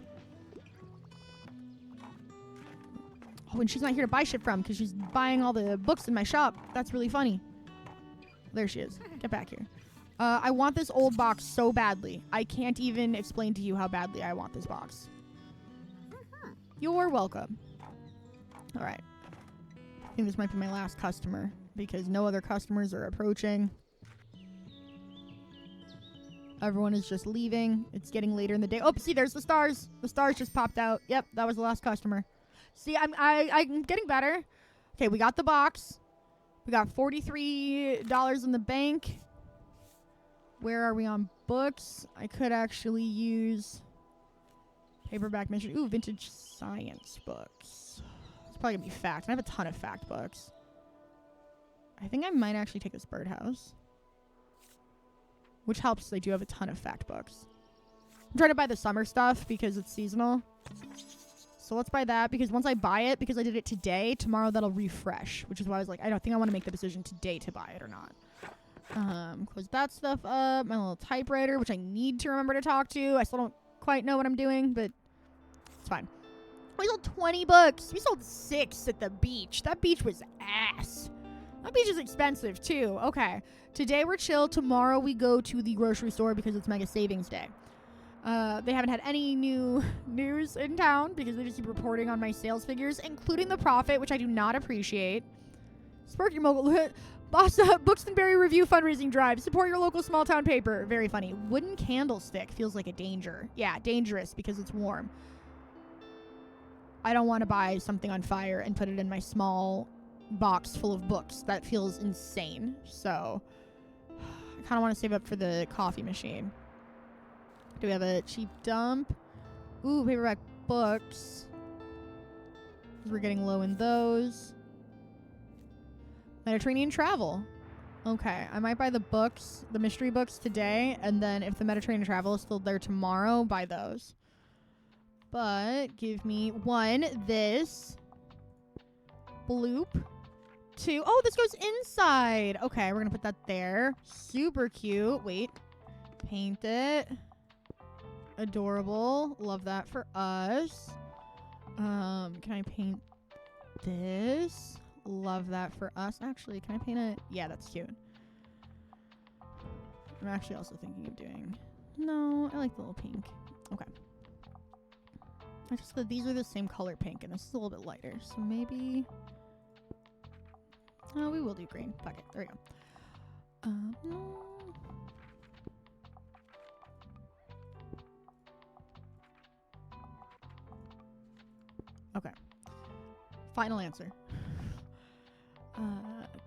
Oh, and she's not here to buy shit from, because she's buying all the books in my shop. That's really funny. There she is. Get back here. I want this old box so badly. I can't even explain to you how badly I want this box. You're welcome. All right. I think this might be my last customer, because no other customers are approaching. Everyone is just leaving. It's getting later in the day. Oh, see, there's the stars. The stars just popped out. Yep, that was the last customer. See, I'm getting better. Okay, we got the box. We got $43 in the bank. Where are we on books? I could actually use paperback mission. Ooh, vintage science books. It's probably gonna be fact. I have a ton of fact books. I think I might actually take this birdhouse. Which helps, they do have a ton of fact books. I'm trying to buy the summer stuff because it's seasonal. So let's buy that, because once I buy it, because I did it today, tomorrow that'll refresh, which is why I was like, I don't think I want to make the decision today to buy it or not. Close that stuff up. My little typewriter, which I need to remember to talk to. I still don't quite know what I'm doing, but it's fine. We sold 20 books. We sold 6 at the beach. That beach was ass. That beach is expensive too. Okay. Today we're chill. Tomorrow we go to the grocery store because it's Mega Savings Day. They haven't had any new news in town because they just keep reporting on my sales figures, including the profit, which I do not appreciate. Spark your mogul. Boss up. Bookstonberry review fundraising drive. Support your local small town paper. Very funny. Wooden candlestick feels like a danger. Yeah, dangerous because it's warm. I don't want to buy something on fire and put it in my small box full of books. That feels insane. So I kind of want to save up for the coffee machine. Do we have a cheap dump? Ooh, paperback books. We're getting low in those. Mediterranean travel. Okay, I might buy the books, the mystery books today, and then if the Mediterranean travel is still there tomorrow, buy those. But give me 1, this. Bloop. 2, oh, this goes inside. Okay, we're gonna put that there. Super cute. Wait. Paint it. Adorable. Love that for us. Can I paint this? Love that for us. Actually, can I paint it? Yeah, that's cute. I'm actually also thinking of doing... No, I like the little pink. Okay. I just thought these are the same color pink, and this is a little bit lighter. So maybe... Oh, we will do green. Fuck it. There we go. No. Okay. Final answer.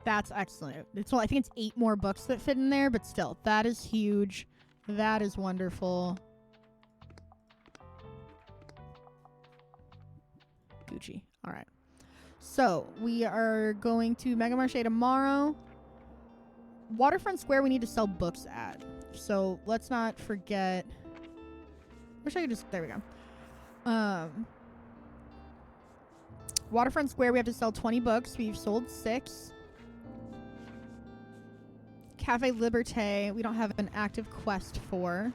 That's excellent. It's, well, I think it's 8 more books that fit in there, but still, that is huge. That is wonderful. Gucci. All right. So we are going to Mega Marché tomorrow. Waterfront Square we need to sell books at. So let's not forget. Wish I could just, there we go. Waterfront Square we have to sell 20 books. We've sold 6. Cafe Liberté we don't have an active quest for.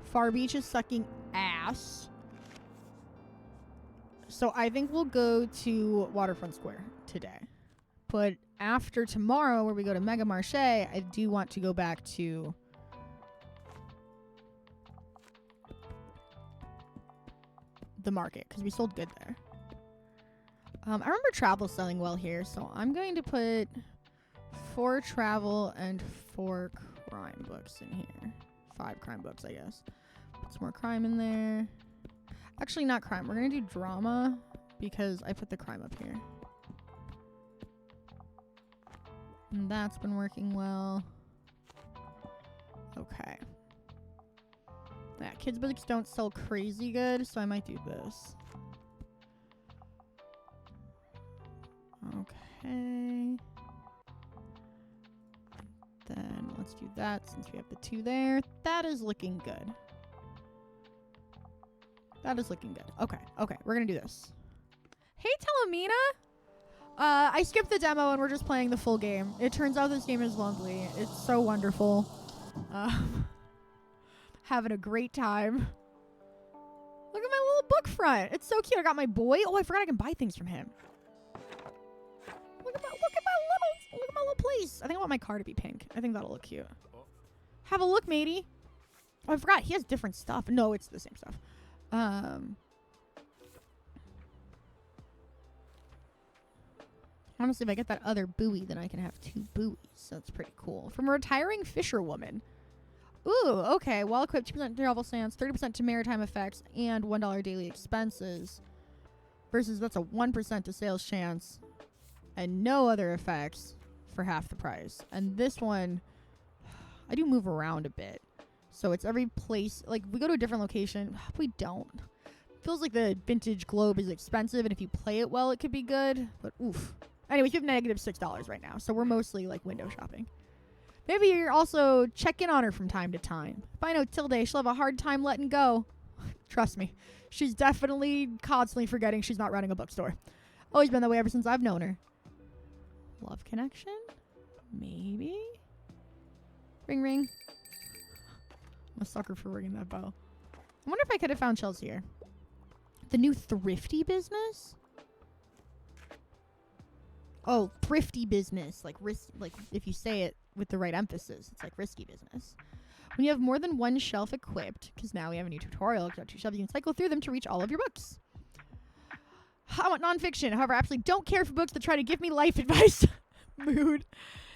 Far Beach is sucking ass. So I think we'll go to Waterfront Square today. But after tomorrow, where we go to Mega Marché, I do want to go back to the market because we sold good there. I remember travel selling well here, so I'm going to put 4 travel and 4 crime books in here. 5 crime books, I guess. Put some more crime in there. Actually, not crime. We're going to do drama because I put the crime up here. And that's been working well. Okay. Yeah, kids' books don't sell crazy good, so I might do this. Okay. Then let's do that since we have the 2 there. That is looking good. That is looking good. Okay, okay, we're gonna do this. Hey, Telemina! I skipped the demo and we're just playing the full game. It turns out this game is lovely. It's so wonderful. Having a great time. Look at my little book front. It's so cute. I got my boy. Oh, I forgot I can buy things from him. Look at my little place. I think I want my car to be pink. I think that'll look cute. Have a look, matey. Oh, I forgot. He has different stuff. No, it's the same stuff. Honestly, if I get that other buoy, then I can have 2 buoys. So that's pretty cool. From a retiring fisherwoman. Ooh, okay. Well equipped, 2% to travel stance, 30% to maritime effects, and $1 daily expenses. Versus that's a 1% to sales chance. And no other effects for half the price. And this one, I do move around a bit. So it's every place, like we go to a different location. We don't. Feels like the vintage globe is expensive, and if you play it well, it could be good. But oof. Anyways, we have negative $6 right now, so we're mostly like window shopping. Maybe you're also check in on her from time to time. If I know Tilde, she'll have a hard time letting go. Trust me. She's definitely constantly forgetting she's not running a bookstore. Always been that way ever since I've known her. Love connection? Maybe? Ring ring. I'm a sucker for ringing that bell. I wonder if I could have found Chelsea here. The new thrifty business? Oh, thrifty business. Like if you say it with the right emphasis, it's like risky business. When you have more than one shelf equipped, because now we have a new tutorial, you've got 2 shelves, you can cycle through them to reach all of your books. I want nonfiction. However, I absolutely don't care for books that try to give me life advice. Mood.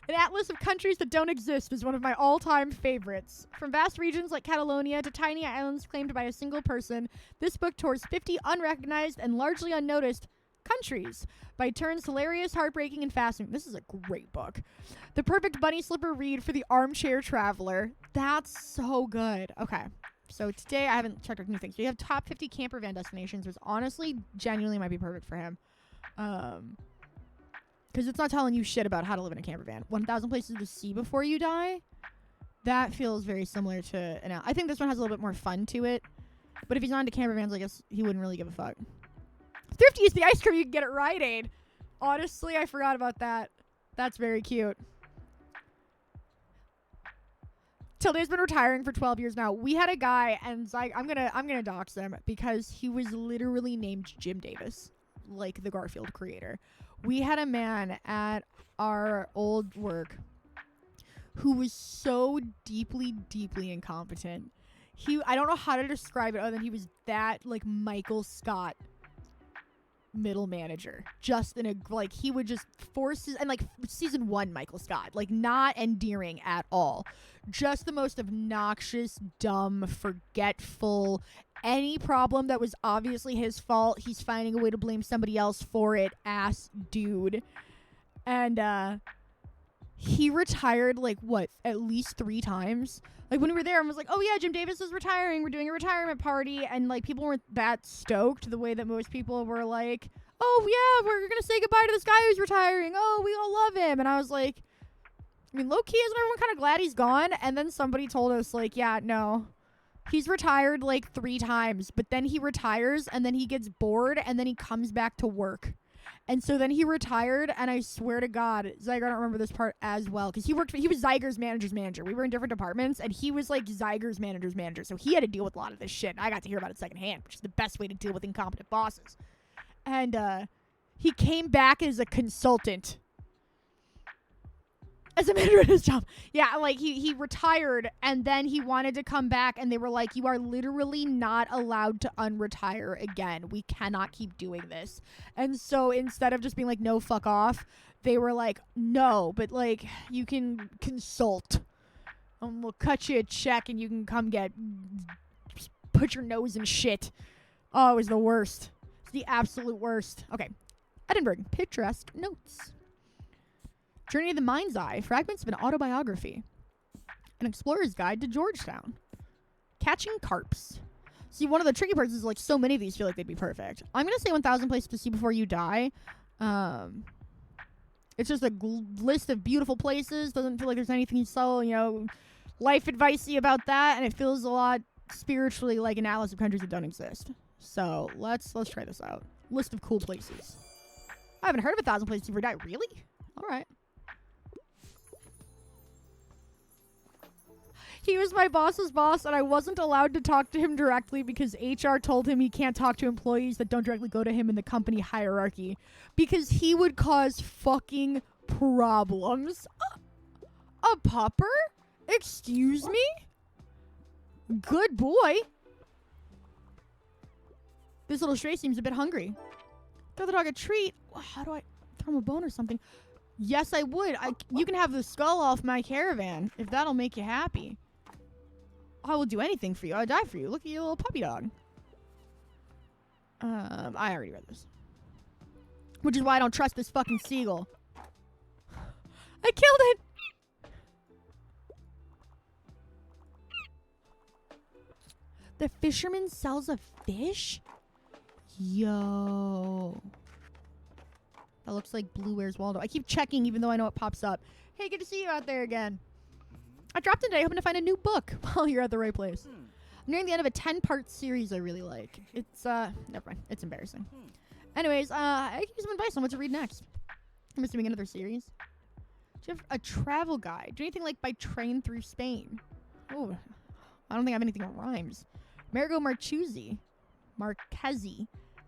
An atlas of countries that don't exist is one of my all-time favorites. From vast regions like Catalonia to tiny islands claimed by a single person, this book tours 50 unrecognized and largely unnoticed countries. By turns hilarious, heartbreaking, and fascinating. This is a great book. The perfect bunny slipper read for the armchair traveler. That's so good. Okay. So today I haven't checked out new things. We have top 50 camper van destinations, which honestly genuinely might be perfect for him. Because it's not telling you shit about how to live in a camper van. 1,000 places to see before you die. That feels very similar to I think this one has a little bit more fun to it. But if he's not into camper vans, I guess he wouldn't really give a fuck. Thrifty is the ice cream you can get at Rite Aid. Honestly, I forgot about that. That's very cute. Tilde's been retiring for 12 years now. We had a guy, and I'm gonna dox him because he was literally named Jim Davis, like the Garfield creator. We had a man at our old work who was so deeply, deeply incompetent. I don't know how to describe it other than he was that like Michael Scott middle manager, just in a like he would just forces and like season 1 Michael Scott, like not endearing at all, just the most obnoxious, dumb, forgetful. Any problem that was obviously his fault, he's finding a way to blame somebody else for it, ass dude. And he retired like what, at least 3 times. Like when we were there, I was like, oh yeah, Jim Davis is retiring. We're doing a retirement party. And like people weren't that stoked the way that most people were like, oh yeah, we're going to say goodbye to this guy who's retiring. Oh, we all love him. And I was like, I mean, low key, isn't everyone kind of glad he's gone? And then somebody told us like, yeah, no, he's retired like 3 times, but then he retires and then he gets bored and then he comes back to work. And so then he retired, and I swear to God, Zyger, I don't remember this part as well, because he was Zyger's manager's manager. We were in different departments, and he was like Zyger's manager's manager, so he had to deal with a lot of this shit, and I got to hear about it secondhand, which is the best way to deal with incompetent bosses. And he came back as a consultant. As a manager at his job. Yeah, like he retired and then he wanted to come back and they were like, you are literally not allowed to unretire again. We cannot keep doing this. And so instead of just being like, no, fuck off, they were like, no, but like you can consult. We'll cut you a check and you can come put your nose in shit. Oh, it was the worst. It's the absolute worst. Okay. Edinburgh. Picturesque notes. Journey to the Mind's Eye, fragments of an autobiography. An explorer's guide to Georgetown. Catching carps. See, one of the tricky parts is like so many of these feel like they'd be perfect. I'm going to say 1,000 places to see before you die. It's just a list of beautiful places. Doesn't feel like there's anything so, life advice-y about that. And it feels a lot spiritually like an atlas of countries that don't exist. So let's try this out. List of cool places. I haven't heard of 1,000 places before you die. Really? All right. He was my boss's boss, and I wasn't allowed to talk to him directly because HR told him he can't talk to employees that don't directly go to him in the company hierarchy because he would cause fucking problems. A pupper? Excuse me? Good boy. This little stray seems a bit hungry. Throw the dog a treat. How do I throw him a bone or something? Yes, I would. You can have the skull off my caravan if that'll make you happy. I will do anything for you. I'll die for you. Look at you, little puppy dog. I already read this. Which is why I don't trust this fucking seagull. I killed it! The fisherman sells a fish? Yo. That looks like Blue Where's Waldo. I keep checking even though I know it pops up. Hey, good to see you out there again. I dropped in today hoping to find a new book. Well, you're at the right place. I'm nearing the end of a 10-part series I really like. It's, never mind. It's embarrassing. Anyways, I can give some advice on what to read next. I'm assuming another series. Do you have a travel guide? Do anything like by train through Spain? Oh, I don't think I have anything that rhymes. Marigo Marchesi,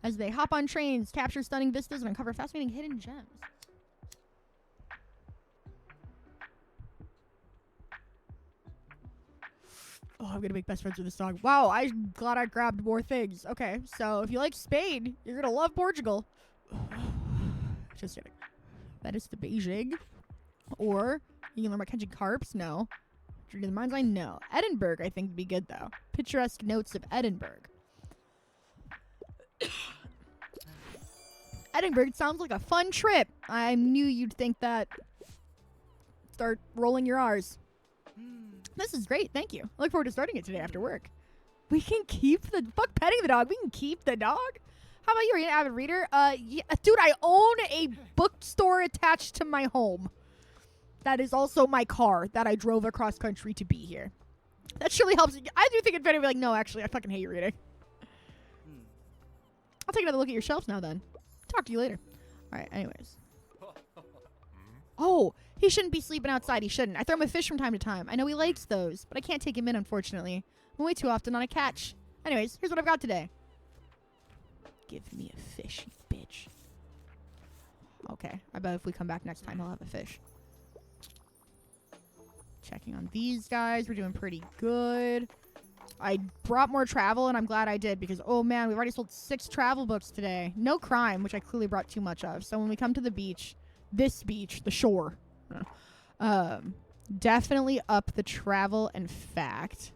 as they hop on trains, capture stunning vistas, and uncover fascinating hidden gems. Oh, I'm gonna make best friends with this dog. Wow, I'm glad I grabbed more things. Okay, so if you like Spain, you're gonna love Portugal. Just kidding. Venice to Beijing. Or you can learn about catching carps. No. Journey to the Mind's Eye. No. Edinburgh, I think, would be good though. Picturesque notes of Edinburgh. Edinburgh sounds like a fun trip. I knew you'd think that. Start rolling your R's. This is great. Thank you. I look forward to starting it today after work. We can keep the... Fuck petting the dog. We can keep the dog? How about you? Are you an avid reader? Yeah, dude, I own a bookstore attached to my home. That is also my car that I drove across country to be here. That surely helps. I do think it's better to be like, no, actually, I fucking hate you reading. I'll take another look at your shelves now then. Talk to you later. All right, anyways. Oh, he shouldn't be sleeping outside. He shouldn't. I throw him a fish from time to time. I know he likes those, but I can't take him in, unfortunately. I'm way too often on a catch. Anyways, here's what I've got today. Give me a fish, you bitch. Okay, I bet if we come back next time, he'll have a fish. Checking on these guys. We're doing pretty good. I brought more travel, and I'm glad I did, because, oh man, we've already sold 6 travel books today. No crime, which I clearly brought too much of. So when we come to the beach... This beach, the shore. Definitely up the travel and fact.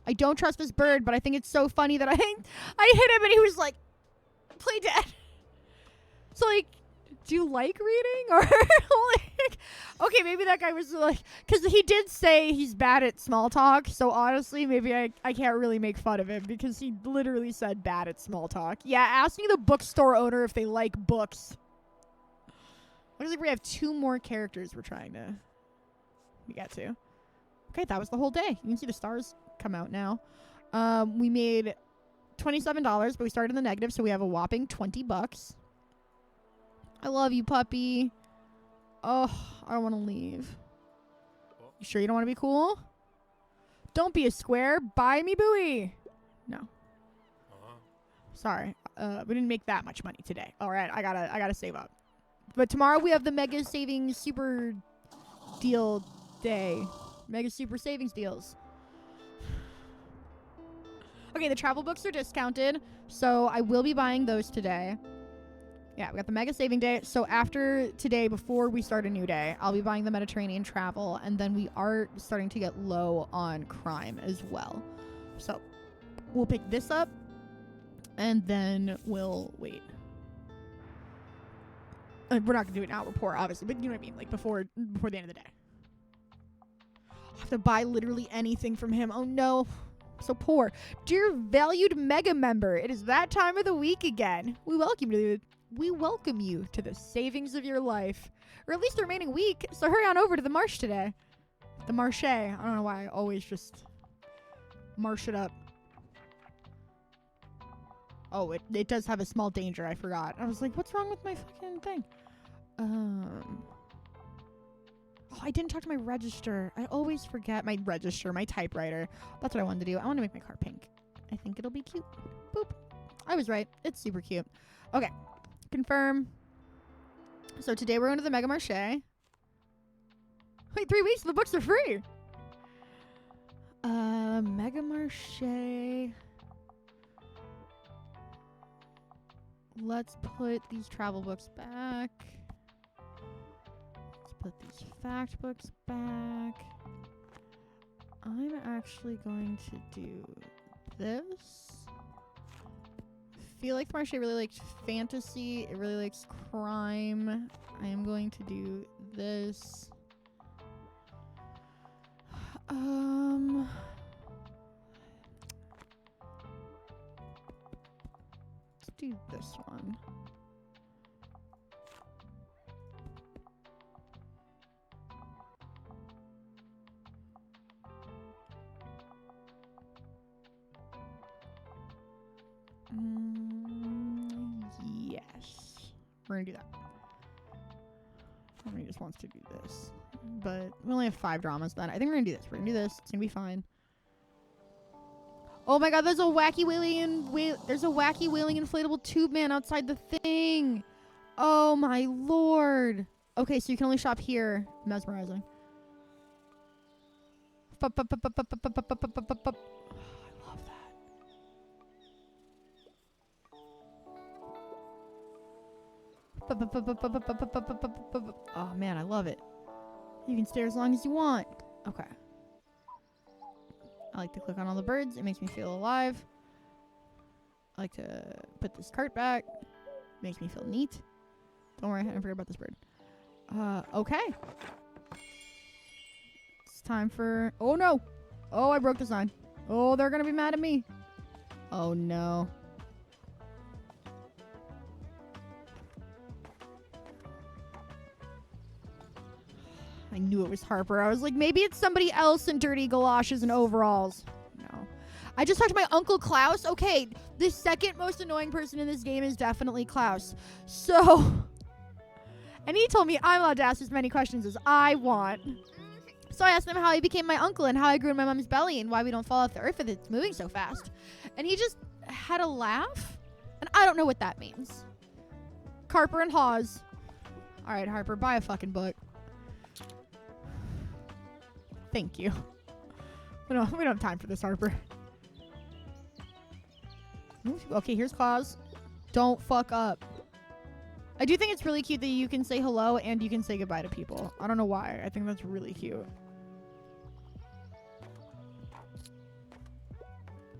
I don't trust this bird, but I think it's so funny that I hit him and he was like, play dead. So like, do you like reading? Or like, okay, maybe that guy was like, because he did say he's bad at small talk. So honestly, maybe I can't really make fun of him because he literally said bad at small talk. Yeah, asking the bookstore owner if they like books. Looks like we have 2 more characters we're trying to get to. Okay, that was the whole day. You can see the stars come out now. We made $27, but we started in the negative, so we have a whopping $20. I love you, puppy. Oh, I don't want to leave. You sure you don't want to be cool? Don't be a square. Buy me buoy. No. Sorry. We didn't make that much money today. All right, I gotta save up. But tomorrow we have the mega savings super deal day. Mega super savings deals. Okay, the travel books are discounted, so I will be buying those today. Yeah, we got the mega saving day. So after today, before we start a new day, I'll be buying the Mediterranean travel, and then we are starting to get low on crime as well. So we'll pick this up, and then we'll wait. We're not gonna do it now. We're poor, obviously, but you know what I mean. Like before the end of the day. I have to buy literally anything from him. Oh no, so poor. Dear valued mega member, it is that time of the week again. We welcome you to the savings of your life, or at least the remaining week. So hurry on over to the marsh today. The marche. I don't know why I always just marsh it up. Oh, it does have a small danger. I forgot. I was like, what's wrong with my fucking thing? Oh, I didn't talk to my register. I always forget my register, my typewriter. That's what I wanted to do. I want to make my car pink. I think it'll be cute. Boop. I was right. It's super cute. Okay. Confirm. So today we're going to the Mega Marche. Wait, 3 weeks? The books are free. Mega Marche. Let's put these travel books back. Let's put these fact books back. I'm actually going to do this. I feel like Marche really likes fantasy. It really likes crime. I am going to do this. Let's do this one. Yes. We're gonna do that. Somebody just wants to do this. But we only have 5 dramas then. I think we're gonna do this. We're gonna do this. It's gonna be fine. Oh my god, there's a wacky wailing inflatable tube man outside the thing. Oh my lord. Okay, so you can only shop here. Mesmerizing. I love that. Oh man, I love it. You can stare as long as you want. Okay. I like to click on all the birds. It makes me feel alive. I like to put this cart back. Makes me feel neat. Don't worry, I didn't forget about this bird. Okay. It's time for... Oh, no. Oh, I broke the sign. Oh, they're gonna be mad at me. Oh, no. I knew it was Harper. I was like, maybe it's somebody else in dirty galoshes and overalls. No. I just talked to my Uncle Klaus. Okay, the second most annoying person in this game is definitely Klaus. So... And he told me I'm allowed to ask as many questions as I want. So I asked him how he became my uncle and how I grew in my mom's belly and why we don't fall off the earth if it's moving so fast. And he just had a laugh. And I don't know what that means. Carper and Hawes. All right, Harper, buy a fucking book. Thank you. We don't have time for this, Harper. Okay, here's Claus. Don't fuck up. I do think it's really cute that you can say hello and you can say goodbye to people. I don't know why. I think that's really cute.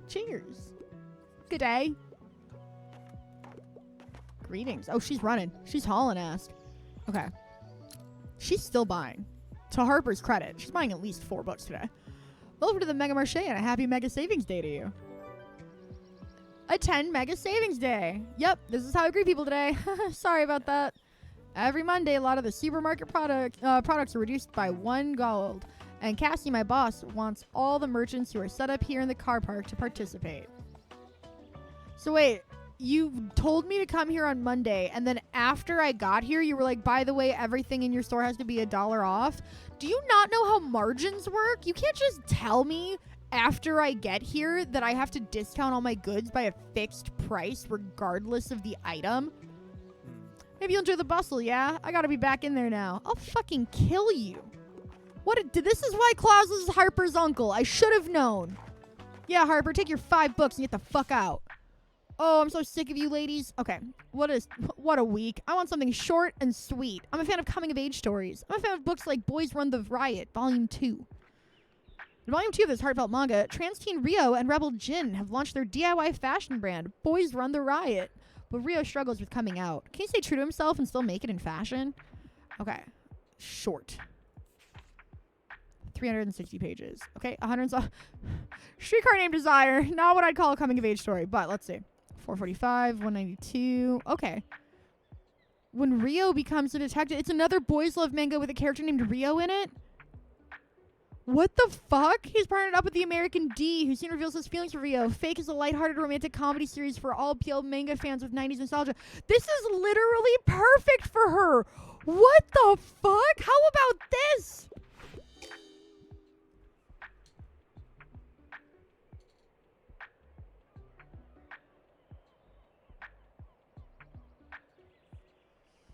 Cheers. Good day. Greetings. Oh, she's running. She's hauling ass. Okay. She's still buying. To Harper's credit, she's buying at least 4 books today. Welcome to the Mega Marché and a happy Mega Savings Day to you. Attend Mega Savings Day. Yep, this is how I greet people today. Sorry about that. Every Monday, a lot of the supermarket products are reduced by $1 gold. And Cassie, my boss, wants all the merchants who are set up here in the car park to participate. So wait, you told me to come here on Monday, and then after I got here, you were like, by the way, everything in your store has to be $1 off. Do you not know how margins work? You can't just tell me after I get here that I have to discount all my goods by a fixed price regardless of the item. Maybe you'll enjoy the bustle, yeah? I gotta be back in there now. I'll fucking kill you. This is why Klaus is Harper's uncle. I should have known. Yeah, Harper, take your 5 books and get the fuck out. Oh, I'm so sick of you ladies. Okay, what a week. I want something short and sweet. I'm a fan of coming-of-age stories. I'm a fan of books like Boys Run the Riot, Volume 2. In Volume 2 of this heartfelt manga, trans teen Rio and Rebel Jin have launched their DIY fashion brand, Boys Run the Riot. But Rio struggles with coming out. Can he stay true to himself and still make it in fashion? Okay. Short. 360 pages. Okay, 100 Streetcar Named Desire. Not what I'd call a coming-of-age story, but let's see. 445, 192. Okay. When Rio becomes a detective, it's another boys love manga with a character named Rio in it? What the fuck? He's partnered up with the American D, who soon reveals his feelings for Rio. Fake is a lighthearted romantic comedy series for all PL manga fans with 90s nostalgia. This is literally perfect for her. What the fuck? How about this?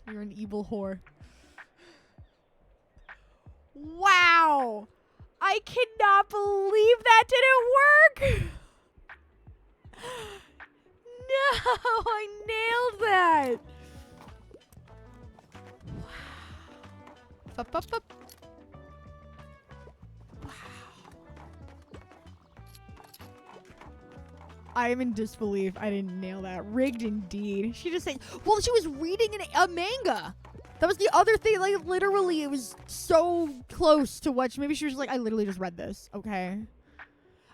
You're an evil whore. Wow. I cannot believe that didn't work. No, I nailed that. Wow. Up. Wow. I am in disbelief. I didn't nail that. Rigged indeed. She just said, well, she was reading a manga. That was the other thing. Like, literally, it was so close to what maybe she was like, I literally just read this. Okay.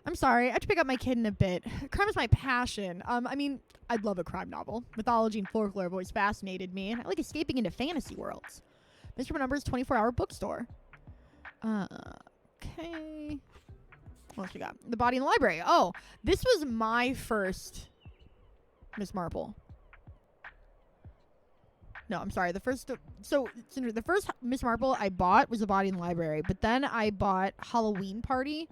I'm sorry. I have to pick up my kid in a bit. Crime is my passion. I mean, I'd love a crime novel. Mythology and folklore have always fascinated me. And I like escaping into fantasy worlds. Mr. Number's 24-hour bookstore. Okay. What else we got? The Body in the Library. Oh, this was my first Miss Marple. No, I'm sorry. The first Miss Marple I bought was A Body in the Library, but then I bought Halloween Party,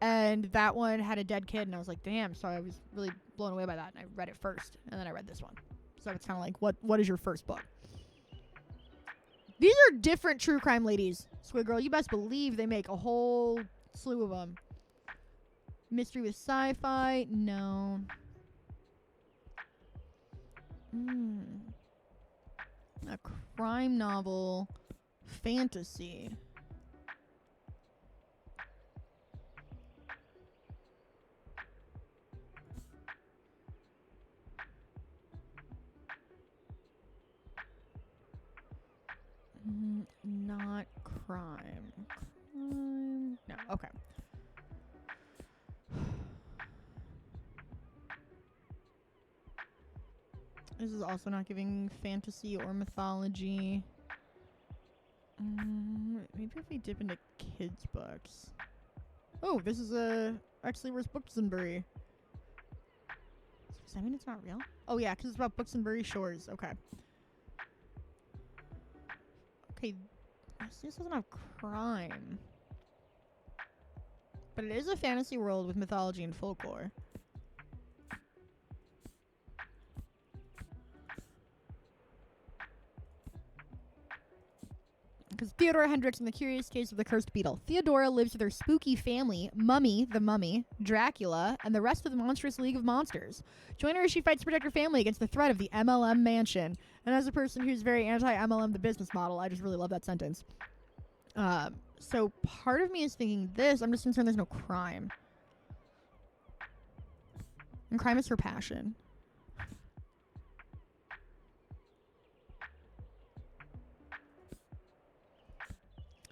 and that one had a dead kid, and I was like, damn. So I was really blown away by that, and I read it first, and then I read this one. So it's kind of like, what is your first book? These are different true crime ladies. Squid Girl, you best believe they make a whole slew of them. Mystery with sci-fi? No. A crime novel. Fantasy. Not crime. Crime. No, okay. This is also not giving fantasy or mythology. Maybe if we dip into kids' books. Oh, this is actually where's Buxtonbury? Does that mean it's not real? Oh yeah, because it's about Buxtonbury Shores. Okay. Okay, this doesn't have crime. But it is a fantasy world with mythology and folklore. Because Theodora Hendricks in The Curious Case of the Cursed Beetle. Theodora lives with her spooky family, Mummy, the Mummy, Dracula, and the rest of the monstrous League of Monsters. Join her as she fights to protect her family against the threat of the MLM mansion. And as a person who's very anti-MLM, the business model, I just really love that sentence. So part of me is thinking this. I'm just concerned there's no crime. And crime is her passion.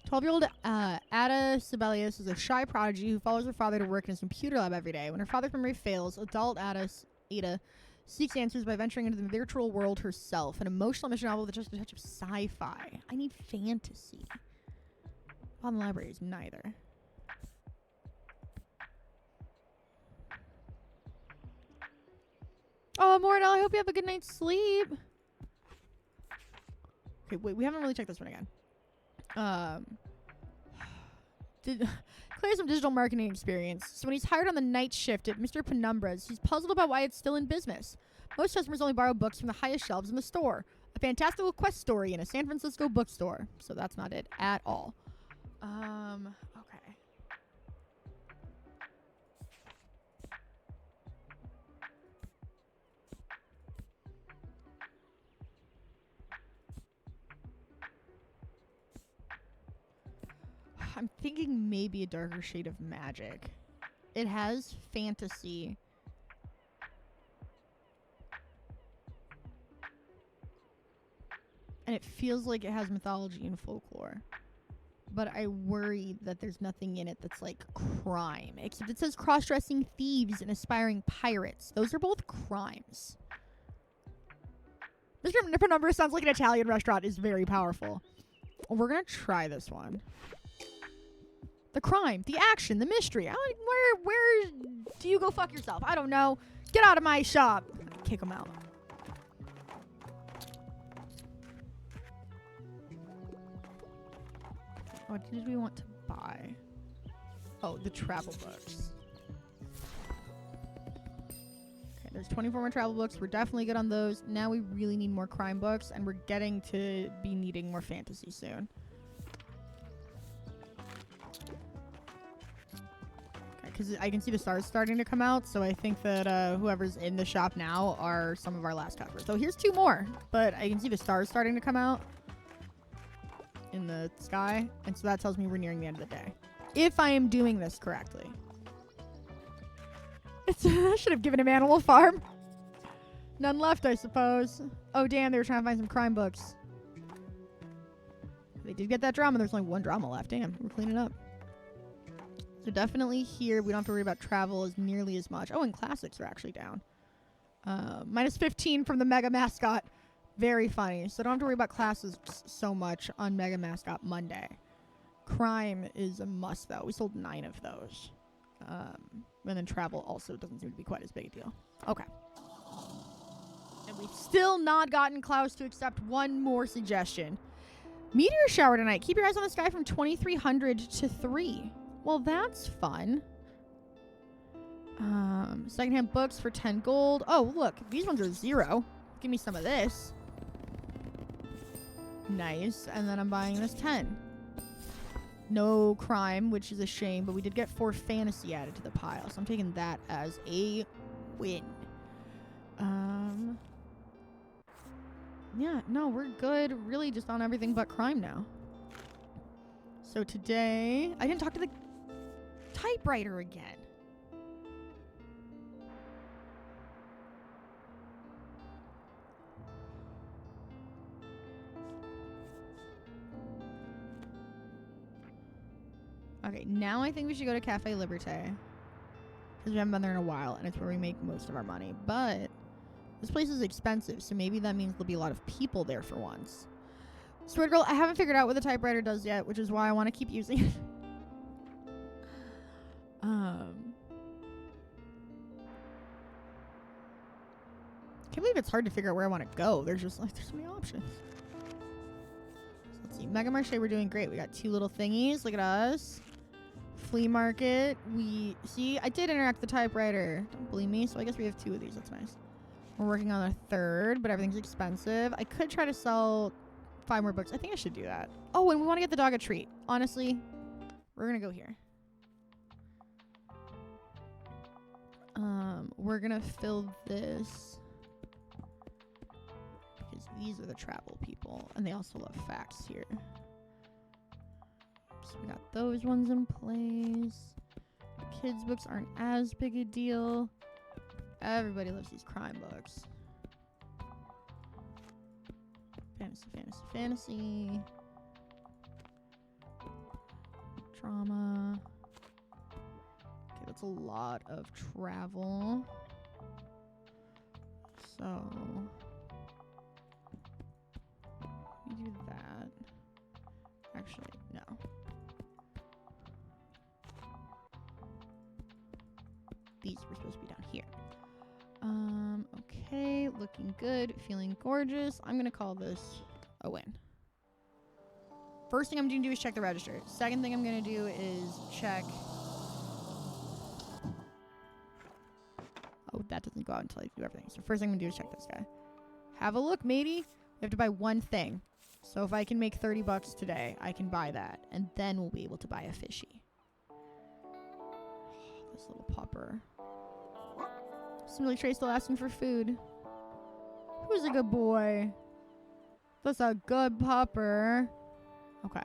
12-year-old Ada Sibelius is a shy prodigy who follows her father to work in his computer lab every day. When her father's memory fails, adult Ada seeks answers by venturing into the virtual world herself. An emotional mission novel with just a touch of sci-fi. I need fantasy. On the library is neither. Oh, Mortal, I hope you have a good night's sleep. Okay, wait, we haven't really checked this one again. Clay has some digital marketing experience. So when he's hired on the night shift at Mr. Penumbra's, he's puzzled about why it's still in business. Most customers only borrow books from the highest shelves in the store. A fantastical quest story in a San Francisco bookstore. So that's not it at all. Okay. I'm thinking maybe a darker shade of magic. It has fantasy. And it feels like it has mythology and folklore. But I worry that there's nothing in it that's like crime. Except it says cross-dressing thieves and aspiring pirates. Those are both crimes. Mr. Penumbra sounds like an Italian restaurant is very powerful. We're gonna try this one. The crime, the action, the mystery. Where do you go fuck yourself? I don't know. Get out of my shop. Kick him out. What did we want to buy? Oh, the travel books. Okay, there's 24 more travel books. We're definitely good on those. Now we really need more crime books, and we're getting to be needing more fantasy soon. Because I can see the stars starting to come out, so I think that whoever's in the shop now are some of our last customers. So here's 2 more, but I can see the stars starting to come out in the sky, and so that tells me we're nearing the end of the day. If I am doing this correctly. I should have given him Animal Farm. None left, I suppose. Oh, damn, they were trying to find some crime books. They did get that drama. There's only 1 drama left. Damn, we're cleaning up. So definitely here, we don't have to worry about travel as nearly as much. Oh, and classics are actually down. Minus 15 from the Mega Mascot. Very funny. So don't have to worry about classes so much on Mega Mascot Monday. Crime is a must, though. We sold 9 of those. And then travel also doesn't seem to be quite as big a deal. Okay. still not gotten Klaus to accept one more suggestion. Meteor shower tonight. Keep your eyes on the sky from 2300 to 3. Well, that's fun. Secondhand books for 10 gold. Oh, look. These ones are 0. Give me some of this. Nice. And then I'm buying this 10. No crime, which is a shame, but we did get 4 fantasy added to the pile, so I'm taking that as a win. Yeah, no, we're good. Really just on everything but crime now. So today, I didn't talk to the typewriter again. Okay, now I think we should go to Cafe Liberté. Because we haven't been there in a while, and it's where we make most of our money. But this place is expensive, so maybe that means there'll be a lot of people there for once. Sword Girl, I haven't figured out what the typewriter does yet, which is why I want to keep using it. Can't believe it's hard to figure out where I want to go. There's just like, there's so many options. So let's see. Mega Marché, we're doing great. We got 2 little thingies. Look at us. Flea market. We see, I did interact with the typewriter. Don't believe me. So I guess we have 2 of these. That's nice. We're working on a 3rd, but everything's expensive. I could try to sell 5 more books. I think I should do that. Oh, and we want to get the dog a treat. Honestly, we're gonna go here. We're gonna fill this because these are the travel people, and they also love facts here. So we got those ones in place. Kids' books aren't as big a deal. Everybody loves these crime books. Fantasy, fantasy, fantasy. Drama. Okay, that's a lot of travel. So we do that. Actually, no. These were supposed to be down here. Okay, looking good, feeling gorgeous. I'm gonna call this a win. First thing I'm gonna do is check the register. Second thing I'm gonna do is check. Oh, that doesn't go out until I do everything. So first thing I'm gonna do is check this guy. Have a look, matey. We have to buy 1 thing. So if I can make 30 bucks today, I can buy that, and then we'll be able to buy a fishy. This little pupper. Simile Trey still asking for food. Who's a good boy? That's a good pupper. Okay.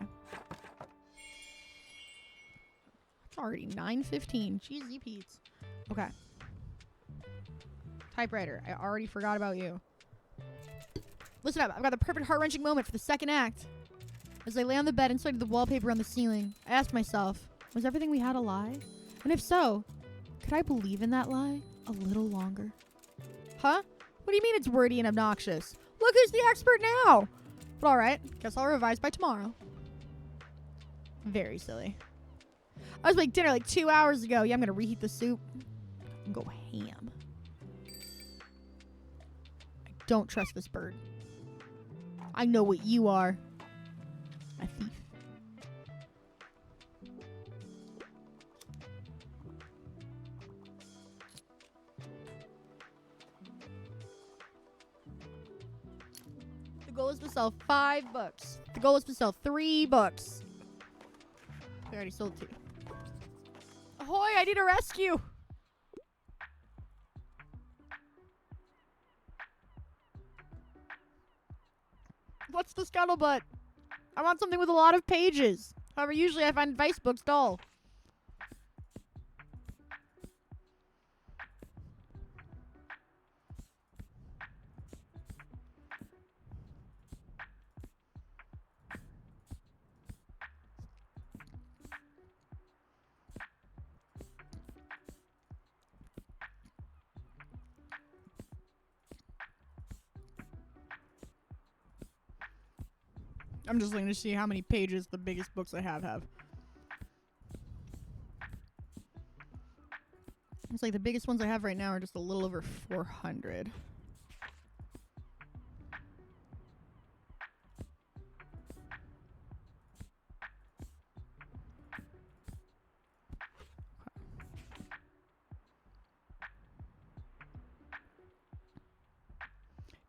It's already 9:15. Jeezy Pete's. Okay. Typewriter. I already forgot about you. Listen up. I've got the perfect heart-wrenching moment for the second act. As I lay on the bed and studied the wallpaper on the ceiling, I asked myself, was everything we had a lie? And if so, could I believe in that lie a little longer? Huh? What do you mean it's wordy and obnoxious? Look who's the expert now! But alright, guess I'll revise by tomorrow. Very silly. I was making dinner like 2 hours ago. Yeah, I'm gonna reheat the soup and go ham. I don't trust this bird. I know what you are. A thief. The goal is to sell 5 books. The goal is to sell 3 books. We already sold 2. Ahoy, I need a rescue! What's the scuttlebutt? I want something with a lot of pages. However, usually I find advice books dull. I'm just looking to see how many pages the biggest books I have. It's like the biggest ones I have right now are just a little over 400.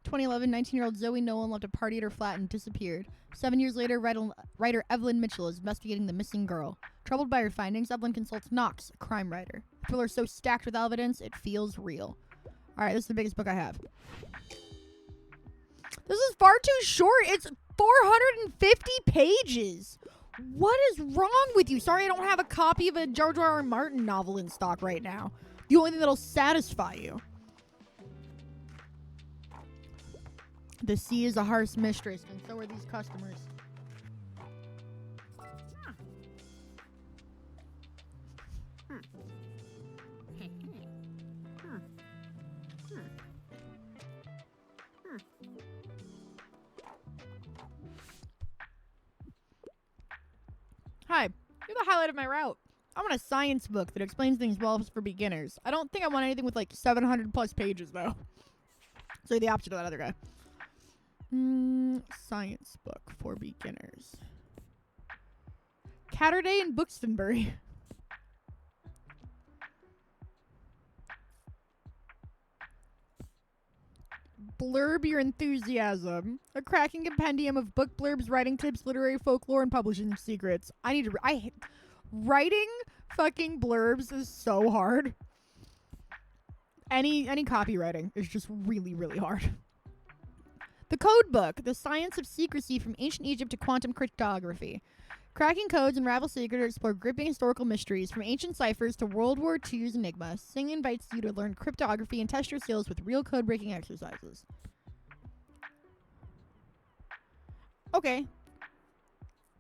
2011, 19-year-old Zoe Nolan left a party at her flat and disappeared. 7 years later, writer Evelyn Mitchell is investigating the missing girl. Troubled by her findings, Evelyn consults Knox, a crime writer. The thriller is so stacked with evidence, it feels real. Alright, this is the biggest book I have. This is far too short. It's 450 pages. What is wrong with you? Sorry I don't have a copy of a George R.R. Martin novel in stock right now. The only thing that'll satisfy you. The sea is a harsh mistress, and so are these customers. Hi, you're the highlight of my route. I want a science book that explains things well for beginners. I don't think I want anything with like 700 plus pages though. So you're the opposite of that other guy. Science book for beginners. Catterday and Buxtonbury. Blurb your enthusiasm. A cracking compendium of book blurbs, writing tips, literary folklore, and publishing secrets. I need to. Writing fucking blurbs is so hard. Any copywriting is just really, really hard. The Code Book, the science of secrecy from ancient Egypt to quantum cryptography. Cracking codes, unravel secrets, explore gripping historical mysteries from ancient ciphers to World War II's Enigma. Sing invites you to learn cryptography and test your skills with real code-breaking exercises. Okay.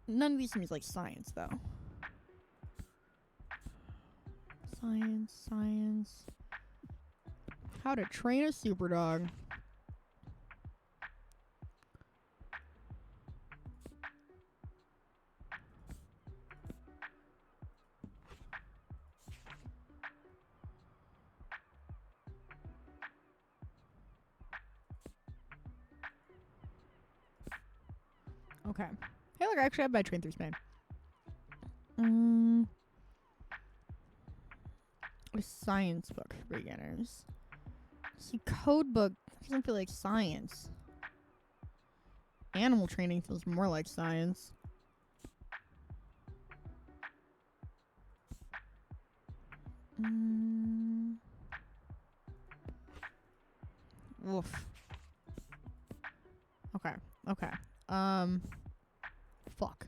None of these seems like science, though. Science. How to train a superdog. Okay. Hey, look, I actually have my Train Through Spain. A science book for beginners. See, Code Book doesn't feel like science. Animal training feels more like science. Oof. Okay. Fuck.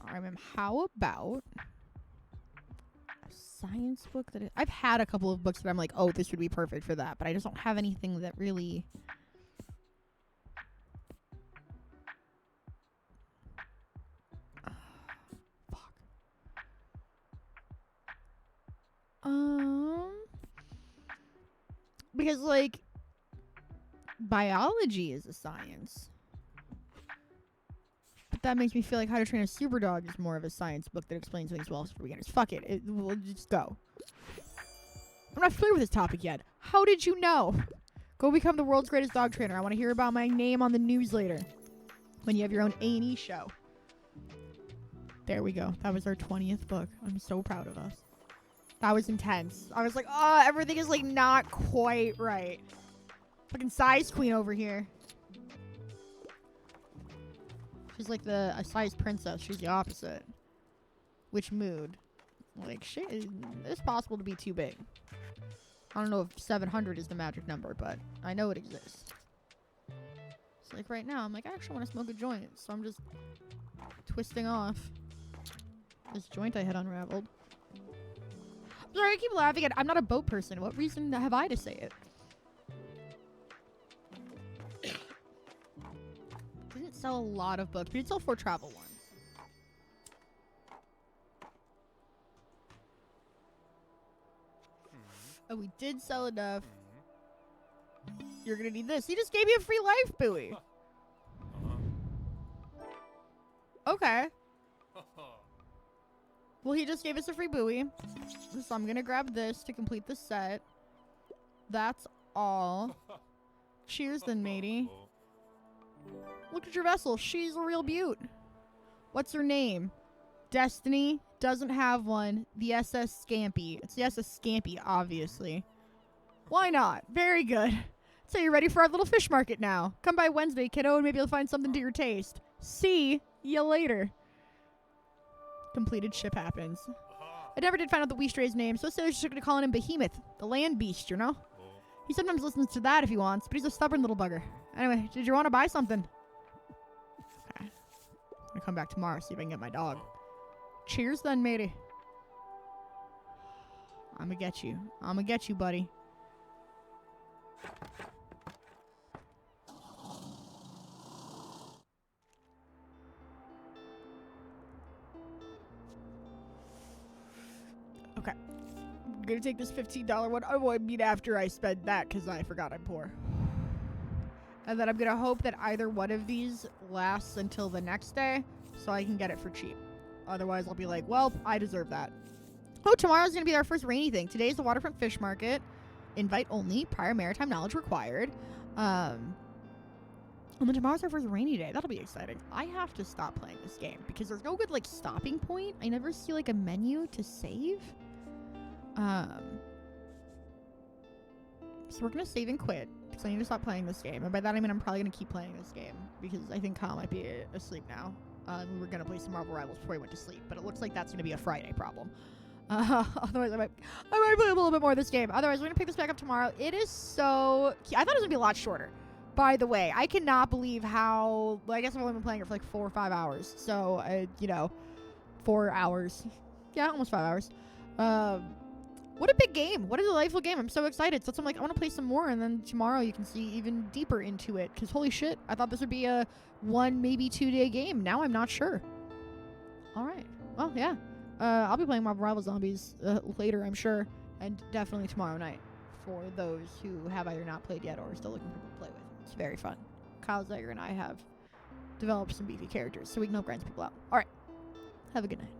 Alright, how about a science book that I've had a couple of books that I'm like, oh, this would be perfect for that, but I just don't have anything that really. Fuck. Because like biology is a science. But that makes me feel like How to Train a Superdog is more of a science book that explains things well for beginners. Fuck it. We'll just go. I'm not familiar with this topic yet. How did you know? Go become the world's greatest dog trainer. I want to hear about my name on the news later. When you have your own A&E show. There we go. That was our 20th book. I'm so proud of us. That was intense. I was like, oh, everything is like not quite right. Fucking size queen over here. She's like a size princess. She's the opposite. Which mood? Like, shit, it's possible to be too big. I don't know if 700 is the magic number, but I know it exists. It's like right now, I'm like, I actually want to smoke a joint, so I'm just twisting off this joint I had unraveled. I'm sorry, I keep laughing at I'm not a boat person. What reason have I to say it? Didn't sell a lot of books. We did sell 4 travel ones. Oh, we did sell enough. You're gonna need this. He just gave me a free life buoy. Okay. Well, he just gave us a free buoy. So I'm gonna grab this to complete the set. That's all. Cheers then, matey. Look at your vessel. She's a real beaut. What's her name? Destiny? doesn't have one. The SS Scampy. It's the SS Scampy, obviously. Why not? Very good. So you're ready for our little fish market now. Come by Wednesday, kiddo, and maybe you'll find something to your taste. See you later. Completed ship happens. I never did find out the Weestray's name, so sailors just going to call him Behemoth, the land beast, you know? He sometimes listens to that if he wants, but he's a stubborn little bugger. Anyway, did you want to buy something? Okay. I'm going to come back tomorrow, see if I can get my dog. Cheers then, matey. I'm going to get you. I'm going to get you, buddy. Okay. I'm gonna take this $15 one. Oh, I mean after I spend that because I forgot I'm poor. And then I'm gonna hope that either one of these lasts until the next day so I can get it for cheap. Otherwise, I'll be like, well, I deserve that. Oh, tomorrow's gonna be our first rainy thing. Today's the waterfront fish market. Invite only. Prior maritime knowledge required. And then tomorrow's our first rainy day. That'll be exciting. I have to stop playing this game because there's no good, like, stopping point. I never see, like, a menu to save. So we're going to save and quit because I need to stop playing this game. And by that, I mean I'm probably going to keep playing this game because I think Kyle might be asleep now. We were going to play some Marvel Rivals before he went to sleep, but it looks like that's going to be a Friday problem. Otherwise, I might play a little bit more of this game. Otherwise, we're going to pick this back up tomorrow. It is so... I thought it was going to be a lot shorter. By the way, I cannot believe how... Well, I guess I've only been playing it for like 4 or 5 hours. So, 4 hours. Yeah, almost 5 hours. What a big game. What a delightful game. I'm so excited. So I'm like, I want to play some more. And then tomorrow you can see even deeper into it. Because holy shit, I thought this would be a 1, maybe 2 day game. Now I'm not sure. All right. Well, yeah. I'll be playing Marvel Rival Zombies later, I'm sure. And definitely tomorrow night for those who have either not played yet or are still looking for people to play with. It's very fun. Kyle Zeiger and I have developed some beefy characters so we can help grind some people out. All right. Have a good night.